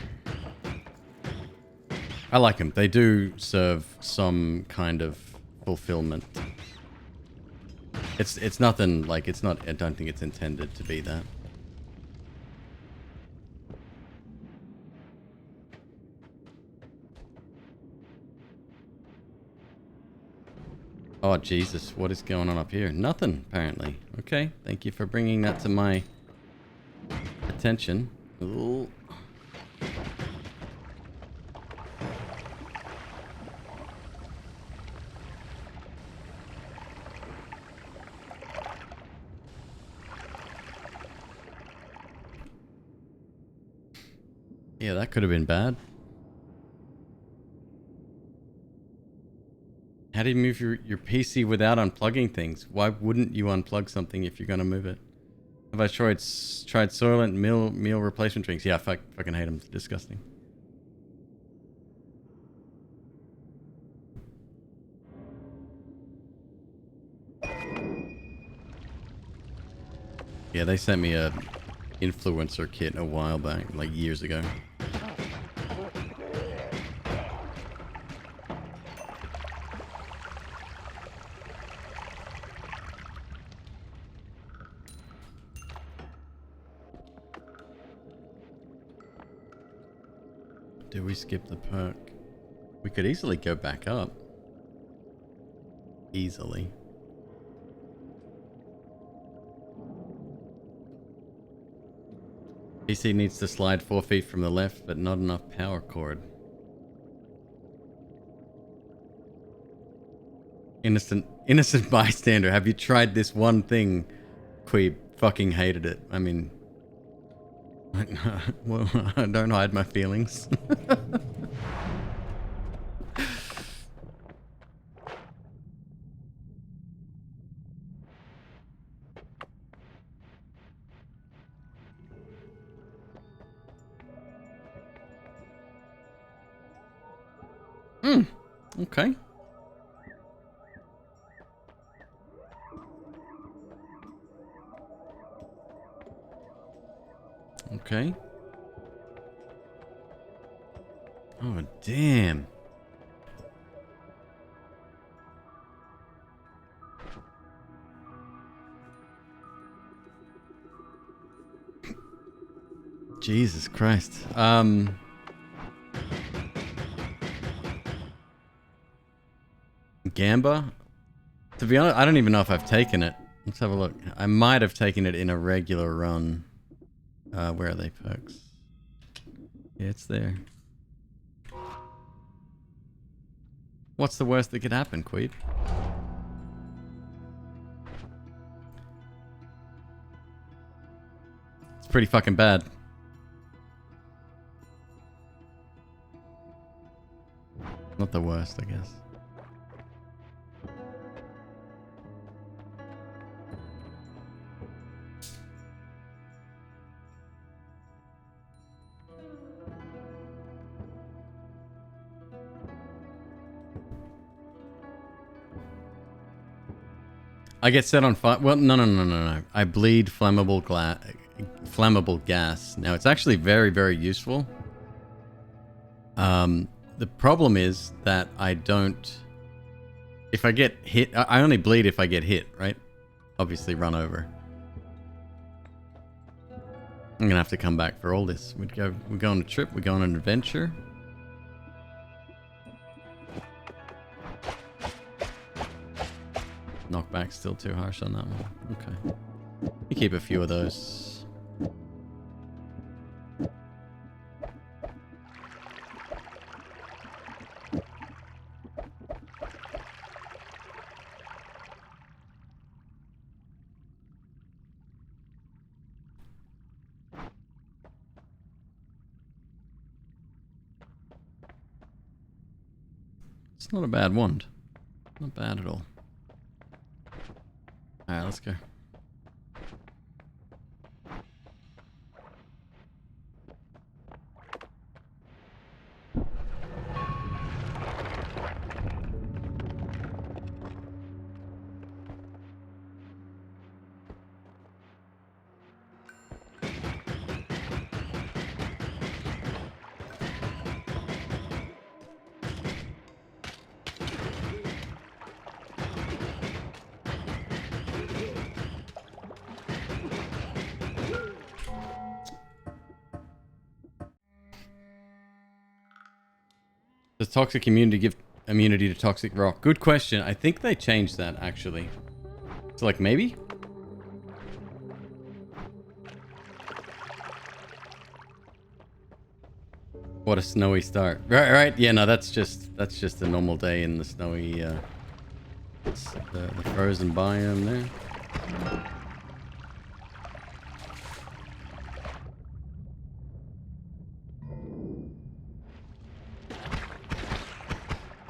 I like them. They do serve some kind of fulfillment. It's nothing like it's not. I don't think it's intended to be that. Oh, Jesus. What is going on up here? Nothing, apparently. Okay. Thank you for bringing that to my attention. Ooh. Yeah, that could have been bad. How do you move your PC without unplugging things? Why wouldn't you unplug something if you're going to move it? Have I tried Soylent meal replacement drinks? Yeah, I fucking hate them. It's disgusting. Yeah, they sent me a influencer kit a while back, like years ago. Do we skip the perk? We could easily go back up. Easily. PC needs to slide 4 feet from the left, but not enough power cord. Innocent bystander. Have you tried this one thing? Queeb fucking hated it. I mean, well, I don't hide my feelings. Okay. Okay. Oh, damn. Jesus Christ. Gamba? To be honest, I don't even know if I've taken it. Let's have a look. I might have taken it in a regular run. Where are they, perks? Yeah, it's there. What's the worst that could happen, Queeb? It's pretty fucking bad. Not the worst, I guess. I get set on fire. Well, no. I bleed flammable gas. Now, it's actually very, very useful. The problem is that I don't... If I get hit... I only bleed if I get hit, right? Obviously run over. I'm gonna have to come back for all this. We go on a trip. We go on an adventure. Knockback's still too harsh on that one. Okay. You keep a few of those. It's not a bad wand. Not bad at all. Alright, let's go. Does toxic immunity give immunity to toxic rock? Good question. I think they changed that, actually. So, like, maybe? What a snowy start. Right. Yeah, no, that's just a normal day in the snowy, the frozen biome there.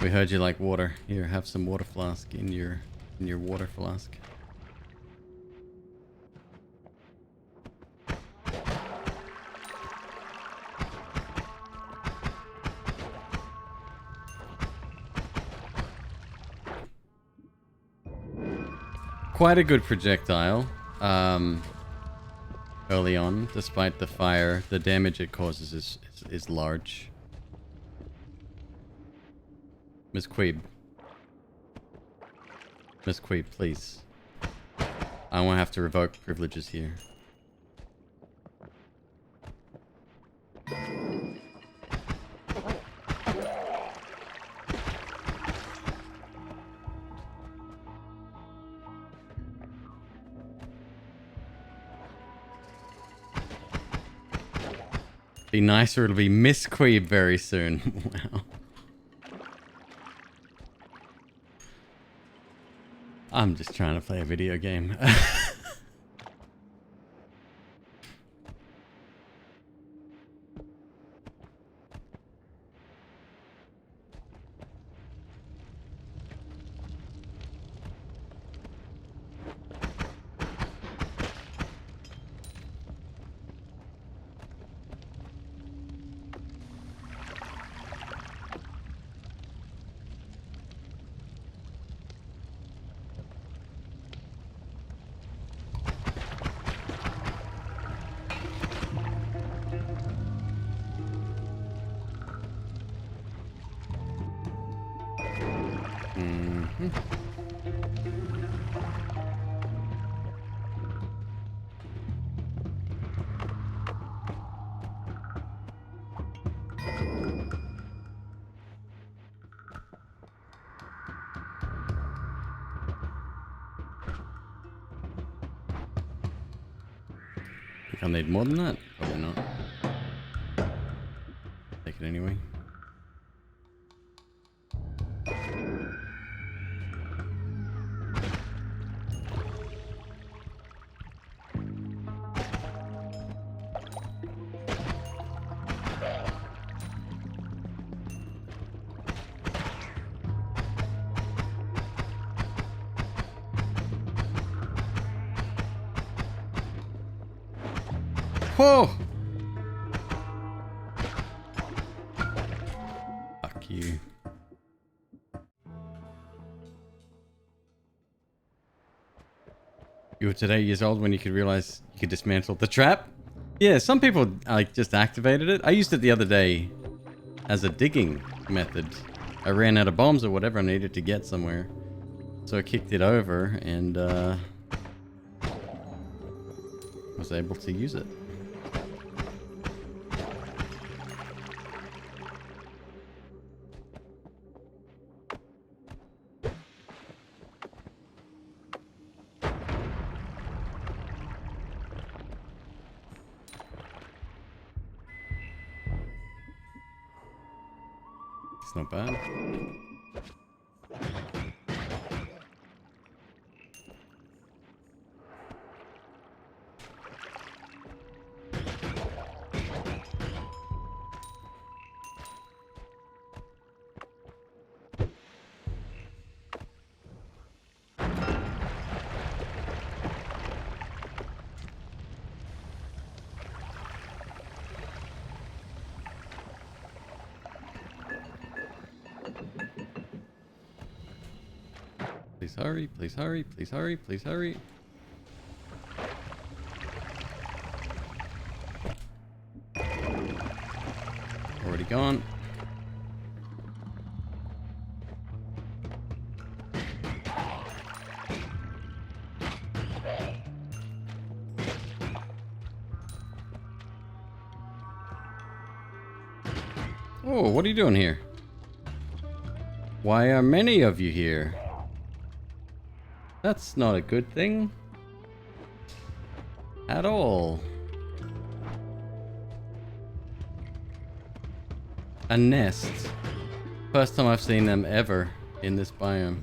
We heard you like water. Here, have some water flask in your water flask. Quite a good projectile. Early on, despite the fire, the damage it causes is large. MzQueeb. MzQueeb, please. I won't have to revoke privileges here. Be nicer, it'll be MzQueeb very soon. Wow. I'm just trying to play a video game. Think I'll need more than that? Probably not. Take it anyway. Whoa! Fuck you. You were today years old when you could realize you could dismantle the trap? Yeah, some people like just activated it. I used it the other day as a digging method. I ran out of bombs or whatever I needed to get somewhere. So I kicked it over and was able to use it. It's not bad. Please hurry, please hurry, please hurry, please hurry. Already gone. Oh, what are you doing here? Why are many of you here? That's not a good thing. At all. A nest. First time I've seen them ever in this biome.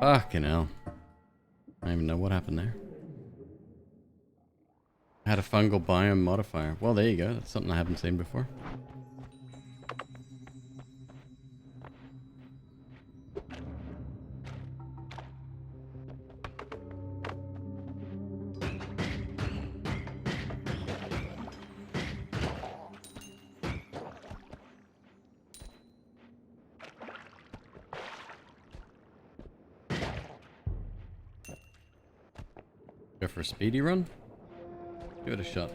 Fucking hell. I don't even know what happened there. Had a fungal biome modifier. Well, there you go. That's something I haven't seen before. Go for a speedy run? Give it a shot.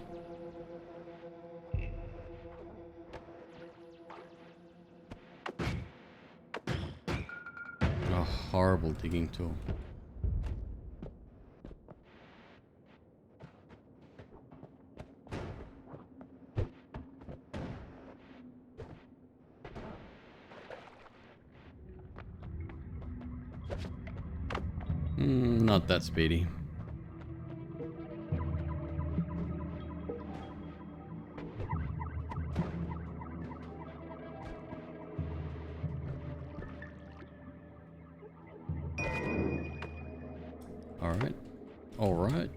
A horrible digging tool. Not that speedy. Alright. Alright.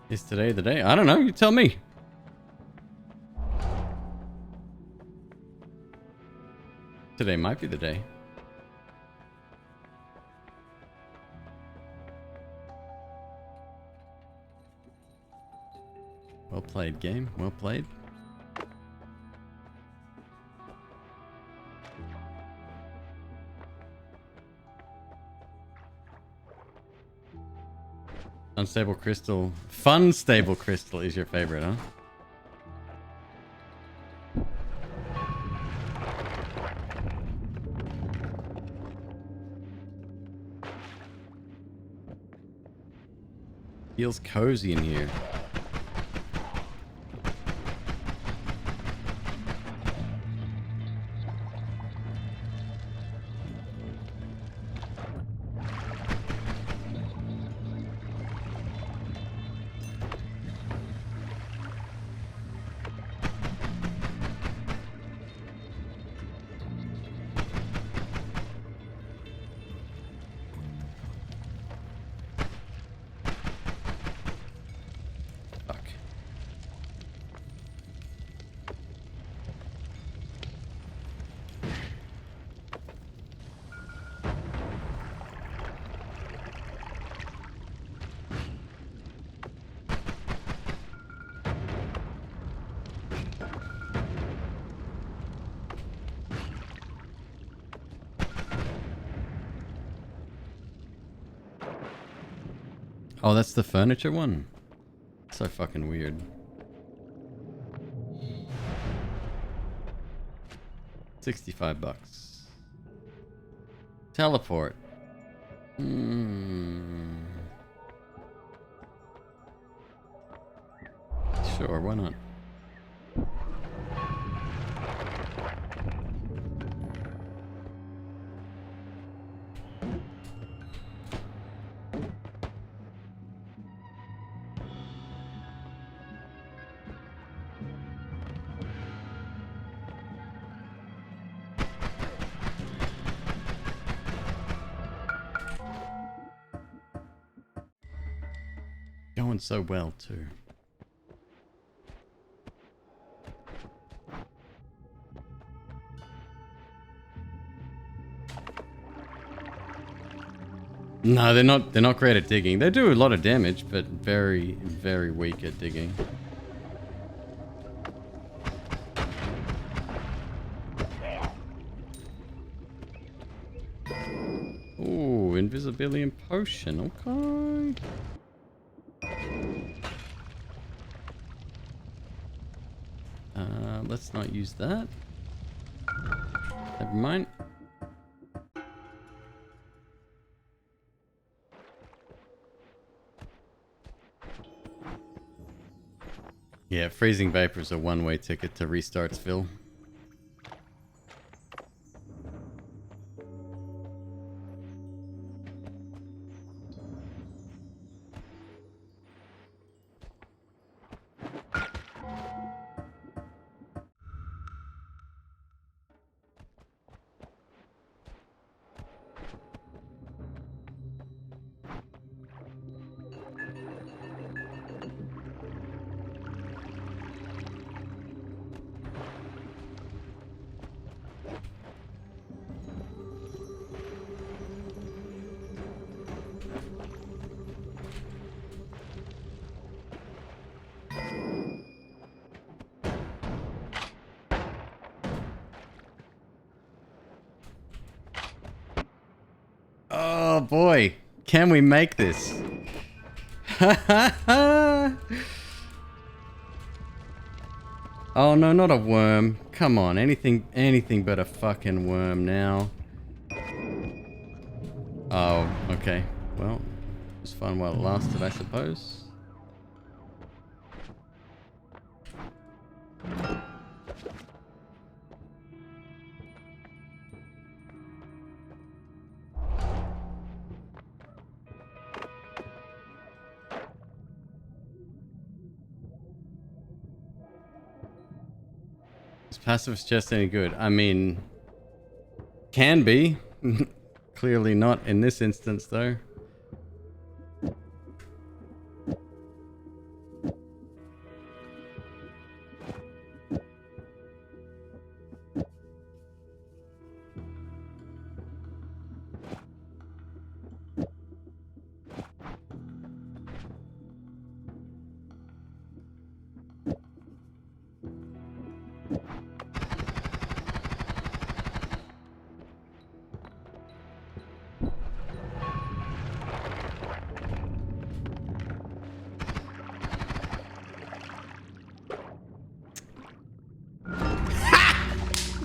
Is today the day? I don't know. You tell me. Today might be the day. Well played, game. Well played. Unstable crystal. Fun stable crystal is your favorite, huh? Feels cozy in here. Oh, that's the furniture one? So fucking weird. $65. Teleport. Sure, why not? Going so well too. No, they're not great at digging. They do a lot of damage, but very, very weak at digging. Ooh, invisibility and potion. Okay. Let's not use that. Never mind. Yeah, freezing vapor is a one-way ticket to Restartsville. Oh boy, can we make this? Oh no, not a worm. come on. Anything but a fucking worm now. Oh, okay. Well, it was fun while it lasted, I suppose. Is passive just any good? I mean, can be. Clearly not in this instance, though.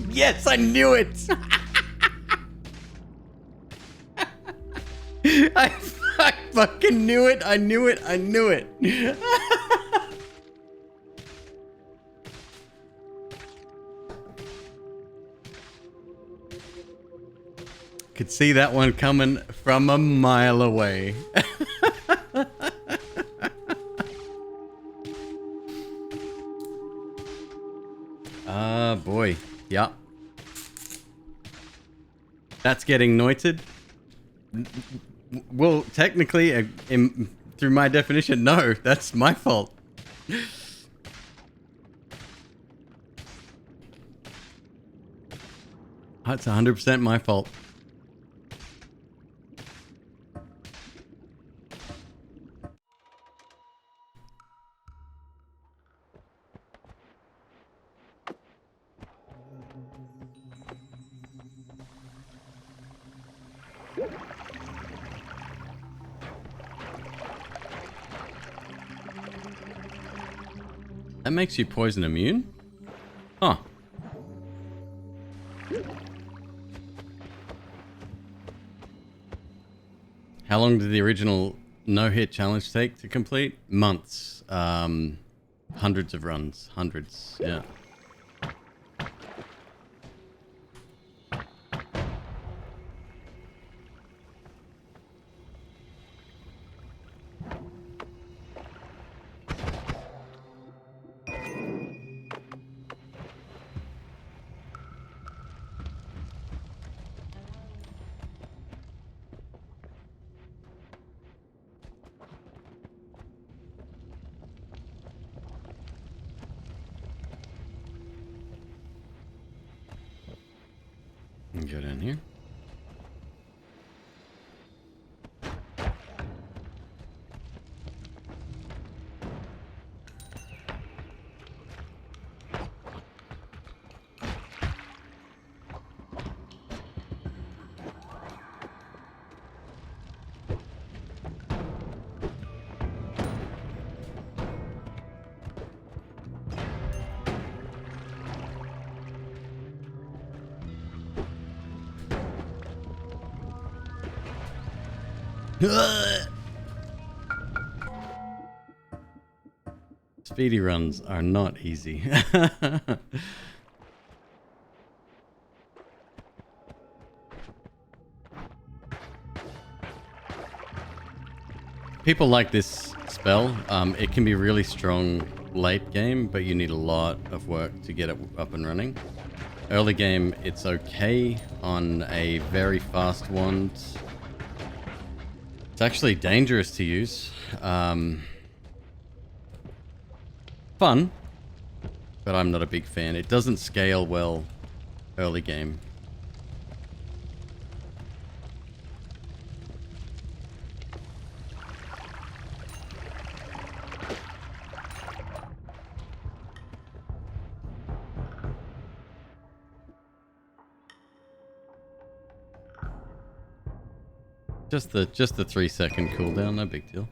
Yes, I knew it! I fucking knew it! I knew it! I knew it! Could see that one coming from a mile away. Ah, boy. Yep. That's getting noited. Well, technically, through my definition, no. That's my fault. That's 100% my fault. That makes you poison immune? Huh. How long did the original no-hit challenge take to complete? Months. Hundreds of runs. Hundreds, yeah. Go down here. Speedy runs are not easy. People like this spell. It can be really strong late game, but you need a lot of work to get it up and running. Early game, it's okay on a very fast wand. It's actually dangerous to use. Fun, but I'm not a big fan. It doesn't scale well early game. Just the 3-second cooldown, no big deal.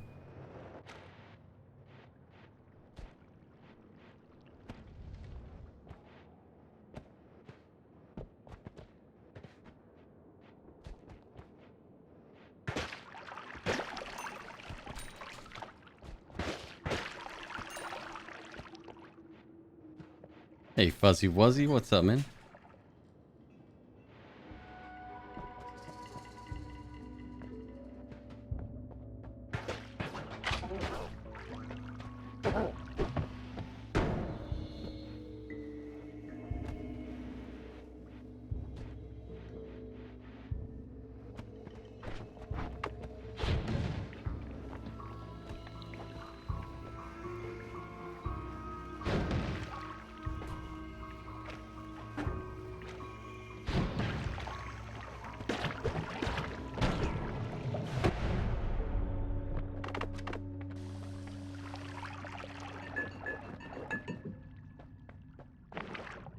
Hey, Fuzzy Wuzzy, what's up, man?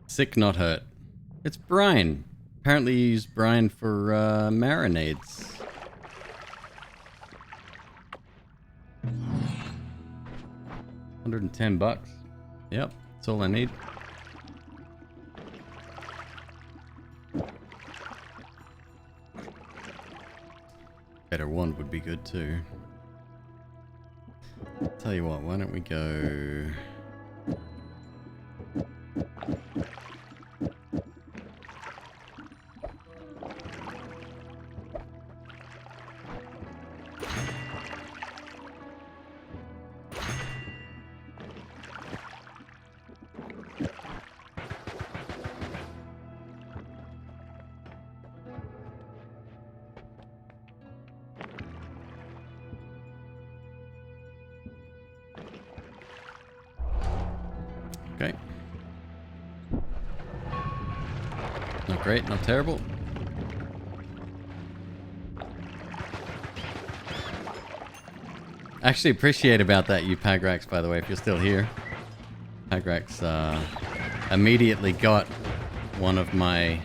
Sick, not hurt. It's brine. Apparently you use brine for marinades. $110. Yep, that's all I need. Better one would be good too. Tell you what, why don't we go... Okay. Not great, not terrible. Actually appreciate about that, you Pagrax, by the way, if you're still here. Pagrax immediately got one of my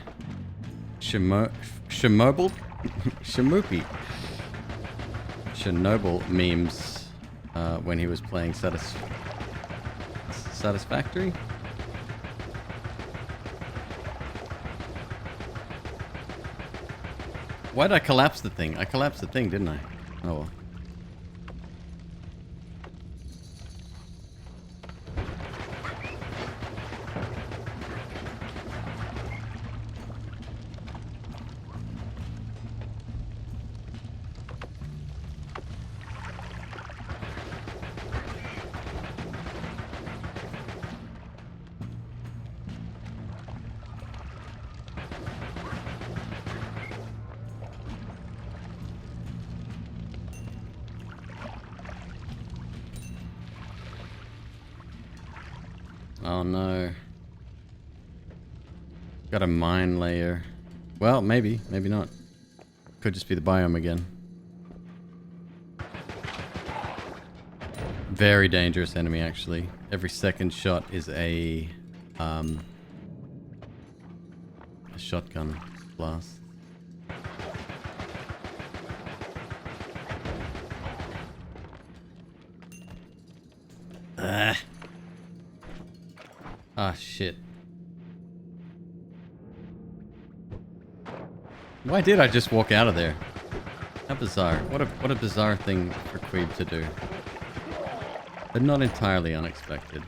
Chernobyl memes when he was playing Satisfactory. Why'd I collapse the thing? I collapsed the thing, didn't I? Oh well. Oh no. Got a mine layer. Well, maybe, maybe not. Could just be the biome again. Very dangerous enemy, actually. Every second shot is a shotgun blast. Ah, shit. Why did I just walk out of there? How bizarre. What a bizarre thing for Queeb to do. But not entirely unexpected.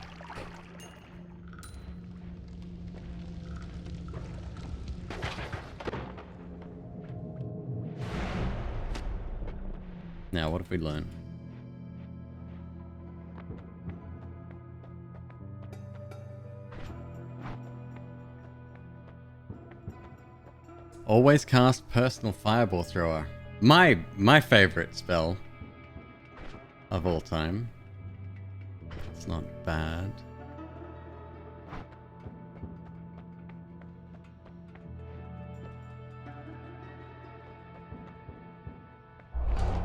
Now, what have we learned? Always cast personal fireball thrower. My favorite spell of all time. It's not bad.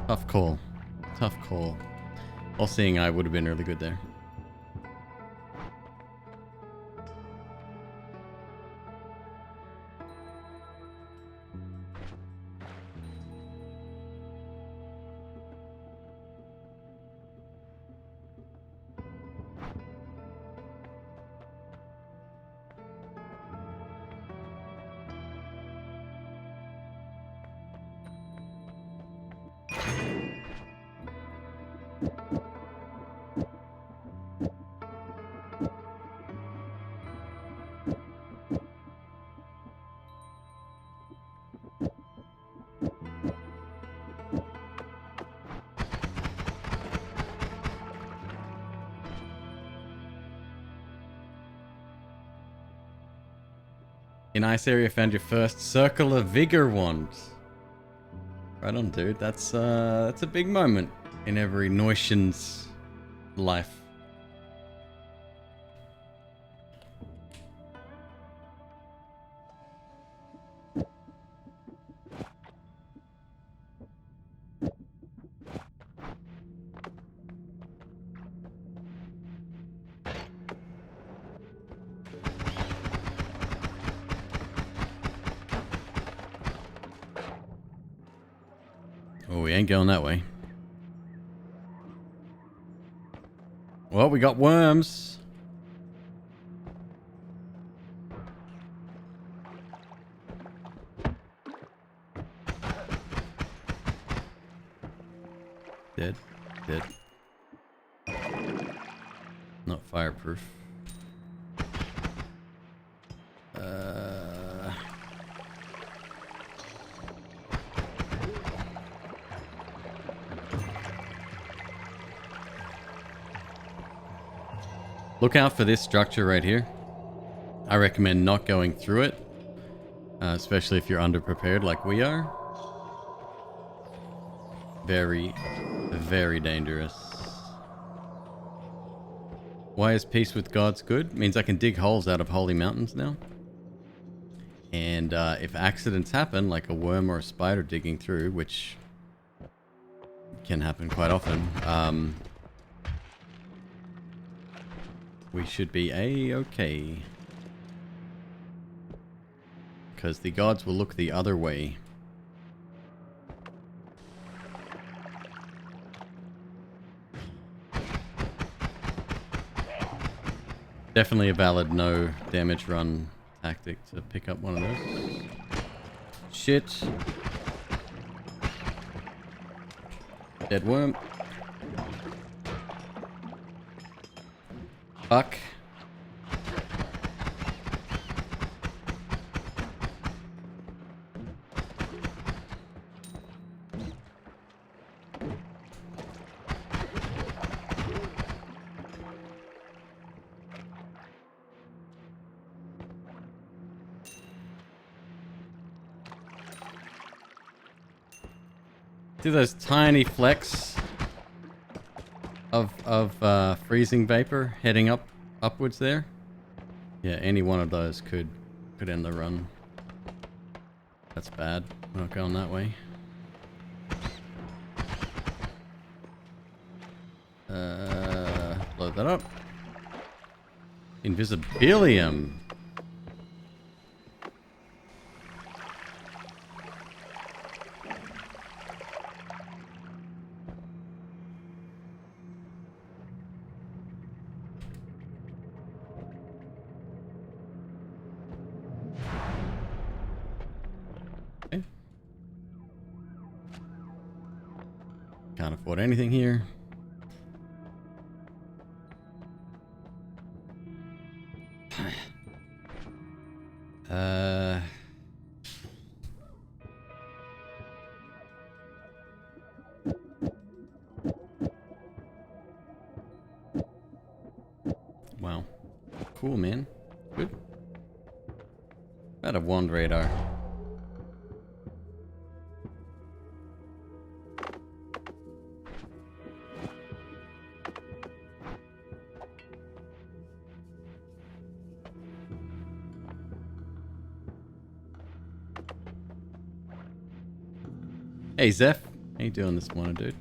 Tough call. Tough call. All seeing eye would have been really good there. In ice area, found your first Circle of Vigor wand. Right on, dude. That's a big moment in every Noitian's life. Oh, we ain't going that way. Well, we got worms. Dead. Dead. Not fireproof. Look out for this structure right here. I recommend not going through it, especially if you're underprepared like we are. Very, very dangerous. Why is peace with gods good? Means I can dig holes out of holy mountains now. And if accidents happen, like a worm or a spider digging through, which can happen quite often, we should be A-okay. Because the gods will look the other way. Definitely a valid no damage run tactic to pick up one of those. Shit. Dead worm. Fuck. See those tiny flecks of freezing vapor heading upwards there? Yeah, any one of those could end the run. That's bad. We're not going that way. Load that up. Invisibilium. Can't afford anything here. Wow. Cool, man. Good. About a wand radar. Hey, Zeph. How you doing this morning, dude?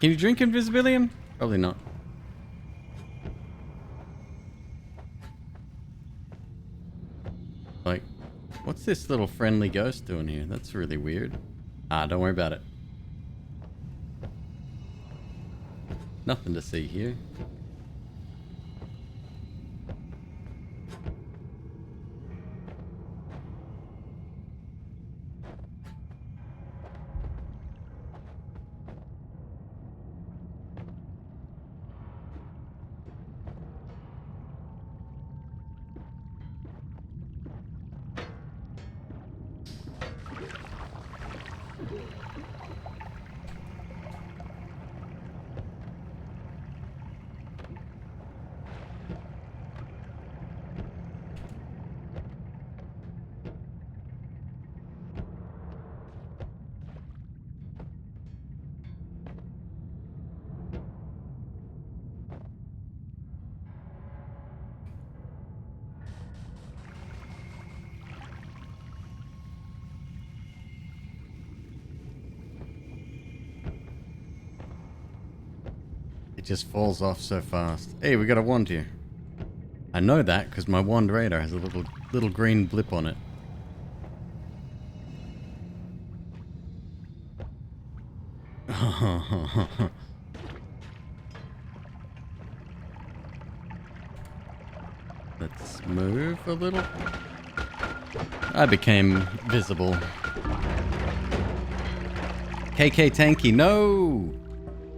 Can you drink Invisibilium? Probably not. Like, what's this little friendly ghost doing here? That's really weird. Ah, don't worry about it. Nothing to see here. It just falls off so fast. Hey, we got a wand here. I know that because my wand radar has a little green blip on it. Let's move a little. I became visible. KK Tanky, no!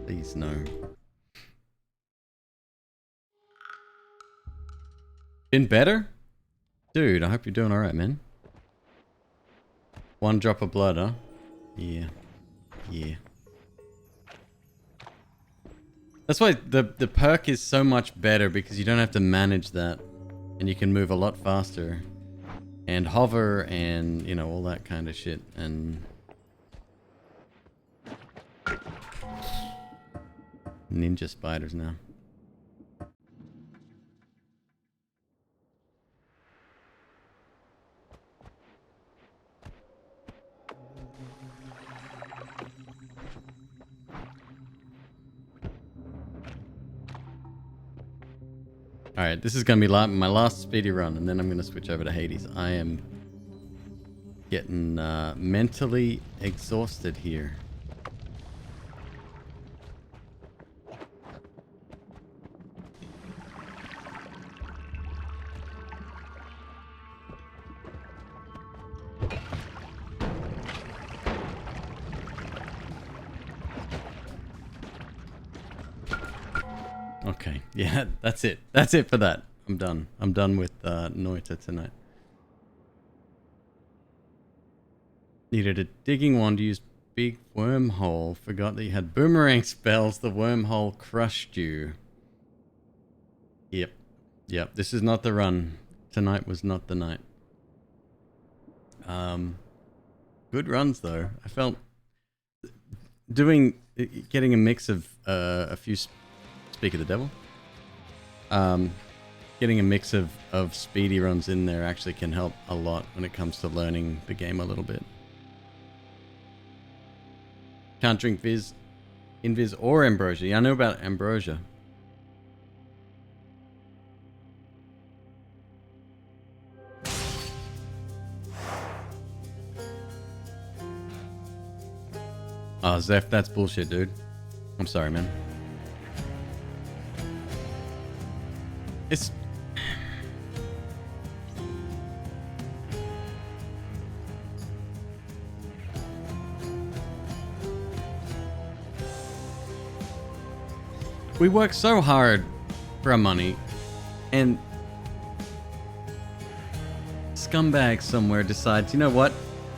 Please, no. Been better? Dude, I hope you're doing alright, man. 1 drop of blood, huh? Yeah. Yeah. That's why the perk is so much better, because you don't have to manage that. And you can move a lot faster. And hover and, you know, all that kind of shit. And... ninja spiders now. Alright, this is going to be my last speedy run, and then I'm going to switch over to Hades. I am getting mentally exhausted here. Okay, yeah, that's it. That's it for that. I'm done. I'm done with Noita tonight. Needed a digging wand to use big wormhole. Forgot that you had boomerang spells. The wormhole crushed you. Yep. Yep, this is not the run. Tonight was not the night. Good runs though. I felt getting a mix of a few... Speak of the devil. Getting a mix of speedy runs in there actually can help a lot when it comes to learning the game a little bit. Can't drink Invis or Ambrosia. Yeah, I know about Ambrosia. Oh, Zeph, that's bullshit, dude. I'm sorry, man. It's... we work so hard for our money, and scumbag somewhere decides, you know what?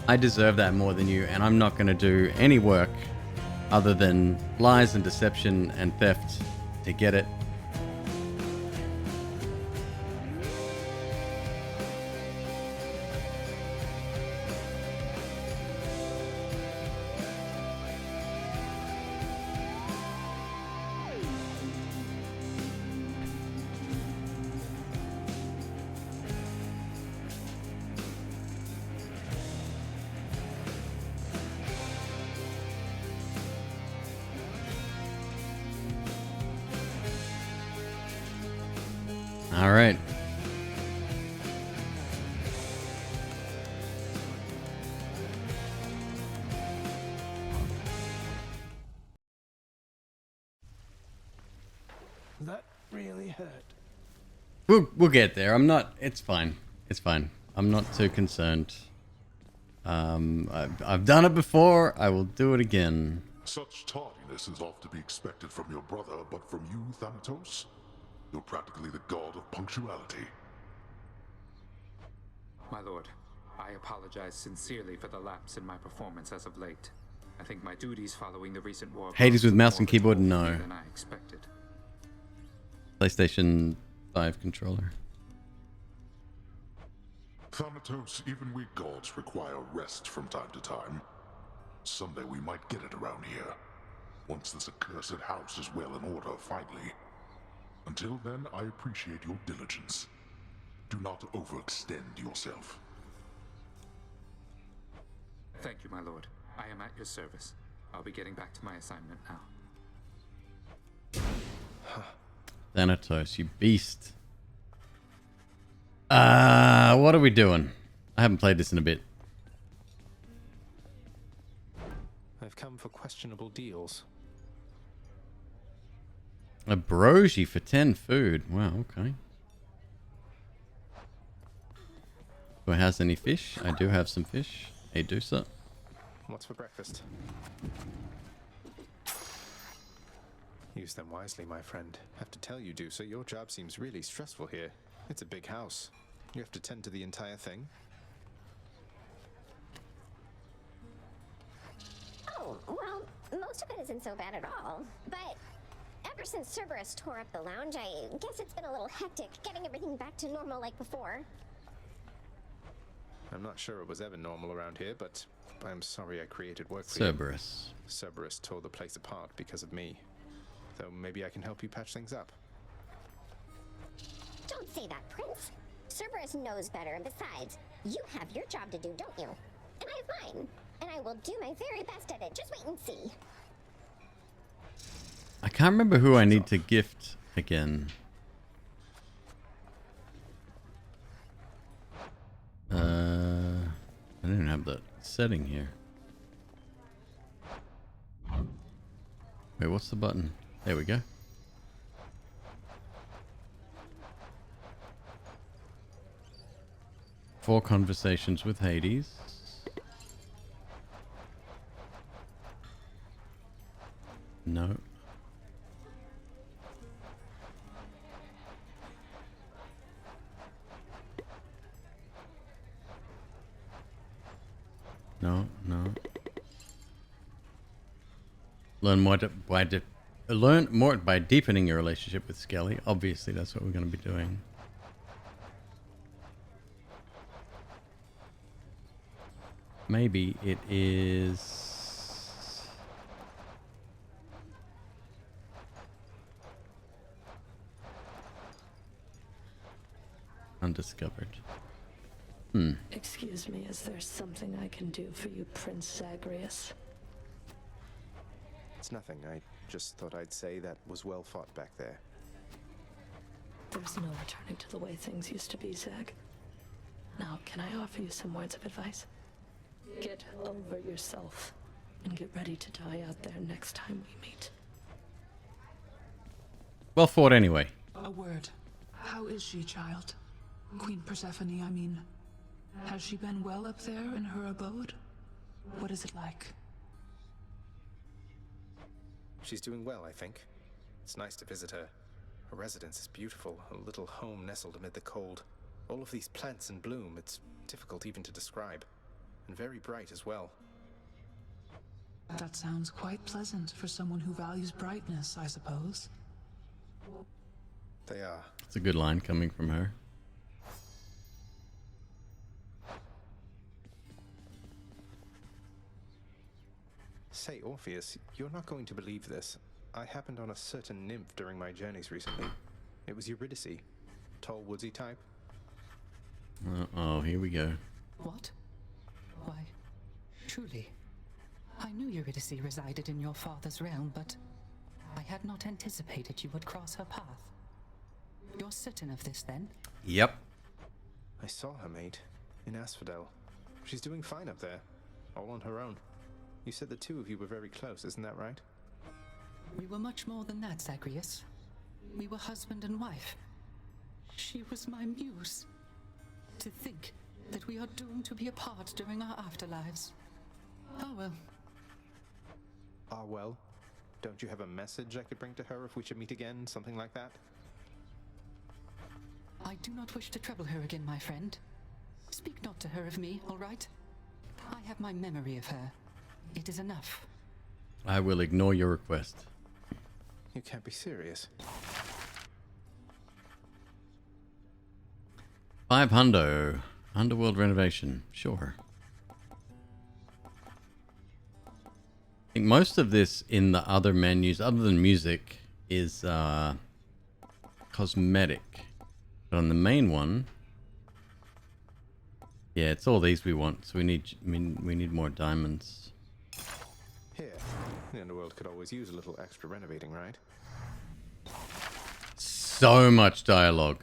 I deserve that more than you, and I'm not going to do any work other than lies and deception and theft to get it. All right. That really hurt. We'll get there. I'm not... It's fine. It's fine. I'm not too concerned. I've done it before. I will do it again. Such tardiness is oft to be expected from your brother, but from you, Thanatos? You're practically the god of punctuality. My lord, I apologize sincerely for the lapse in my performance as of late. I think my duties following the recent war... Hades with mouse and keyboard? No. ...than I expected. PlayStation 5 controller. Thanatos, even we gods require rest from time to time. Someday we might get it around here. Once this accursed house is well in order, finally. Until then, I appreciate your diligence. Do not overextend yourself. Thank you, my lord. I am at your service. I'll be getting back to my assignment now. Thanatos, you beast. What are we doing? I haven't played this in a bit. I've come for questionable deals. A brogy for 10 food. Wow, okay. Who has any fish? I do have some fish. Hey, Deucer. What's for breakfast? Use them wisely, my friend. Have to tell you, Deucer, your job seems really stressful here. It's a big house. You have to tend to the entire thing. Oh, well, most of it isn't so bad at all. But ever since Cerberus tore up the lounge, I guess it's been a little hectic getting everything back to normal like before. I'm not sure it was ever normal around here, but I'm sorry I created work for you. Cerberus. Cerberus tore the place apart because of me. Though maybe I can help you patch things up. Don't say that, Prince. Cerberus knows better, and besides, you have your job to do, don't you? And I have mine. And I will do my very best at it. Just wait and see. I can't remember who I need to gift again. I don't have that setting here. Wait, what's the button? There we go. Four conversations with Hades. No. No. Learn more by deepening your relationship with Skelly. Obviously, that's what we're going to be doing. Maybe it is... undiscovered. Excuse me, is there something I can do for you, Prince Zagreus? It's nothing. I just thought I'd say that was well fought back there. There's no returning to the way things used to be, Zag. Now, can I offer you some words of advice? Get over yourself and get ready to die out there next time we meet. Well fought anyway. A word. How is she, child? Queen Persephone, I mean. Has she been well up there in her abode? What is it like? She's doing well, I think. It's nice to visit her. Her residence is beautiful, a little home nestled amid the cold. All of these plants in bloom, it's difficult even to describe. And very bright as well. That sounds quite pleasant for someone who values brightness, I suppose. They are. It's a good line coming from her. Say, Orpheus, you're not going to believe this. I happened on a certain nymph during my journeys recently. It was Eurydice. Tall, woodsy type. Uh-oh, here we go. What? Why, truly. I knew Eurydice resided in your father's realm, but I had not anticipated you would cross her path. You're certain of this, then? Yep. I saw her, mate, in Asphodel. She's doing fine up there, all on her own. You said the two of you were very close, isn't that right? We were much more than that, Zagreus. We were husband and wife. She was my muse. To think that we are doomed to be apart during our afterlives. Oh well. Ah, well. Don't you have a message I could bring to her if we should meet again, something like that? I do not wish to trouble her again, my friend. Speak not to her of me, all right? I have my memory of her. It is enough. I will ignore your request. You can't be serious. 500. Underworld renovation. Sure. I think most of this in the other menus, other than music, is cosmetic. But on the main one, yeah, it's all these we want. So we need more diamonds. Here, the Underworld could always use a little extra renovating, right? so much dialogue.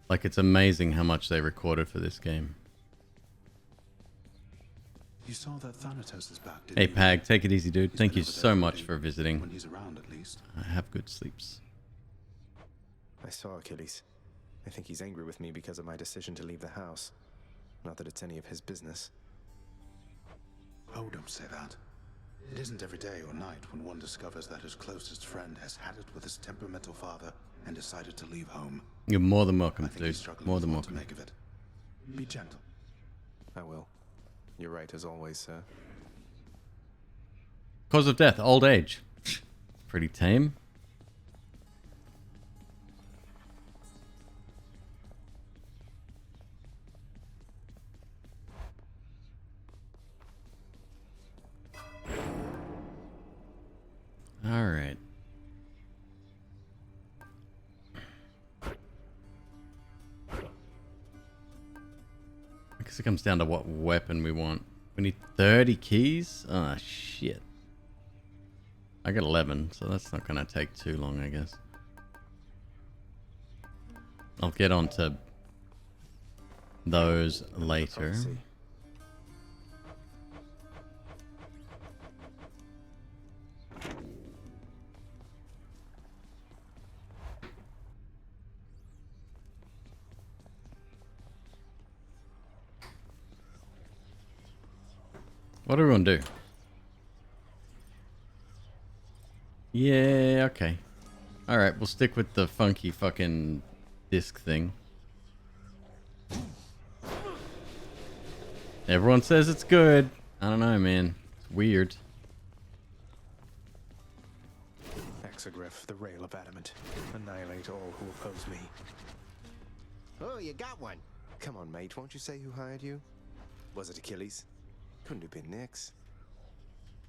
Like, it's amazing how much they recorded for this game. You saw that Thanatos is back, didn't Hey, you? Pag, take it easy, dude. He's Thank been you over there so much already. for visiting. When he's around, at least. Have good sleeps. I saw Achilles. I think he's angry with me because of my decision to leave the house. Not that it's any of his business. Oh, don't say that. It isn't every day or night when one discovers that his closest friend has had it with his temperamental father and decided to leave home. You're more than welcome, I think dude. he's struggling More with than what to welcome. make of it. Be gentle. I will. You're right as always, sir. Cause of death, old age. Pretty tame. All right. I guess it comes down to what weapon we want. We need 30 keys? Ah, shit. I got 11, so that's not going to take too long, I guess. I'll get on to those later. Policy. What are we going to do? Yeah, okay. Alright, we'll stick with the funky fucking disc thing. Everyone says it's good. I don't know, man. It's weird. Exogryph, the rail of adamant. Annihilate all who oppose me. Oh, you got one. Come on, mate. Won't you say who hired you? Was it Achilles? Couldn't have been Nyx.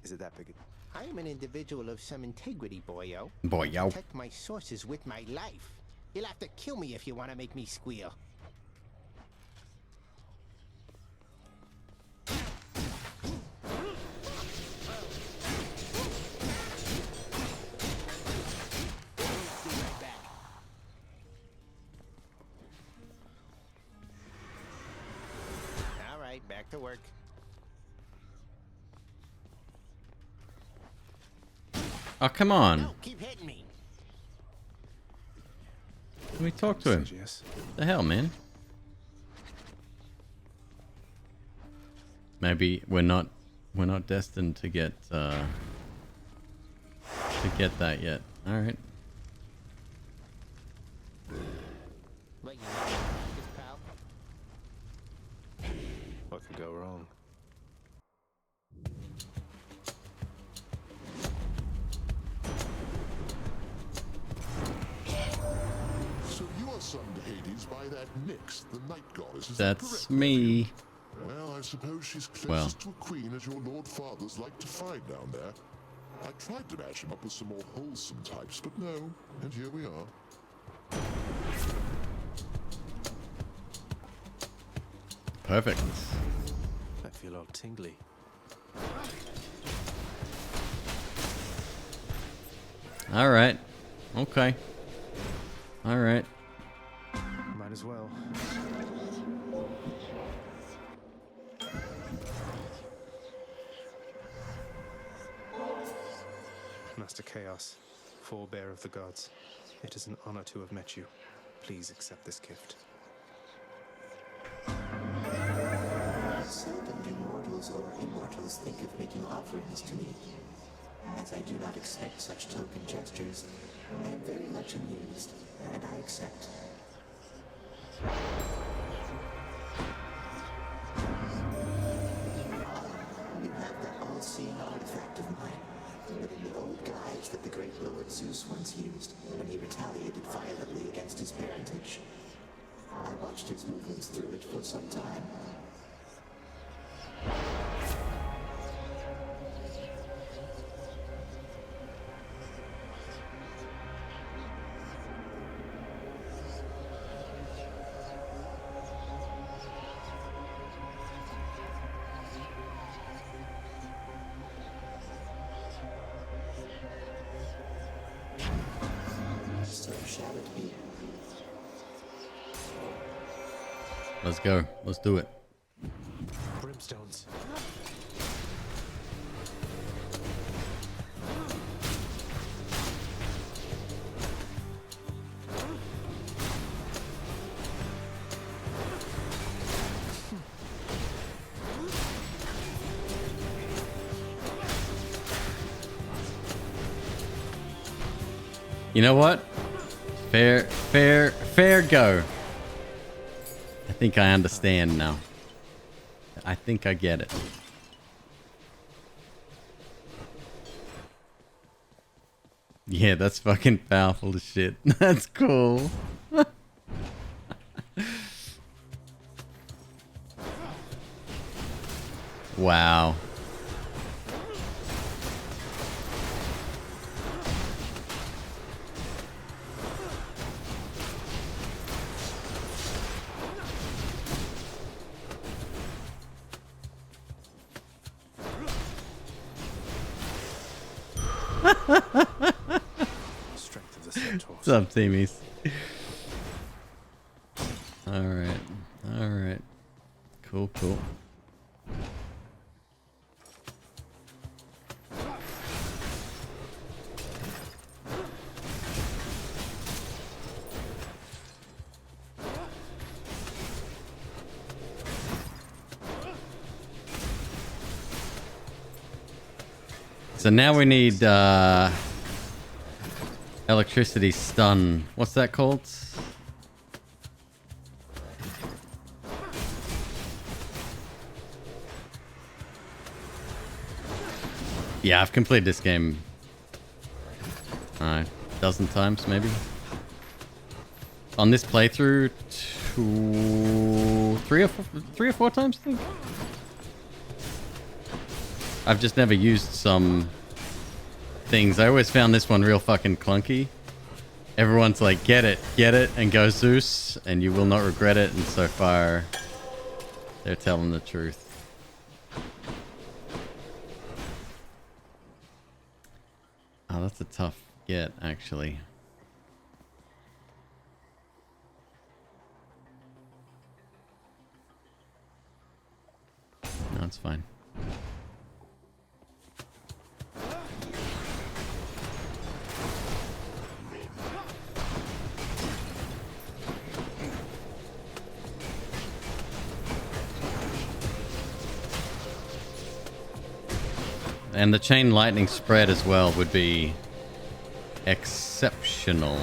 Is it that big a... I am an individual of some integrity, boyo. Boyo. Protect my sources with my life. You'll have to kill me if you want to make me squeal. All right, back to work. Oh, come on. No, keep hitting me. Can we talk to him? Yes. The hell, man? Maybe we're not destined to get that yet. All right. Let you know, pal. What could go wrong? So you are summoned to Hades by that Nyx, the night goddess. Is that That's correct? me. Well, I suppose she's closest Well. to a queen as your lord fathers like to find down there. I tried to match him up with some more wholesome types, but no, and here we are. Perfect. I feel all tingly. All right. Okay. All right. Might as well. Master Chaos, forebear of the gods, it is an honor to have met you. Please accept this gift. Seldom do mortals or immortals think of making offerings to me. As I do not expect such token gestures, I am very much amused, and I accept. You have that all-seeing artifact of mine, but in the old guise that the great Lord Zeus once used when he retaliated violently against his parentage. I watched his movements through it for some time. shall it be? Let's go. Let's do it. Brimstones. You know what? Fair go. I think I understand now. I think I get it. Yeah, that's fucking powerful as shit. That's cool. Wow. Strength of the centaurs. What's up, teamies? Alright. Alright. Cool, cool. So now we need electricity stun. What's that called? Yeah, I've completed this game a dozen times, maybe. On this playthrough, three or four times, I think. I've just never used some things. I always found this one real fucking clunky. Everyone's like, get it, and go Zeus, and you will not regret it. And so far, they're telling the truth. Oh, that's a tough get, actually. No, it's fine. And the chain lightning spread as well would be exceptional.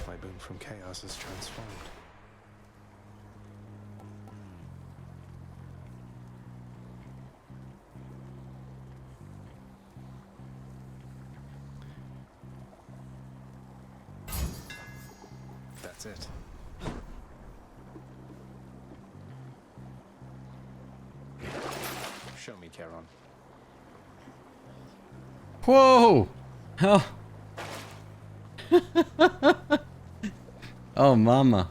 My boon from chaos is transformed. That's it. Show me, Charon. Whoa! Oh. Oh, mama.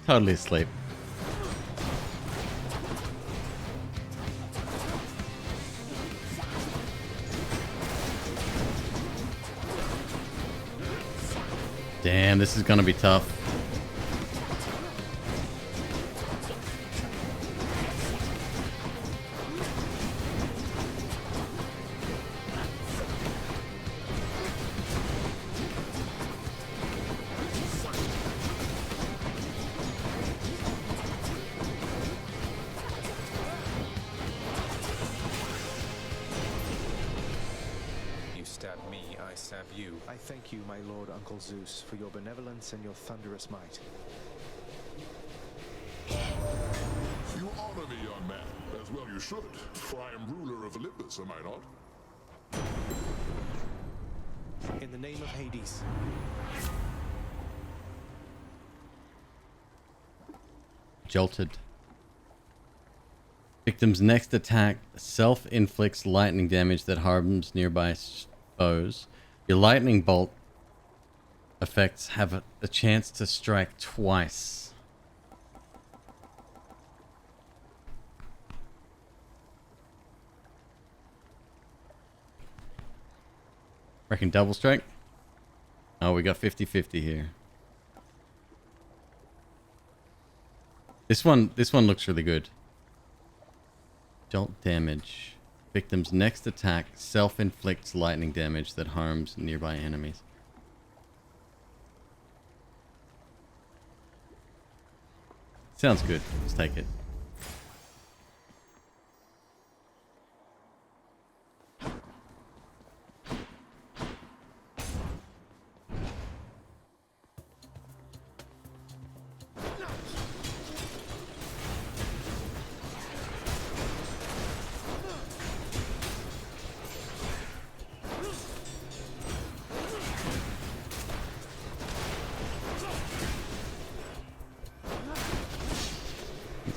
Totally asleep. Damn, this is gonna be tough. You stab me, I stab you. I thank you, my lord Uncle Zeus, for your benevolence and your thunderous might. You honor me, young man. As well you should, for I am ruler of Olympus, am I not? In the name of Hades. jolted. Victim's next attack self-inflicts lightning damage that harms nearby foes. Your lightning bolt effects have a chance to strike twice. Reckon double strike? Oh, we got 50-50 here. This one looks really good. Jolt damage. Victim's next attack self-inflicts lightning damage that harms nearby enemies. Sounds good. Let's take it.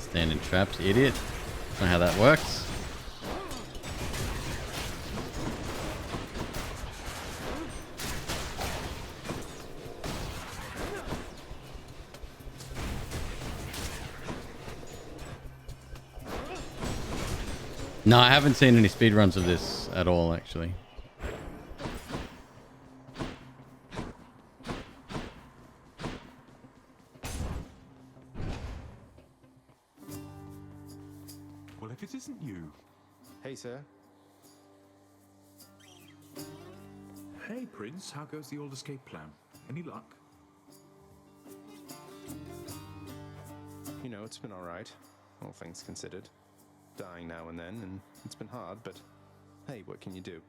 Stand in traps, idiot. That's not how that works. No, I haven't seen any speedruns of this at all, actually. Well, if it isn't you. Hey, sir. Hey, Prince. How goes the old escape plan? Any luck? You know, it's been alright, all things considered. Dying now and then, and it's been hard, but hey, what can you do?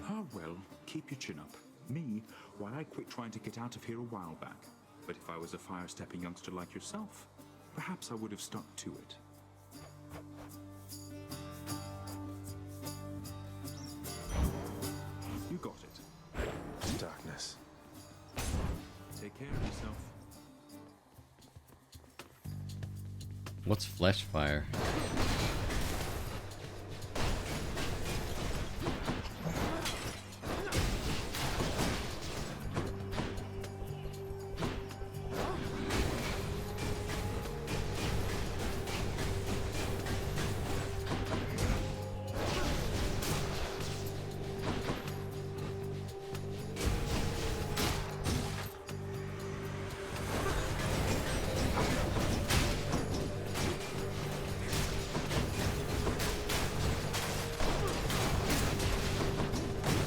Ah, well, keep your chin up. Me, why, I quit trying to get out of here a while back. But if I was a fire-stepping youngster like yourself, perhaps I would have stuck to it. You got it. Darkness. Take care of yourself. What's flesh fire?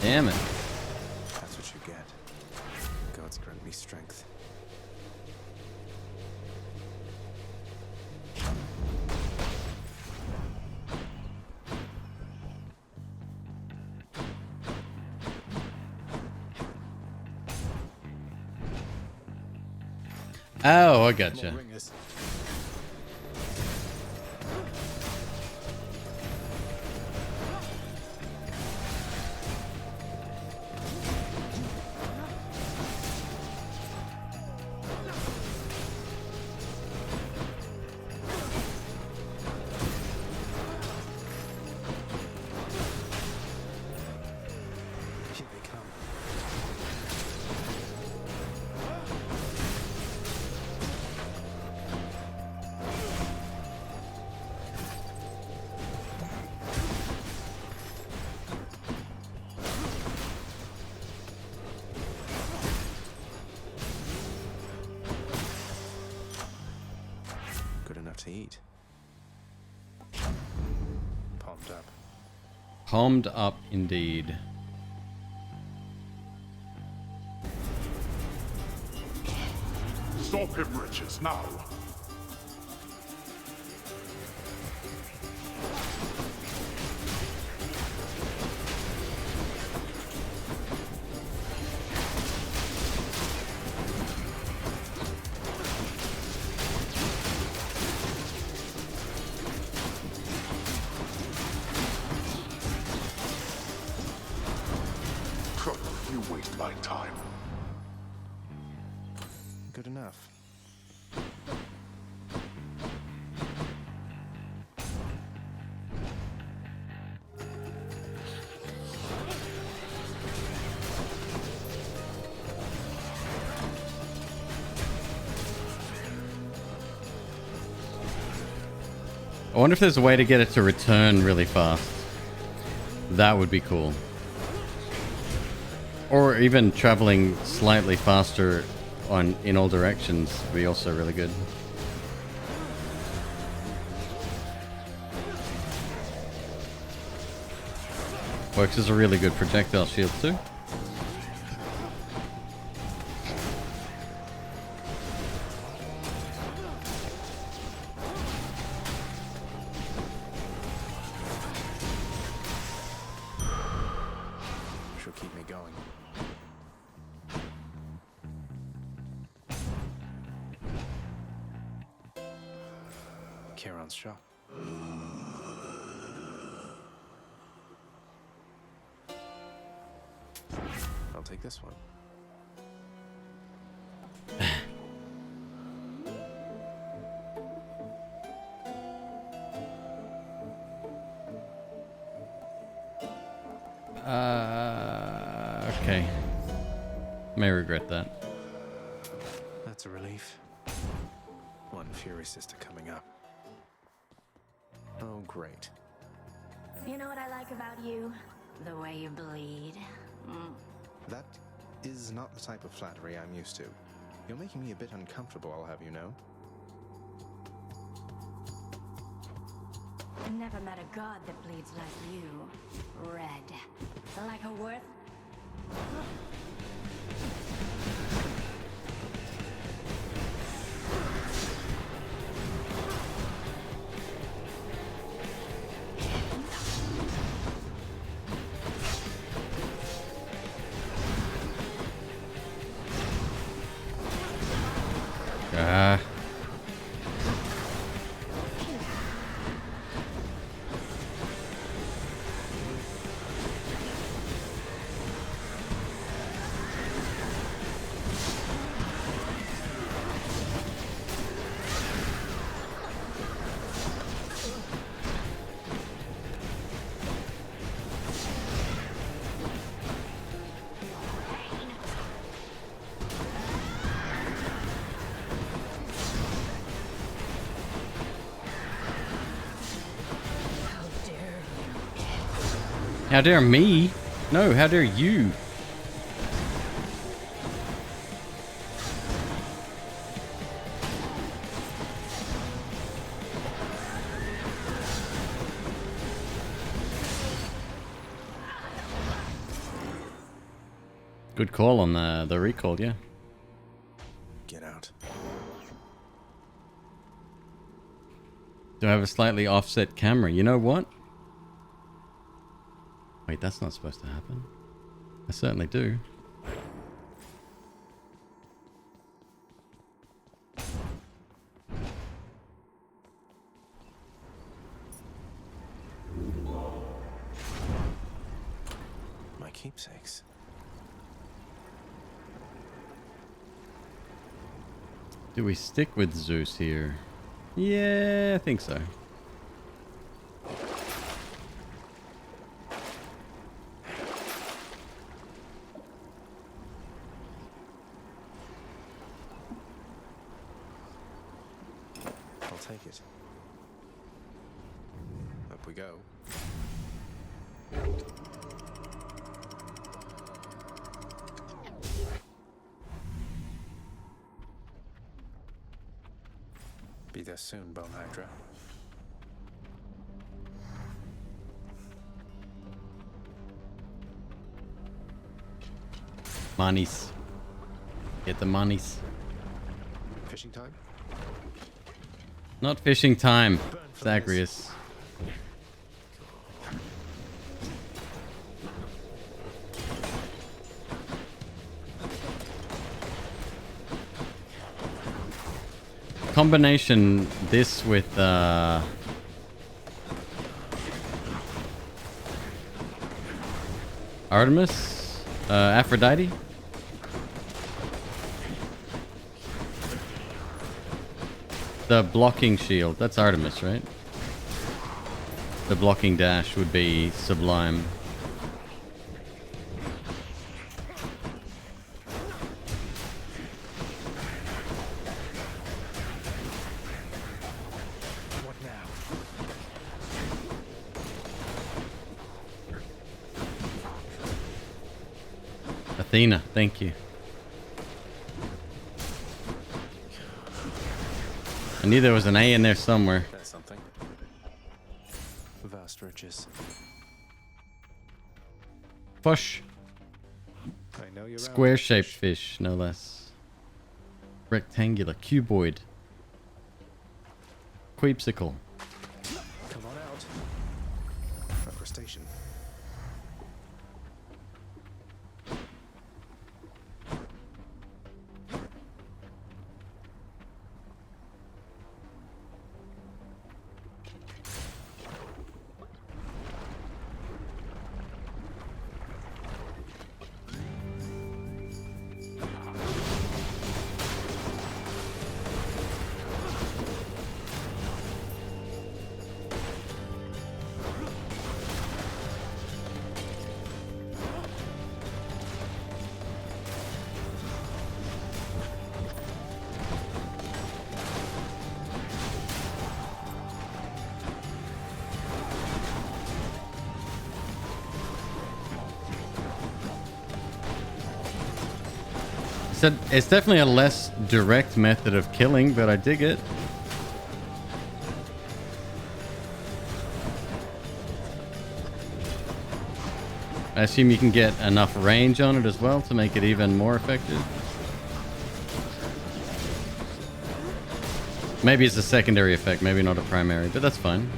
Damn it. That's what you get. God's grant me strength. Oh, I gotcha. To eat. Palmed up. Palmed up indeed. Stop him, Riches, now! Good enough. I wonder if there's a way to get it to return really fast. That would be cool. Or even traveling slightly faster in all directions would be also really good. Works as a really good projectile shield too. She'll keep me going. Kieran's shop. I'll take this one. Okay. May regret that. That's a relief. One Fury Sister coming up. Oh, great. You know what I like about you? The way you bleed. That is not the type of flattery I'm used to. You're making me a bit uncomfortable, I'll have you know. Never met a god that bleeds like you. Red. Like a worth. How dare me? No, how dare you? Good call on the recall, yeah. Get out. Do I have a slightly offset camera? You know what? Wait, that's not supposed to happen. I certainly do. My keepsakes. Do we stick with Zeus here? Yeah, I think so. I'll take it. Up we go. Be there soon, Bone Hydra. Monies. Get the monies. Fishing time? Not fishing time, Zagreus. Combination this with Artemis, Aphrodite. The blocking shield, that's Artemis, right? The blocking dash would be Sublime. What now? Athena, thank you. I knew there was an A in there somewhere. That's something. Vast riches. Fish. I know you're Square-shaped fish, no less. Rectangular, cuboid. Queepsicle. Come on out. Upper station. So it's definitely a less direct method of killing, but I dig it. I assume you can get enough range on it as well to make it even more effective. Maybe it's a secondary effect, maybe not a primary, but that's fine.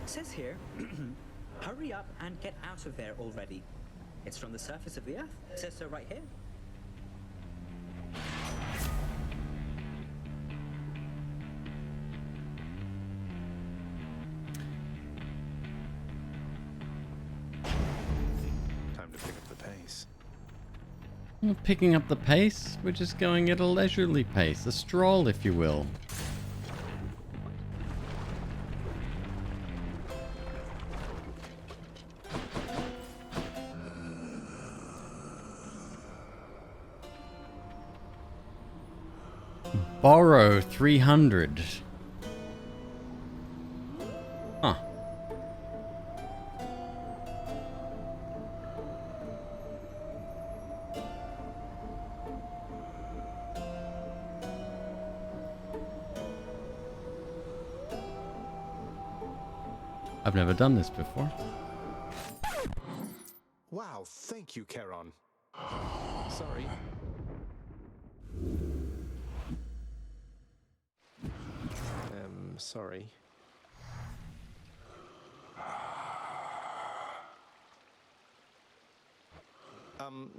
Says here, hurry up and get out of there already. It's from the surface of the Earth. It says so right here. Time to pick up the pace. Not picking up the pace, we're just going at a leisurely pace, a stroll if you will. Borrow 300. Huh. I've never done this before. Wow, thank you, Charon. Sorry. Sorry.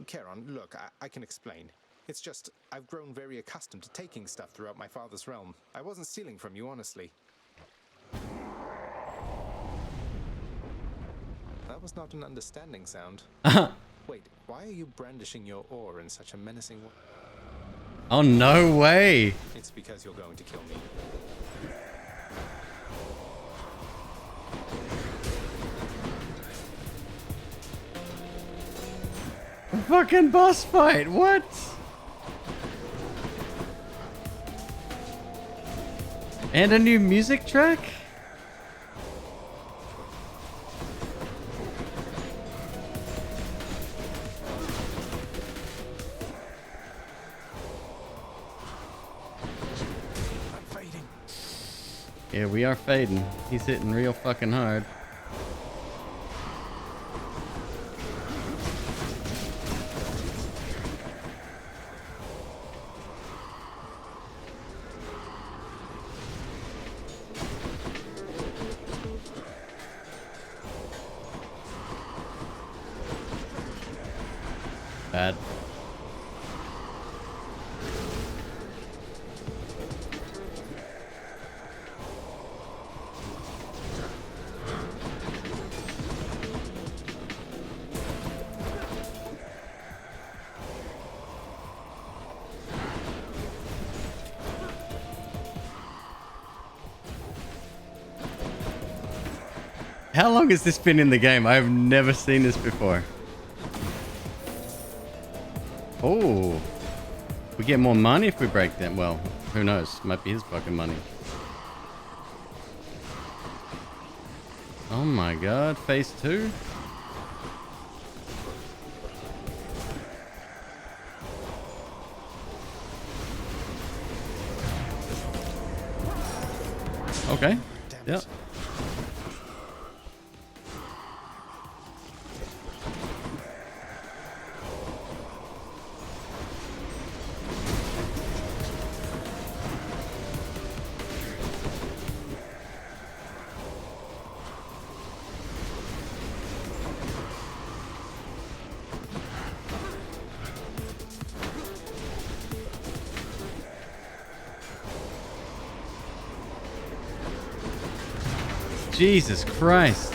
Charon, look, I can explain. It's just, I've grown very accustomed to taking stuff throughout my father's realm. I wasn't stealing from you, honestly. That was not an understanding sound. Wait, why are you brandishing your oar in such a menacing way? Oh, no way! It's because you're going to kill me. Fucking boss fight, what? And a new music track? I'm fading. Yeah, we are fading. He's hitting real fucking hard. Bad. How long has this been in the game? I've never seen this before. Oh. We get more money if we break them. Well, who knows? Might be his fucking money. Oh my god. Phase 2? Okay. Yep. Jesus Christ.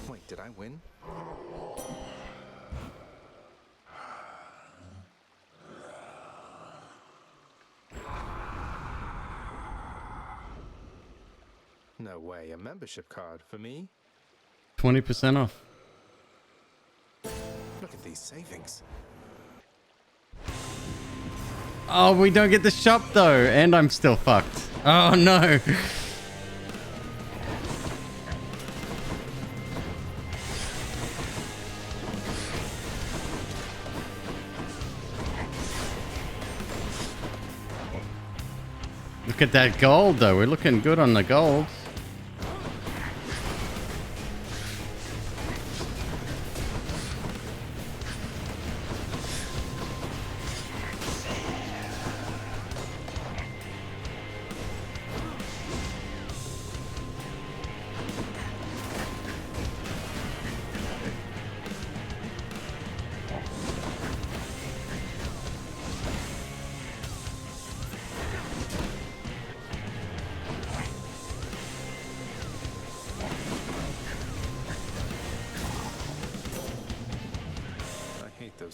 Wait, did I win? No way, a membership card for me? 20% off. Look at these savings. Oh, we don't get the shop though, and I'm still fucked. Oh no. Look at that gold though. We're looking good on the gold.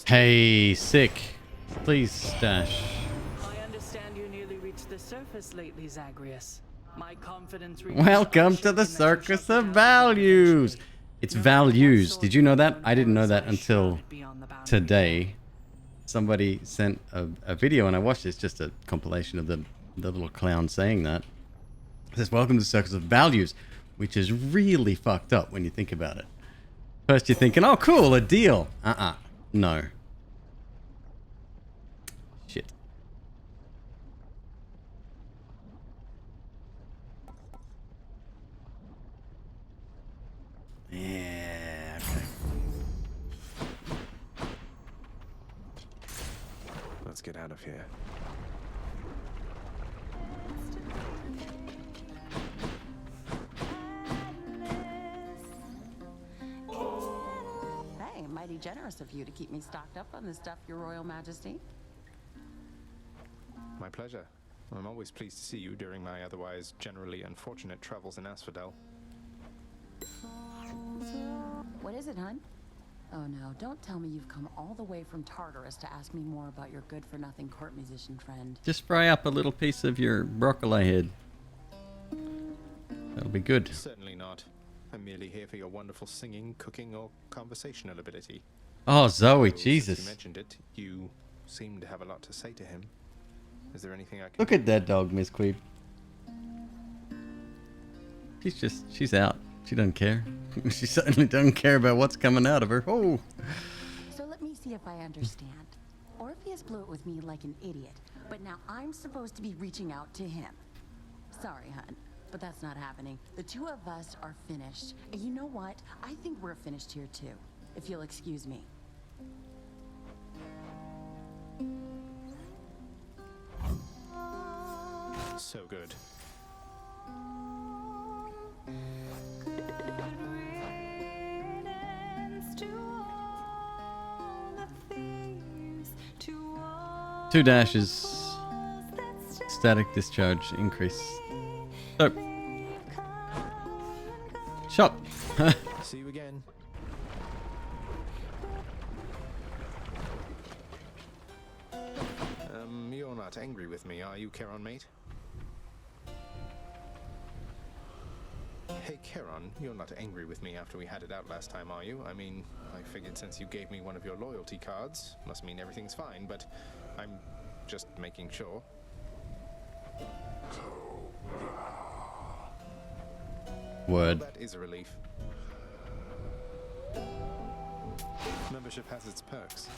Hey, sick. Please stash. I understand you nearly reached the surface lately, Zagreus. My confidence. Welcome to the circus of values. It's values. Did you know that? I didn't know that until today. Somebody sent a video and I watched it. It's just a compilation of the little clown saying that. It says, welcome to the circus of values, which is really fucked up when you think about it. First you're thinking, oh cool, a deal. No. Shit. Yeah, okay. Let's get out of here. Hey, mighty generous of you to keep me stocked up on this stuff, Your Royal Majesty. My pleasure. I'm always pleased to see you during my otherwise generally unfortunate travels in Asphodel. What is it, hun? Oh no, don't tell me you've come all the way from Tartarus to ask me more about your good-for-nothing court musician friend. Just fry up a little piece of your broccoli head. That'll be good. Certainly not. I'm merely here for your wonderful singing, cooking, or conversational ability. Oh, Zoe, Since Jesus. you mentioned it, you seem to have a lot to say to him. Is there anything I can Look do? at that dog, MzQueeb. She's out. She doesn't care. She certainly doesn't care about what's coming out of her. Oh. So let me see if I understand. Orpheus blew it with me like an idiot, but now I'm supposed to be reaching out to him. Sorry, hun, but that's not happening. The two of us are finished. And you know what? I think we're finished here too, if you'll excuse me. So good. Two dashes. Static discharge increase. So. Shop. See you again. You're not angry with me, are you, Charon, mate? Hey, Charon, you're not angry with me after we had it out last time, are you? I mean, I figured since you gave me one of your loyalty cards, must mean everything's fine, but I'm just making sure. Word. Well, that is a relief. Membership has its perks.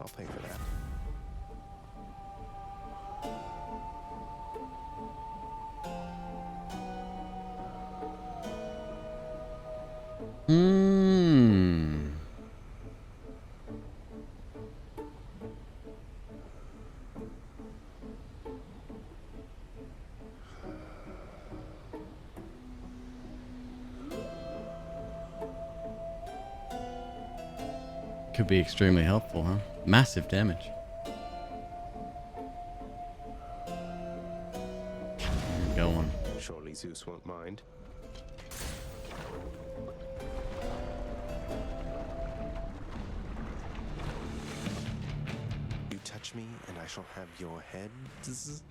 I'll pay for that. Could be extremely helpful, huh? Massive damage. Go on. Surely Zeus won't mind. You touch me and I shall have your head. This is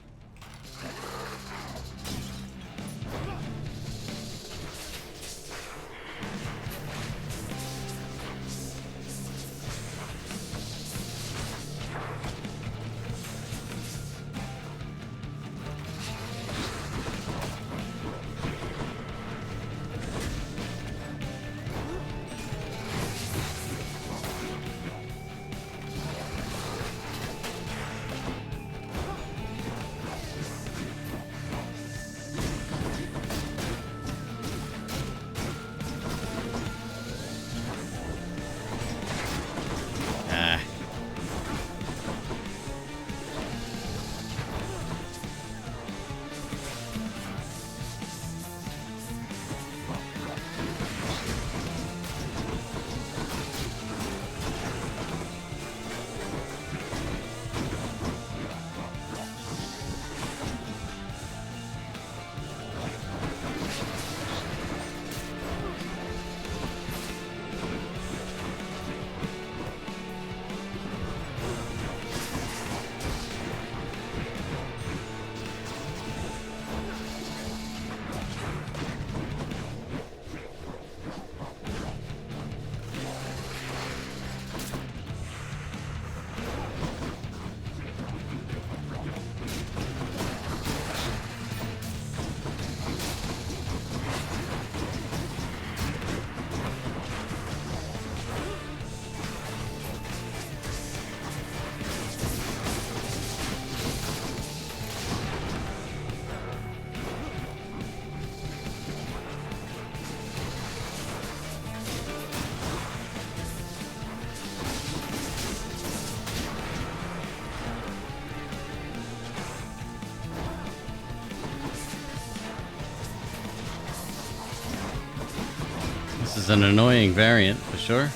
an annoying variant for sure.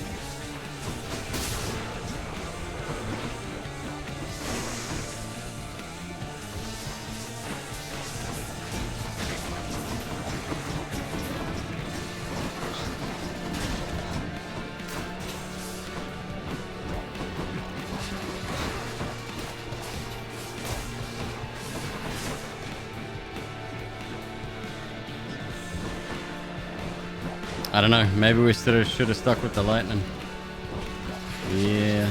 I don't know, maybe we should have stuck with the lightning. Yeah.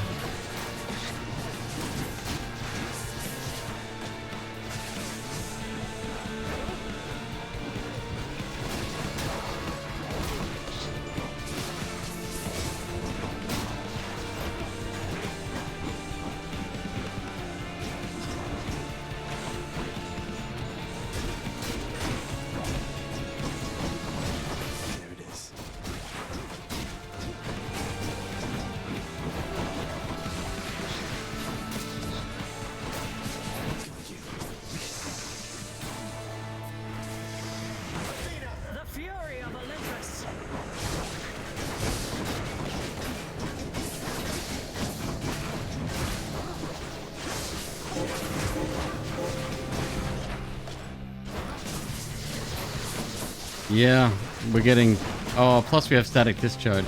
Yeah, we're getting... Oh, plus we have static discharge.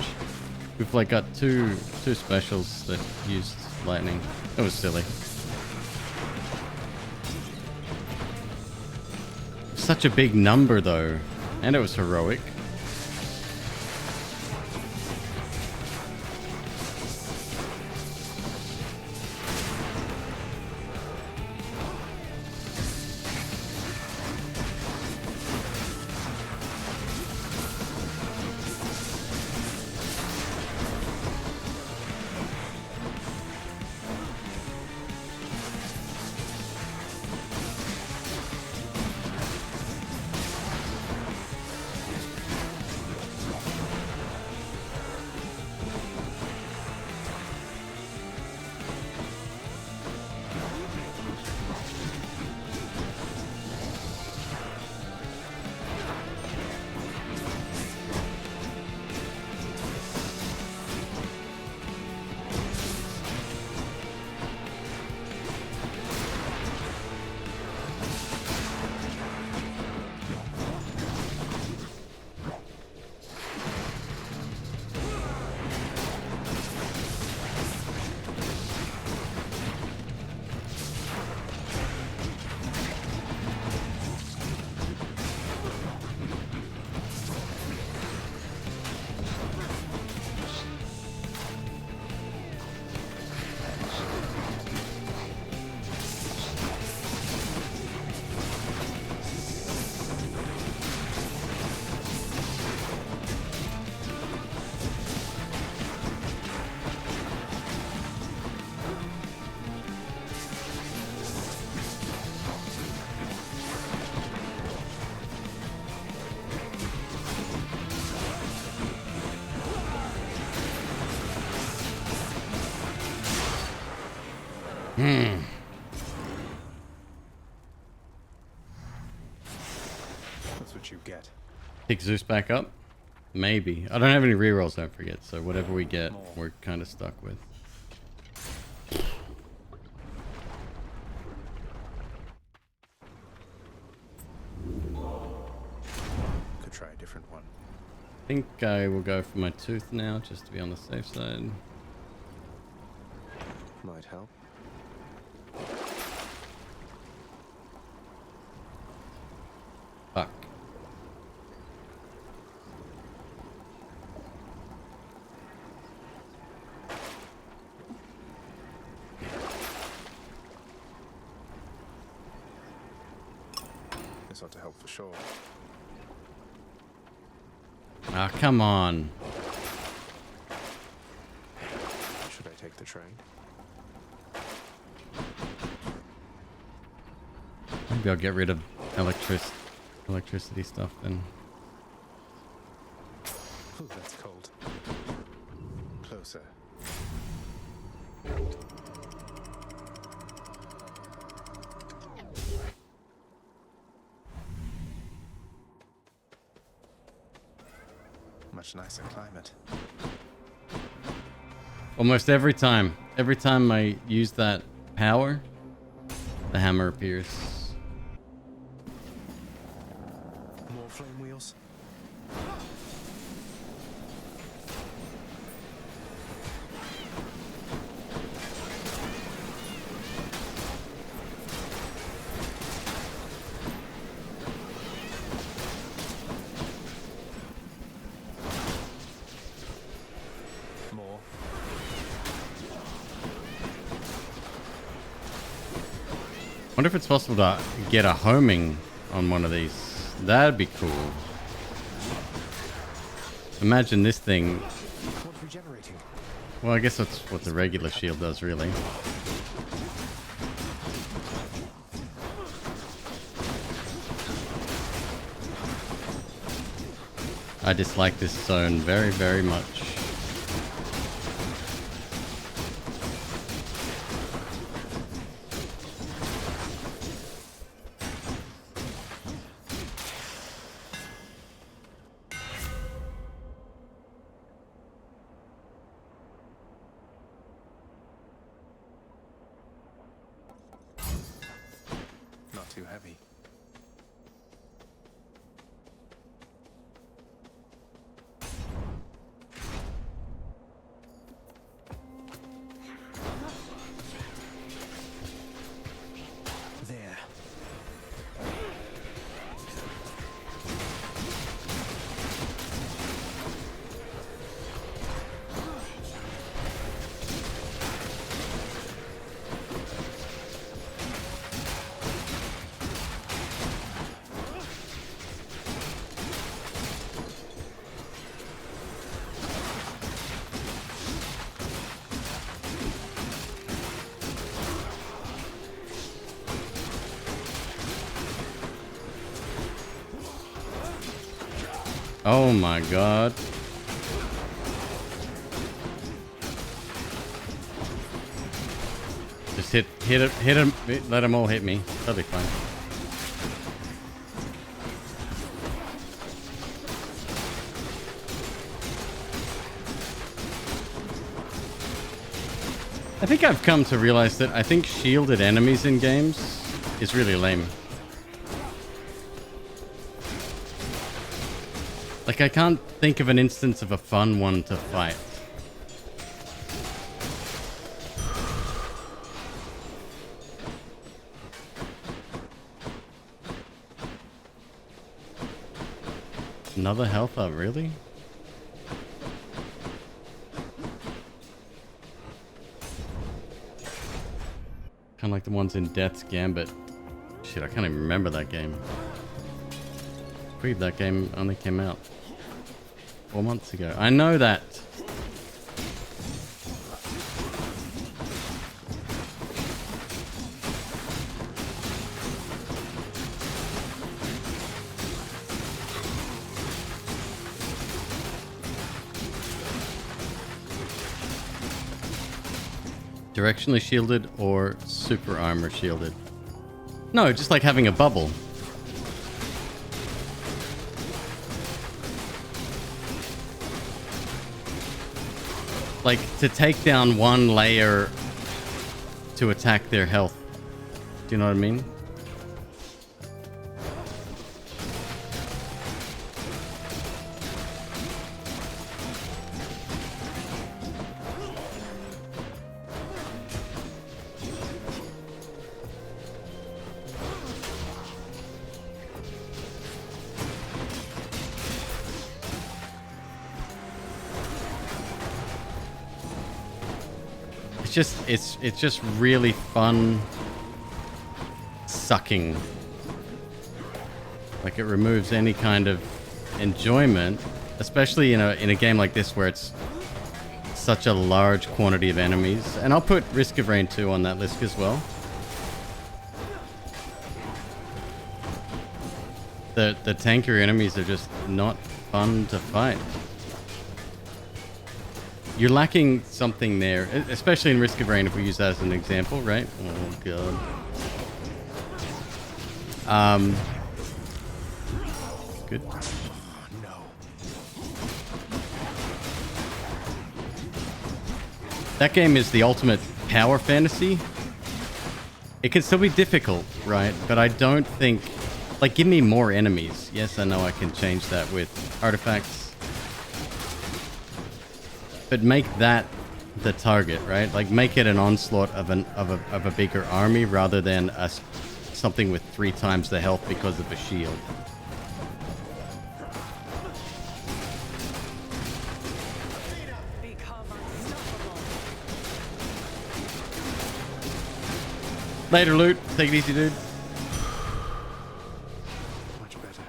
We've like got two specials that used lightning. That was silly. Such a big number though. And it was heroic. That's what you get. Pick Zeus back up? Maybe. I don't have any rerolls, don't forget, so whatever we get, we're kind of stuck with. Could try a different one. I think I will go for my tooth now, just to be on the safe side. Might help. Fuck. This ought to help for sure. Ah, come on. Should I take the train? Maybe I'll get rid of electricity stuff then. Ooh, that's cold. Closer. Much nicer climate. Almost every time I use that power, the hammer appears. More flame wheels? More. Wonder if it's possible to get a homing on one of these. That'd be cool. Imagine this thing. What's regenerating? Well, I guess that's what the regular shield does, really. I dislike this zone very, very much. Not too heavy. Oh my god. Just hit him, let them all hit me. That'll be fine. I think I've come to realize that I think shielded enemies in games is really lame. Like, I can't think of an instance of a fun one to fight. Another health up, really? Kind of like the ones in Death's Gambit. Shit, I can't even remember that game. McQueeb, that game only came out 4 months ago. I know that. Directionally shielded or super armor shielded? No, just like having a bubble. Like, to take down one layer to attack their health. Do you know what I mean? It's just really fun sucking. Like, it removes any kind of enjoyment, especially in a game like this where it's such a large quantity of enemies. And I'll put Risk of Rain 2 on that list as well. The tankier enemies are just not fun to fight. You're lacking something there, especially in Risk of Rain, if we use that as an example, right? Oh, God. Good. That game is the ultimate power fantasy. It can still be difficult, right? But I don't think... Like, give me more enemies. Yes, I know I can change that with artifacts. But make that the target, right? Like, make it an onslaught of a bigger army rather than something with 3 times the health because of a shield. Later, Loot. Take it easy, dude. Much better.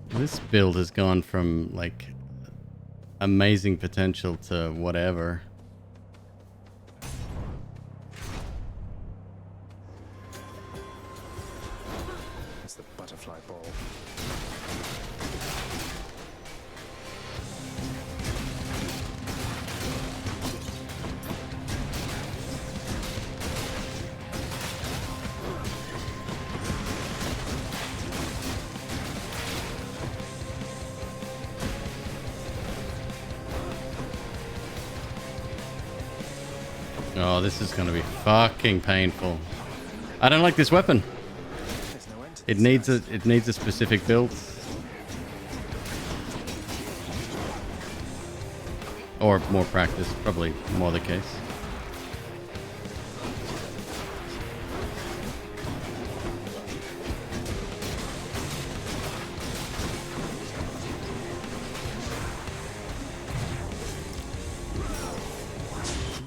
This build has gone from, like, amazing potential to whatever. It's the butterfly ball. Oh, this is gonna be fucking painful. I don't like this weapon. It needs a specific build. Or more practice, probably more the case.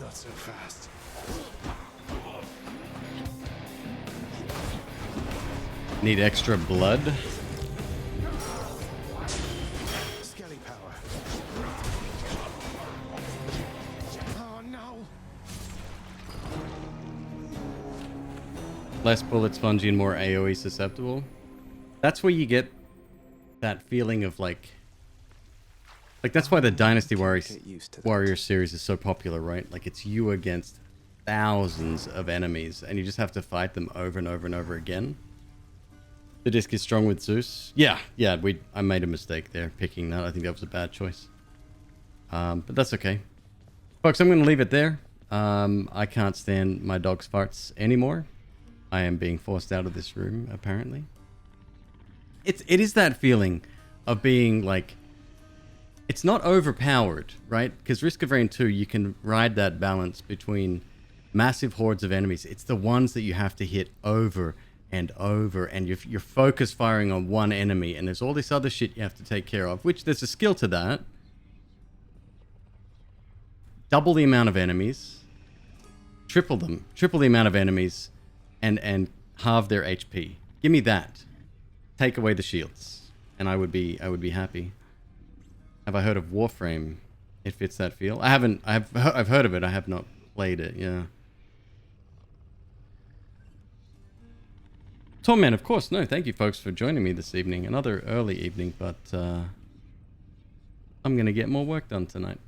Not so fast. Need extra blood. Skelly power. Oh no! Less bullet spongy and more AoE susceptible. That's where you get that feeling of like that's why the Dynasty Warrior series is so popular, right? Like it's you against thousands of enemies and you just have to fight them over and over and over again. The disc is strong with Zeus. Yeah, I made a mistake there picking that. I think that was a bad choice. But that's okay. Folks, I'm going to leave it there. I can't stand my dog's farts anymore. I am being forced out of this room, apparently. It is that feeling of being like, it's not overpowered, right? Because Risk of Rain 2, you can ride that balance between massive hordes of enemies. It's the ones that you have to hit over and over, and you're focus firing on one enemy, and there's all this other shit you have to take care of, which there's a skill to that. Double the amount of enemies, triple the amount of enemies, and halve their HP. Give me that. Take away the shields, and I would be happy. Have I heard of Warframe? It fits that feel. I haven't. I've heard of it. I have not played it. Yeah. Torment, of course. No, thank you, folks, for joining me this evening. Another early evening, but I'm gonna get more work done tonight.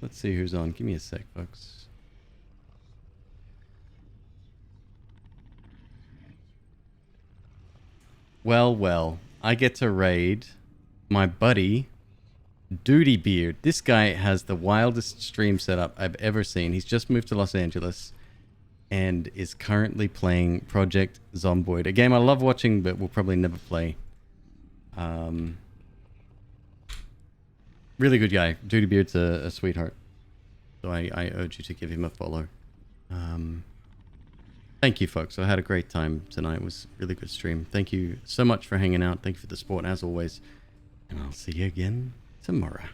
Let's see who's on. Give me a sec, folks. Well, I get to raid my buddy, Duty Beard. This guy has the wildest stream setup I've ever seen. He's just moved to Los Angeles and is currently playing Project Zomboid, a game I love watching but will probably never play. Really good guy. Duty Beard's a sweetheart. So I urge you to give him a follow. Thank you, folks. I had a great time tonight. It was a really good stream. Thank you so much for hanging out. Thank you for the support, as always. And I'll see you again tomorrow.